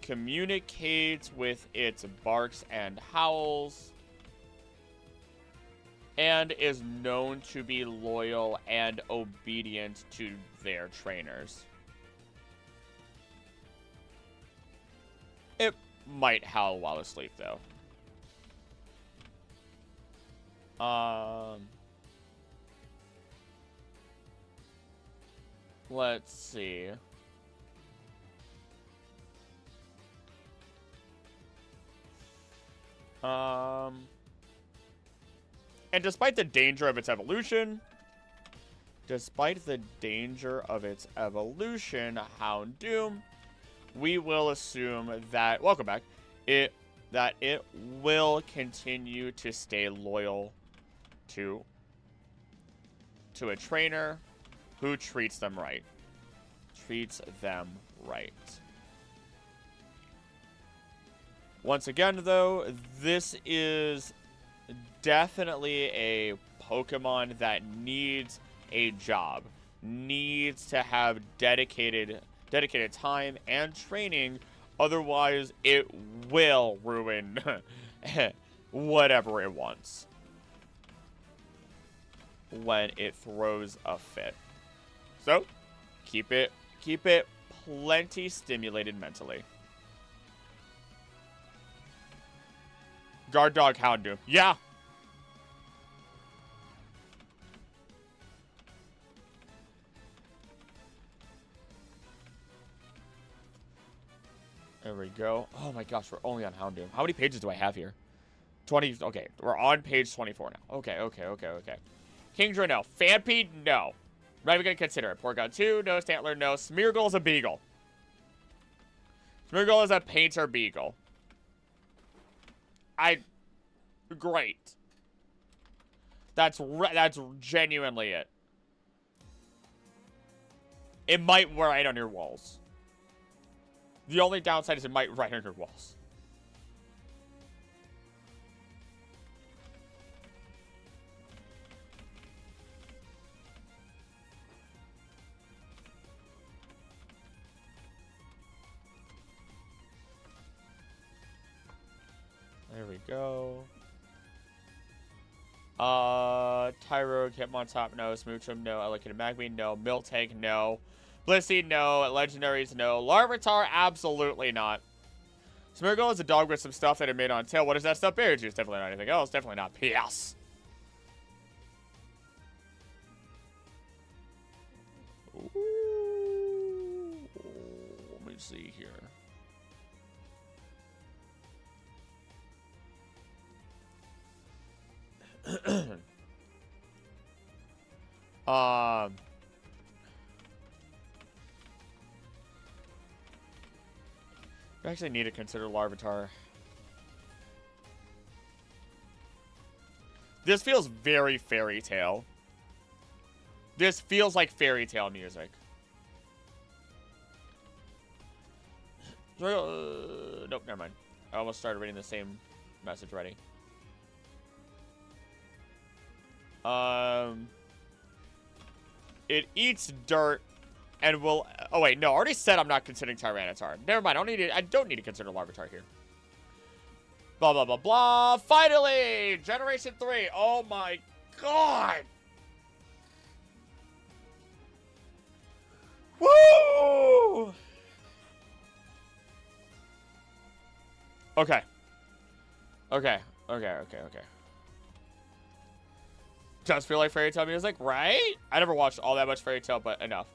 Communicates with its barks and howls. And is known to be loyal and obedient to their trainers. It might howl while asleep, though. Let's see. And despite the danger of its evolution, Houndoom, we will assume that, welcome back, that it will continue to stay loyal to a trainer who treats them right. Once again, though, this is definitely a Pokemon that needs a job. Needs to have dedicated time and training. Otherwise, it will ruin whatever it wants when it throws a fit. So, keep it plenty stimulated mentally. Guard Dog Houndoom. Yeah. There we go. Oh my gosh, we're only on Houndoom. How many pages do I have here? 20. Okay, we're on page 24 now. Okay. Kingdra, no. Phanpede, no. Not even gonna consider it. Porygon 2, no. Stantler, no. Smeargle is a beagle. Smeargle is a painter beagle. Great. That's genuinely it. It might write on your walls. The only downside is it might write on your walls. There we go. Tyrogue, Hitmontop, no. Smoochum, no. Elekid Magby, no. Miltank, no. Blissey, no. Legendaries, no. Larvitar, absolutely not. Smeargle is a dog with some stuff that it made on tail. What is that stuff? Berry juice. Definitely not anything else. Definitely not PS. Ooh. Let me see here. I actually need to consider Larvitar. This feels very Fairy Tail. This feels like Fairy Tail music. Nope, never mind. I almost started reading the same message already. It eats dirt and will... Oh, wait. No, I already said I'm not considering Tyranitar. Never mind. I don't need to consider Larvitar here. Blah, blah, blah, blah. Finally! Generation 3. Oh, my God. Woo! Okay. Does feel like Fairy Tail music, right? I never watched all that much Fairy Tail, but enough.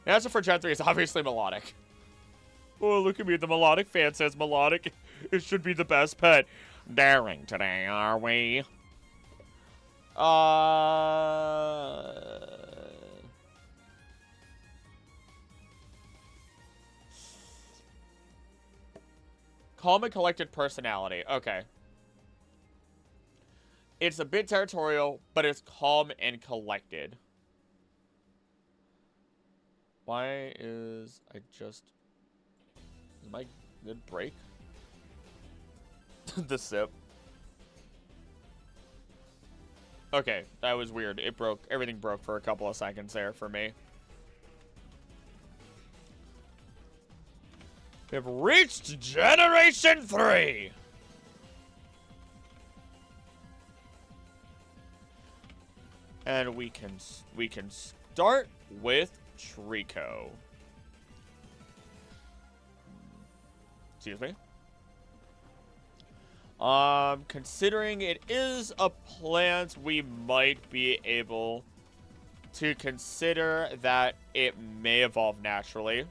The answer for Gen 3 is obviously melodic. Oh, look at me. The melodic fan says melodic. It should be the best pet. Daring today, are we? Calm and collected personality. Okay. It's a bit territorial, but it's calm and collected. Why is I just... Is my good break? The sip. Okay, that was weird. It broke. Everything broke for a couple of seconds there for me. We've reached Generation 3! And we can start with Trico. Excuse me. Considering it is a plant, we might be able to consider that it may evolve naturally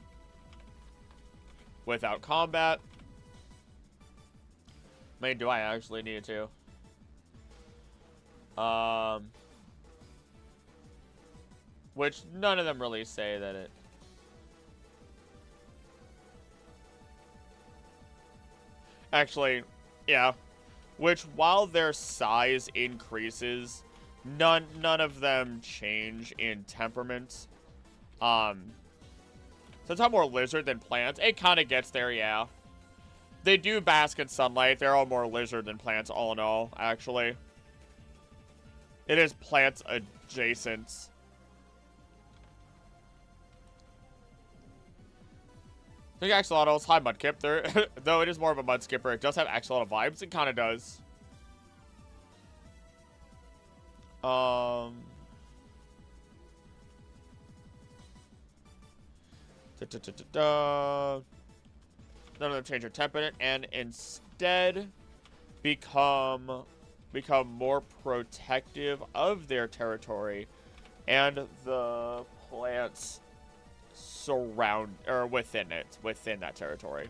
without combat. I mean, do I actually need to? Which none of them really say that it... Actually, yeah. Which, while their size increases, none of them change in temperament. Since I'm more lizard than plants, it kind of gets there, yeah. They do bask in sunlight. They're all more lizard than plants, all in all, actually. It is plants adjacent. I think Axolotls, hi Mudkip. Though it is more of a mud skipper, it does have Axolotl vibes. It kind of does. None of them change their temperament, and instead become more protective of their territory and the plants surround or within that territory.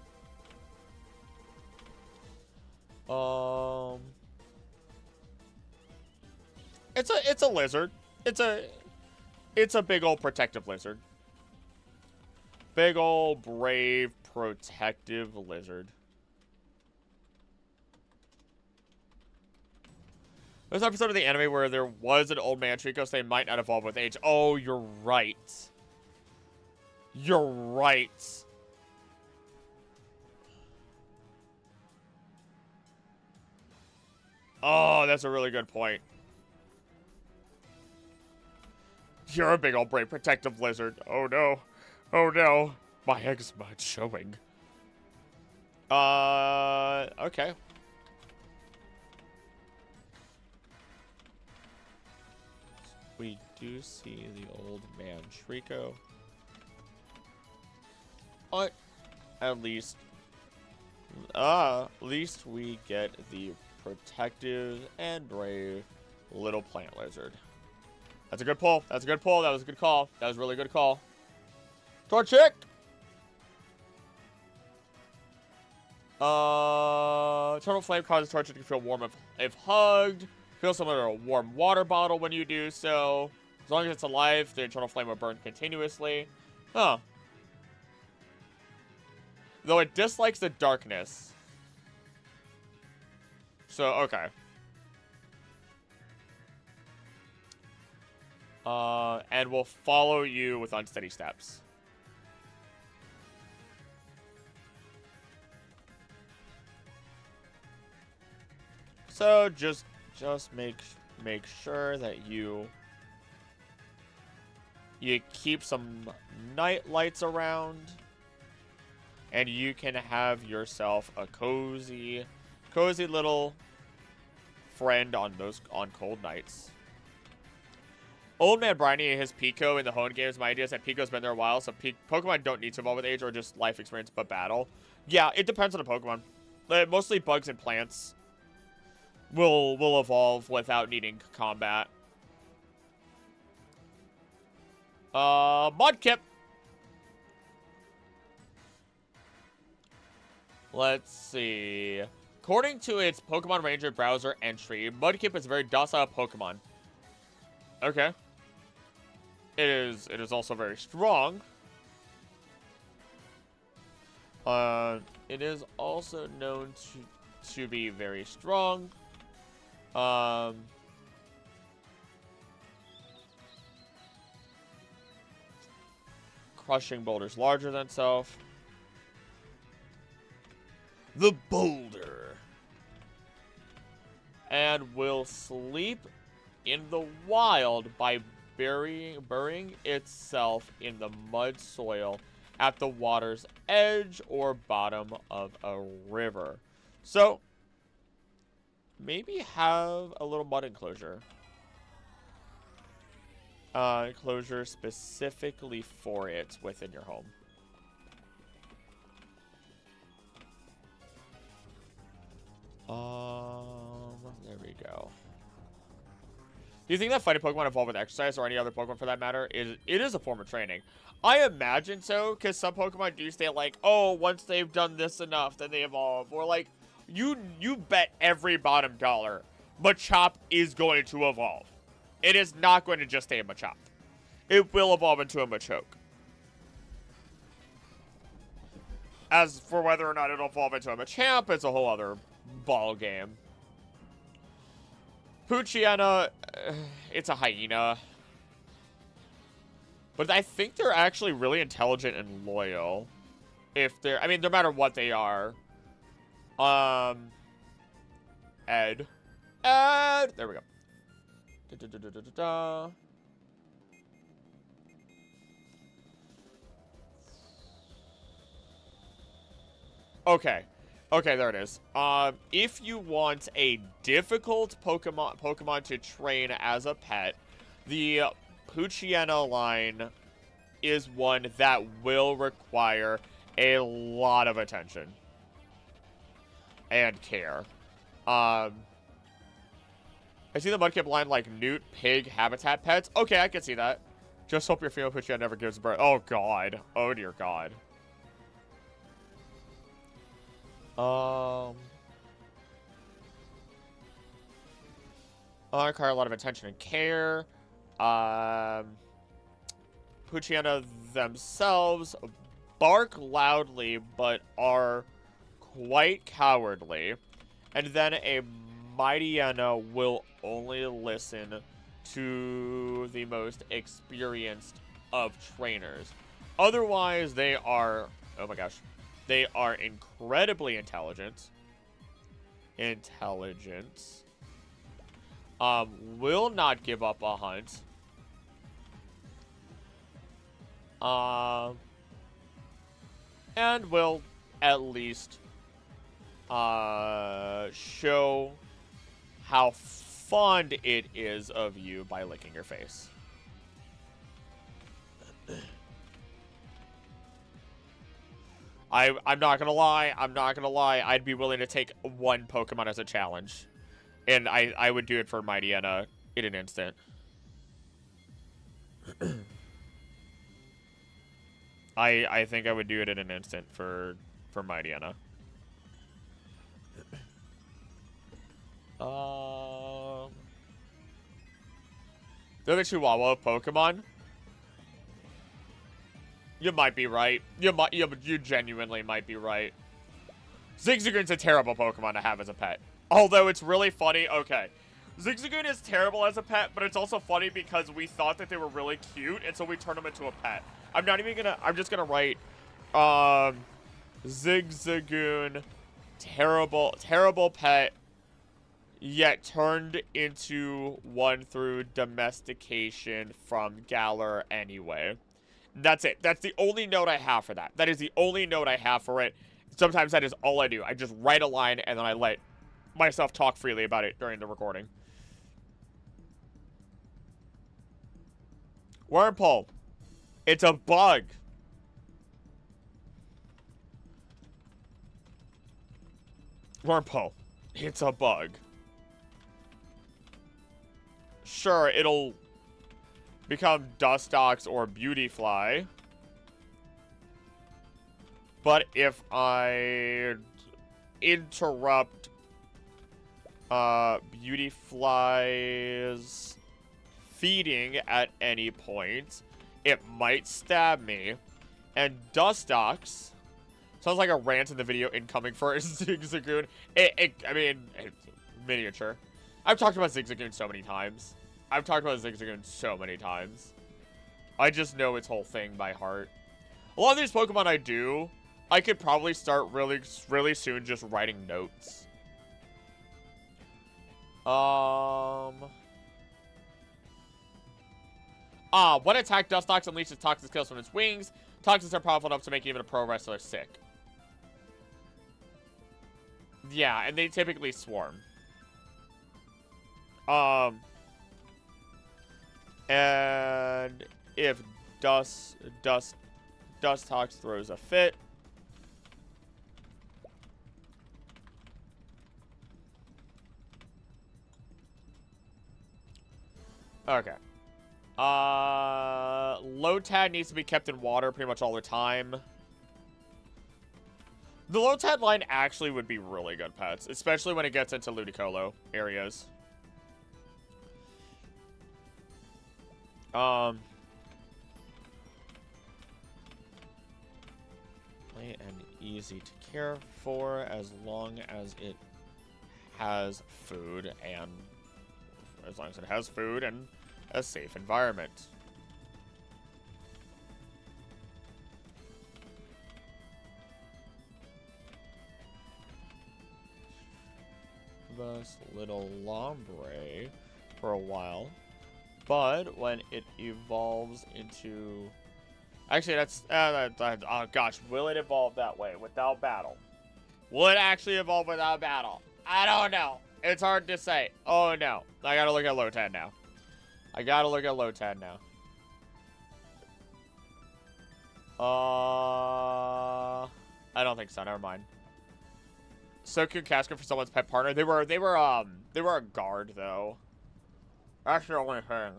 It's a lizard. It's a big old protective lizard. Big old brave protective lizard. There's an episode of the anime where there was an old man Trico, so they might not evolve with age. Oh, you're right. You're right. Oh, that's a really good point. You're a big old brave protective lizard. Oh no. Oh no. My eczema is showing. Okay. We do see the old man Trico. But at least we get the protective and brave little plant lizard. That's a good pull. That's a good pull. That was a good call. That was a really good call. Torchic! Eternal Flame causes Torchic to feel warm if hugged. Feel similar to a warm water bottle when you do so. As long as it's alive, the Eternal Flame will burn continuously. Huh. Though it dislikes the darkness. So, okay. And will follow you with unsteady steps. So just make sure that you keep some night lights around, and you can have yourself a cozy little friend on cold nights. Old Man Briny and his Pico in the Hone games. My idea is that Pico's been there a while, so Pokemon don't need to evolve with age or just life experience, but battle. Yeah, it depends on the Pokemon. Mostly bugs and plants will evolve without needing combat. Mudkip. Let's see. According to its Pokemon Ranger browser entry, Mudkip is a very docile Pokemon. Okay. It is also very strong. It is also known to be very strong. Crushing boulders larger than itself. The boulder. And will sleep in the wild by burying itself in the mud soil at the water's edge or bottom of a river. So, maybe have a little mud enclosure. Enclosure specifically for it within your home. There we go. Do you think that fighting Pokemon evolve with exercise, or any other Pokemon for that matter? It is a form of training. I imagine so, because some Pokemon do say like, oh, once they've done this enough, then they evolve. Or like, you bet every bottom dollar, Machop is going to evolve. It is not going to just stay a Machop. It will evolve into a Machoke. As for whether or not it'll evolve into a Machamp, it's a whole other ball game. Poochyena, it's a hyena. But I think they're actually really intelligent and loyal. If they're, I mean, no matter what they are. Ed. There we go. Okay. Okay, there it is. If you want a difficult Pokemon to train as a pet, the Poochyena line is one that will require a lot of attention and care. I see the Mudkip line like newt, pig, habitat pets. Okay, I can see that. Just hope your female Poochyena never gives birth. Oh, God. Oh, dear God. I require a lot of attention and care. Poochyena themselves bark loudly, but are quite cowardly. And then a Mightyena will only listen to the most experienced of trainers. Otherwise, they are, oh my gosh, they are incredibly intelligent. Will not give up a hunt. And will at least show how fond it is of you by licking your face. I'm not gonna lie, I'd be willing to take one Pokemon as a challenge. And I would do it for Mightyena in an instant. I think I would do it in an instant for Mightyena. They're the Chihuahua Pokemon. You might be right. You genuinely might be right. Zigzagoon's a terrible Pokemon to have as a pet. Although it's really funny. Okay. Zigzagoon is terrible as a pet, but it's also funny because we thought that they were really cute, and so we turned them into a pet. I'm just gonna write, Zigzagoon, terrible pet, yet turned into one through domestication from Galar anyway. That's it. That's the only note I have for that. That is the only note I have for it. Sometimes that is all I do. I just write a line and then I let myself talk freely about it during the recording. Wormpole. It's a bug. Wormpole. It's a bug. Sure, it'll become Dustox or Beautyfly. But if I interrupt beauty flies feeding at any point. It might stab me. And Dustox sounds like a rant in the video incoming for Zigzagoon. I mean, it's miniature. I've talked about Zigzagoon so many times. I just know its whole thing by heart. A lot of these Pokemon I could probably start really soon just writing notes. What attack Dustox unleashes toxic skills from its wings? Toxins are powerful enough to make even a pro wrestler sick. Yeah, and they typically swarm. And if Dustox throws a fit, okay. Lotad needs to be kept in water pretty much all the time. The Lotad line actually would be really good pets, especially when it gets into Ludicolo areas. Play and easy to care for as long as it has food and a safe environment. This little Lombre for a while, but when it evolves into... Actually, that's... oh gosh, will it evolve that way without battle? Will it actually evolve without battle? I don't know. It's hard to say. Oh no. I gotta look at Lotad now. I don't think so. Never mind. Soku Casca for someone's pet partner. They were a guard though. That's the only thing.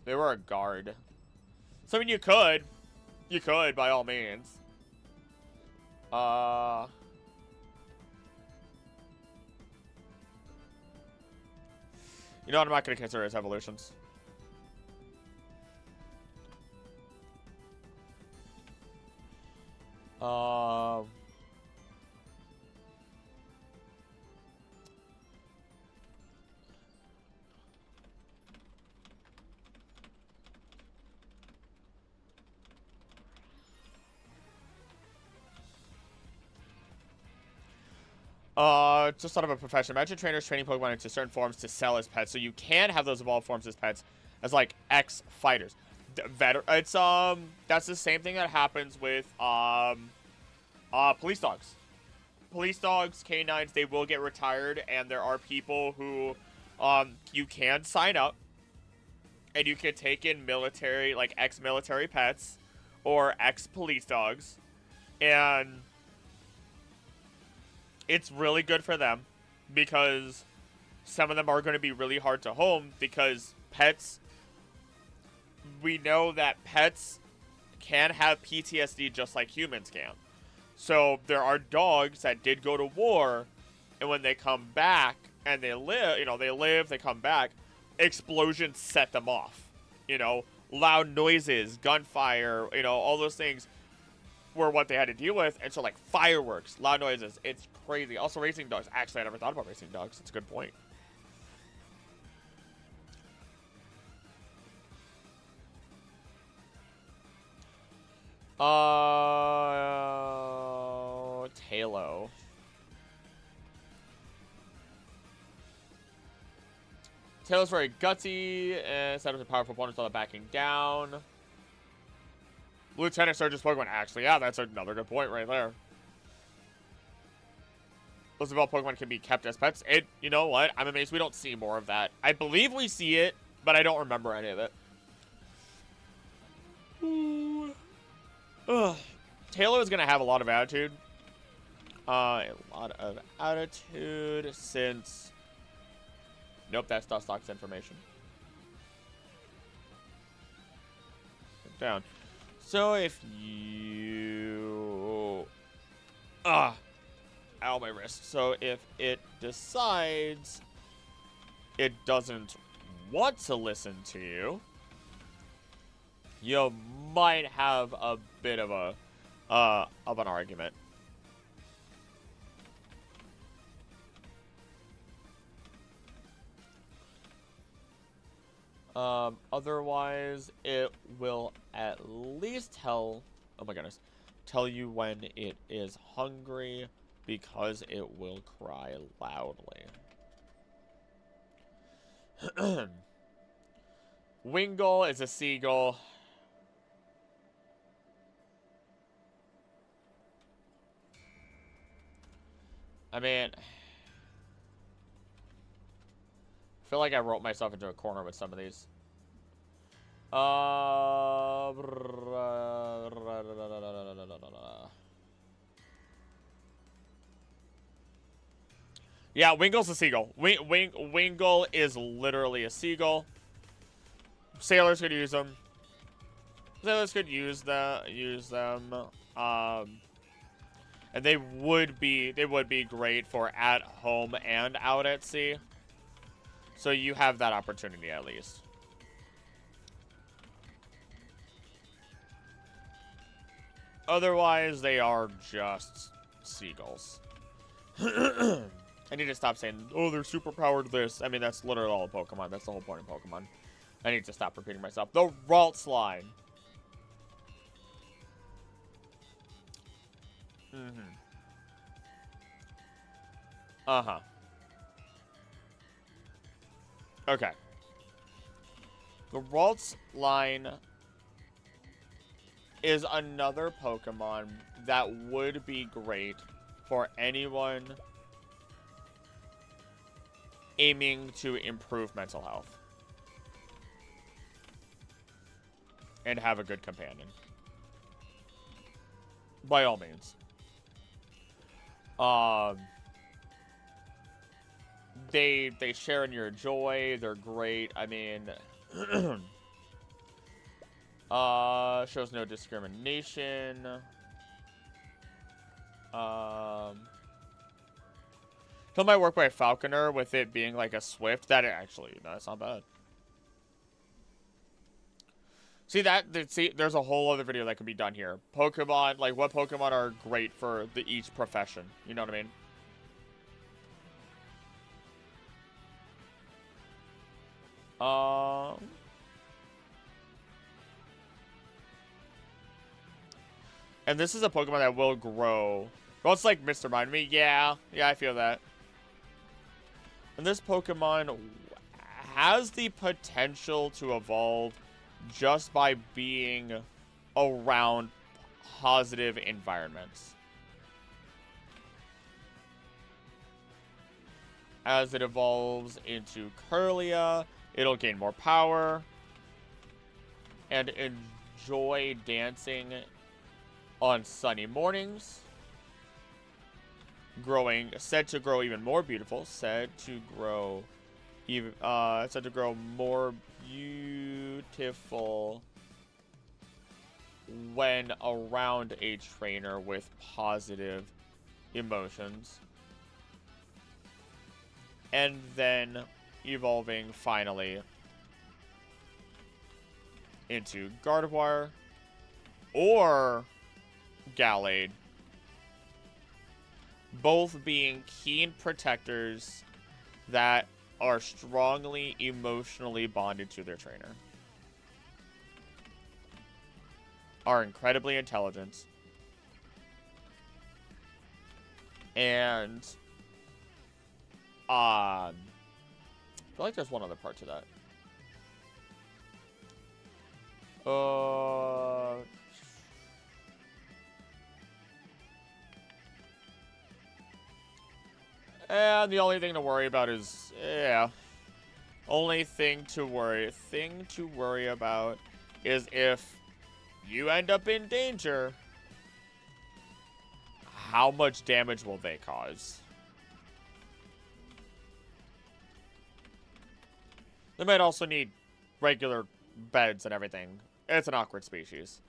They were a guard. So I mean, you could by all means. You know what? I'm not gonna consider it as evolutions. Just thought of a profession. Imagine trainers training Pokemon into certain forms to sell as pets, so you can have those evolved forms as pets, as like ex-fighters. It's that's the same thing that happens with police dogs. Police dogs, canines, they will get retired, and there are people who you can sign up, and you can take in military, like ex-military pets, or ex-police dogs, and it's really good for them because some of them are going to be really hard to home because pets, we know that pets can have PTSD just like humans can. So there are dogs that did go to war, and when they come back and they live, they come back, explosions set them off. Loud noises, gunfire, all those things were what they had to deal with. And so like fireworks, loud noises, it's crazy. Also racing dogs. Actually, I never thought about racing dogs. That's a good point. Halo. Tailow's very gutsy and set up a powerful opponents without backing down. Lieutenant Surgeon's Pokemon. Actually, yeah, that's another good point right there. Those evolved Pokemon can be kept as pets. You know what? I'm amazed we don't see more of that. I believe we see it, but I don't remember any of it. Taylor is going to have a lot of attitude. Since... Nope, that's Dustox information. Down. So if you... Ow, my wrist. So if it decides it doesn't want to listen to you, you might have a bit of an argument. Otherwise, it will at least tell, oh my goodness, tell you when it is hungry because it will cry loudly. Wingull is a seagull. I mean, I feel like I wrote myself into a corner with some of these. Yeah, Wingull's a seagull. Wingull is literally a seagull. Sailors could use them. Sailors could use them. And they would be great for at home and out at sea. So you have that opportunity at least. Otherwise, they are just seagulls. I need to stop saying, oh, they're super powered this. I mean, that's literally all of Pokemon. That's the whole point of Pokemon. I need to stop repeating myself. The Ralts line. Uh-huh. Okay. The Ralts line is another Pokemon that would be great for anyone aiming to improve mental health and have a good companion. By all means. They share in your joy. They're great. I mean, shows no discrimination. Still might work by Falconer with it being like a Swift. That actually, no, that's not bad. See there's a whole other video that can be done here. Pokemon, like what Pokemon are great for each profession. You know what I mean? And this is a Pokemon that will grow. Well, it's like Mr. Mind Me. Yeah, I feel that. And this Pokemon has the potential to evolve just by being around positive environments. As it evolves into Kirlia, it'll gain more power and enjoy dancing on sunny mornings. Said to grow even more beautiful. Said to grow more beautiful when around a trainer with positive emotions. And then evolving finally into Gardevoir or Gallade. Both being keen protectors that are strongly emotionally bonded to their trainer. Are incredibly intelligent. And I feel like there's one other part to that. And the only thing to worry about is, only thing to worry about is if you end up in danger, how much damage will they cause? They might also need regular beds and everything. It's an awkward species.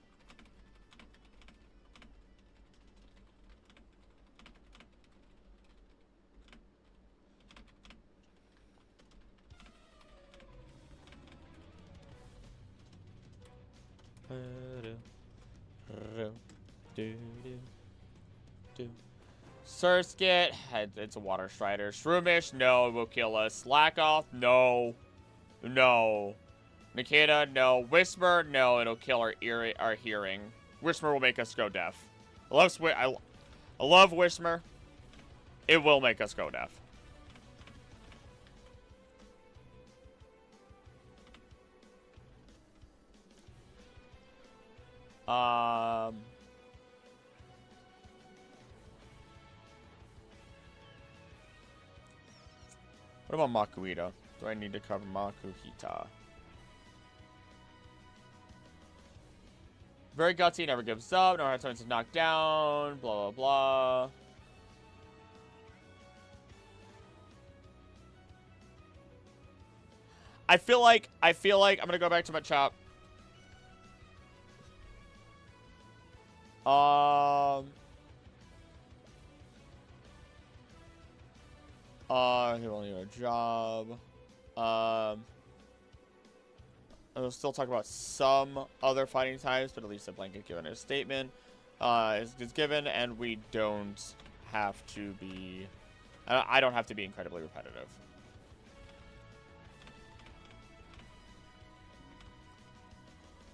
Surskit, it's a water strider. Shroomish, no, it will kill us. Slackoff, no. No. Nikita, no. Whisper, no, it'll kill our hearing. Whisper will make us go deaf. I love Whisper. It will make us go deaf. What about Makuhita? Do I need to cover Makuhita? Very gutsy, never gives up, no hard times to knock down, blah, blah, blah. I feel like I'm gonna go back to my chop. He'll only do a job. I'll still talk about some other fighting types, but at least a blanket given a statement is given, and we don't have to be. I don't have to be incredibly repetitive.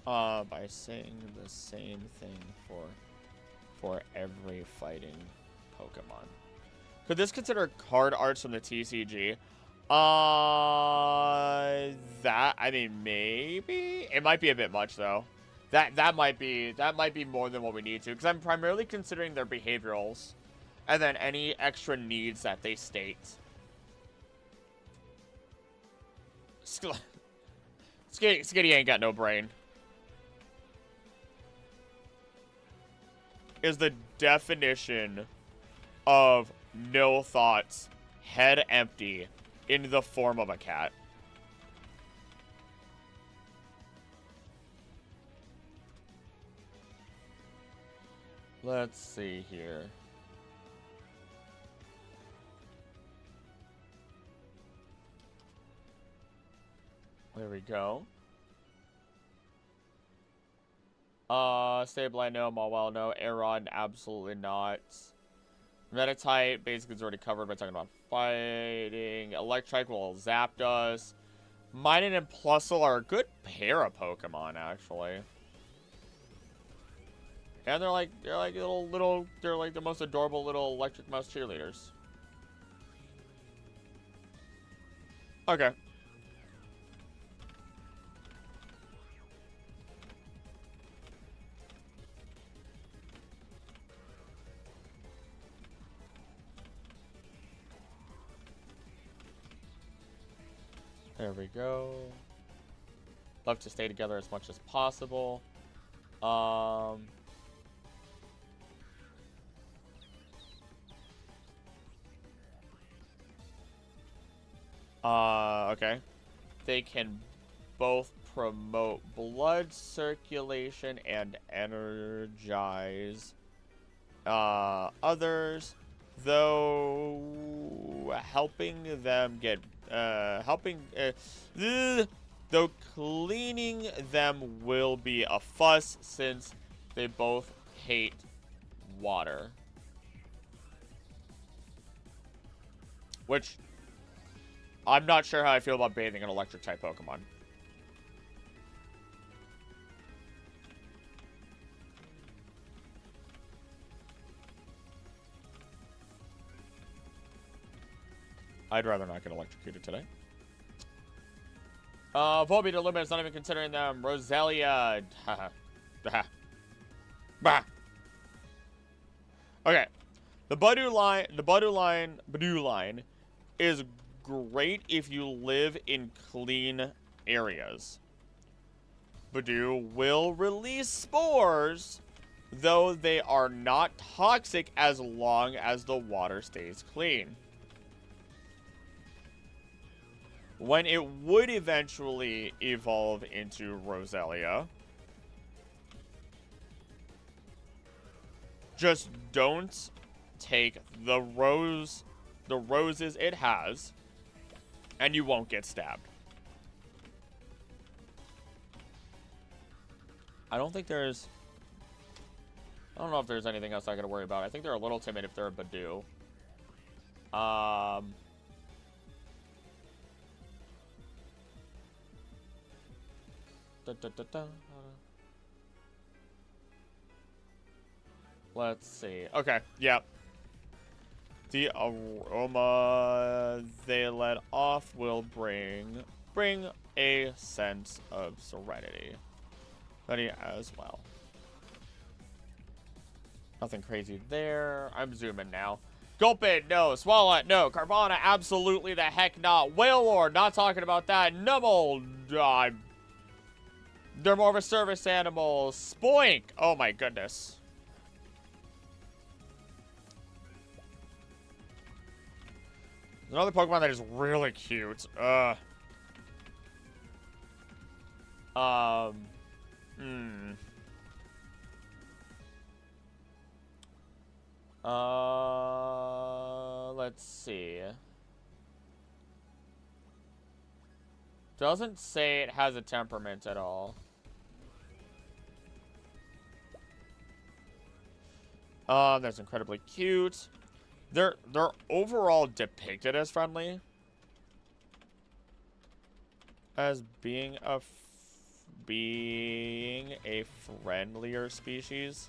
By saying the same thing for every fighting Pokemon. Could this consider card arts from the TCG? I mean, maybe. It might be a bit much though. That might be more than what we need to, because I'm primarily considering their behaviorals, and then any extra needs that they state. Skitty ain't got no brain. Is the definition of no thoughts, head empty, in the form of a cat. Let's see here. There we go. Sableye, no. Mawile, no. Aeron, absolutely not. Meditite, basically, is already covered by talking about fighting. Electrike will zap us. Minun and Plusle are a good pair of Pokemon, actually. And they're like little, they're like the most adorable little electric mouse cheerleaders. Okay. There we go. Love to stay together as much as possible. Okay. They can both promote blood circulation and energize others, though helping them get though cleaning them will be a fuss since they both hate water. Which, I'm not sure how I feel about bathing an electric type Pokemon. I'd rather not get electrocuted today. Volbeat to Luminous, not even considering them. Roselia. Bah. Okay. The Budew line is great if you live in clean areas. Budew will release spores, though they are not toxic as long as the water stays clean. When it would eventually evolve into Roselia, just don't take the roses it has, and you won't get stabbed. I don't think there's... I don't know if there's anything else I gotta worry about. I think they're a little timid if they're a Badoo. Let's see. Okay, yep. The aroma they let off will bring a sense of serenity. Ready as well. Nothing crazy there. I'm zooming now. Gulpin, no. Swallow, no. Carvana, absolutely the heck not. Whale Lord, not talking about that. Numble, they're more of a service animal. Spoink, oh my goodness. Another Pokemon that is really cute. Let's see. Doesn't say it has a temperament at all. That's incredibly cute. They're overall depicted as friendly. As being a friendlier species.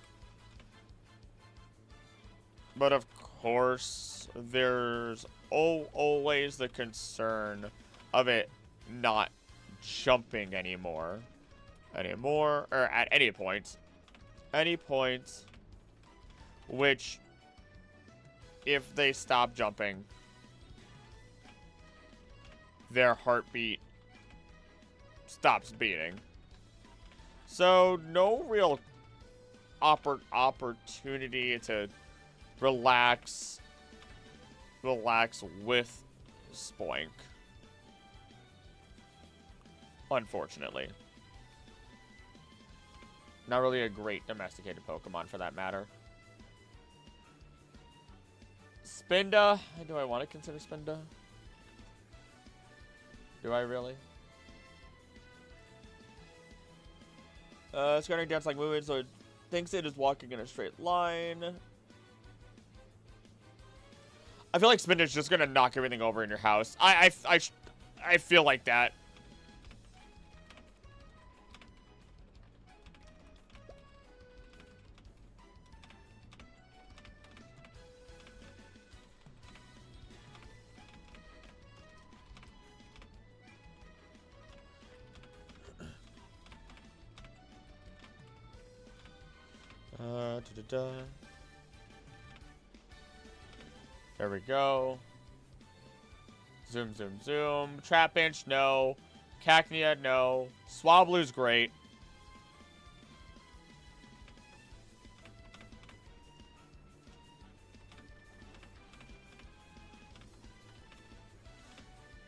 But of course, there's always the concern of it not jumping anymore. Or at any point. Which, if they stop jumping, their heartbeat stops beating. So, no real opportunity to relax with Spoink. Unfortunately. Not really a great domesticated Pokemon for that matter. Spinda. Do I want to consider Spinda? Do I really? It's going to dance like moving, so it thinks it is walking in a straight line. I feel like Spinda's just going to knock everything over in your house. I feel like that. There we go. Zoom, zoom, zoom. Trapinch, no. Cacnea, no. Swablu's great.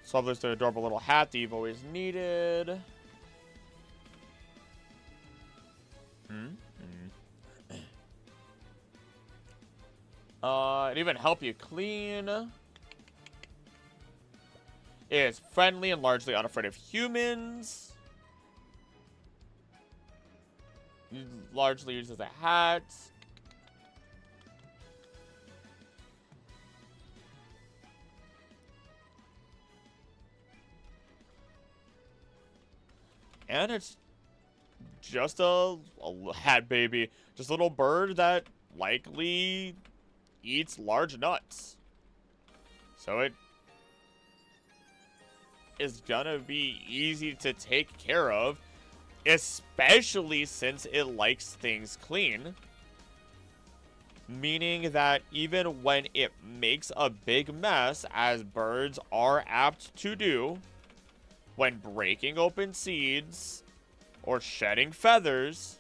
Swablu's the adorable little hat that you've always needed. It even help you clean. It's friendly and largely unafraid of humans. Largely uses a hat. And it's just a hat baby. Just a little bird that likely eats large nuts. So it is gonna be easy to take care of, especially since it likes things clean. Meaning that even when it makes a big mess, as birds are apt to do, when breaking open seeds or shedding feathers,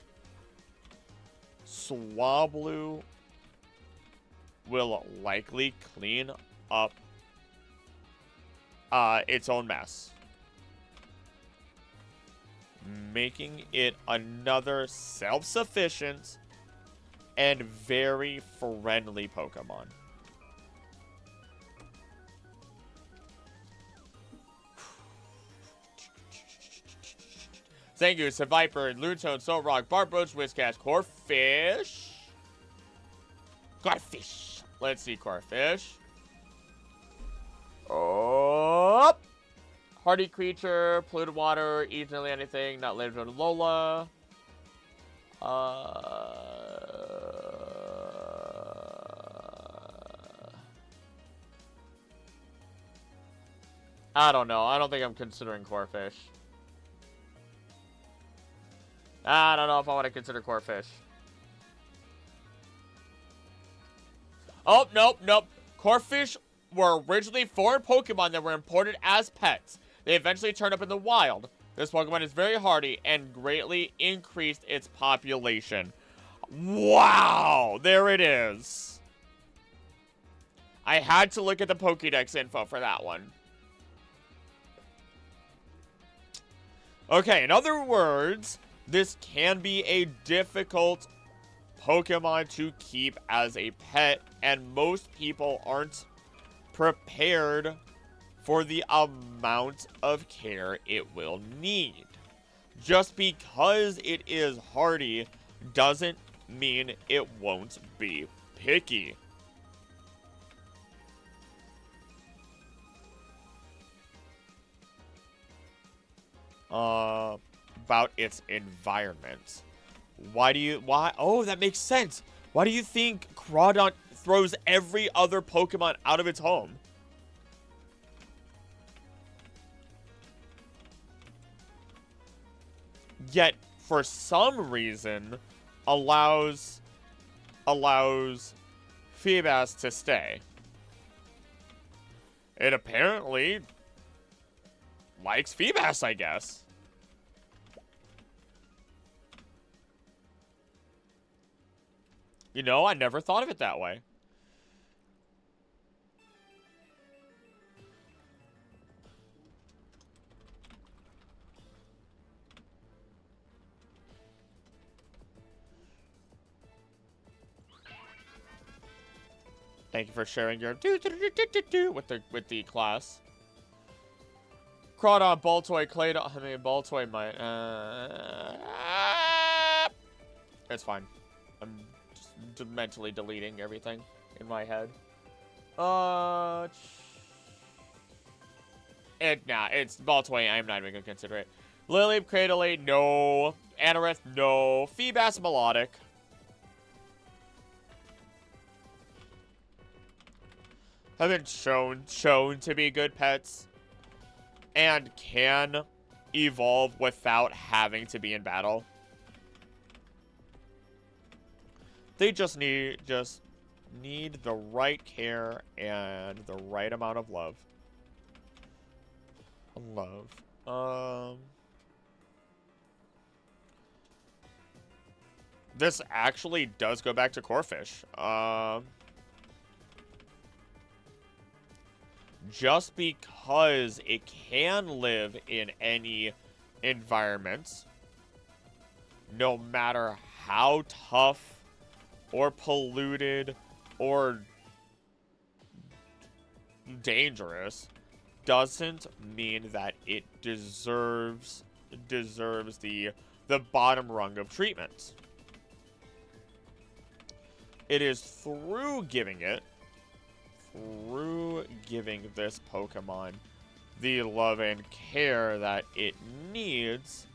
Swablu will likely clean up its own mess, making it another self-sufficient and very friendly Pokemon. Zangoose, Viper, Lunatone, Solrock, Barboach, Whiscash, Corphish. Corphish. Let's see, Corphish. Oh. Hardy creature, polluted water, eats nearly anything, not later to Lola. I don't know. I don't think I'm considering Corphish. I don't know if I want to consider Corphish. Oh, nope, nope. Corphish were originally foreign Pokemon that were imported as pets. They eventually turned up in the wild. This Pokemon is very hardy and greatly increased its population. Wow! There it is. I had to look at the Pokédex info for that one. Okay, in other words, this can be a difficult Pokemon to keep as a pet, and most people aren't prepared for the amount of care it will need. Just because it is hardy doesn't mean it won't be picky. About its environment. Why? Oh, that makes sense. Why do you think Crawdaunt throws every other Pokemon out of its home? Yet, for some reason, allows Feebas to stay. It apparently likes Feebas, I guess. You know, I never thought of it that way. Thank you for sharing your with the class. Crawdaunt, Baltoy, Claydon. I mean, Baltoy might. It's fine. I'm just mentally deleting everything in my head. It's Baltoy. I'm not even gonna consider it. Lileep, Cradleade, no. Anorith, no. Feebas, Melodic. Have been shown to be good pets. And can evolve without having to be in battle. They just need the right care and the right amount of love. This actually does go back to Corphish. Just because it can live in any environment, no matter how tough or polluted or dangerous, doesn't mean that it deserves the bottom rung of treatment. It is through giving this Pokemon the love and care that it needs,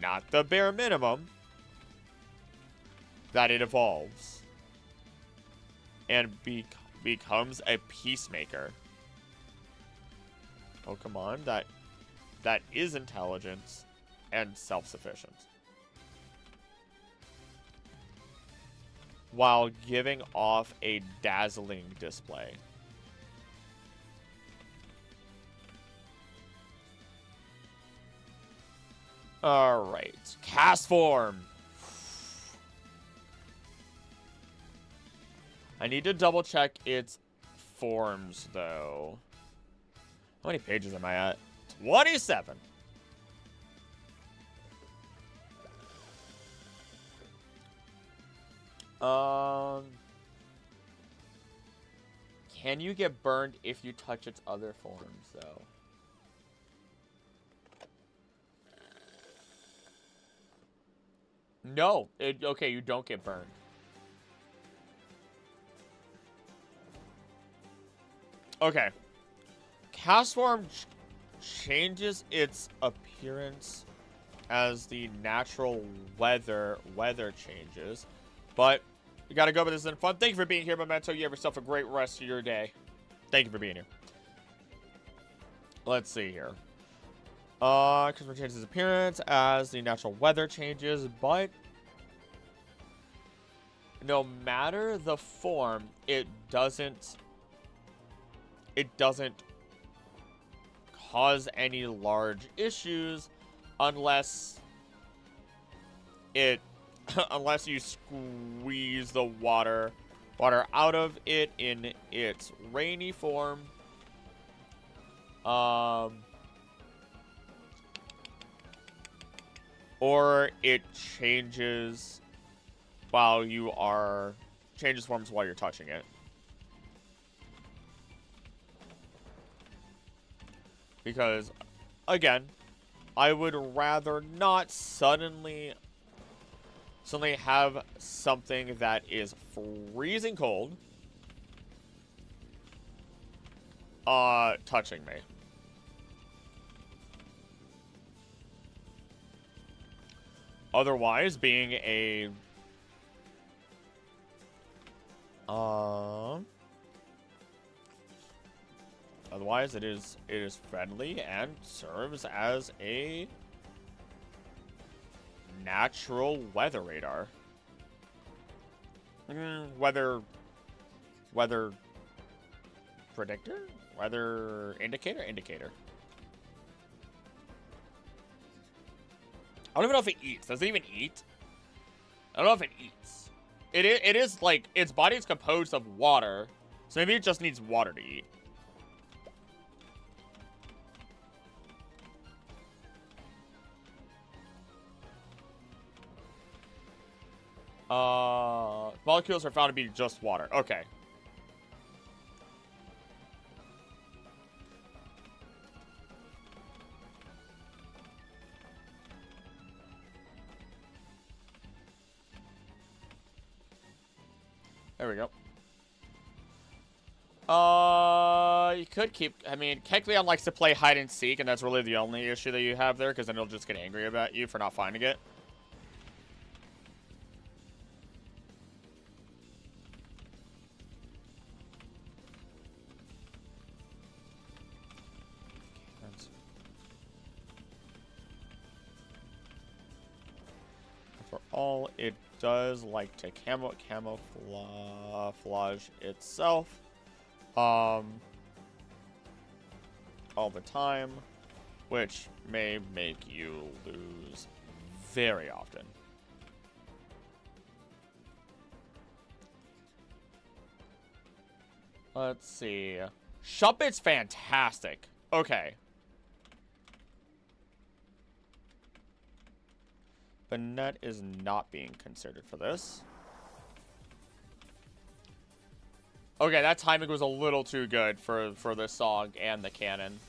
not the bare minimum, that it evolves and becomes a peacemaker. Pokemon that is intelligent and self-sufficient, while giving off a dazzling display. Alright, Cast Form. I need to double check its forms, though. How many pages am I at? 27. Can you get burned if you touch its other forms, though? No. Okay, you don't get burned. Okay. Castform changes its appearance as the natural weather changes. But you gotta go, but this is fun. Thank you for being here, Memento. You have yourself a great rest of your day. Thank you for being here. Let's see here. Castform changes its appearance as the natural weather changes, but no matter the form, it doesn't cause any large issues unless unless you squeeze the water out of it in its rainy form. Or it changes forms while you're touching it. Because, again, I would rather not suddenly have something that is freezing cold touching me. Otherwise, being a otherwise, it is friendly and serves as a natural weather radar. Weather predictor? Weather indicator. I don't even know if it eats. Does it even eat? I don't know if it eats. It is like, its body is composed of water, so maybe it just needs water to eat. Molecules are found to be just water. Okay. There we go. You could keep... I mean, Kecleon likes to play hide and seek, and that's really the only issue that you have there, because then he'll just get angry about you for not finding it. For all, it does like to camouflage itself all the time, which may make you lose very often. Let's see. Shuppet's fantastic. Okay. Banette is not being considered for this. Okay, that timing was a little too good for this song and the cannon.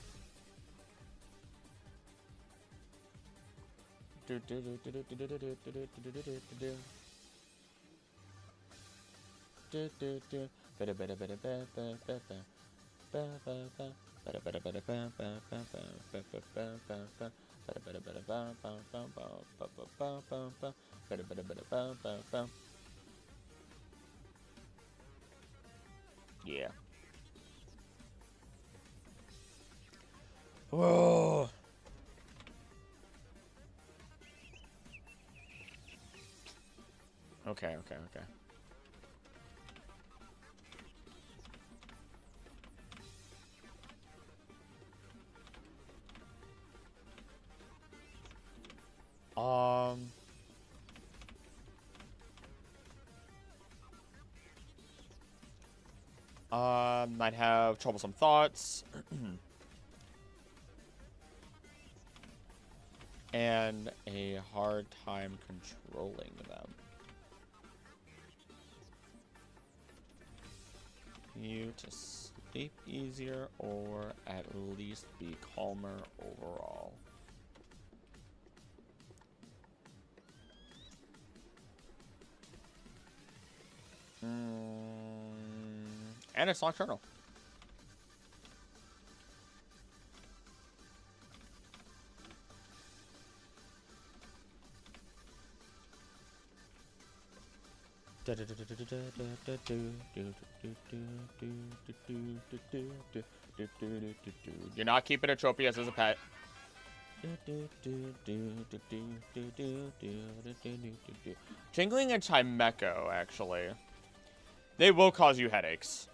Yeah. Whoa. Okay. Might have troublesome thoughts. And a hard time controlling them. You to sleep easier or at least be calmer overall. And it's nocturnal. You're not keeping Atropius as a pet. Tingling and Chimecho, actually. They will cause you headaches.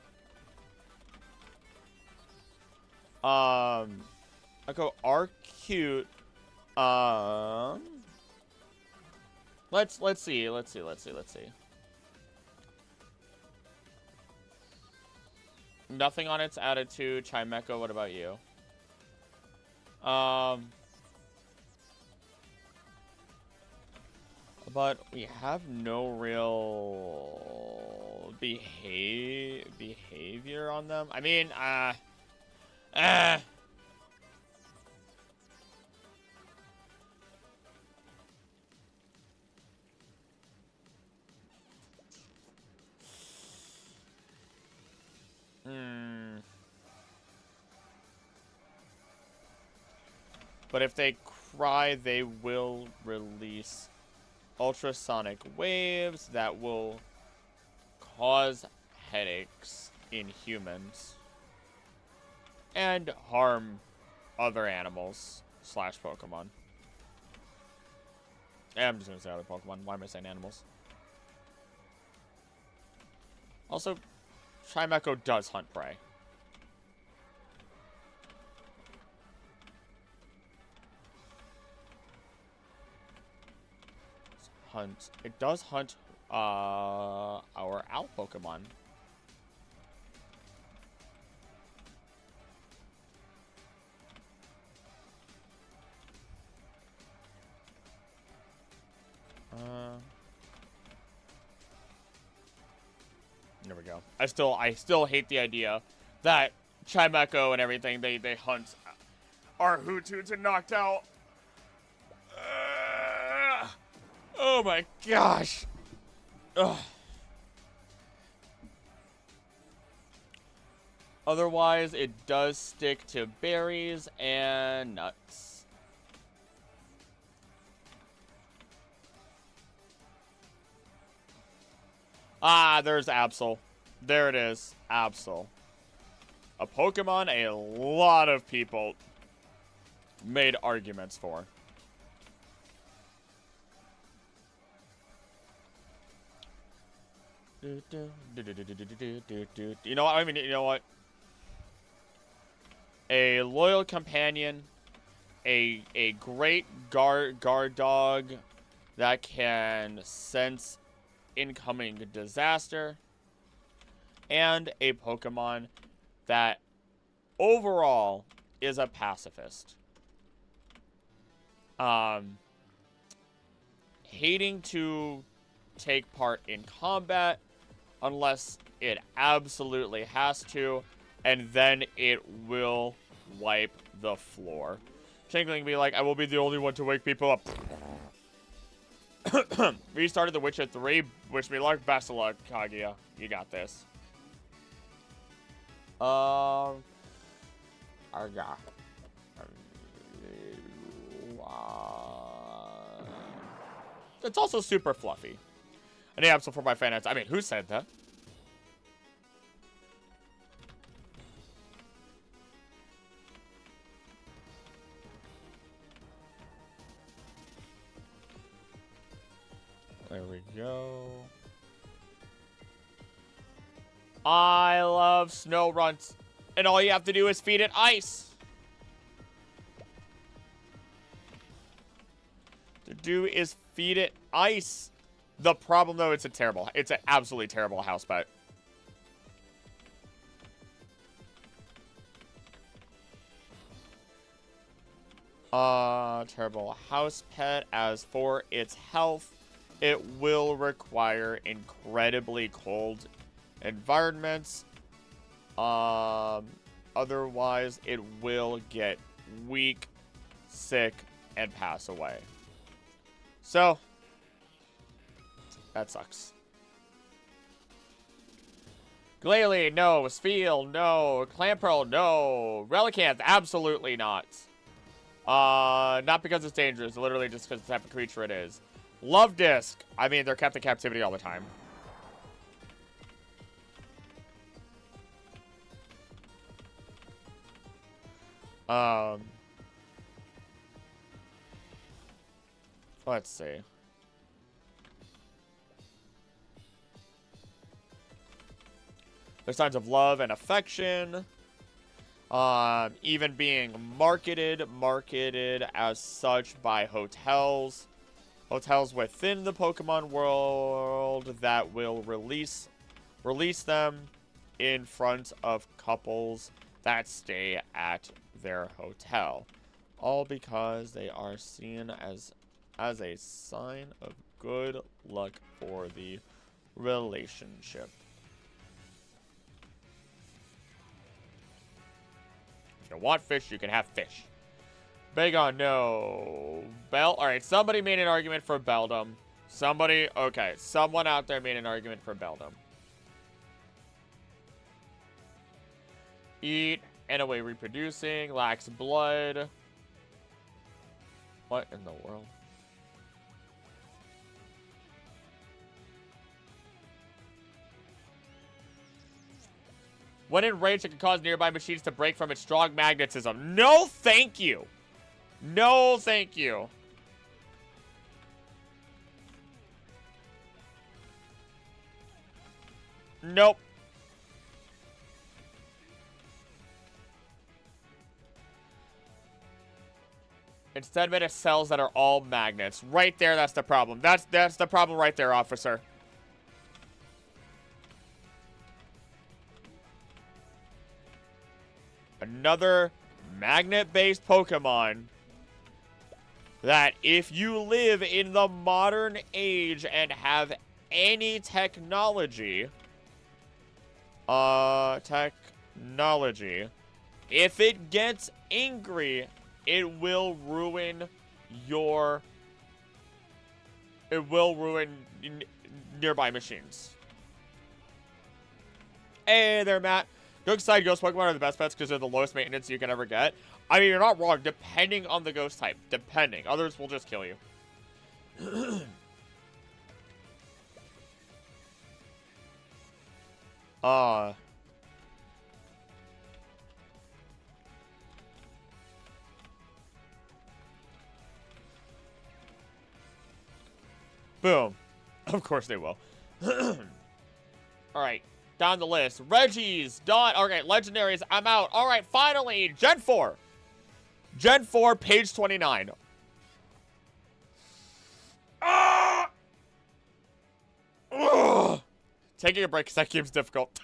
Echo are cute. Let's see. Nothing on its attitude. Chimecho, what about you? But we have no real behavior on them. I mean, But if they cry, they will release ultrasonic waves that will cause headaches in humans and harm other animals / Pokemon. I'm just gonna say other Pokemon. Why am I saying animals? Also, Chimecho does hunt prey. It does hunt our owl Pokemon. There we go. I still hate the idea that Chimecho and everything they hunt our Hootoots and knocked out. Oh my gosh. Ugh. Otherwise, it does stick to berries and nuts. Ah, there's Absol. There it is. Absol. A Pokemon a lot of people made arguments for. You know what? I mean, you know what? A loyal companion, a great guard dog that can sense incoming disaster, and a Pokemon that overall is a pacifist. Hating to take part in combat unless it absolutely has to, and then it will wipe the floor. Tingling be like, I will be the only one to wake people up. Restarted The Witcher 3. Wish me luck. Best of luck, Kaguya. You got this. It's also super fluffy. An Absol for my fans. I mean, who said that? There we go. I love snow runs. And all you have to do is feed it ice. To do is feed it ice. The problem, though, it's an absolutely terrible house pet. Terrible house pet. As for its health, it will require incredibly cold environments. Otherwise, it will get weak, sick, and pass away. So, that sucks. Glalie, no. Spheal, no. Clamperl, no. Relicanth, absolutely not. Not because it's dangerous, literally just because the type of creature it is. Love Disc. I mean, they're kept in captivity all the time. Let's see. There's signs of love and affection. Even being marketed as such by hotels. Hotels within the Pokemon world that will release them in front of couples that stay at their hotel. All because they are seen as a sign of good luck for the relationship. If you want fish, you can have fish. Bagon, no. Alright, somebody made an argument for Beldum. Okay, someone out there made an argument for Beldum. Eat, anyway, reproducing, lacks blood. What in the world? When enraged, it can cause nearby machines to break from its strong magnetism. No, thank you. No, thank you. Nope. Instead, made of cells that are all magnets. Right there, that's the problem. That's the problem right there, officer. Another magnet-based Pokemon that if you live in the modern age and have any technology, if it gets angry, it will ruin nearby machines. Hey there, Matt. Joke aside, ghost Pokemon are the best pets because they're the lowest maintenance you can ever get. I mean, you're not wrong, depending on the ghost type. Depending. Others will just kill you. Boom. Of course they will. Alright. Down the list. Reggie's done. Okay, legendaries. I'm out. All right, finally, Gen 4. Gen 4, page 29. Taking a break because that game's difficult.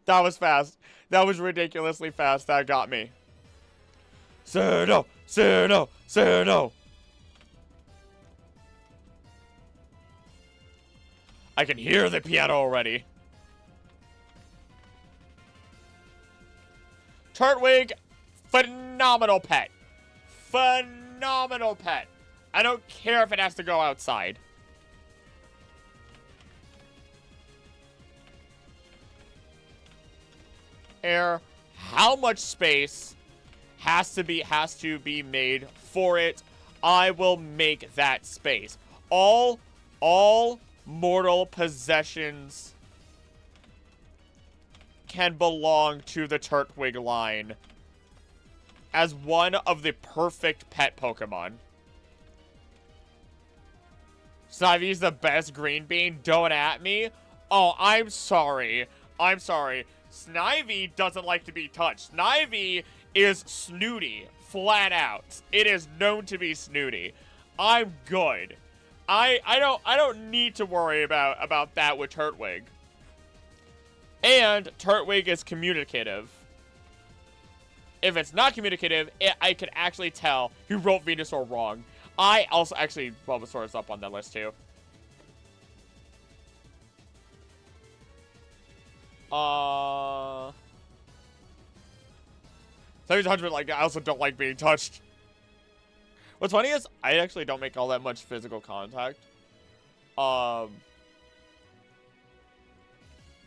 That was fast. That was ridiculously fast. That got me. Sinnoh, Sinnoh, Sinnoh. I can hear the piano already. Turtwig, phenomenal pet. Phenomenal pet. I don't care if it has to go outside. Air, how much space has to be made for it? I will make that space. All mortal possessions can belong to the Turtwig line as one of the perfect pet Pokemon. Snivy's the best green bean? Don't at me? Oh, I'm sorry. I'm sorry. Snivy doesn't like to be touched. Snivy is snooty, flat out. It is known to be snooty. I'm good. I don't need to worry about that with Turtwig. And Turtwig is communicative. If it's not communicative, I can actually tell who wrote Venusaur wrong. I also actually Bulbasaur is up on that list too. 700, like, I also don't like being touched. What's funny is I actually don't make all that much physical contact.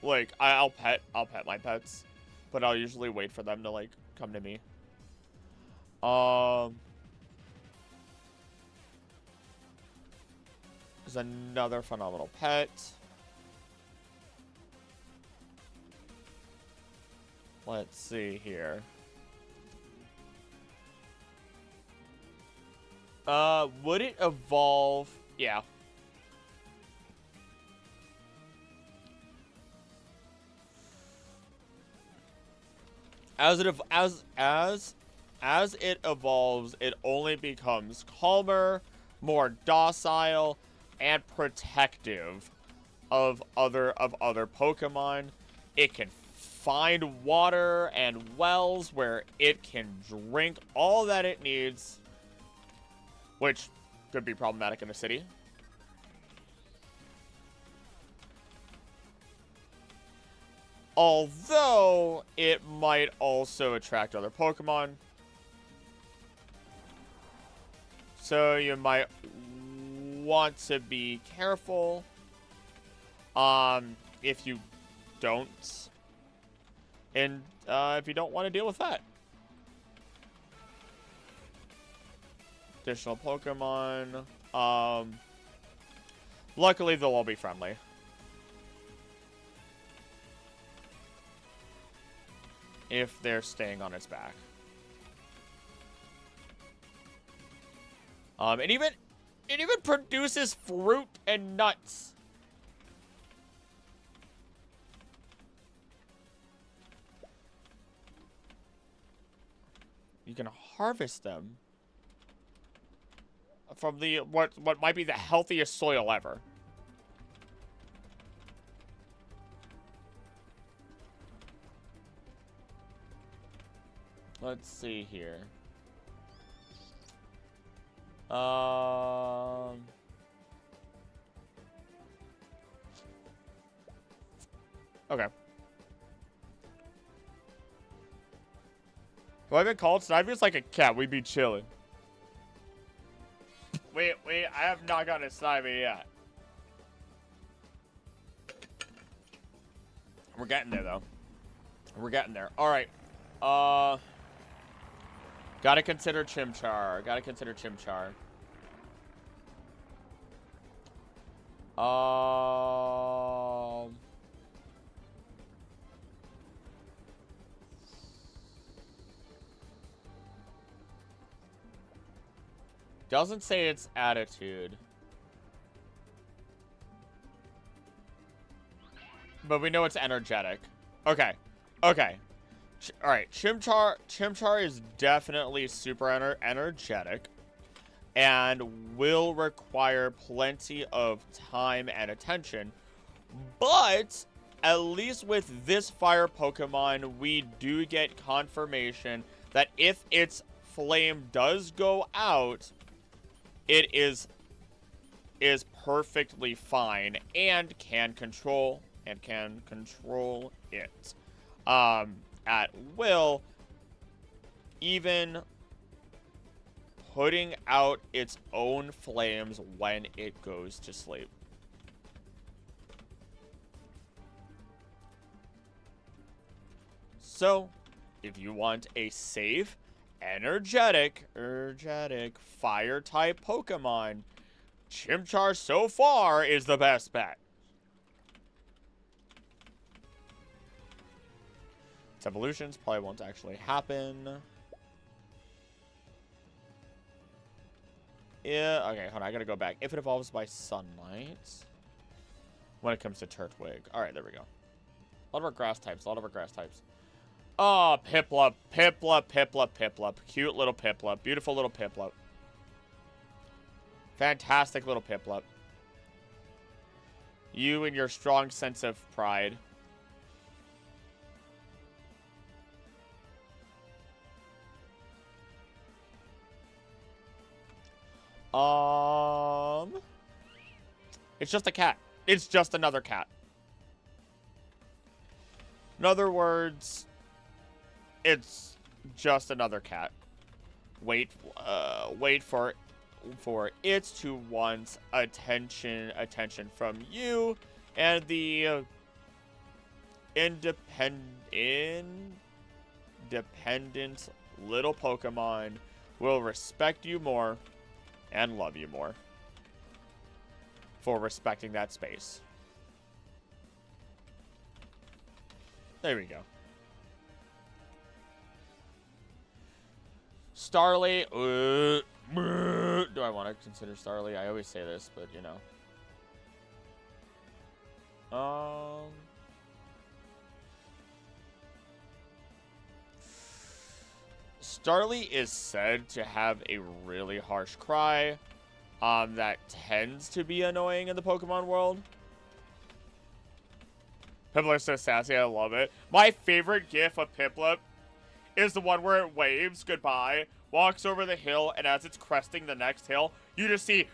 Like, I'll pet my pets, but I'll usually wait for them to, like, come to me. There's another phenomenal pet. Let's see here. Would it evolve? Yeah. As it evolves, it only becomes calmer, more docile, and protective of other Pokemon. It can find water and wells where it can drink all that it needs, which could be problematic in a city. Although, it might also attract other Pokemon. So, you might want to be careful. If you don't. And, if you don't want to deal with that. Additional Pokemon. Luckily, they'll all be friendly. If they're staying on its back. It even produces fruit and nuts. You can harvest them from the what might be the healthiest soil ever. Let's see here. Okay. Have I been called? Snively's like a cat. We'd be chilling. Wait. I have not gotten a Snivy yet. We're getting there, though. We're getting there. All right. Gotta consider Chimchar. Doesn't say its attitude. But we know it's energetic. Okay. Alright, Chimchar is definitely super energetic. And will require plenty of time and attention. But, at least with this fire Pokemon, we do get confirmation that if its flame does go out, it is perfectly fine and can control it at will, even putting out its own flames when it goes to sleep. So, if you want a safe, energetic fire-type Pokemon, Chimchar so far is the best bet. Its evolutions probably won't actually happen. Yeah, okay, hold on, I gotta go back. If it evolves by sunlight, when it comes to Turtwig. Alright, there we go. A lot of our grass types, Oh, Piplup. Cute little Piplup. Beautiful little Piplup. Fantastic little Piplup. You and your strong sense of pride. It's just a cat. It's just another cat. In other words, it's just another cat. Wait for it to want attention from you, and the independent little Pokemon will respect you more and love you more for respecting that space. There we go. Starly. Do I want to consider Starly? I always say this, but you know. Starly is said to have a really harsh cry that tends to be annoying in the Pokemon world. Piplup is so sassy, I love it. My favorite gif of Piplup is the one where it waves goodbye, walks over the hill, and as it's cresting the next hill, you just see,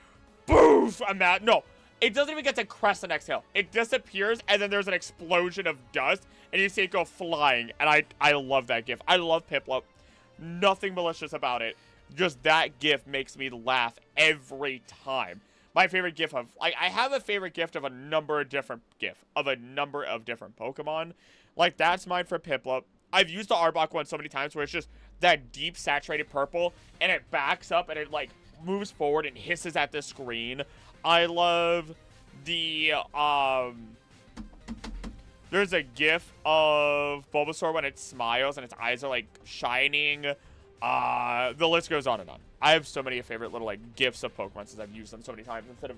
boof! No, it doesn't even get to crest the next hill. It disappears, and then there's an explosion of dust, and you see it go flying, and I love that gif. I love Piplup. Nothing malicious about it. Just that gif makes me laugh every time. My favorite gif of, like, I have a favorite gif of a number of different Pokemon. Like, that's mine for Piplup. I've used the Arbok one so many times where it's just that deep saturated purple, and it backs up, and it, like, moves forward and hisses at the screen. I love the, there's a gif of Bulbasaur when it smiles and its eyes are, like, shining. The list goes on and on. I have so many favorite little, like, gifs of Pokemon since I've used them so many times instead of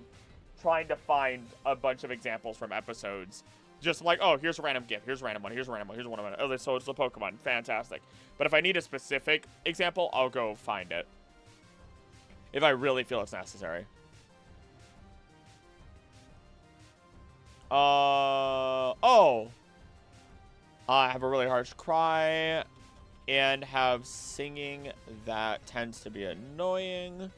trying to find a bunch of examples from episodes. Just like, oh, here's a random gif, here's a random one, here's a random one, here's one of them. Oh, so it's the Pokemon. Fantastic. But if I need a specific example, I'll go find it. If I really feel it's necessary. Oh. I have a really harsh cry and have singing that tends to be annoying.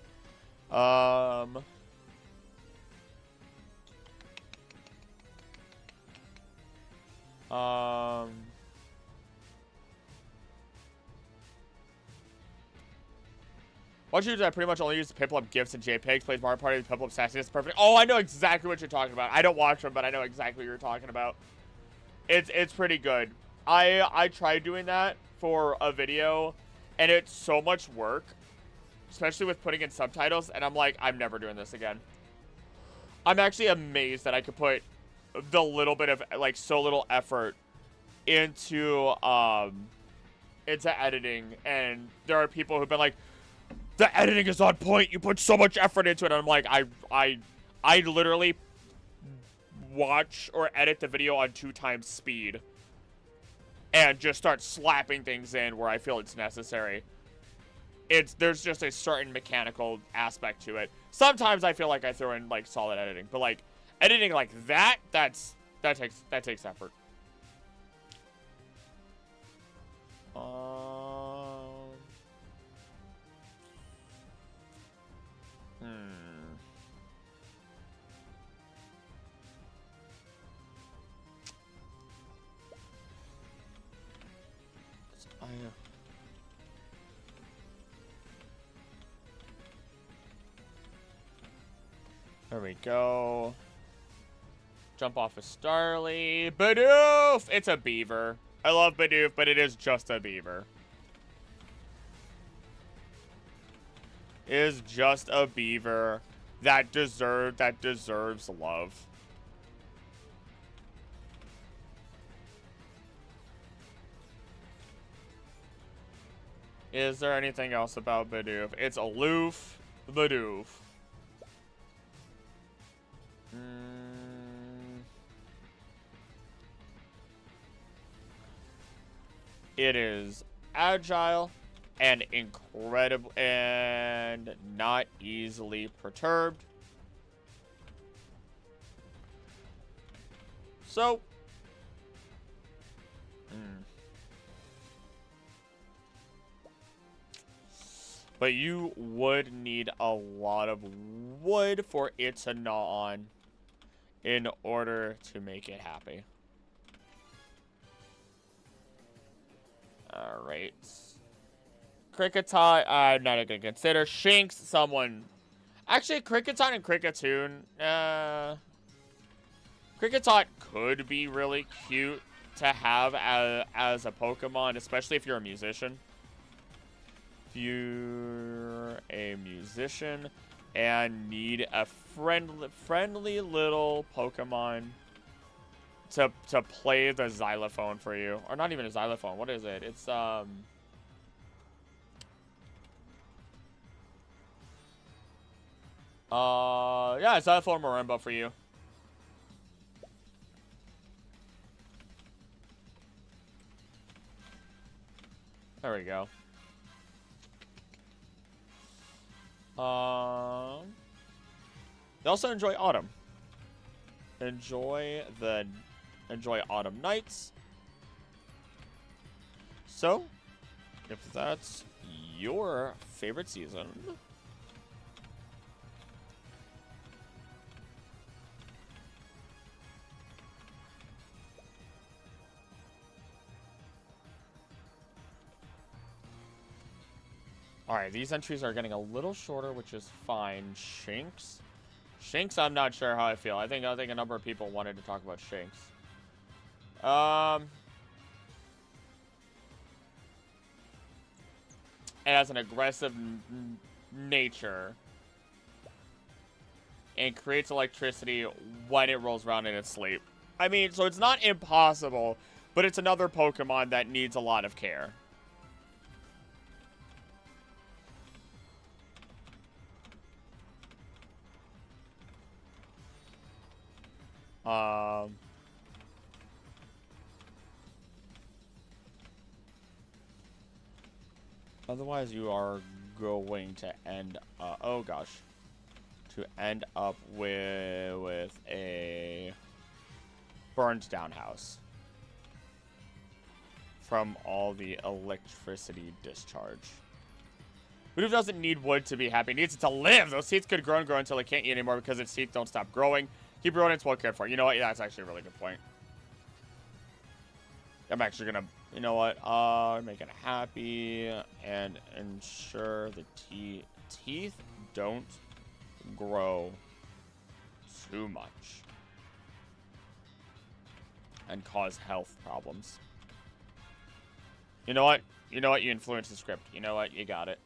What you do, I pretty much only use the Piplup gifts and JPEGs, plays Mario Party, the Piplup sassiness perfect. Oh, I know exactly what you're talking about. I don't watch them, but I know exactly what you're talking about. It's pretty good. I tried doing that for a video, and it's so much work, especially with putting in subtitles, and I'm like, I'm never doing this again. I'm actually amazed that I could put the little bit of, like, so little effort into editing, and there are people who've been like, the editing is on point, you put so much effort into it, and I'm like, I literally watch or edit the video on 2x speed and just start slapping things in where I feel it's necessary. There's just a certain mechanical aspect to it. Sometimes I feel like I throw in, like, solid editing, but, like, editing like that takes effort. There we go. Jump off of Starly. Bidoof! It's a beaver. I love Bidoof, but it is just a beaver. It is just a beaver that deserves love. Is there anything else about Bidoof? It's aloof. Bidoof. It is agile and incredible and not easily perturbed. So, but you would need a lot of wood for it to gnaw on in order to make it happy. Alright. Kricketot, I'm not going to consider. Shinx, someone. Actually, Kricketot and Kricketune. Kricketot could be really cute. to have as a Pokemon, especially if you're a musician. If you're a musician and need a friendly little Pokemon to play the xylophone for you, or not even a xylophone. What is it? It's yeah, xylophone marimba for you. There we go. They also enjoy autumn. Enjoy autumn nights. So, if that's your favorite season, all right, these entries are getting a little shorter, which is fine. Shinx, I'm not sure how I feel. I think a number of people wanted to talk about Shinx. It has an aggressive nature and creates electricity when it rolls around in its sleep. I mean, so it's not impossible, but it's another Pokemon that needs a lot of care. Otherwise, you are going to end end up with a burned down house from all the electricity discharge. But who doesn't need wood to be happy? It needs it to live. Those seeds could grow and grow until it can't eat anymore because its teeth don't stop growing. Keep growing, it's well cared for. You know what? Yeah, that's actually a really good point. I'm actually gonna, you know what? Make it happy and ensure the teeth don't grow too much and cause health problems. You know what? You know what? You influence the script. You know what? You got it.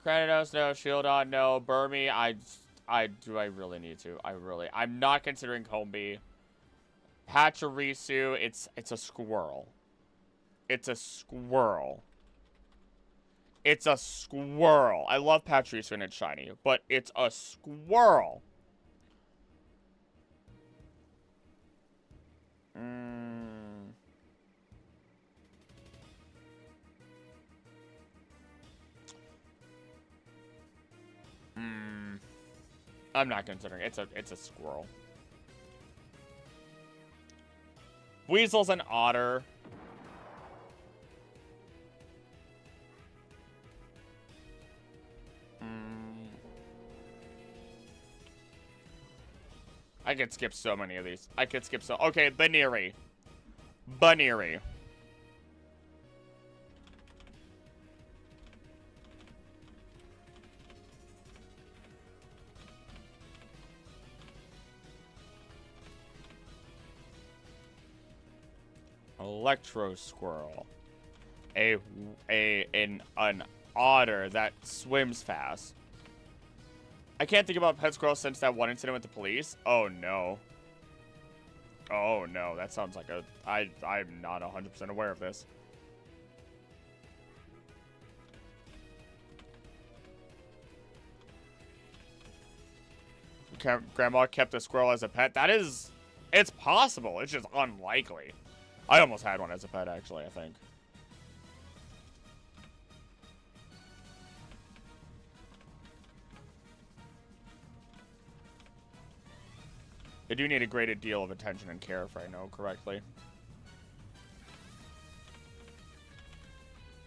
Cranidos, no. Shieldon, no. Burmy, I really need to. I'm not considering Combi. Pachirisu, it's a squirrel. It's a squirrel. It's a squirrel. I love Pachirisu and it's shiny, but it's a squirrel. I'm not considering it. It's a squirrel. Weasel's an otter. I could skip so many of these. Okay, Baneri. Electro Squirrel. An otter that swims fast. I can't think about Pet Squirrel since that one incident with the police. Oh no. Oh no, that sounds like I'm not 100% aware of this. Grandma kept a squirrel as a pet. It's possible. It's just unlikely. I almost had one as a pet, actually, I think. They do need a great deal of attention and care, if I know correctly.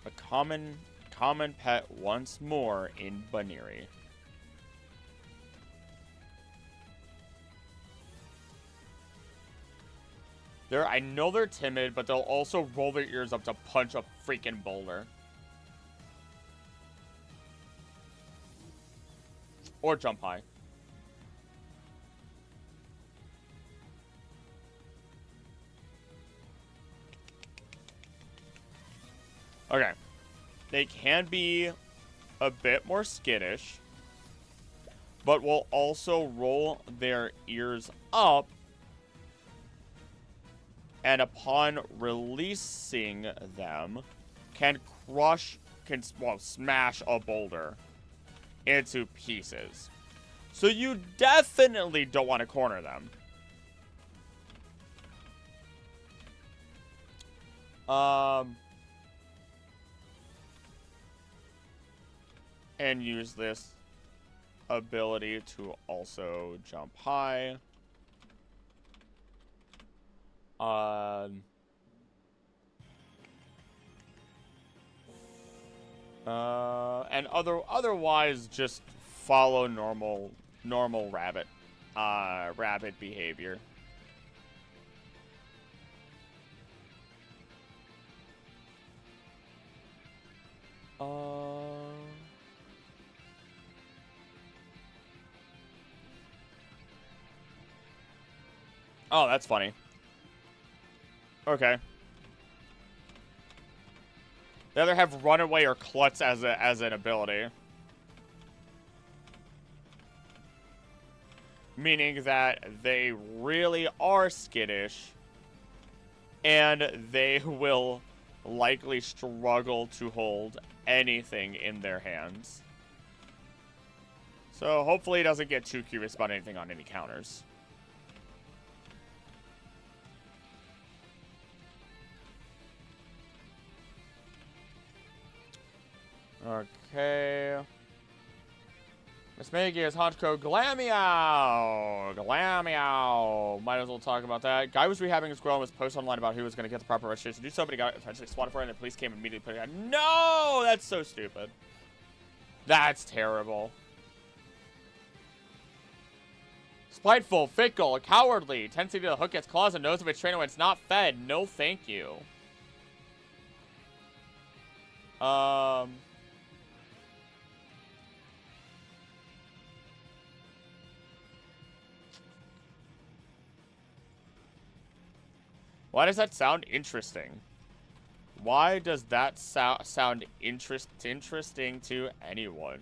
A common pet once more in Baneri. I know they're timid, but they'll also roll their ears up to punch a freaking boulder. Or jump high. Okay. They can be a bit more skittish, but will also roll their ears up, and upon releasing them, can smash a boulder into pieces. So you definitely don't want to corner them. And use this ability to also jump high. And otherwise just follow normal rabbit behavior. Oh, that's funny. Okay. They either have Runaway or Klutz as an ability. Meaning that they really are skittish, and they will likely struggle to hold anything in their hands. So hopefully he doesn't get too curious about anything on any counters. Okay. Miss Maggie is Honchko Glammeow. Glammeow. Might as well talk about that. Guy was rehabbing his grill and was posted online about who was going to get the proper registration to do so, but he got eventually swatted for it, and the police came and immediately put it out. No! That's so stupid. That's terrible. Spiteful, fickle, cowardly. Tendency to hook its claws and nose of its trainer when it's not fed. No thank you. Why does that sound interesting? Why does that sound interesting to anyone?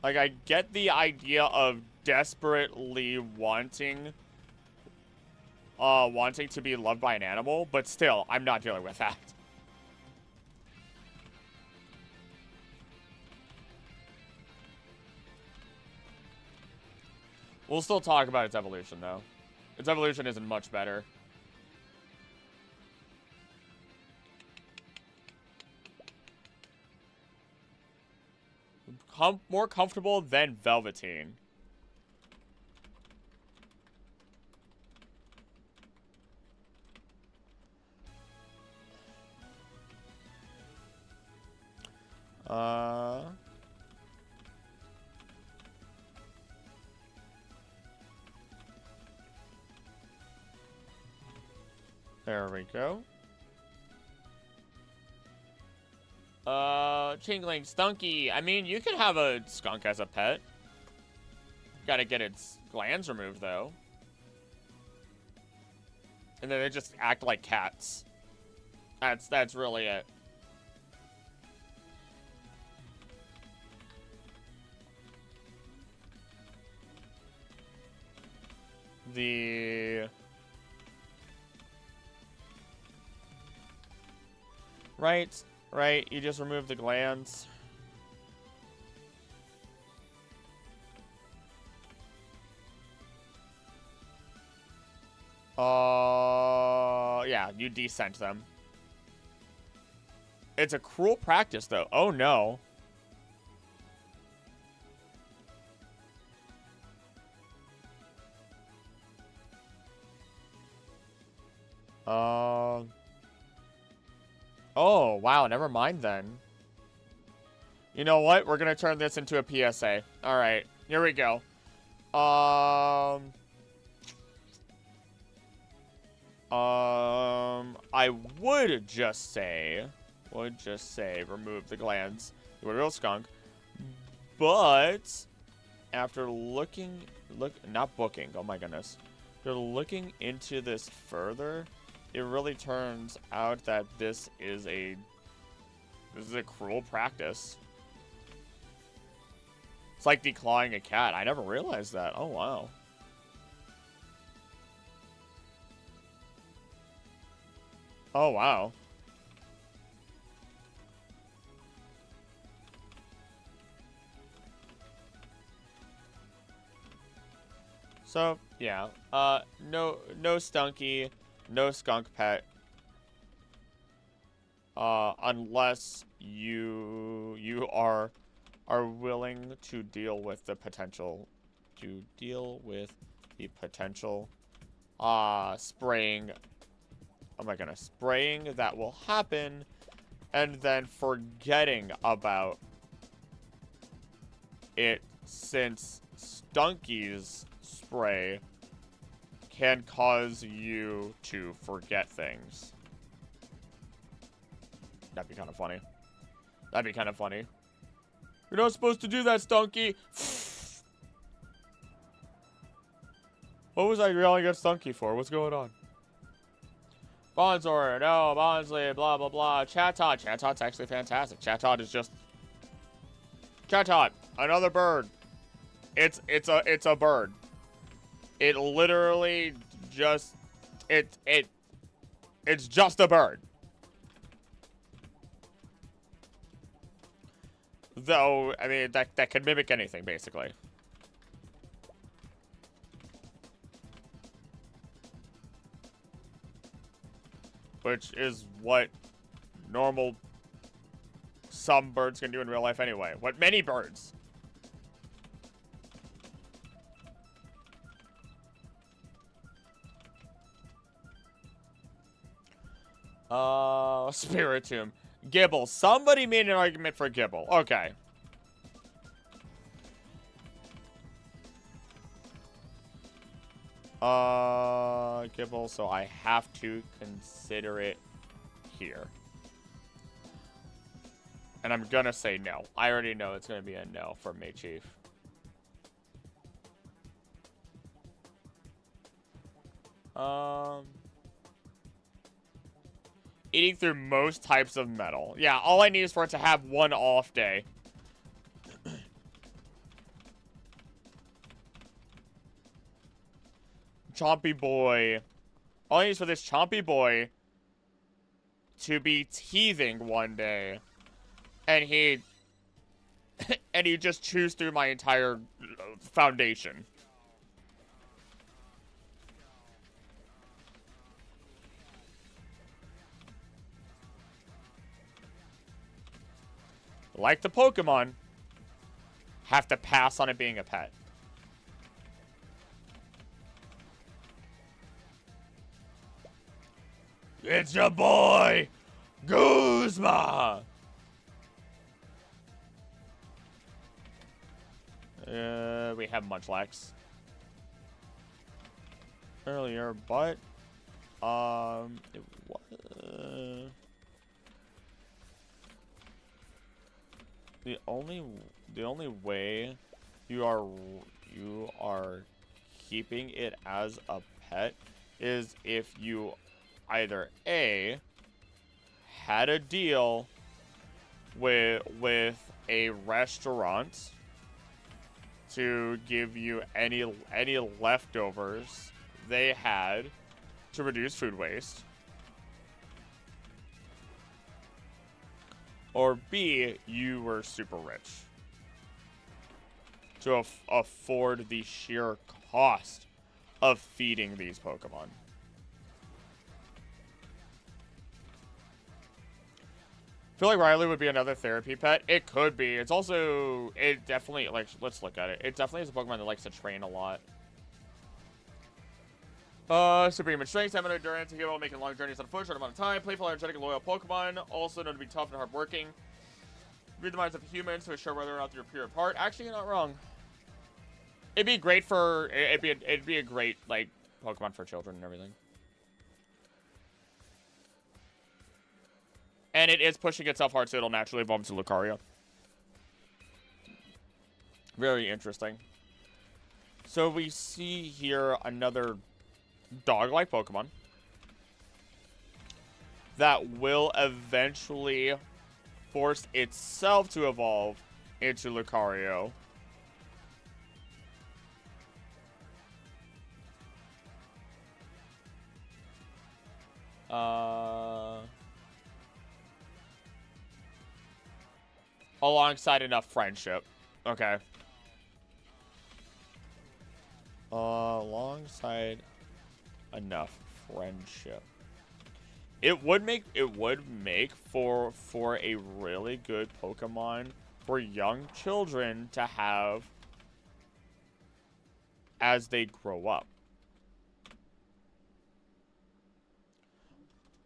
Like, I get the idea of desperately wanting to be loved by an animal, but still, I'm not dealing with that. We'll still talk about its evolution, though. Its evolution isn't much better. More comfortable than Velveteen. There we go. Chingling Stunky. I mean, you can have a skunk as a pet. Gotta get its glands removed, though. And then they just act like cats. That's really it. Right, you just remove the glands. Yeah, you descent them. It's a cruel practice, though. Oh, no. Oh, wow, never mind then. You know what? We're gonna turn this into a PSA. Alright, here we go. I would just say, remove the glands. You a real skunk. But, after not booking, oh my goodness. After looking into this further, it really turns out that this is a This is a cruel practice. It's like declawing a cat. I never realized that. Oh, wow. Oh, wow. So, yeah. No Stunky, no skunk pet. Unless you are willing to deal with the potential spraying. Oh my goodness, spraying that will happen, and then forgetting about it, since Stunky's spray can cause you to forget things. That'd be kind of funny. That'd be kind of funny. You're not supposed to do that, Stunky. What was I yelling at Stunky for? What's going on? Bonsor, no, Bonsley, blah, blah, blah. Chatot. Chatot's actually fantastic. Chatot is just... Chatot, another bird. It's a bird. It literally just... It's just a bird. Though, I mean, that can mimic anything, basically. Which is what some birds can do in real life anyway. What many birds. Spiritomb. Gibble. Somebody made an argument for Gibble. Okay. Gibble, so I have to consider it here. And I'm gonna say no. I already know it's gonna be a no for me, Chief. Eating through most types of metal. Yeah, all I need is for it to have one off day. Chompy boy. All I need is for this chompy boy to be teething one day. And he just chews through my entire foundation. Like the Pokemon, have to pass on it being a pet. It's your boy, Guzma! We have Munchlax earlier, but it was the only way you are keeping it as a pet is if you either A, had a deal with a restaurant to give you any leftovers they had to reduce food waste, or B, you were super rich to afford the sheer cost of feeding these Pokemon. I feel like Riley would be another therapy pet. It could be. It's also... It definitely... Like, let's look at it. It definitely is a Pokemon that likes to train a lot. Superhuman strength, stamina, endurance, and able making long journeys on foot, short amount of time. Playful, energetic, and loyal Pokemon. Also known to be tough and hardworking. Read the minds of humans to assure whether or not they're pure part. Actually, you're not wrong. It'd be great for... It'd be a great, like, Pokemon for children and everything. And it is pushing itself hard, so it'll naturally evolve into Lucario. Very interesting. So we see here another dog-like Pokemon that will eventually forced itself to evolve into Lucario. Alongside enough friendship. Okay. Alongside enough friendship. It would make for a really good Pokemon for young children to have as they grow up.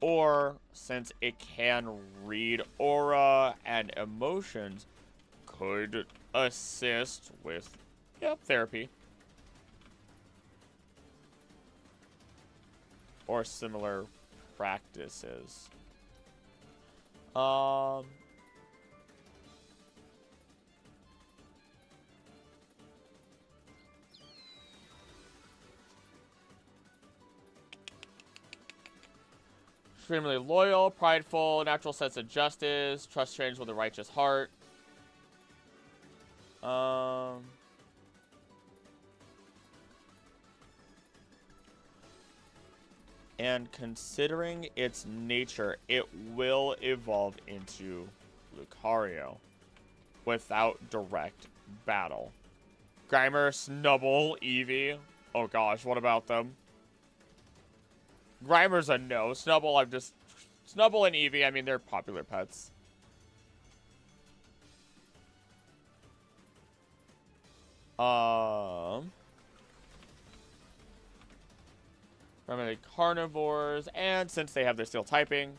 Or, since it can read aura and emotions, could assist with, therapy. Or similar practices. Extremely loyal, prideful, natural sense of justice, trust trains with a righteous heart. And considering its nature, it will evolve into Lucario without direct battle. Grimer, Snubbull, Eevee. Oh gosh, what about them? Grimer's a no. Snubbull, Snubbull and Eevee, I mean, they're popular pets. Primarily carnivores, and since they have their steel typing,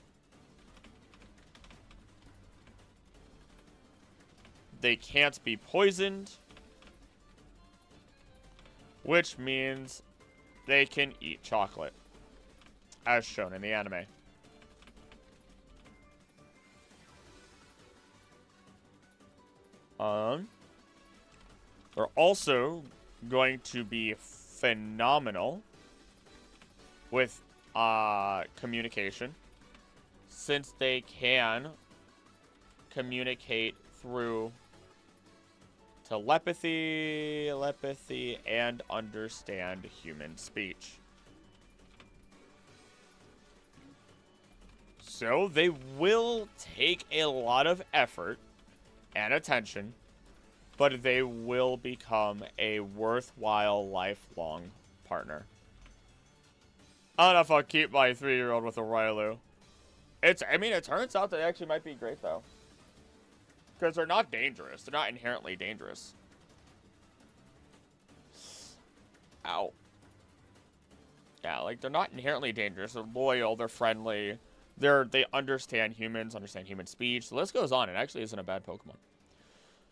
they can't be poisoned, which means they can eat chocolate, as shown in the anime. They're also going to be phenomenal with communication, since they can communicate through telepathy, and understand human speech. So they will take a lot of effort and attention, but they will become a worthwhile lifelong partner. I don't know if I'll keep my 3-year-old with a Rylu. I mean, it turns out they actually might be great, though. Because they're not dangerous. They're not inherently dangerous. Ow. Yeah, like, they're not inherently dangerous. They're loyal, they're friendly. They understand humans, understand human speech. The list goes on. It actually isn't a bad Pokemon.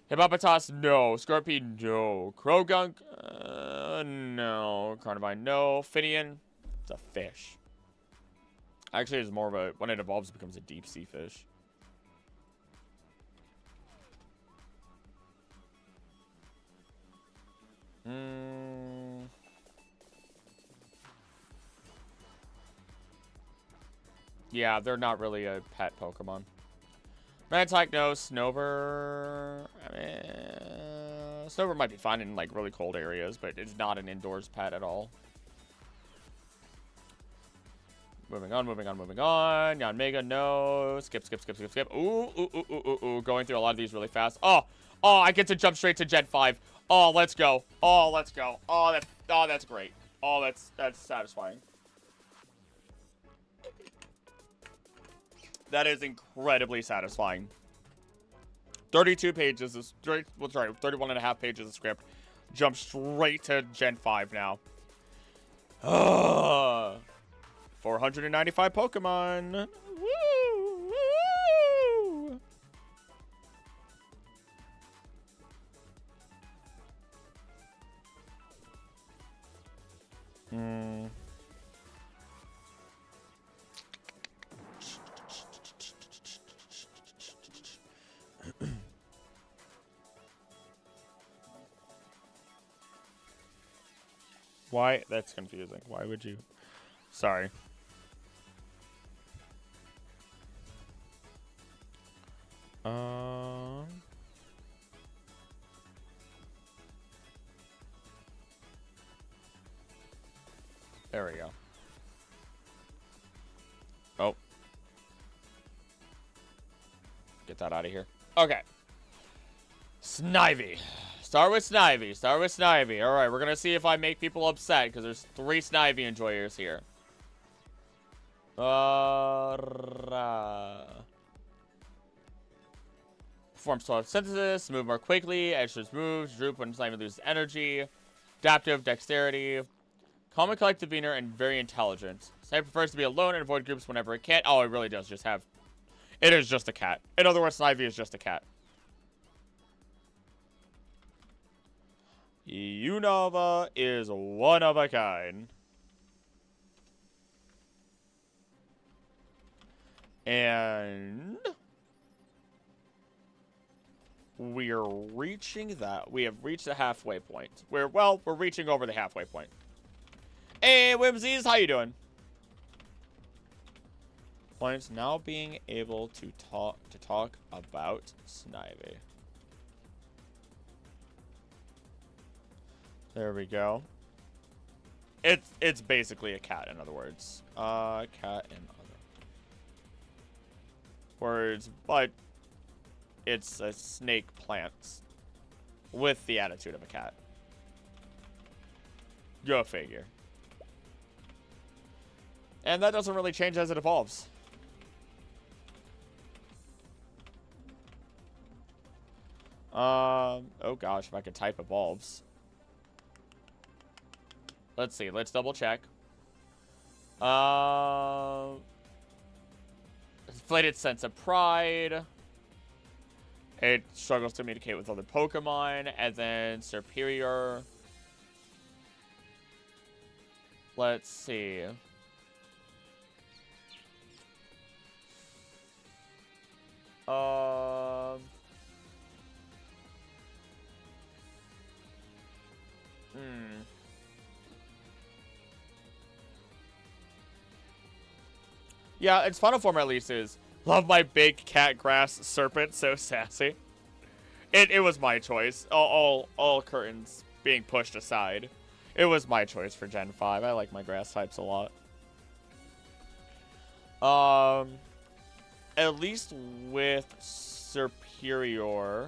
Hippopotas, no. Scorpion, no. Krogunk, no. Carnivine, no. Finian, it's a fish. Actually, it's more of a, when it evolves, it becomes a deep sea fish. Yeah, they're not really a pet Pokemon. Mantyke, no. Snover, I mean, Snover might be fine in, like, really cold areas, but it's not an indoors pet at all. Moving on, moving on, moving on. Yanmega, no. Skip, skip, skip, skip, skip. Ooh. Going through a lot of these really fast. Oh, I get to jump straight to Gen 5. Oh, let's go. Oh, let's go. Oh, that's great. Oh, that's satisfying. That is incredibly satisfying. 32 pages of, 31 and a half pages of script. Jump straight to Gen 5 now. 495 Pokemon. Woo! Woo! Why? That's confusing. Why would you? Sorry. Um. There we go. Oh. Get that out of here. Okay. Snivy. Start with Snivy. Start with Snivy. Alright, we're gonna see if I make people upset, because there's 3 Snivy enjoyers here. Performs photosynthesis, move more quickly, edges moves, droop when Snivy loses energy, adaptive, dexterity, calm and collective demeanor, and very intelligent. Snivy prefers to be alone and avoid groups whenever it can. Oh, it really does just have... It is just a cat. In other words, Snivy is just a cat. Unova is one of a kind. And... we're reaching that. We have reached the halfway point. We're reaching over the halfway point. Hey, Whimsies, how you doing? Points now being able to talk about Snivy. There we go. It's basically a cat, in other words. Cat in other words, but it's a snake plant with the attitude of a cat. Go figure. And that doesn't really change as it evolves. Oh gosh, if I could type evolves. Let's see, let's double check. Inflated sense of pride. It struggles to communicate with other Pokemon. And then superior. Let's see. Yeah, its final form at least is love my big cat grass serpent, so sassy. It was my choice. All curtains being pushed aside. It was my choice for Gen 5. I like my grass types a lot. At least with superior,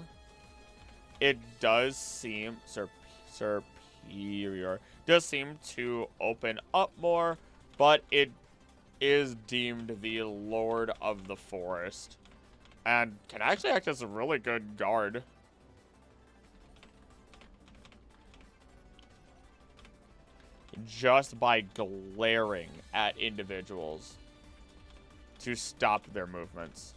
it does seem superior does seem to open up more, but it is deemed the Lord of the Forest and can actually act as a really good guard. Just by glaring at individuals to stop their movements.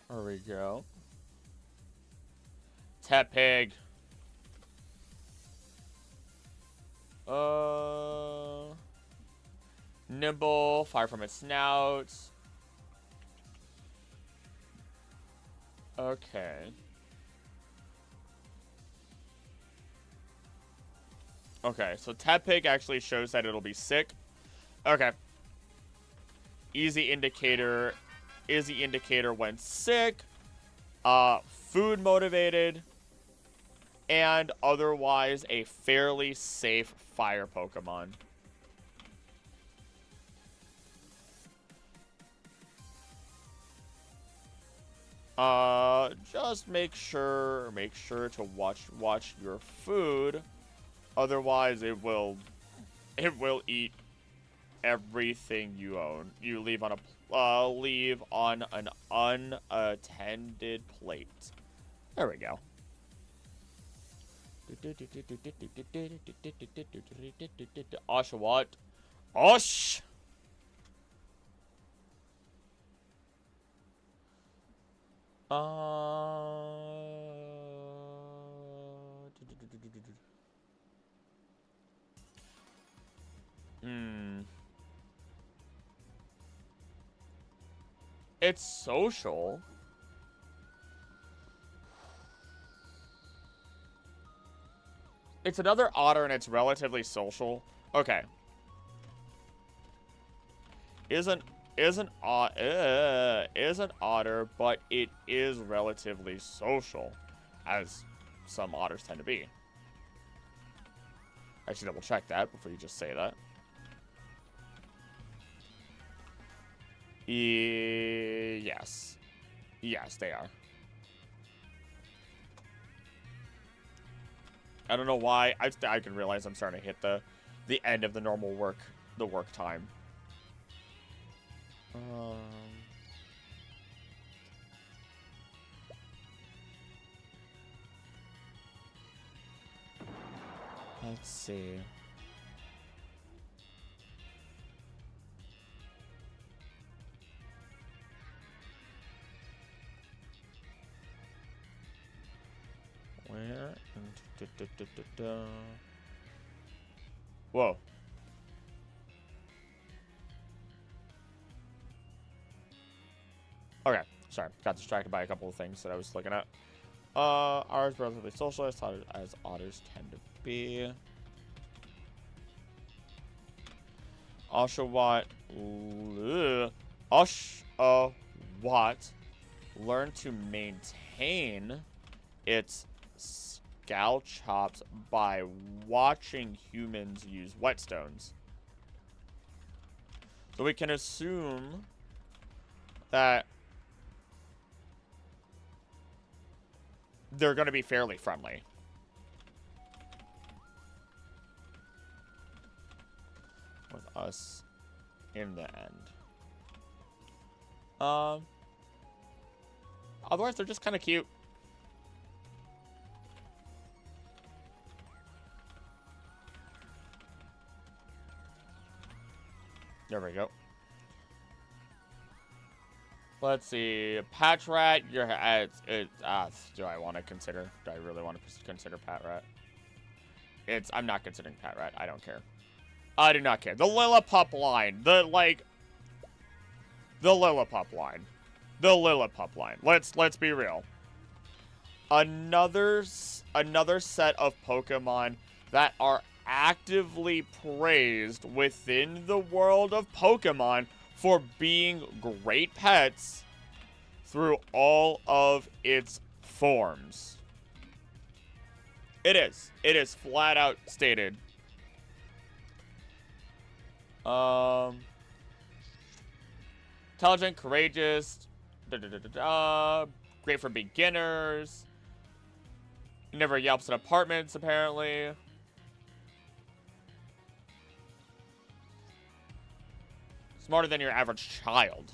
There we go. Tepig. Nimble. Fire from its snout. Okay. Okay, so Tepig actually shows that it'll be sick. Okay. Easy indicator when sick. Food motivated. And otherwise a fairly safe fire Pokemon. Just make sure to watch your food. Otherwise, it will eat everything you own. You leave on an unattended plate. There we go. Oshawott. Osh! It's social. It's another otter and it's relatively social. Okay. isn't isn't otter, but it is relatively social, as some otters tend to be. I should double check that before you just say that. Yes. Yes, they are. I don't know why. I can realize I'm starting to hit the end of the normal work time. Let's see. Where? Whoa. Okay, sorry. Got distracted by a couple of things that I was looking at. Ours relatively socialized, as otters tend to be. Oshawott learned to maintain its scout chops by watching humans use whetstones. So we can assume that they're going to be fairly friendly. With us in the end. Otherwise, they're just kind of cute. There we go. Let's see. Patch Rat, do I want to consider? Do I really want to consider Pat Rat? I'm not considering Pat Rat. I don't care. I do not care. The Lillipup line. The Lillipup line. The Lillipup line. Let's be real. Another set of Pokemon that are actively praised within the world of Pokemon for being great pets through all of its forms. It is. It is flat out stated. Intelligent, courageous, great for beginners. Never yelps in apartments, apparently. Smarter than your average child.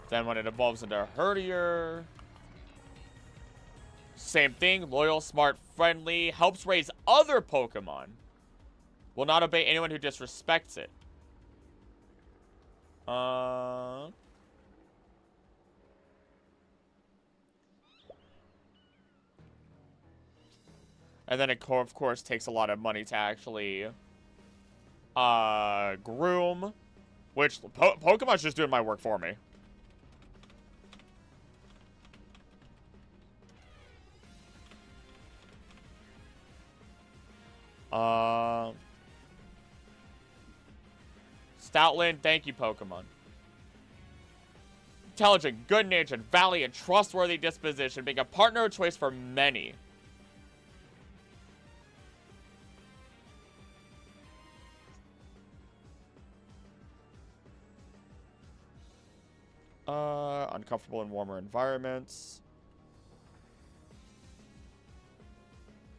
Then when it evolves into a herdier, same thing. Loyal, smart, friendly. Helps raise other Pokemon. Will not obey anyone who disrespects it. And then it, of course, takes a lot of money to actually groom. Which, Pokemon's just doing my work for me. Stoutland, thank you, Pokemon. Intelligent, good-natured, valiant, trustworthy disposition, being a partner of choice for many. Uncomfortable in warmer environments.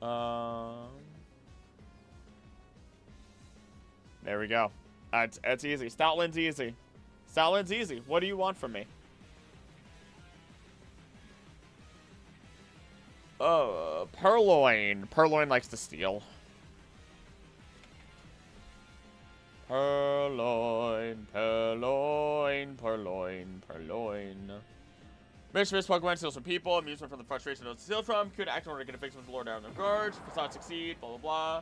There we go. It's easy. Stoutland's easy. Stoutland's easy. What do you want from me? Purloin. Purloin likes to steal. Purloin, Purloin, Purloin, Purloin. Mischievous Pokemon steals from people. Amusement from the frustration of steal from. Could act in order to get a fix with the lore down on their guards. Facade succeed. Blah, blah,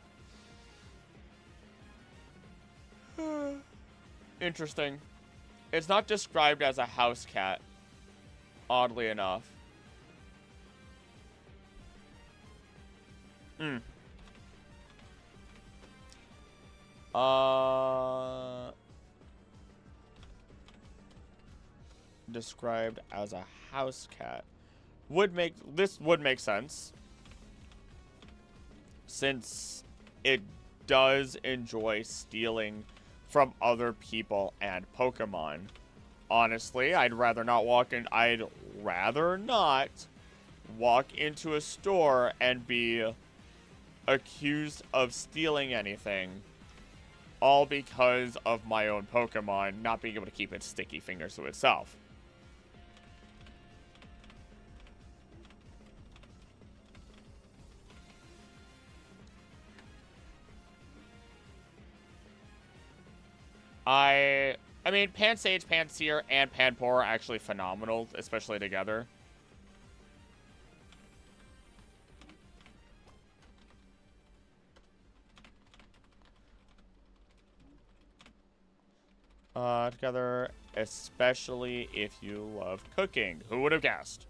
blah. Interesting. It's not described as a house cat. Oddly enough. Described as a house cat. This would make sense. Since it does enjoy stealing from other people and Pokemon. Honestly, I'd rather not walk into a store and be accused of stealing anything, all because of my own Pokemon not being able to keep its sticky fingers to itself. I mean, Pansage, Pansear, and Panpour are actually phenomenal, especially together. Together, especially if you love cooking. Who would have guessed?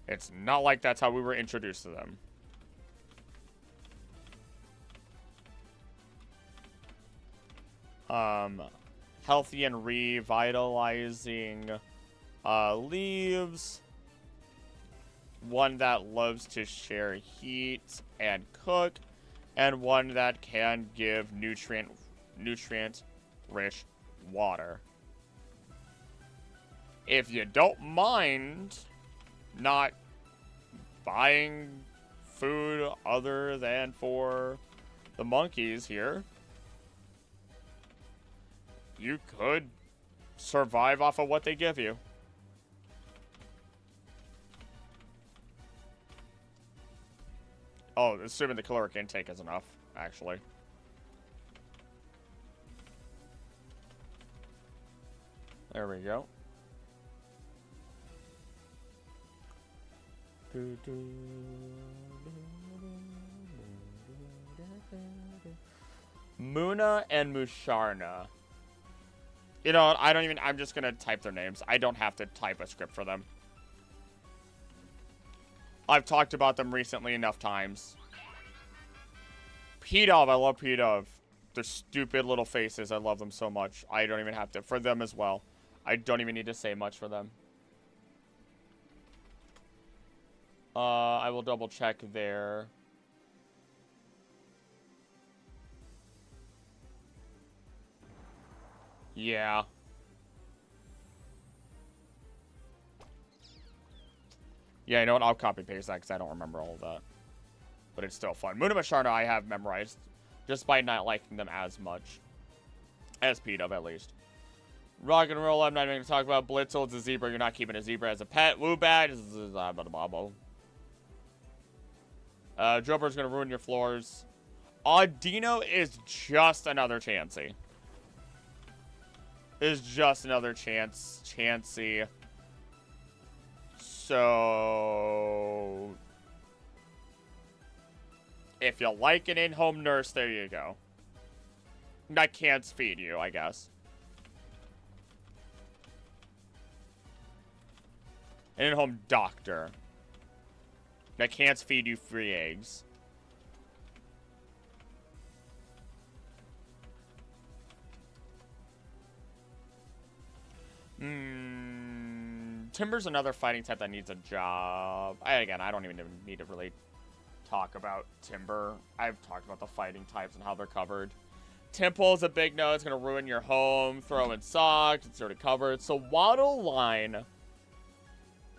It's not like that's how we were introduced to them. Healthy and revitalizing leaves. One that loves to share heat and cook. And one that can give nutrient-rich water. If you don't mind not buying food other than for the monkeys here, you could survive off of what they give you. Oh, assuming the caloric intake is enough, actually. There we go. Muna and Musharna. You know what? I'm just gonna type their names. I don't have to type a script for them. I've talked about them recently enough times. P-Dove, I love P-Dove. Their stupid little faces, I love them so much. I don't even have to, for them as well. I don't even need to say much for them. I will double check there. Yeah. Yeah, you know what? I'll copy paste that because I don't remember all of that. But it's still fun. Moon and Musharna I have memorized just by not liking them as much. As P-Dove, at least. Rock and roll, I'm not even going to talk about Blitzel. It's a zebra. You're not keeping a zebra as a pet. Woobat is Droper's going to ruin your floors. Audino is just another Chansey. Is just another Chansey. So, if you like an in-home nurse, there you go. That can't feed you, I guess. An in-home doctor. That can't feed you free eggs. Timber's another fighting type that needs a job. Again, I don't even need to really talk about Timber. I've talked about the fighting types and how they're covered. Temple is a big no. It's going to ruin your home. Throw in socks. It's already covered. So Waddle Line,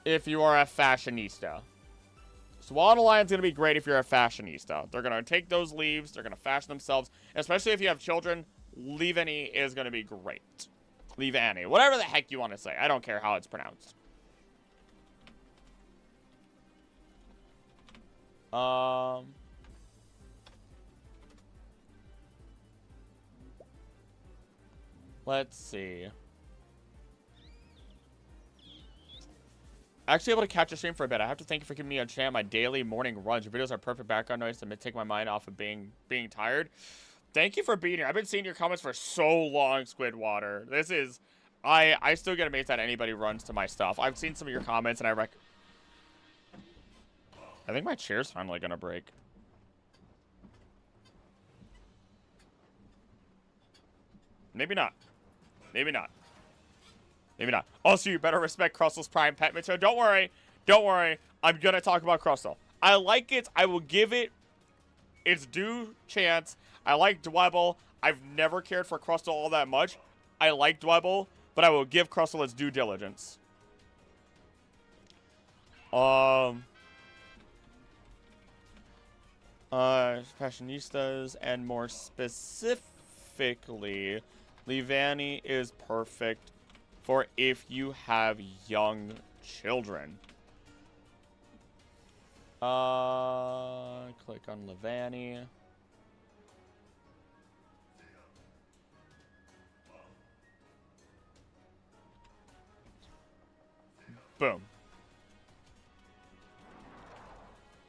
if you are a fashionista. So Waddle Line's going to be great if you're a fashionista. They're going to take those leaves. They're going to fashion themselves. Especially if you have children. Leave Any is going to be great. Leave Any. Whatever the heck you want to say. I don't care how it's pronounced. Let's see. Actually able to catch a stream for a bit. I have to thank you for giving me a chance. My daily morning runs. Your videos are perfect background noise to take my mind off of being tired. Thank you for being here. I've been seeing your comments for so long, Squidwater. This is... I still get amazed that anybody runs to my stuff. I've seen some of your comments, and I think my chair's finally gonna break. Maybe not. Maybe not. Maybe not. Also, you better respect Crustl's prime pet material. Don't worry. Don't worry. I'm gonna talk about Crustle. I like it. I will give it its due chance. I like Dwebble. I've never cared for Crustle all that much. I like Dwebble, but I will give Crustle its due diligence. Fashionistas, and more specifically, Leavanny is perfect for if you have young children. Click on Leavanny. Boom.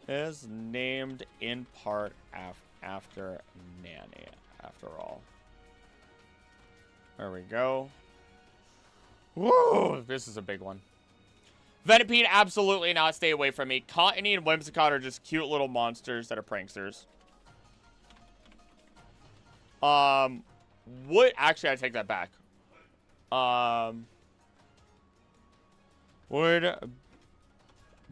Is named in part after Nanny, after all. There we go. Woo! This is a big one. Venipede, absolutely not. Stay away from me. Cottony and Whimsicott are just cute little monsters that are pranksters. Actually, I take that back. Would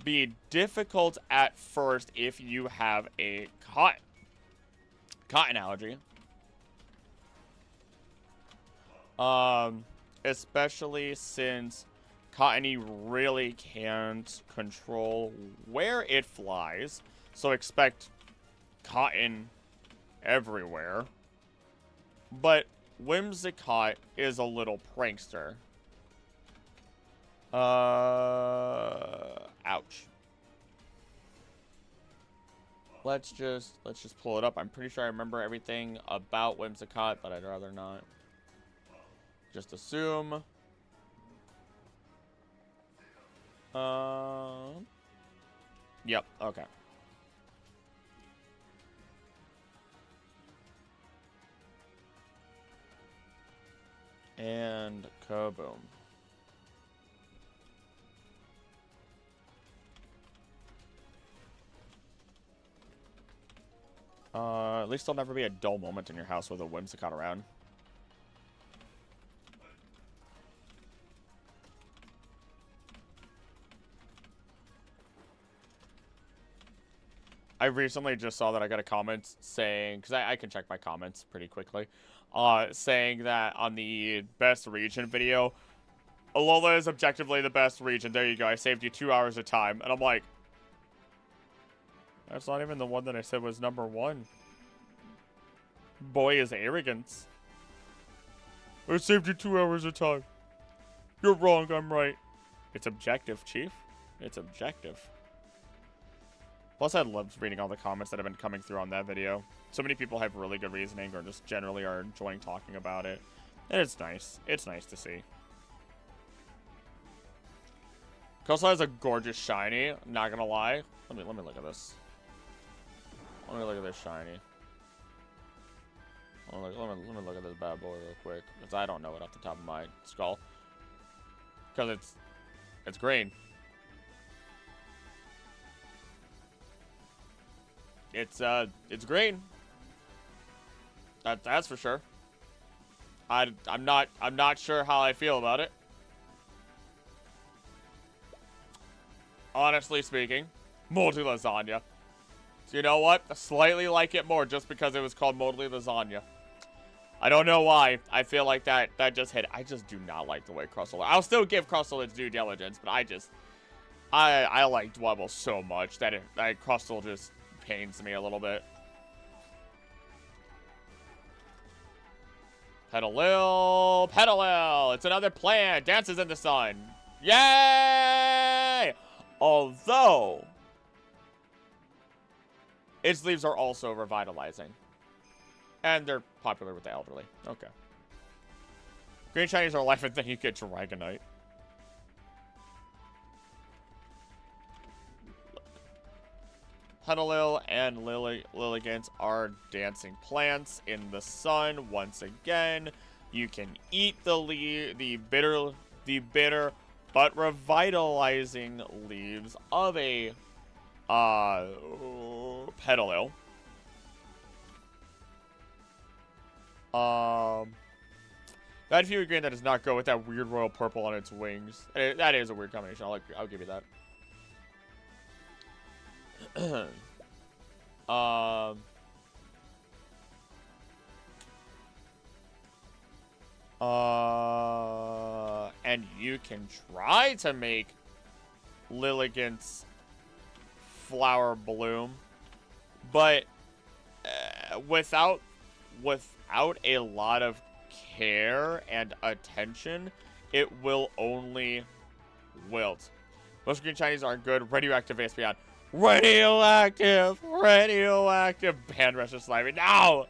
be difficult at first if you have a cotton allergy. Especially since Cottony really can't control where it flies, so expect cotton everywhere. But Whimsicott is a little prankster. Ouch. Let's just pull it up. I'm pretty sure I remember everything about Whimsicott, but I'd rather not. Just assume. Yep, okay. And kaboom. At least there'll never be a dull moment in your house with a Whimsicott around. I recently just saw that I got a comment saying, because I can check my comments pretty quickly, saying that on the best region video, Alola is objectively the best region. There you go. I saved you 2 hours of time. And I'm like, that's not even the one that I said was #1. Boy is arrogance. I saved you 2 hours of time. You're wrong, I'm right. It's objective, Chief. It's objective. Plus, I love reading all the comments that have been coming through on that video. So many people have really good reasoning or just generally are enjoying talking about it. And it's nice. It's nice to see. Crustle has a gorgeous shiny, not gonna lie. Let me look at this. Let me look at this shiny. Let me look at this bad boy real quick, because I don't know it off the top of my skull. Because it's green. It's green. That's for sure. I'm not sure how I feel about it. Honestly speaking, moldy lasagna. So you know what? I slightly like it more just because it was called moldy lasagna. I don't know why. I feel like that just hit. I just do not like the way Crustle. I'll still give Crustle its due diligence, but I like Dwebble so much that Crustle just pains me a little bit. Petalil, Petalil. It's another plant. Dances in the sun. Yay! Although its leaves are also revitalizing. And they're popular with the elderly. Okay. Green shinies are life, and then you get Dragonite. Petalil and Lilligant are dancing plants in the sun once again. You can eat the bitter but revitalizing leaves of a Petalil. That Fury Green that does not go with that weird royal purple on its wings. That is a weird combination. I'll give you that. And you can try to make Lilligant's flower bloom, but without a lot of care and attention, it will only wilt. Most green shinies aren't good. Radioactive Espeon. Radioactive! Radioactive! Band Rush of Slimy. No!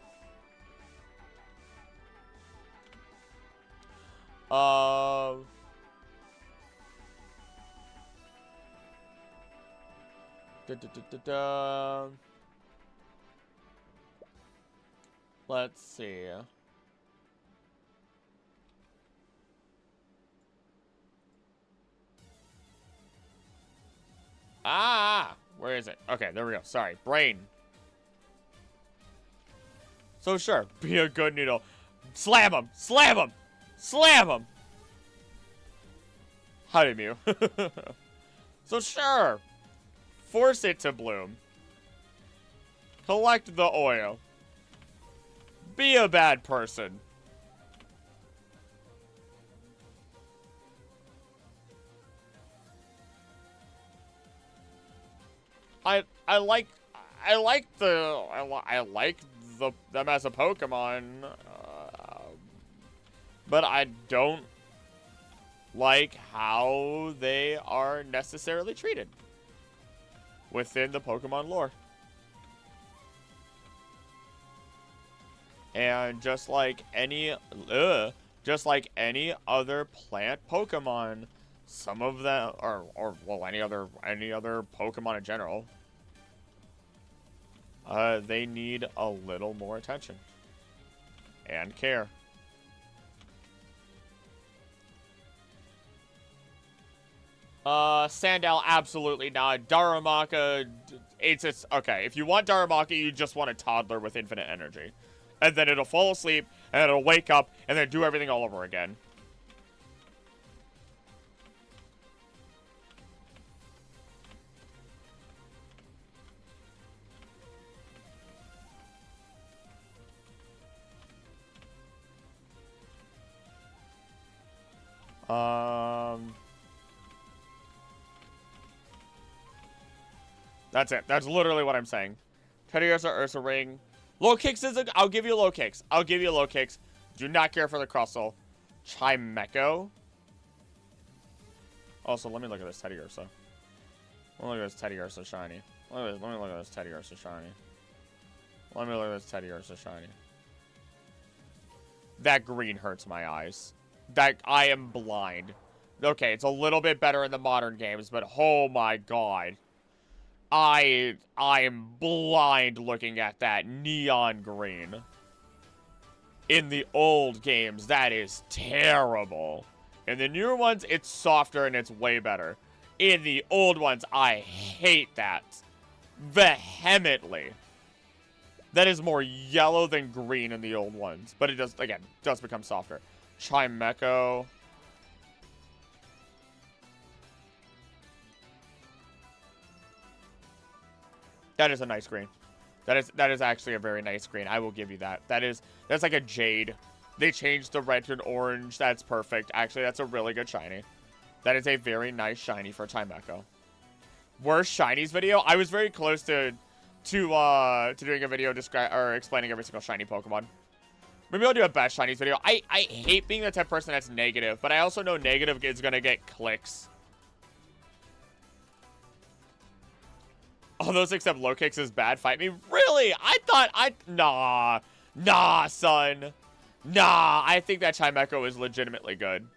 Let's see. Where is it? Okay, there we go. Sorry. Brain. So sure, be a good noodle. Slam him! Slam him! Slam him! Howdy, Mew. So sure, force it to bloom. Collect the oil. Be a bad person. I like them as a Pokemon, but I don't like how they are necessarily treated within the Pokemon lore. And just like any other plant Pokemon, some of them, or well, any other Pokemon in general, they need a little more attention and care. Sandal, absolutely not. Darumaka, it's okay. If you want Darumaka, you just want a toddler with infinite energy. And then it'll fall asleep, and it'll wake up, and then do everything all over again. That's it. That's literally what I'm saying. Teddiursa, Ursa Ring. Low kicks is a... I'll give you low kicks. I'll give you low kicks. Do not care for the Crustle. Chimecho. Also, let me look at this Teddiursa. Let me look at this Teddiursa shiny. Let me look at this Teddiursa shiny. Let me look at this Teddiursa shiny. That green hurts my eyes. That... I am blind. Okay, it's a little bit better in the modern games, but oh my god. I am blind looking at that neon green. In the old games, that is terrible. In the newer ones, it's softer and it's way better. In the old ones, I hate that. Vehemently. That is more yellow than green in the old ones. But it does, again, does become softer. Chimecho. That is a nice green. That is actually a very nice green. I will give you that. That's like a jade. They changed the red to an orange. That's perfect. Actually, that's a really good shiny. That is a very nice shiny for Chimecho. Worst shinies video? I was very close to doing a video explaining every single shiny Pokemon. Maybe I'll do a best shinies video. I hate being the type of person that's negative, but I also know negative is gonna get clicks. All those except low kicks is bad. Fight me? Really? Nah, son. Nah, I think that Chimecho is legitimately good.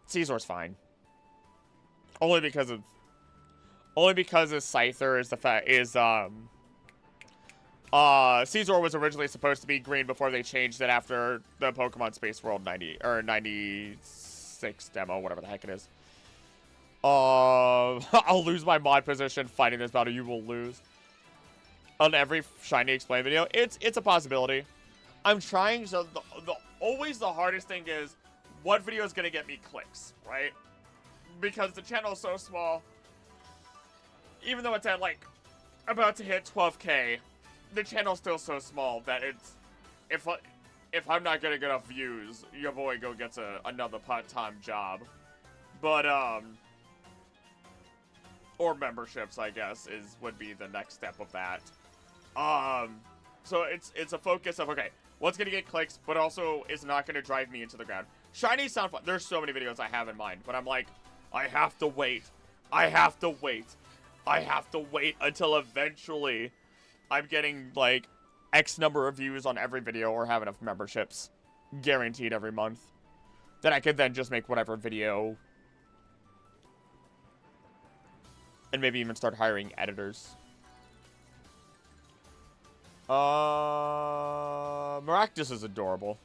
Caesar's fine. Only because his Scyther is Caesar was originally supposed to be green before they changed it after the Pokemon Space World 96 demo, whatever the heck it is. I'll lose my mod position fighting this battle. You will lose. On every Shiny Explain video, it's a possibility. I'm trying, so always the hardest thing is, what video is gonna get me clicks, right? Because the channel is so small, even though it's at, like, about to hit 12K, the channel's still so small that it's, if I'm not gonna get enough views, your boy go gets another part-time job. But, or memberships, I guess, would be the next step of that. So it's a focus of, okay, what's gonna get clicks, but also is not gonna drive me into the ground. Shiny sound fun. There's so many videos I have in mind, but I'm like, I have to wait. I have to wait. I have to wait until eventually I'm getting, like, X number of views on every video or have enough memberships guaranteed every month. Then I could then just make whatever video. And maybe even start hiring editors. Maractus is adorable.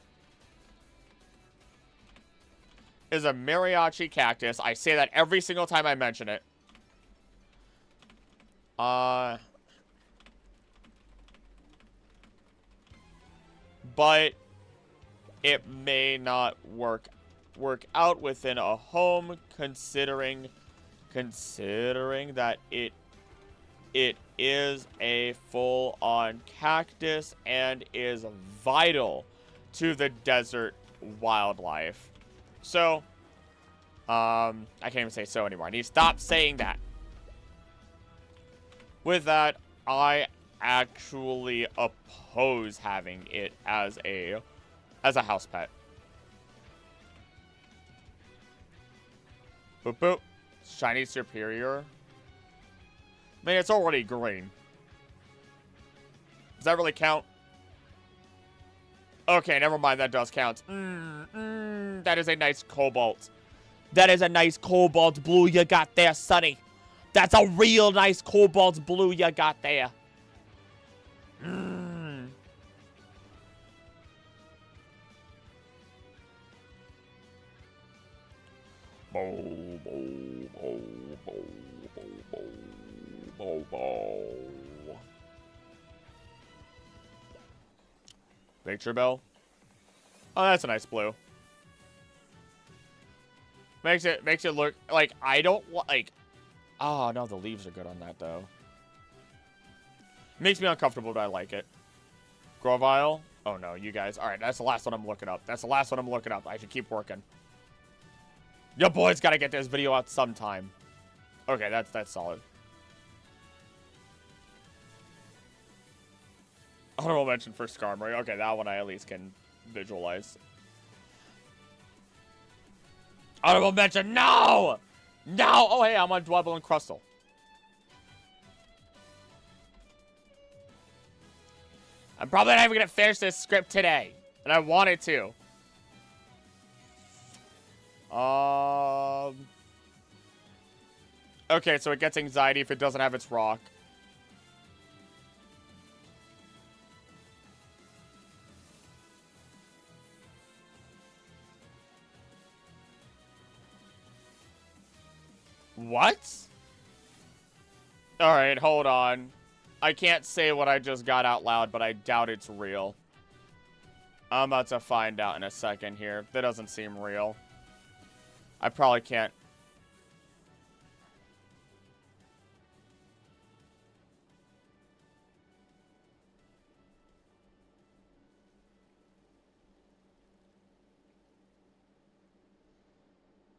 Is a mariachi cactus. I say that every single time I mention it. But it may not work out within a home, considering that it is a full-on cactus and is vital to the desert wildlife. So, I can't even say so anymore. I need to stop saying that. With that, I actually oppose having it as a house pet. Boop boop. Shiny Superior. I mean, it's already green. Does that really count? Okay, never mind. That does count. That is a nice cobalt. That is a nice cobalt blue you got there, Sonny. That's a real nice cobalt blue you got there. Bow, bow, bow, bow, bow, bow, bow, bow. Victor Bell. Oh, that's a nice blue. Makes it look like I don't like. Oh no, the leaves are good on that though. Makes me uncomfortable, but I like it. Grovile. Oh no, you guys. All right, that's the last one I'm looking up. That's the last one I'm looking up. I should keep working. Your boy's got to get this video out sometime. Okay, that's solid. Honorable mention for Skarmory. Okay, that one I at least can visualize. Honorable mention. No! No! Oh, hey, I'm on Dwebble and Crustle. I'm probably not even going to finish this script today. And I wanted to. Okay, so it gets anxiety if it doesn't have its rock. What? Alright, hold on. I can't say what I just got out loud, but I doubt it's real. I'm about to find out in a second here. That doesn't seem real. I probably can't.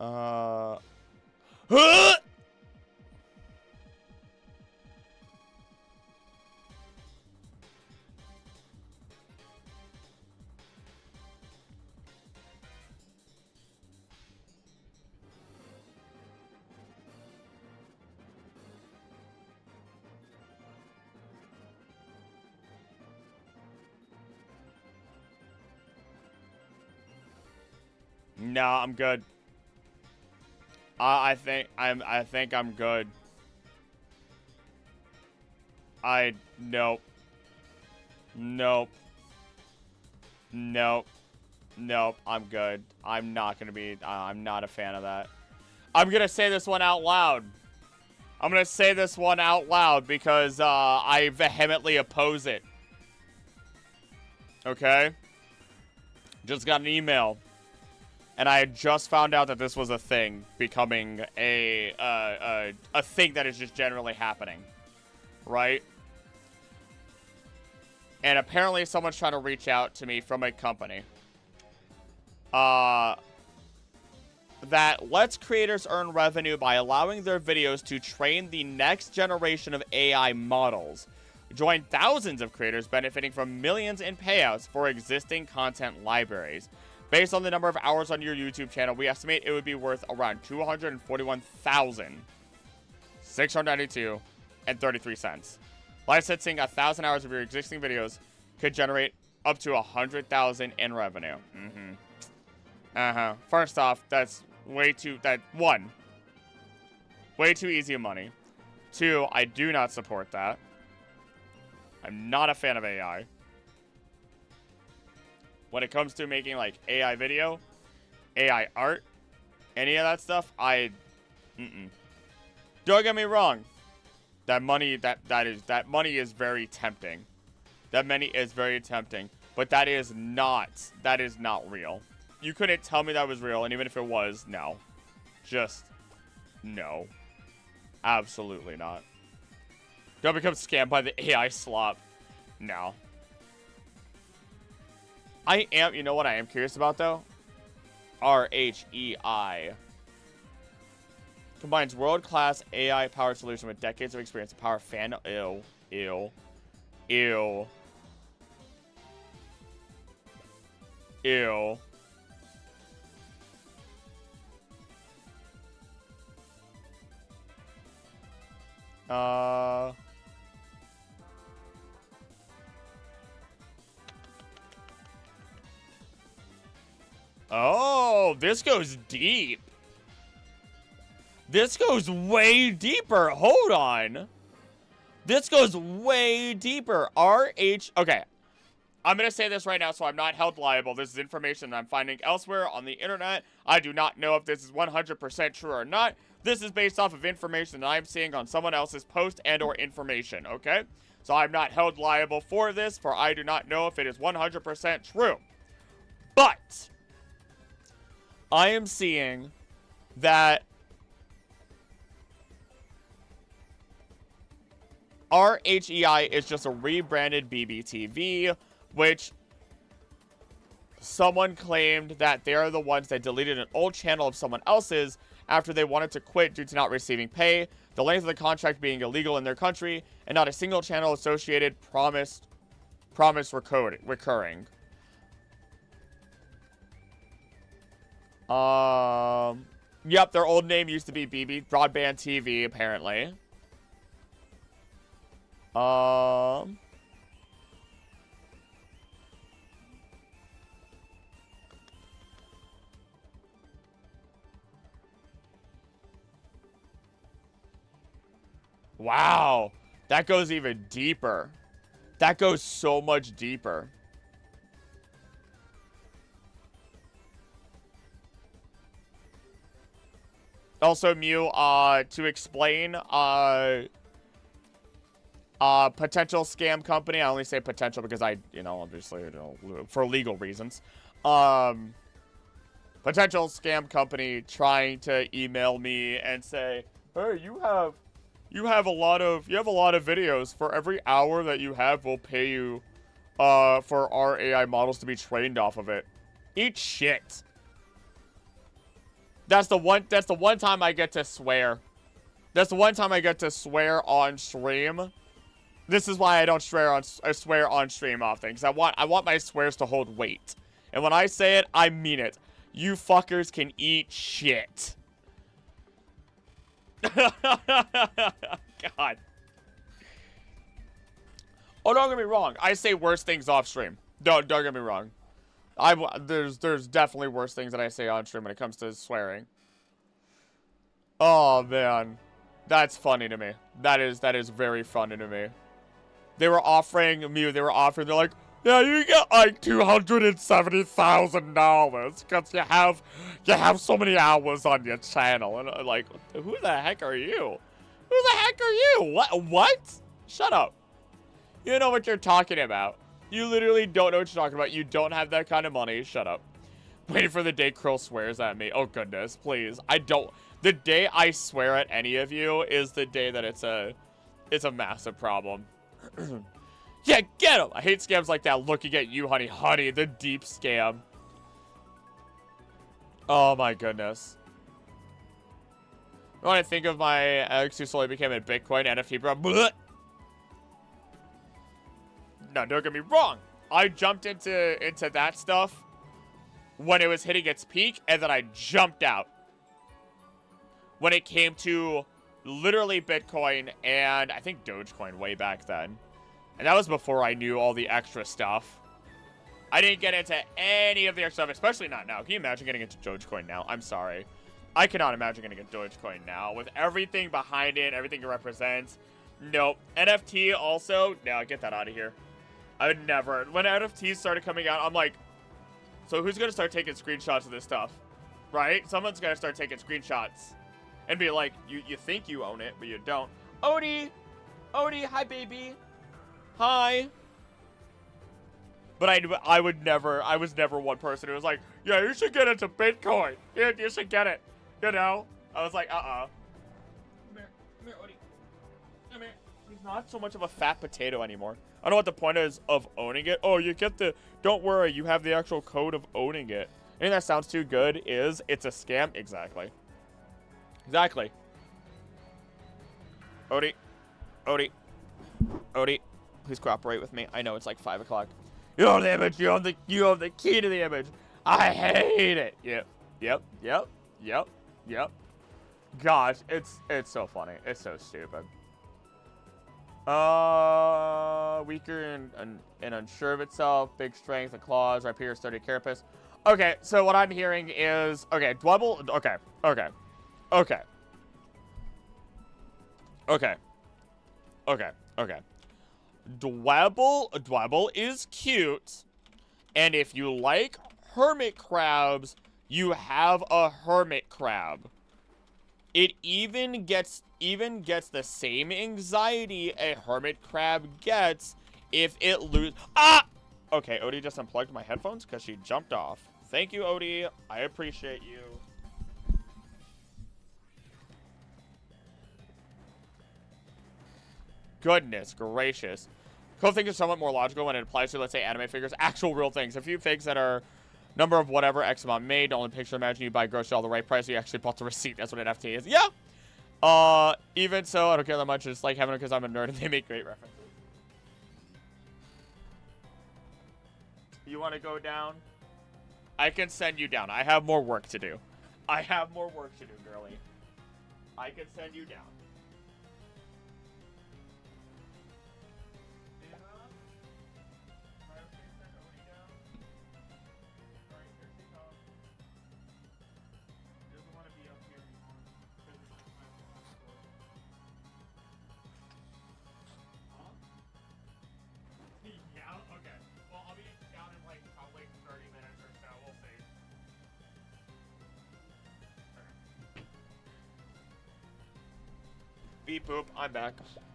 Huh? No, I'm good. I think I'm good. Nope. Nope. Nope. Nope, I'm good. I'm not gonna be, I'm not a fan of that. I'm gonna say this one out loud. I'm gonna say this one out loud because I vehemently oppose it. Okay? Just got an email. And I had just found out that this was a thing, becoming a thing that is just generally happening. Right? And apparently someone's trying to reach out to me from a company. That lets creators earn revenue by allowing their videos to train the next generation of AI models. Join thousands of creators benefiting from millions in payouts for existing content libraries. Based on the number of hours on your YouTube channel, we estimate it would be worth around $241,692.33. Licensing 1,000 hours of your existing videos could generate up to $100,000 in revenue. First off, that's way too easy of money. 2, I do not support that. I'm not a fan of AI. When it comes to making like AI video, AI art, any of that stuff, Don't get me wrong. That money is very tempting. That money is very tempting, but that is not real. You couldn't tell me that was real, and even if it was, no. Just no. Absolutely not. Don't become scammed by the AI slop. No. You know what I am curious about, though? RHEI. Combines world-class AI-powered solution with decades of experience to power fan... Ew. Ew. Ew. Ew. Oh, this goes deep. This goes way deeper. Hold on. This goes way deeper. Okay. I'm going to say this right now so I'm not held liable. This is information that I'm finding elsewhere on the internet. I do not know if this is 100% true or not. This is based off of information that I'm seeing on someone else's post and or information, okay? So I'm not held liable for this, for I do not know if it is 100% true. But I am seeing that RHEI is just a rebranded BBTV, which someone claimed that they are the ones that deleted an old channel of someone else's after they wanted to quit due to not receiving pay, the length of the contract being illegal in their country, and not a single channel associated promise recurring. Yep, their old name used to be BB Broadband TV, apparently. Wow, that goes even deeper. That goes so much deeper. Also, Mew, to explain, potential scam company. I only say potential because obviously, for legal reasons. Potential scam company trying to email me and say, hey, you have a lot of videos. For every hour that you have, we'll pay you, for our AI models to be trained off of it. Eat shit. That's the one time I get to swear. That's the one time I get to swear on stream. This is why I don't swear on stream often, because I want my swears to hold weight. And when I say it, I mean it. You fuckers can eat shit. God. Oh, don't get me wrong. I say worse things off stream. Don't get me wrong. There's definitely worse things that I say on stream when it comes to swearing. Oh man, that's funny to me. That is very funny to me. They were offering. They're like, Yeah, you get like $270,000 because you have so many hours on your channel. And like, who the heck are you? Who the heck are you? What? Shut up. You know what you're talking about. You literally don't know what you're talking about. You don't have that kind of money. Shut up. Waiting for the day Krill swears at me. Oh, goodness. Please. I don't. The day I swear at any of you is the day that it's a massive problem. Yeah, get him. I hate scams like that looking at you, honey. Honey, the deep scam. Oh, my goodness. When I think of my ex who slowly became a Bitcoin NFT bro. Bleh. No, don't get me wrong. I jumped into that stuff when it was hitting its peak, and then I jumped out when it came to literally Bitcoin and I think Dogecoin way back then. And that was before I knew all the extra stuff. I didn't get into any of the extra stuff, especially not now. Can you imagine getting into Dogecoin now? I'm sorry. I cannot imagine getting into Dogecoin now with everything behind it, everything it represents. Nope. NFT also, no, get that out of here. I would never. When NFTs started coming out, I'm like, so who's going to start taking screenshots of this stuff? Right? Someone's going to start taking screenshots and be like, you think you own it, but you don't. Odie, hi, baby. Hi. But I was never one person who was like, yeah, you should get into Bitcoin. Yeah, you should get it. You know? I was like, Come here, Odie. Come here. He's not so much of a fat potato anymore. I don't know what the point is of owning it. Oh, you get the, don't worry, you have the actual code of owning it. Anything that sounds too good is, it's a scam. Exactly. Exactly. Odie, please cooperate with me. I know it's like 5 o'clock. You own the image. You own the key to the image. I hate it. Yep. Gosh, it's so funny. It's so stupid. Weaker and unsure of itself. Big strength and claws. Rapier, sturdy carapace. Okay, so what I'm hearing is, okay, Dwebble. Okay. Dwebble is cute, and if you like hermit crabs, you have a hermit crab. It even gets the same anxiety a hermit crab gets if it loses. Ah! Okay, Odie just unplugged my headphones because she jumped off. Thank you, Odie. I appreciate you. Goodness gracious. Cool things are somewhat more logical when it applies to, let's say, anime figures. Actual real things. A few figs that are number of whatever X amount made. Only picture, imagine you buy groceries all the right price. You actually bought the receipt. That's what an FT is. Yeah. Even so, I don't care that much. It's like having it because I'm a nerd and they make great references. You want to go down? I can send you down. I have more work to do. Girlie. I can send you down. Beep boop, I'm back.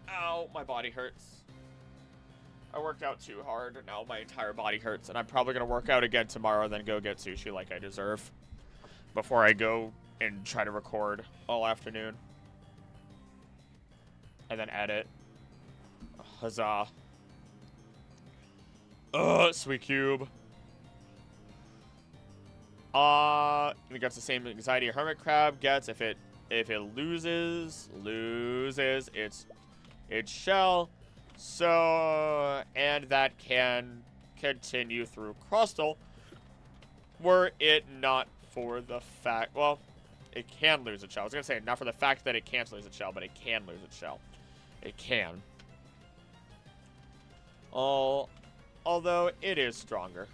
Ow, my body hurts. I worked out too hard, and now my entire body hurts, and I'm probably gonna work out again tomorrow, then go get sushi like I deserve. Before I go and try to record all afternoon. And then edit. Huzzah. Sweet cube. It gets the same anxiety a hermit crab gets if it loses its shell. So, and that can continue through Crustal, were it not for the fact, well, it can lose its shell. I was gonna say, not for the fact that it can't lose its shell, but it can lose its shell. It can. Although, it is stronger.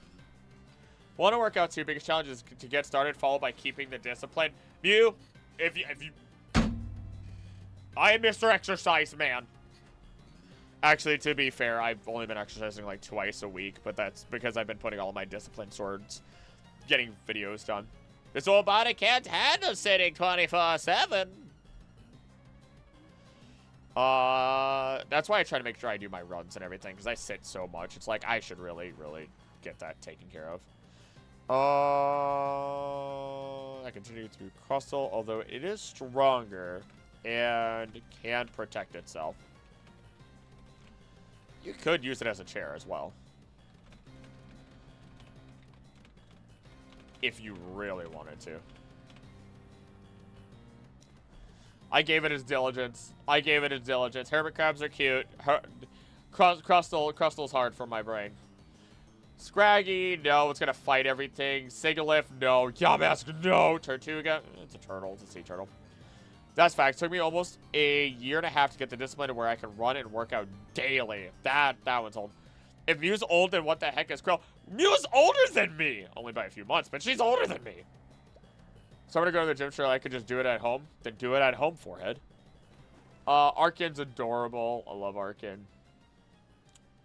Want to work out too. Biggest challenge is to get started, followed by keeping the discipline. If you I am Mr. Exercise Man. Actually, to be fair, I've only been exercising like twice a week, but that's because I've been putting all of my discipline towards getting videos done. This old body can't handle sitting 24/7. That's why I try to make sure I do my runs and everything, because I sit so much. It's like, I should really, really get that taken care of. I continue to crustle, although it is stronger and can protect itself. You could use it as a chair as well, if you really wanted to. I gave it its diligence. Hermit crabs are cute. Crustal's hard for my brain. Scraggy, no, it's gonna fight everything. Sigalith, no. Yamask, no. Tortuga, it's a turtle, it's a sea turtle. That's facts. Took me almost a year and a half to get the discipline to where I can run and work out daily. That one's old. If Mew's old, then what the heck is Krill? Mew's older than me! Only by a few months, but she's older than me. So I'm gonna go to the gym, sure I could just do it at home. Then do it at home, forehead. Arkin's adorable. I love Arkin.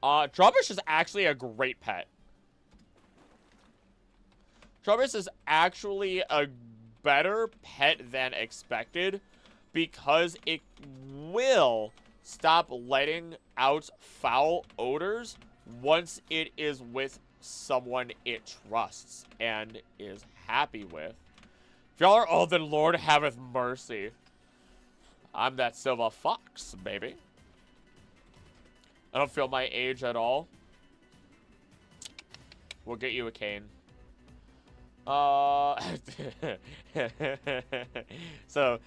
Trubbish is actually a great pet. Trubbish is actually a better pet than expected because it will stop letting out foul odors once it is with someone it trusts and is happy with. If y'all are old, then Lord haveth mercy. I'm that silver fox, baby. I don't feel my age at all. We'll get you a cane. So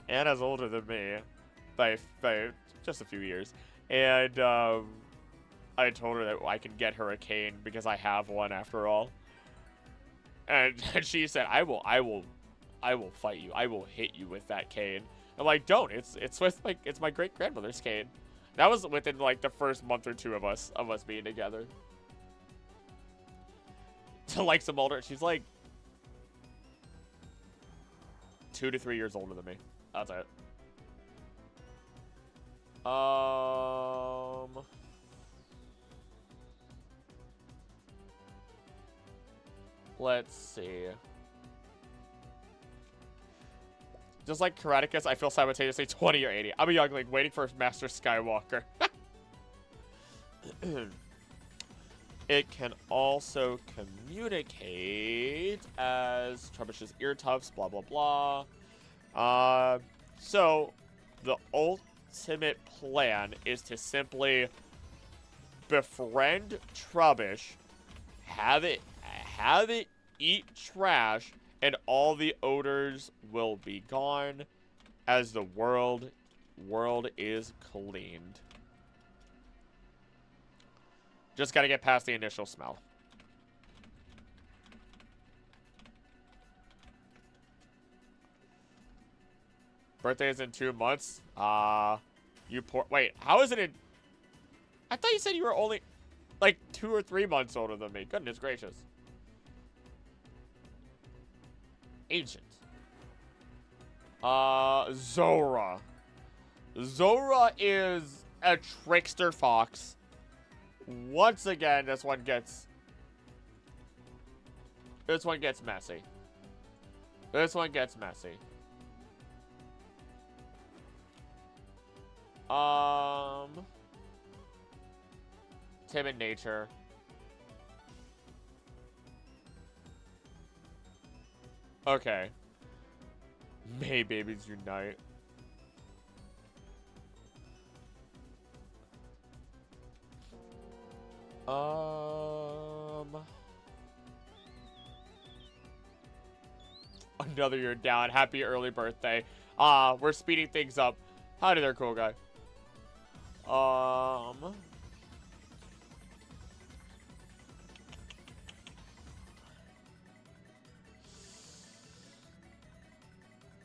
Anna's older than me by just a few years, and I told her that I can get her a cane because I have one after all, and she said, I will fight you. I will hit you with that cane. I'm like, don't. It's my great grandmother's cane. That was within like the first month or two of us being together. To like some older, she's like 2 to 3 years older than me. That's it. Let's see. Just like Karaticus, I feel simultaneously 20 or 80. I'm a youngling waiting for Master Skywalker. It can also communicate as Trubbish's ear tufts, blah, blah, blah. So, the ultimate plan is to simply befriend Trubbish, have it eat trash, and all the odors will be gone as the world is cleaned. Just gotta get past the initial smell. Birthday is in 2 months. Wait, how is it in... I thought you said you were only, like, 2 or 3 months older than me. Goodness gracious. Ancient. Zora. Zora is a trickster fox. Once again, this one gets messy. Timid nature. Okay. May babies unite. Another year down. Happy early birthday. We're speeding things up. Howdy there, cool guy.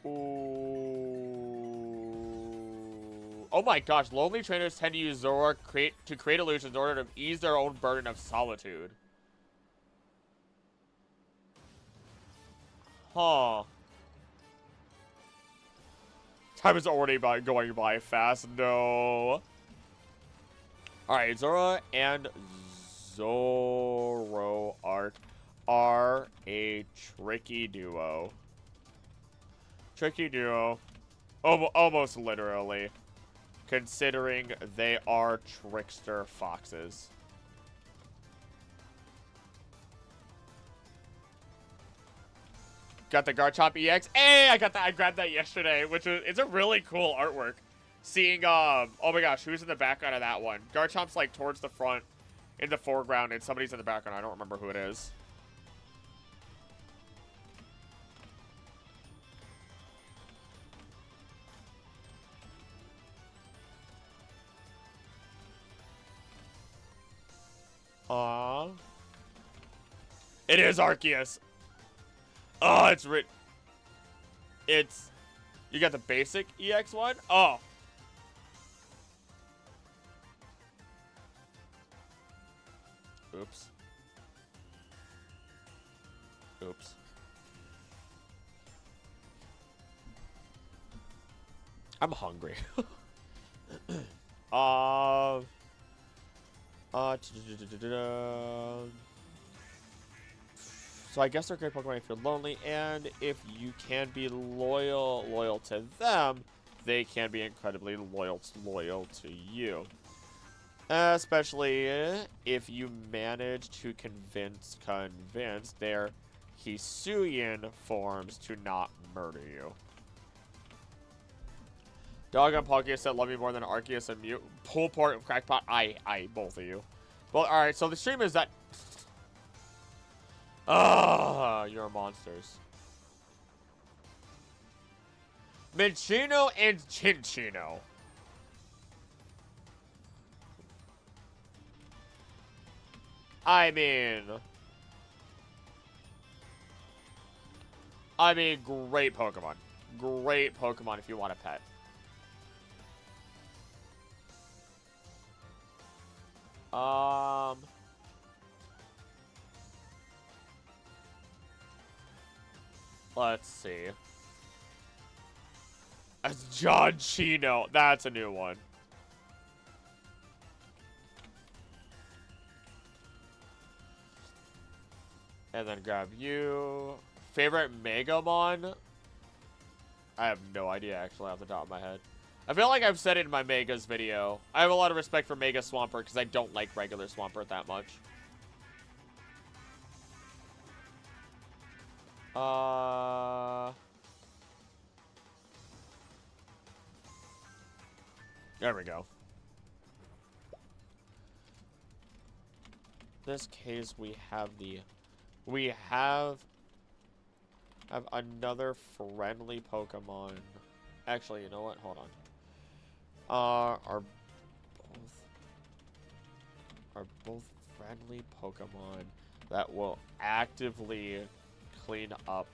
Ooh. Oh my gosh, lonely trainers tend to use Zora to create illusions in order to ease their own burden of solitude. Huh. Time is already going by fast. No. Alright, Zora and Zoroark are a tricky duo. Tricky duo. Almost literally. Considering they are trickster foxes. Got the Garchomp EX. Hey, I got that. I grabbed that yesterday, which is it's a really cool artwork. Seeing oh my gosh, who's in the background of that one? Garchomp's like towards the front, in the foreground, and somebody's in the background. I don't remember who it is. It is Arceus. Oh, it's you got the basic EX one? Oh. Oops. Oops. I'm hungry. So I guess they're great Pokemon if you're lonely, and if you can be loyal to them, they can be incredibly loyal to you. Especially if you manage to convince their Hisuian forms to not murder you. Doggone Palkia said, love me more than Arceus and Mew. Pull port, crackpot, I, both of you. Well, alright, so the stream is that... you're monsters. Minccino and Cinccino. I mean, great Pokemon. Great Pokemon if you want a pet. Let's see. That's John Chino. That's a new one. And then grab you. Favorite Megamon? I have no idea, actually, off the top of my head. I feel like I've said it in my Megas video. I have a lot of respect for Mega Swampert because I don't like regular Swampert that much. There we go. In this case, we have another friendly Pokemon. Actually, you know what? Hold on. Are both friendly Pokemon that will actively clean up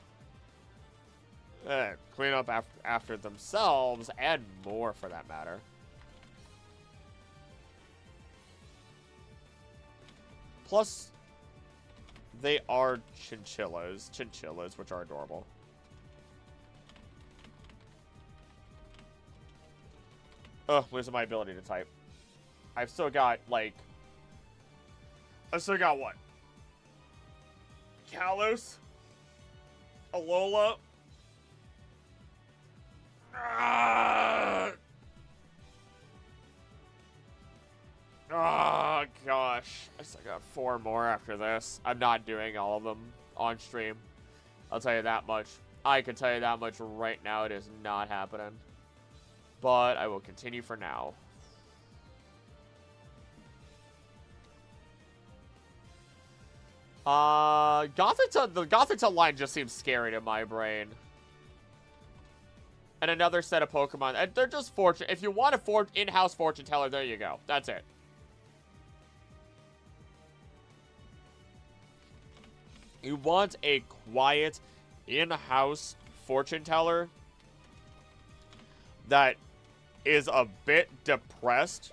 after themselves and more for that matter. Plus, they are chinchillas, which are adorable. Ugh, losing my ability to type. I've still got, like... I've still got what? Kalos? Alola? Oh, gosh. I still got 4 more after this. I'm not doing all of them on stream. I'll tell you that much. I can tell you that much right now. It is not happening. But I will continue for now. The Gothita line just seems scary to my brain. And another set of Pokemon. They're just fortune. If you want a in-house fortune teller, there you go. That's it. You want a quiet, in-house fortune teller that is a bit depressed,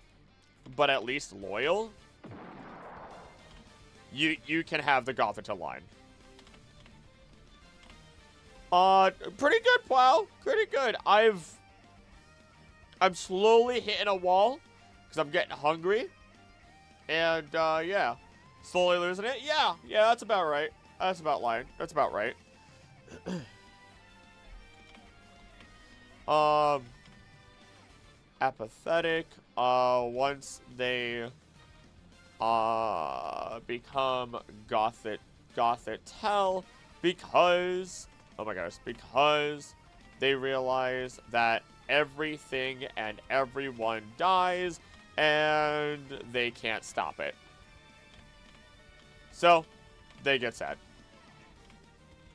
but at least loyal. You can have the Gothita line. Pretty good, Plow. Pretty good. I'm slowly hitting a wall because I'm getting hungry. And, yeah. Slowly losing it? Yeah, that's about right. That's about lying. That's about right. Apathetic. Once they, become Gothic Hell, because, oh my gosh, because they realize that everything and everyone dies, and they can't stop it. So, they get sad.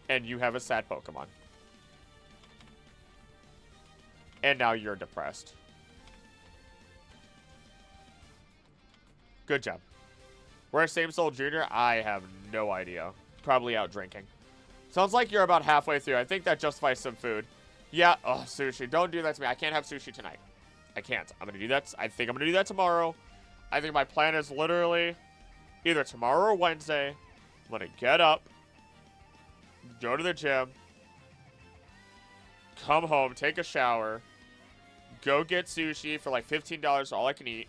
And you have a sad Pokemon. And now you're depressed. Good job. Where's Same Soul Jr.? I have no idea. Probably out drinking. Sounds like you're about halfway through. I think that justifies some food. Yeah, oh, sushi. Don't do that to me. I can't have sushi tonight. I can't. I'm going to do that. I think I'm going to do that tomorrow. I think my plan is literally either tomorrow or Wednesday. I'm going to get up, go to the gym, come home, take a shower, go get sushi for like $15, all I can eat,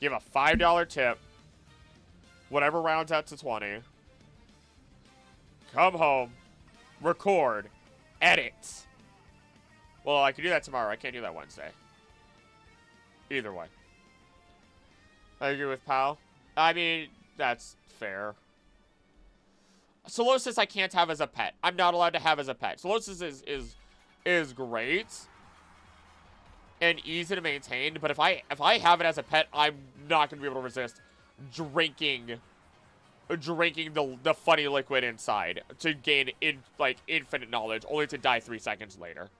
give a $5 tip, whatever rounds out to 20, come home, record, edit. Well, I can do that tomorrow. I can't do that Wednesday. Either way. I agree with Pal. I mean, that's fair. Solosis I can't have as a pet. I'm not allowed to have as a pet. Solosis is great and easy to maintain, but if I have it as a pet, I'm not gonna be able to resist drinking the funny liquid inside to gain infinite knowledge, only to die 3 seconds later.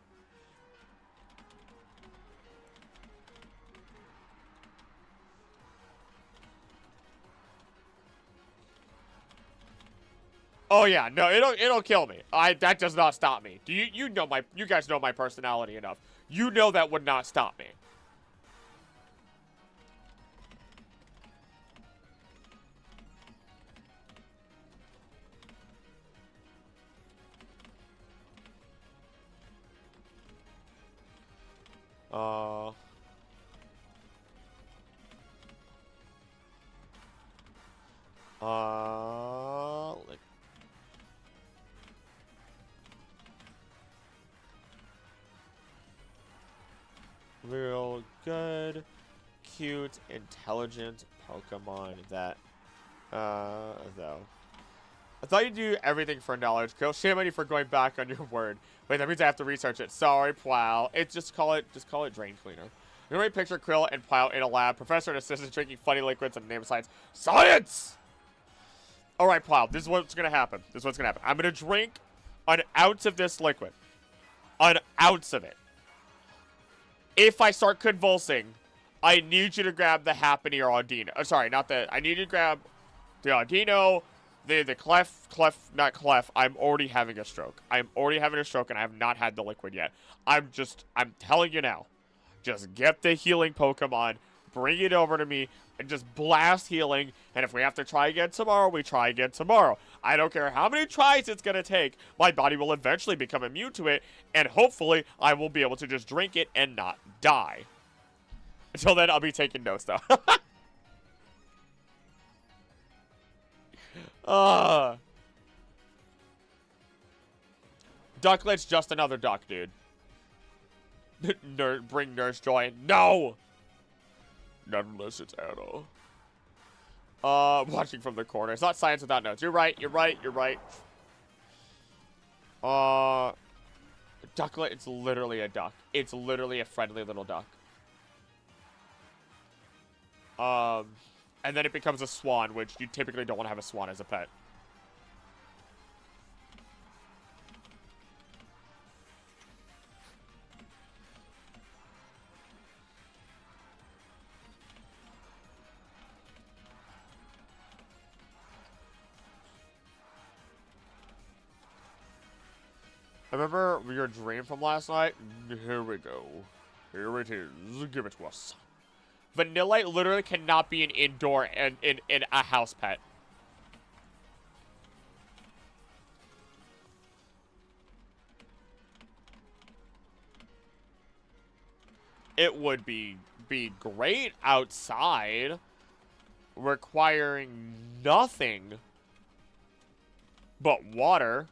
Oh yeah, no, it'll kill me. That does not stop me. You guys know my personality enough. You know that would not stop me. Like, real good, cute, intelligent Pokemon that, though. I thought you'd do everything for knowledge. Kill. Shame on you for going back on your word. Wait, that means I have to research it. Sorry, Plow. Just call it Drain Cleaner. You know, picture Krill and Plow in a lab. Professor and assistant drinking funny liquids and name of science. Science! Alright, Plow. This is what's gonna happen. I'm gonna drink an ounce of this liquid. An ounce of it. If I start convulsing, I need you to grab the Happiny or Audino. Sorry, not the... I need you to grab the Audino... The not Clef, I'm already having a stroke. I'm already having a stroke and I have not had the liquid yet. I'm telling you now. Just get the healing Pokemon, bring it over to me, and just blast healing. And if we have to try again tomorrow, we try again tomorrow. I don't care how many tries it's going to take. My body will eventually become immune to it, and hopefully I will be able to just drink it and not die. Until then, I'll be taking no stuff. Ducklet's just another duck, dude. Bring Nurse Joy in. No! Not unless it's Anna. Watching from the corner. It's not science without notes. You're right. Ducklet, it's literally a duck. It's literally a friendly little duck. And then it becomes a swan, which you typically don't want to have a swan as a pet. I remember your dream from last night. Here we go. Here it is. Give it to us. Vanillite literally cannot be an indoor and in a house pet. It would be great outside. requiring nothing but water,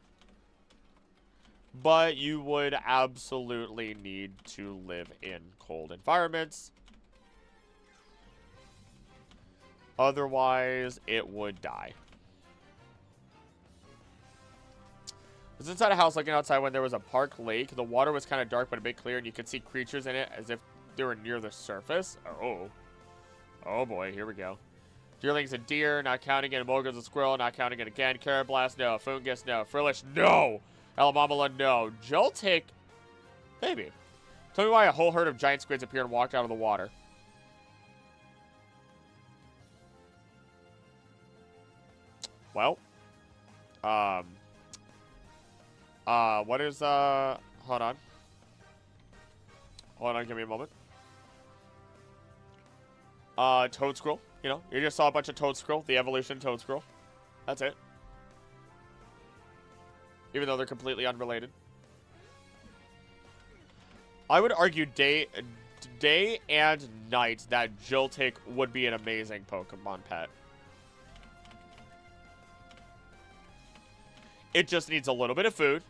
but you would absolutely need to live in cold environments. Otherwise, it would die. I was inside a house looking outside when there was a park lake. The water was kind of dark but a bit clear, and you could see creatures in it as if they were near the surface. Oh. Oh boy, here we go. Deerling's a deer, not counting it. Mogul's a squirrel, not counting it again. Carablast, no. Fungus, no. Frillish, no. Alamamala, no. Joltik, maybe. Tell me why a whole herd of giant squids appeared and walked out of the water. Well. What is, hold on. Hold on, give me a moment. Toad Scroll. You know, you just saw a bunch of Toad Scroll, the evolution Toad Scroll. That's it. Even though they're completely unrelated. I would argue day and night that Joltik would be an amazing Pokemon pet. It just needs a little bit of food.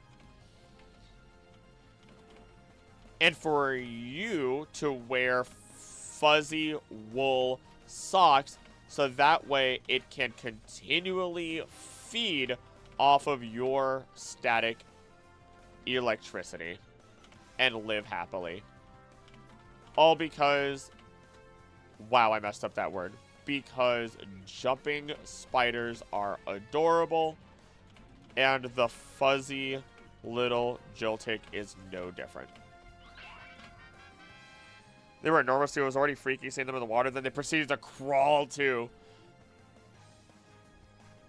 And for you to wear fuzzy wool socks so that way it can continually feed off of your static electricity and live happily. All because, wow, I messed up that word. Because jumping spiders are adorable and the fuzzy little Joltik is no different. They were enormous too. It was already freaky seeing them in the water. Then they proceeded to crawl to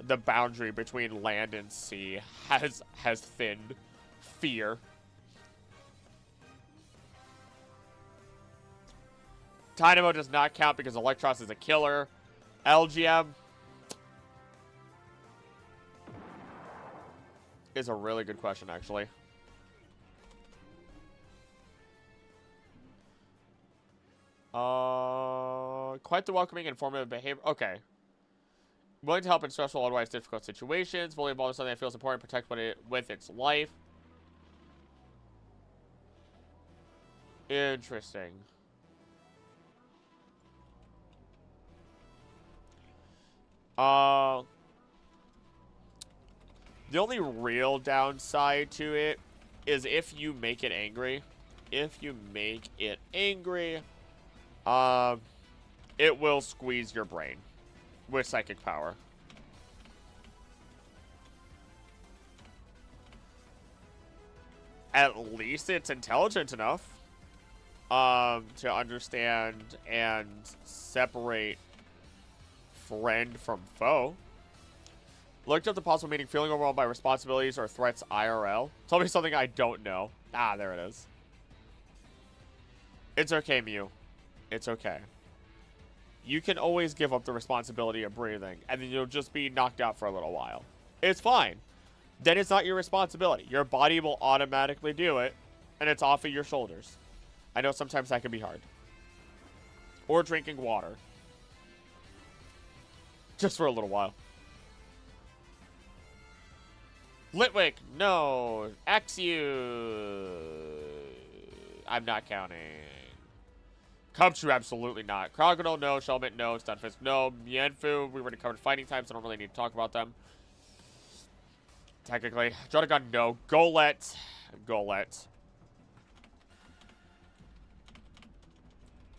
the boundary between land and sea has thinned. Fear. Dynamo does not count because Electros is a killer. LGM is a really good question, actually. Quite the welcoming and informative behavior. Okay. Willing to help in stressful, otherwise difficult situations. Fully involved in something that feels important. Protect with its life. Interesting. The only real downside to it is if you make it angry. If you make it angry, it will squeeze your brain with psychic power. At least it's intelligent enough to understand and separate friend from foe. Looked up the possible meaning, feeling overwhelmed by responsibilities or threats IRL. Tell me something I don't know. Ah, there it is. It's okay, Mew. It's okay. You can always give up the responsibility of breathing, and then you'll just be knocked out for a little while. It's fine. Then it's not your responsibility. Your body will automatically do it, and it's off of your shoulders. I know sometimes that can be hard. Or drinking water. Just for a little while. Litwick, no. Axew. I'm not counting. Cubchoo, absolutely not. Crocodile, no. Shelmet, no. Stunfisk, no. Mienfoo, we already covered fighting types. I don't really need to talk about them. Technically. Jonagon, no. Golett. Golett.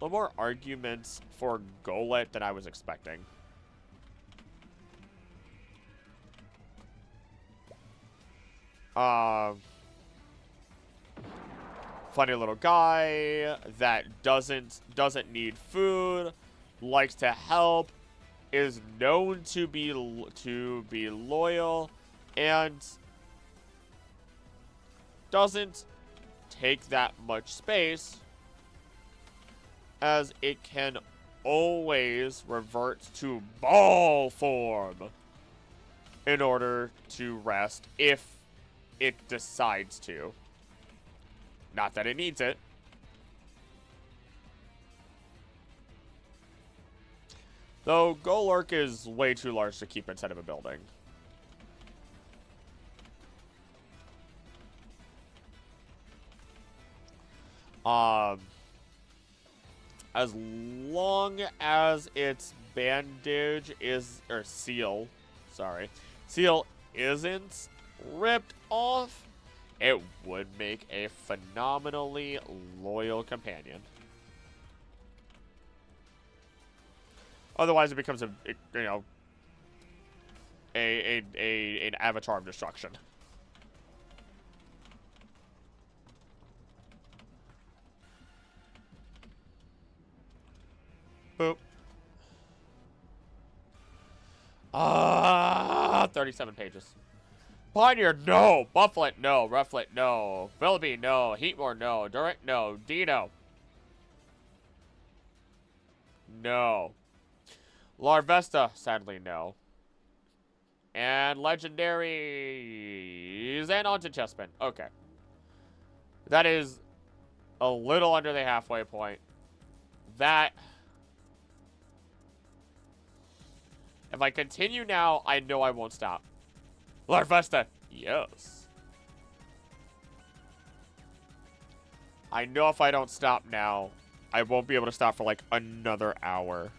A little more arguments for Golett than I was expecting. Funny little guy that doesn't need food, likes to help, is known to be loyal, and doesn't take that much space, as it can always revert to ball form in order to rest if it decides to. Not that it needs it. Though Golurk is way too large to keep inside of a building. As long as its bandage is, or seal, sorry, seal isn't ripped off, it would make a phenomenally loyal companion. Otherwise, it becomes an avatar of destruction. Boop. 37 pages. Pioneer, no. Bufflet, no. Rufflet, no. Philby, no. Heatmore, no. Durant, no. Dino. No. Larvesta, sadly, no. And legendaries. And on to Chessman. Okay. That is a little under the halfway point. That... If I continue now, I know I won't stop. Larvesta, yes. I know if I don't stop now, I won't be able to stop for like another hour.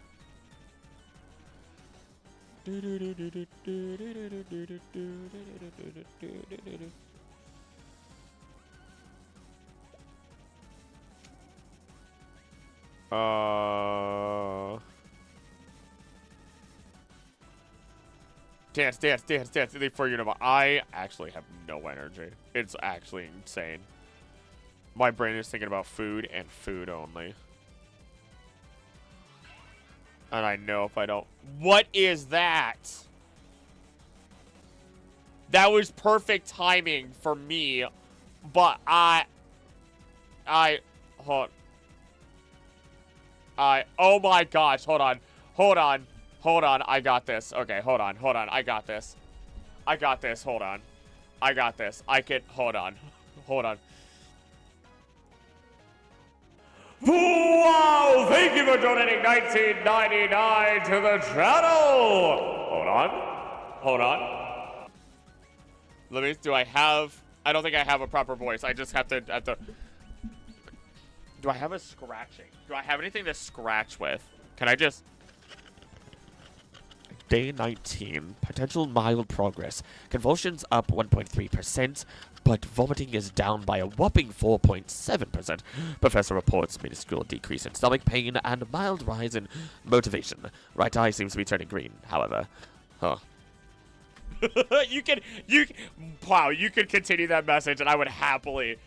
Dance. For you know, I actually have no energy. It's actually insane. My brain is thinking about food and food only. And I know if I don't... What is that? That was perfect timing for me. But oh my gosh, hold on. I got this. Okay, hold on. I got this. Hold on. I got this. Hold on. Wow! Thank you for donating $19.99 to the channel! Hold on. I don't think I have a proper voice. I just have to, do I have a scratching? Do I have anything to scratch with? Can I just... Day 19. Potential mild progress. Convulsions up 1.3%, but vomiting is down by a whopping 4.7%. Professor reports minuscule decrease in stomach pain and mild rise in motivation. Right eye seems to be turning green, however. Huh. you could continue that message and I would happily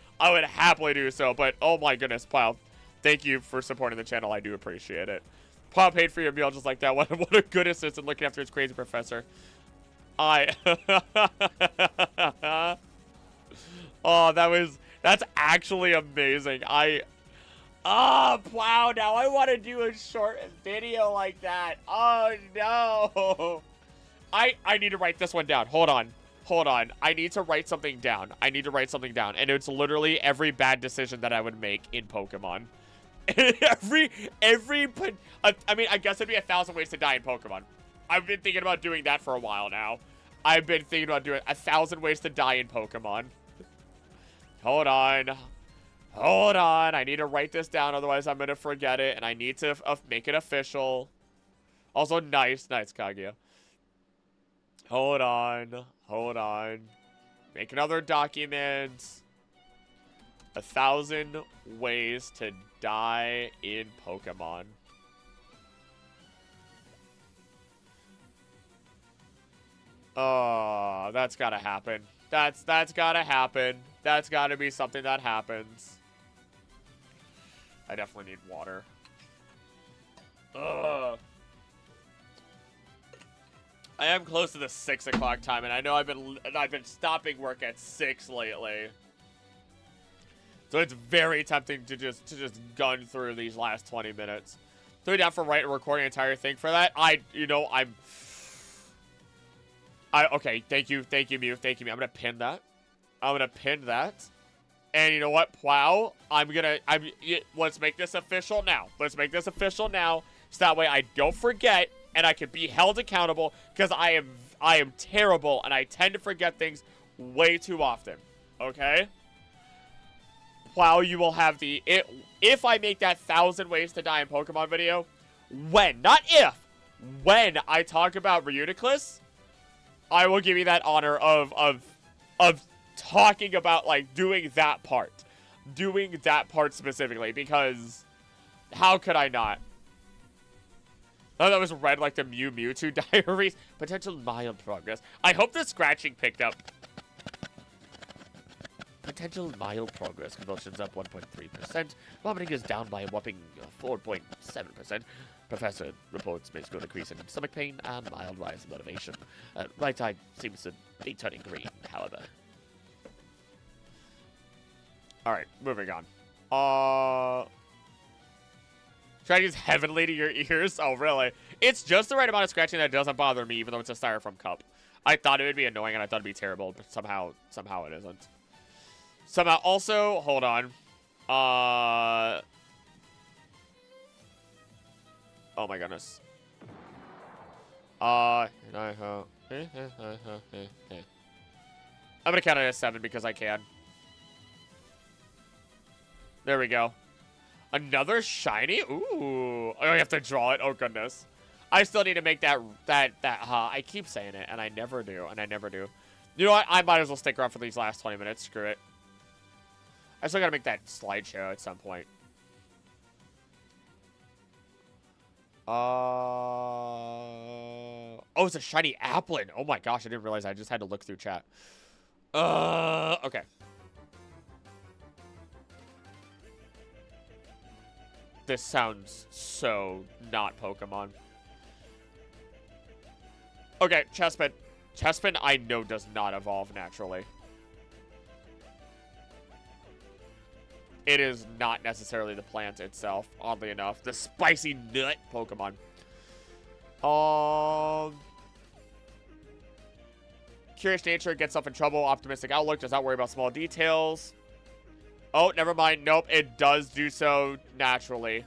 do so, but oh my goodness, Plow. Thank you for supporting the channel. I do appreciate it. Plow paid for your meal just like that. What a good assistant looking after his crazy professor. Oh, that's actually amazing. Plow, now I want to do a short video like that. Oh no. I need to write this one down. Hold on. I need to write something down. And it's literally every bad decision that I would make in Pokemon. I mean, I guess it'd be 1,000 ways to die in Pokemon. I've been thinking about doing that for a while now. I've been thinking about doing 1,000 ways to die in Pokemon. Hold on. I need to write this down, otherwise I'm gonna forget it, and I need to make it official. Also, nice, Kaguya. Hold on. Make another document. 1,000 ways to die in Pokemon. Oh, that's gotta happen. That's gotta happen. That's gotta be something that happens. I definitely need water. Ugh. I am close to the 6 o'clock time, and I know I've been stopping work at 6 lately. So it's very tempting to just gun through these last 20 minutes. So down for recording an entire thing for that. Okay, thank you, Mew. I'm gonna pin that. And you know what, Plow? Let's make this official now. So that way I don't forget and I can be held accountable because I am terrible and I tend to forget things way too often. Okay? While you will have the if I make that 1,000 ways to die in Pokemon video, not if, when I talk about Reuniclus, I will give you that honor of talking about, like, doing that part specifically, because how could I not? Oh, that was read like the Mewtwo diaries. Potential mild progress. I hope the scratching picked up. Potential mild progress. Convulsions up 1.3%. Vomiting is down by a whopping 4.7%. Professor reports minuscule decrease in stomach pain and mild rise in motivation. Right eye seems to be turning green, however. Alright, moving on. Trying to use heavenly to your ears? Oh, really? It's just the right amount of scratching that doesn't bother me, even though it's a styrofoam cup. I thought it would be annoying and I thought it'd be terrible, but somehow it isn't. Somehow, also, hold on. Oh my goodness. I'm gonna count it as 7 because I can. There we go. Another shiny? Ooh. I have to draw it. Oh, goodness. I still need to make that, I keep saying it, and I never do, You know what? I might as well stick around for these last 20 minutes. Screw it. I still gotta make that slideshow at some point. Oh, it's a shiny Applin. Oh my gosh, I didn't realize I just had to look through chat. Okay. This sounds so not Pokemon. Okay, Chespin. Chespin, I know, does not evolve naturally. It is not necessarily the plant itself, oddly enough. The spicy nut Pokemon. Curious nature, gets up in trouble. Optimistic outlook, does not worry about small details. Oh, never mind. Nope, it does do so naturally.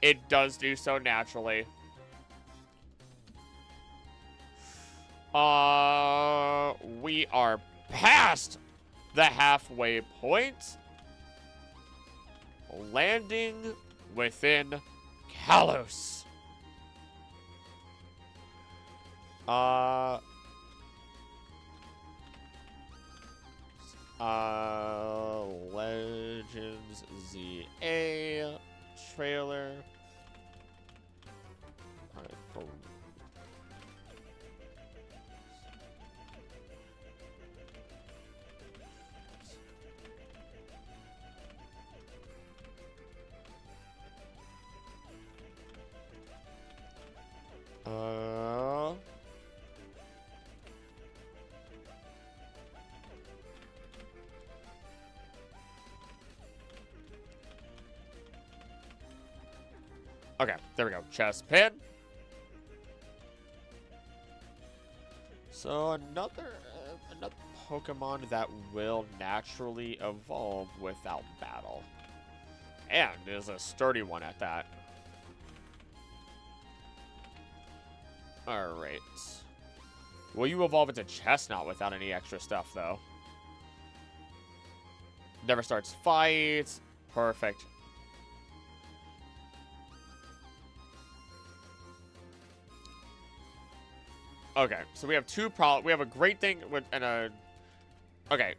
It does do so naturally. We are past the halfway point. Landing within Kalos. Legends ZA trailer. Alright, cool. Okay, there we go. Chespin. So another Pokemon that will naturally evolve without battle. And is a sturdy one at that. Alright. Will you evolve into Chestnut without any extra stuff, though? Never starts fights. Perfect. Okay, so we have we have a great thing with, and a... Okay.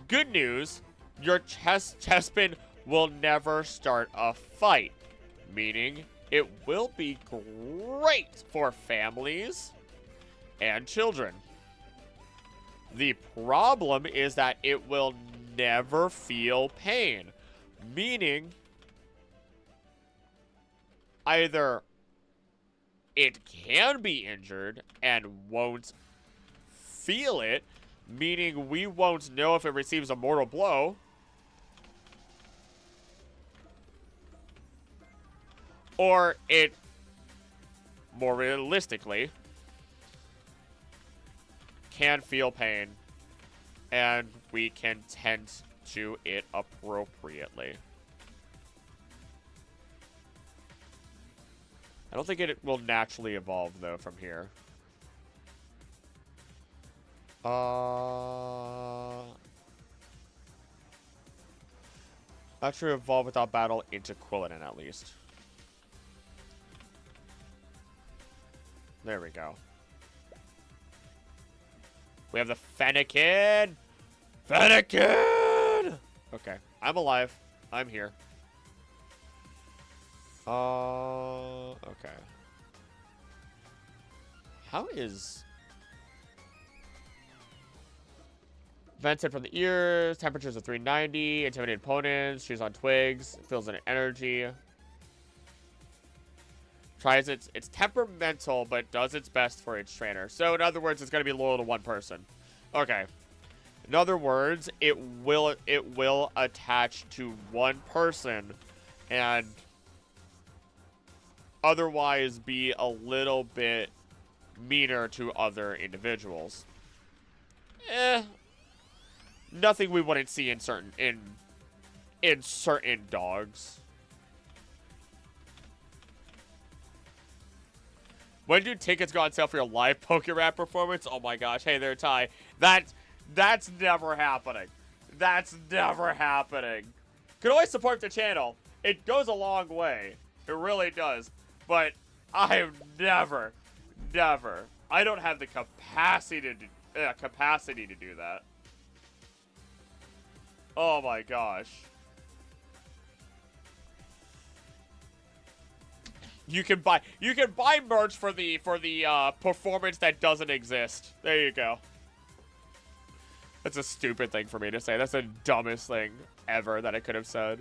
Good news. Your Chespin will never start a fight. Meaning, it will be great for families and children. The problem is that it will never feel pain. Meaning, either it can be injured and won't feel it, meaning we won't know if it receives a mortal blow, or it, more realistically, can feel pain, and we can tend to it appropriately. I don't think it will naturally evolve, though, from here. Naturally evolve without battle into Quilladin, at least. There we go. We have the Fennekin! Fennekin! Okay, I'm alive. I'm here. Okay. How is... Vented from the ears, temperatures of 390, intimidate opponents, chews on twigs, feels an energy. Tries it's temperamental, but does its best for its trainer. So in other words, it's going to be loyal to one person. Okay. In other words, it will attach to one person and otherwise be a little bit meaner to other individuals. Nothing we wouldn't see in certain dogs. When do tickets go on sale for your live Pokerap performance? Oh my gosh. Hey there, Ty. That's never happening. That's never happening. Could always support the channel. It goes a long way. It really does. But I've never. I don't have the capacity to do that. Oh my gosh. You can buy merch for the performance that doesn't exist. There you go. That's a stupid thing for me to say. That's the dumbest thing ever that I could have said.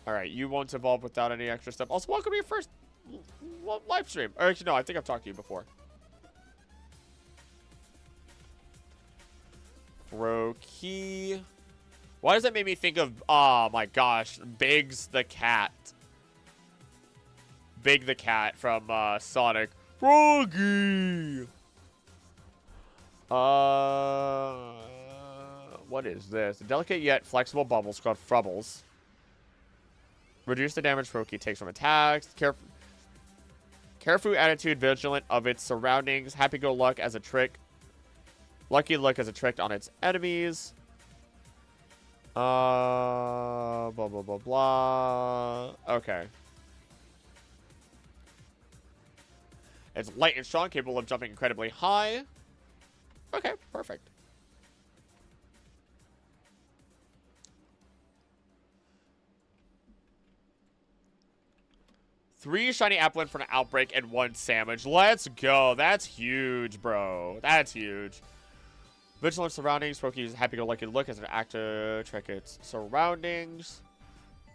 Alright, you won't evolve without any extra stuff. Also, welcome to your first live stream. Or actually, no, I think I've talked to you before. Roki. Why does that make me think of, oh my gosh, Biggs the cat. Big the cat from Sonic. Froggy! What is this? A delicate yet flexible bubbles called Frubbles. Reduce the damage Roki takes from attacks. Carefree attitude, vigilant of its surroundings. Happy-go-luck as a trick. Lucky look as a trick on its enemies. Blah, blah, blah, blah. Okay. It's light and strong, capable of jumping incredibly high. Okay, perfect. Three shiny Applin for an outbreak and one sandwich. Let's go. That's huge, bro. That's huge. Vigilant surroundings. Roki's happy-go-lucky look as an actor trick its surroundings.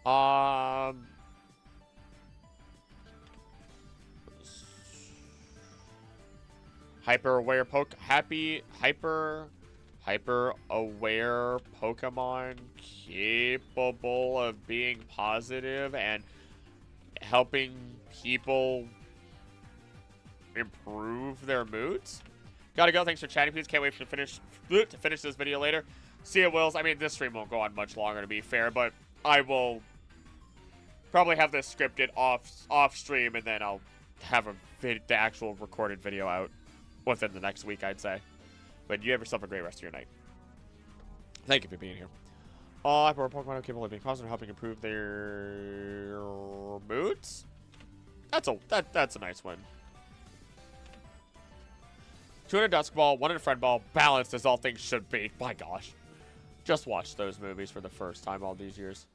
Hyper-aware hyper-aware Pokemon capable of being positive and helping people improve their moods. Gotta go. Thanks for chatting, please. Can't wait to finish this video later. See you, Wills. I mean, this stream won't go on much longer, to be fair, but I will probably have this scripted off stream, and then I'll have the actual recorded video out within the next week, I'd say. But you have yourself a great rest of your night. Thank you for being here. Pokemon are capable of being positive and helping improve their moods. That's a nice one. 2 in a Dusk Ball, 1 in a Friend Ball, balanced as all things should be. My gosh. Just watched those movies for the first time all these years.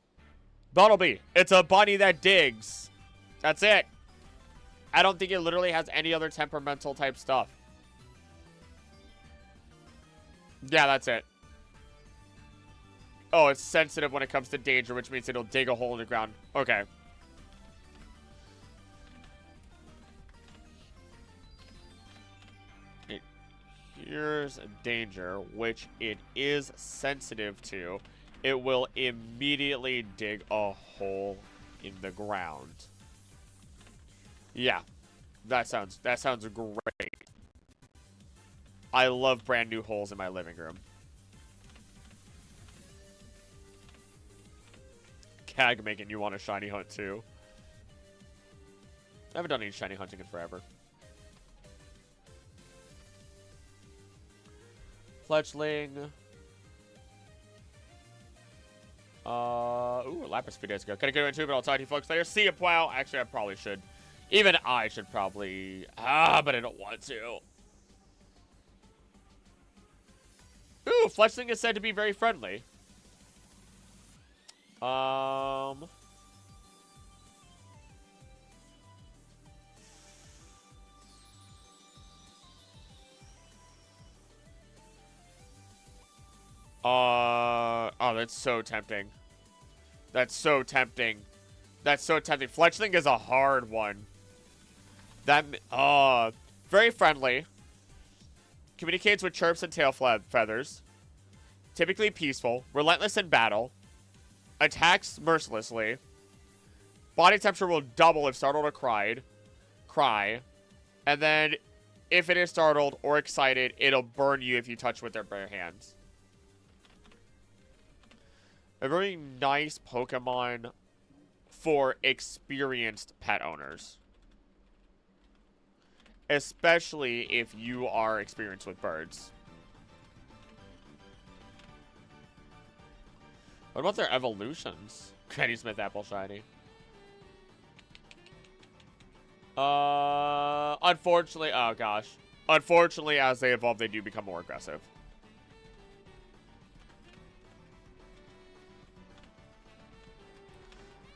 Bumblebee. It's a bunny that digs. That's it. I don't think it literally has any other temperamental type stuff. Yeah, that's it. Oh, it's sensitive when it comes to danger, which means it'll dig a hole in the ground. Okay. Here's danger, which it is sensitive to. It will immediately dig a hole in the ground. Yeah, that sounds great. I love brand new holes in my living room. gag making you want a shiny hunt too. I haven't done any shiny hunting in forever. Fletchling. Ooh, Lapras a few days ago. Gotta go into it, but I'll talk to you folks later. See ya, wow. Actually, I probably should. Even I should probably... but I don't want to. Ooh, Fletchling is said to be very friendly. Oh, that's so tempting. That's so tempting. That's so tempting. Fletchling is a hard one. That, very friendly. Communicates with chirps and tail feathers. Typically peaceful. Relentless in battle. Attacks mercilessly. Body temperature will double if startled or cry. And then, if it is startled or excited, it'll burn you if you touch with their bare hands. A very nice Pokemon for experienced pet owners. Especially if you are experienced with birds. What about their evolutions? Granny Smith Apple Shiny. Unfortunately, oh gosh. Unfortunately, as they evolve, they do become more aggressive.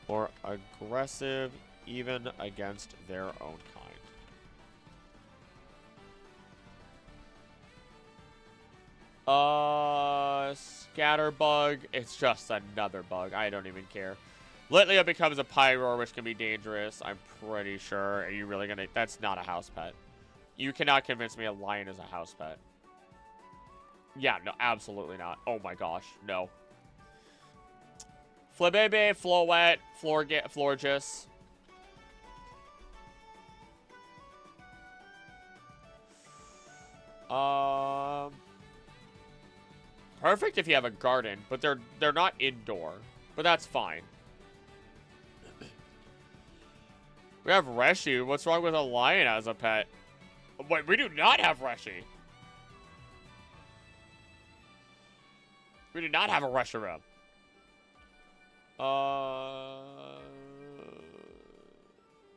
More aggressive, even against their own kind. Scatterbug. It's just another bug. I don't even care. Litleo becomes a Pyroar, which can be dangerous. I'm pretty sure. Are you really gonna... That's not a house pet. You cannot convince me a lion is a house pet. Yeah, no, absolutely not. Oh my gosh, no. Flabebe, Floette, Florges. Perfect if you have a garden, but they're not indoor. But that's fine. We have Reshiu. What's wrong with a lion as a pet? Wait, we do not have Reshiu. We do not have a Reshiram.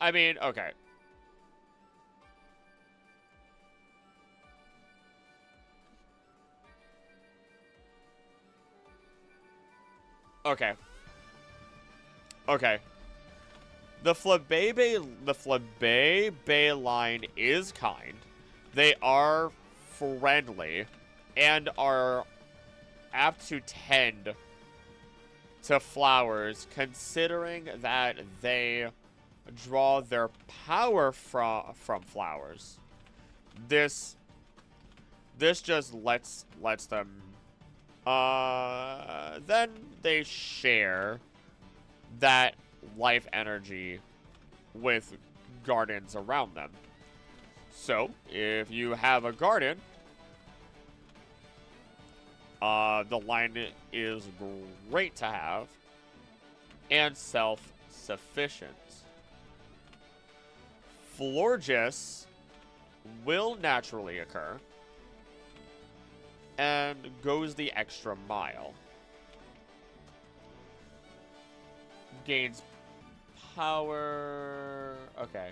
I mean, okay. Okay. Okay. The Flabebe line is kind. They are friendly and are apt to tend to flowers, considering that they draw their power from flowers. This just lets them. Then they share that life energy with gardens around them. So, if you have a garden, the line is great to have and self-sufficient. Florges will naturally occur and goes the extra mile. Gains power. Okay.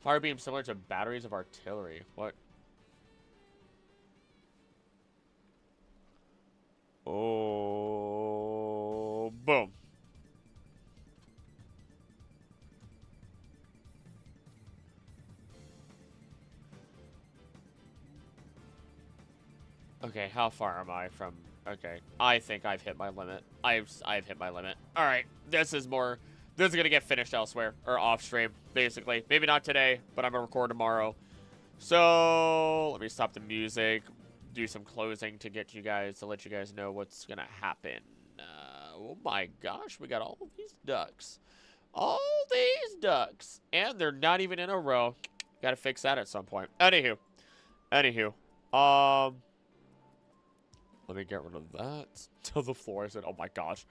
Fire beam similar to batteries of artillery. What? Oh, boom. Okay, how far am I from... Okay, I think I've hit my limit. I've hit my limit. All right, this is going to get finished elsewhere, or off stream, basically. Maybe not today, but I'm going to record tomorrow. So, let me stop the music, do some closing to let you guys know what's going to happen. Oh my gosh, we got all these ducks. All these ducks. And they're not even in a row. Got to fix that at some point. Anywho. Anywho, let me get rid of that. To the floor. I said, oh my gosh.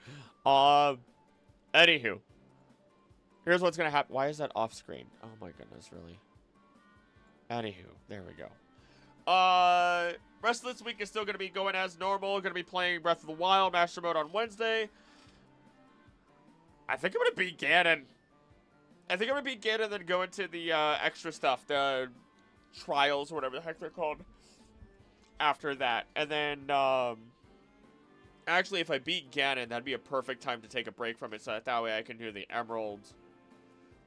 Anywho, here's what's gonna happen. Why is that off screen? Oh my goodness, really. Anywho, there we go. Rest of this week is still gonna be going as normal. Gonna be playing Breath of the Wild Master Mode on Wednesday. I think I'm gonna beat Ganon. I think I'm gonna beat Ganon and then go into the extra stuff, the trials or whatever the heck they're called. After that, and then actually, if I beat Ganon, that'd be a perfect time to take a break from it, so that way I can do the Emeralds.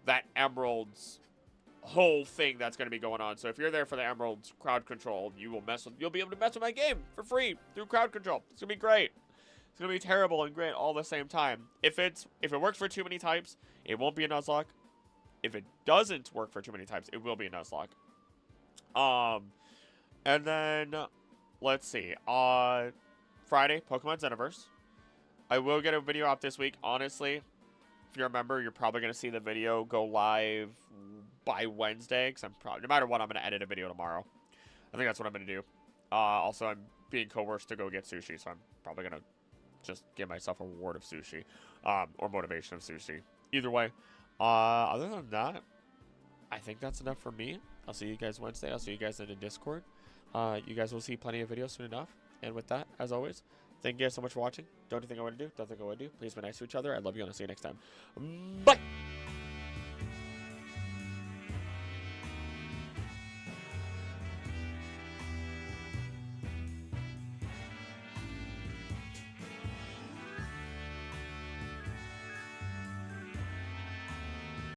That Emeralds whole thing that's going to be going on. So if you're there for the Emeralds crowd control, you'll be able to mess with my game for free through crowd control. It's going to be great. It's going to be terrible and great all the same time. If it works for too many types, it won't be a Nuzlocke. If it doesn't work for too many types, it will be a Nuzlocke. And then let's see. Friday, Pokemon Xenoverse. I will get a video out this week. Honestly, if you're a member, you're probably going to see the video go live by Wednesday. Because no matter what, I'm going to edit a video tomorrow. I think that's what I'm going to do. Also, I'm being coerced to go get sushi. So I'm probably going to just give myself a reward of sushi. Or motivation of sushi. Either way. Other than that, I think that's enough for me. I'll see you guys Wednesday. I'll see you guys in the Discord. You guys will see plenty of videos soon enough. And with that, as always, thank you guys so much for watching. Don't do anything I want to do. Don't think I want to do. Please be nice to each other. I love you, and I'll see you next time. Bye!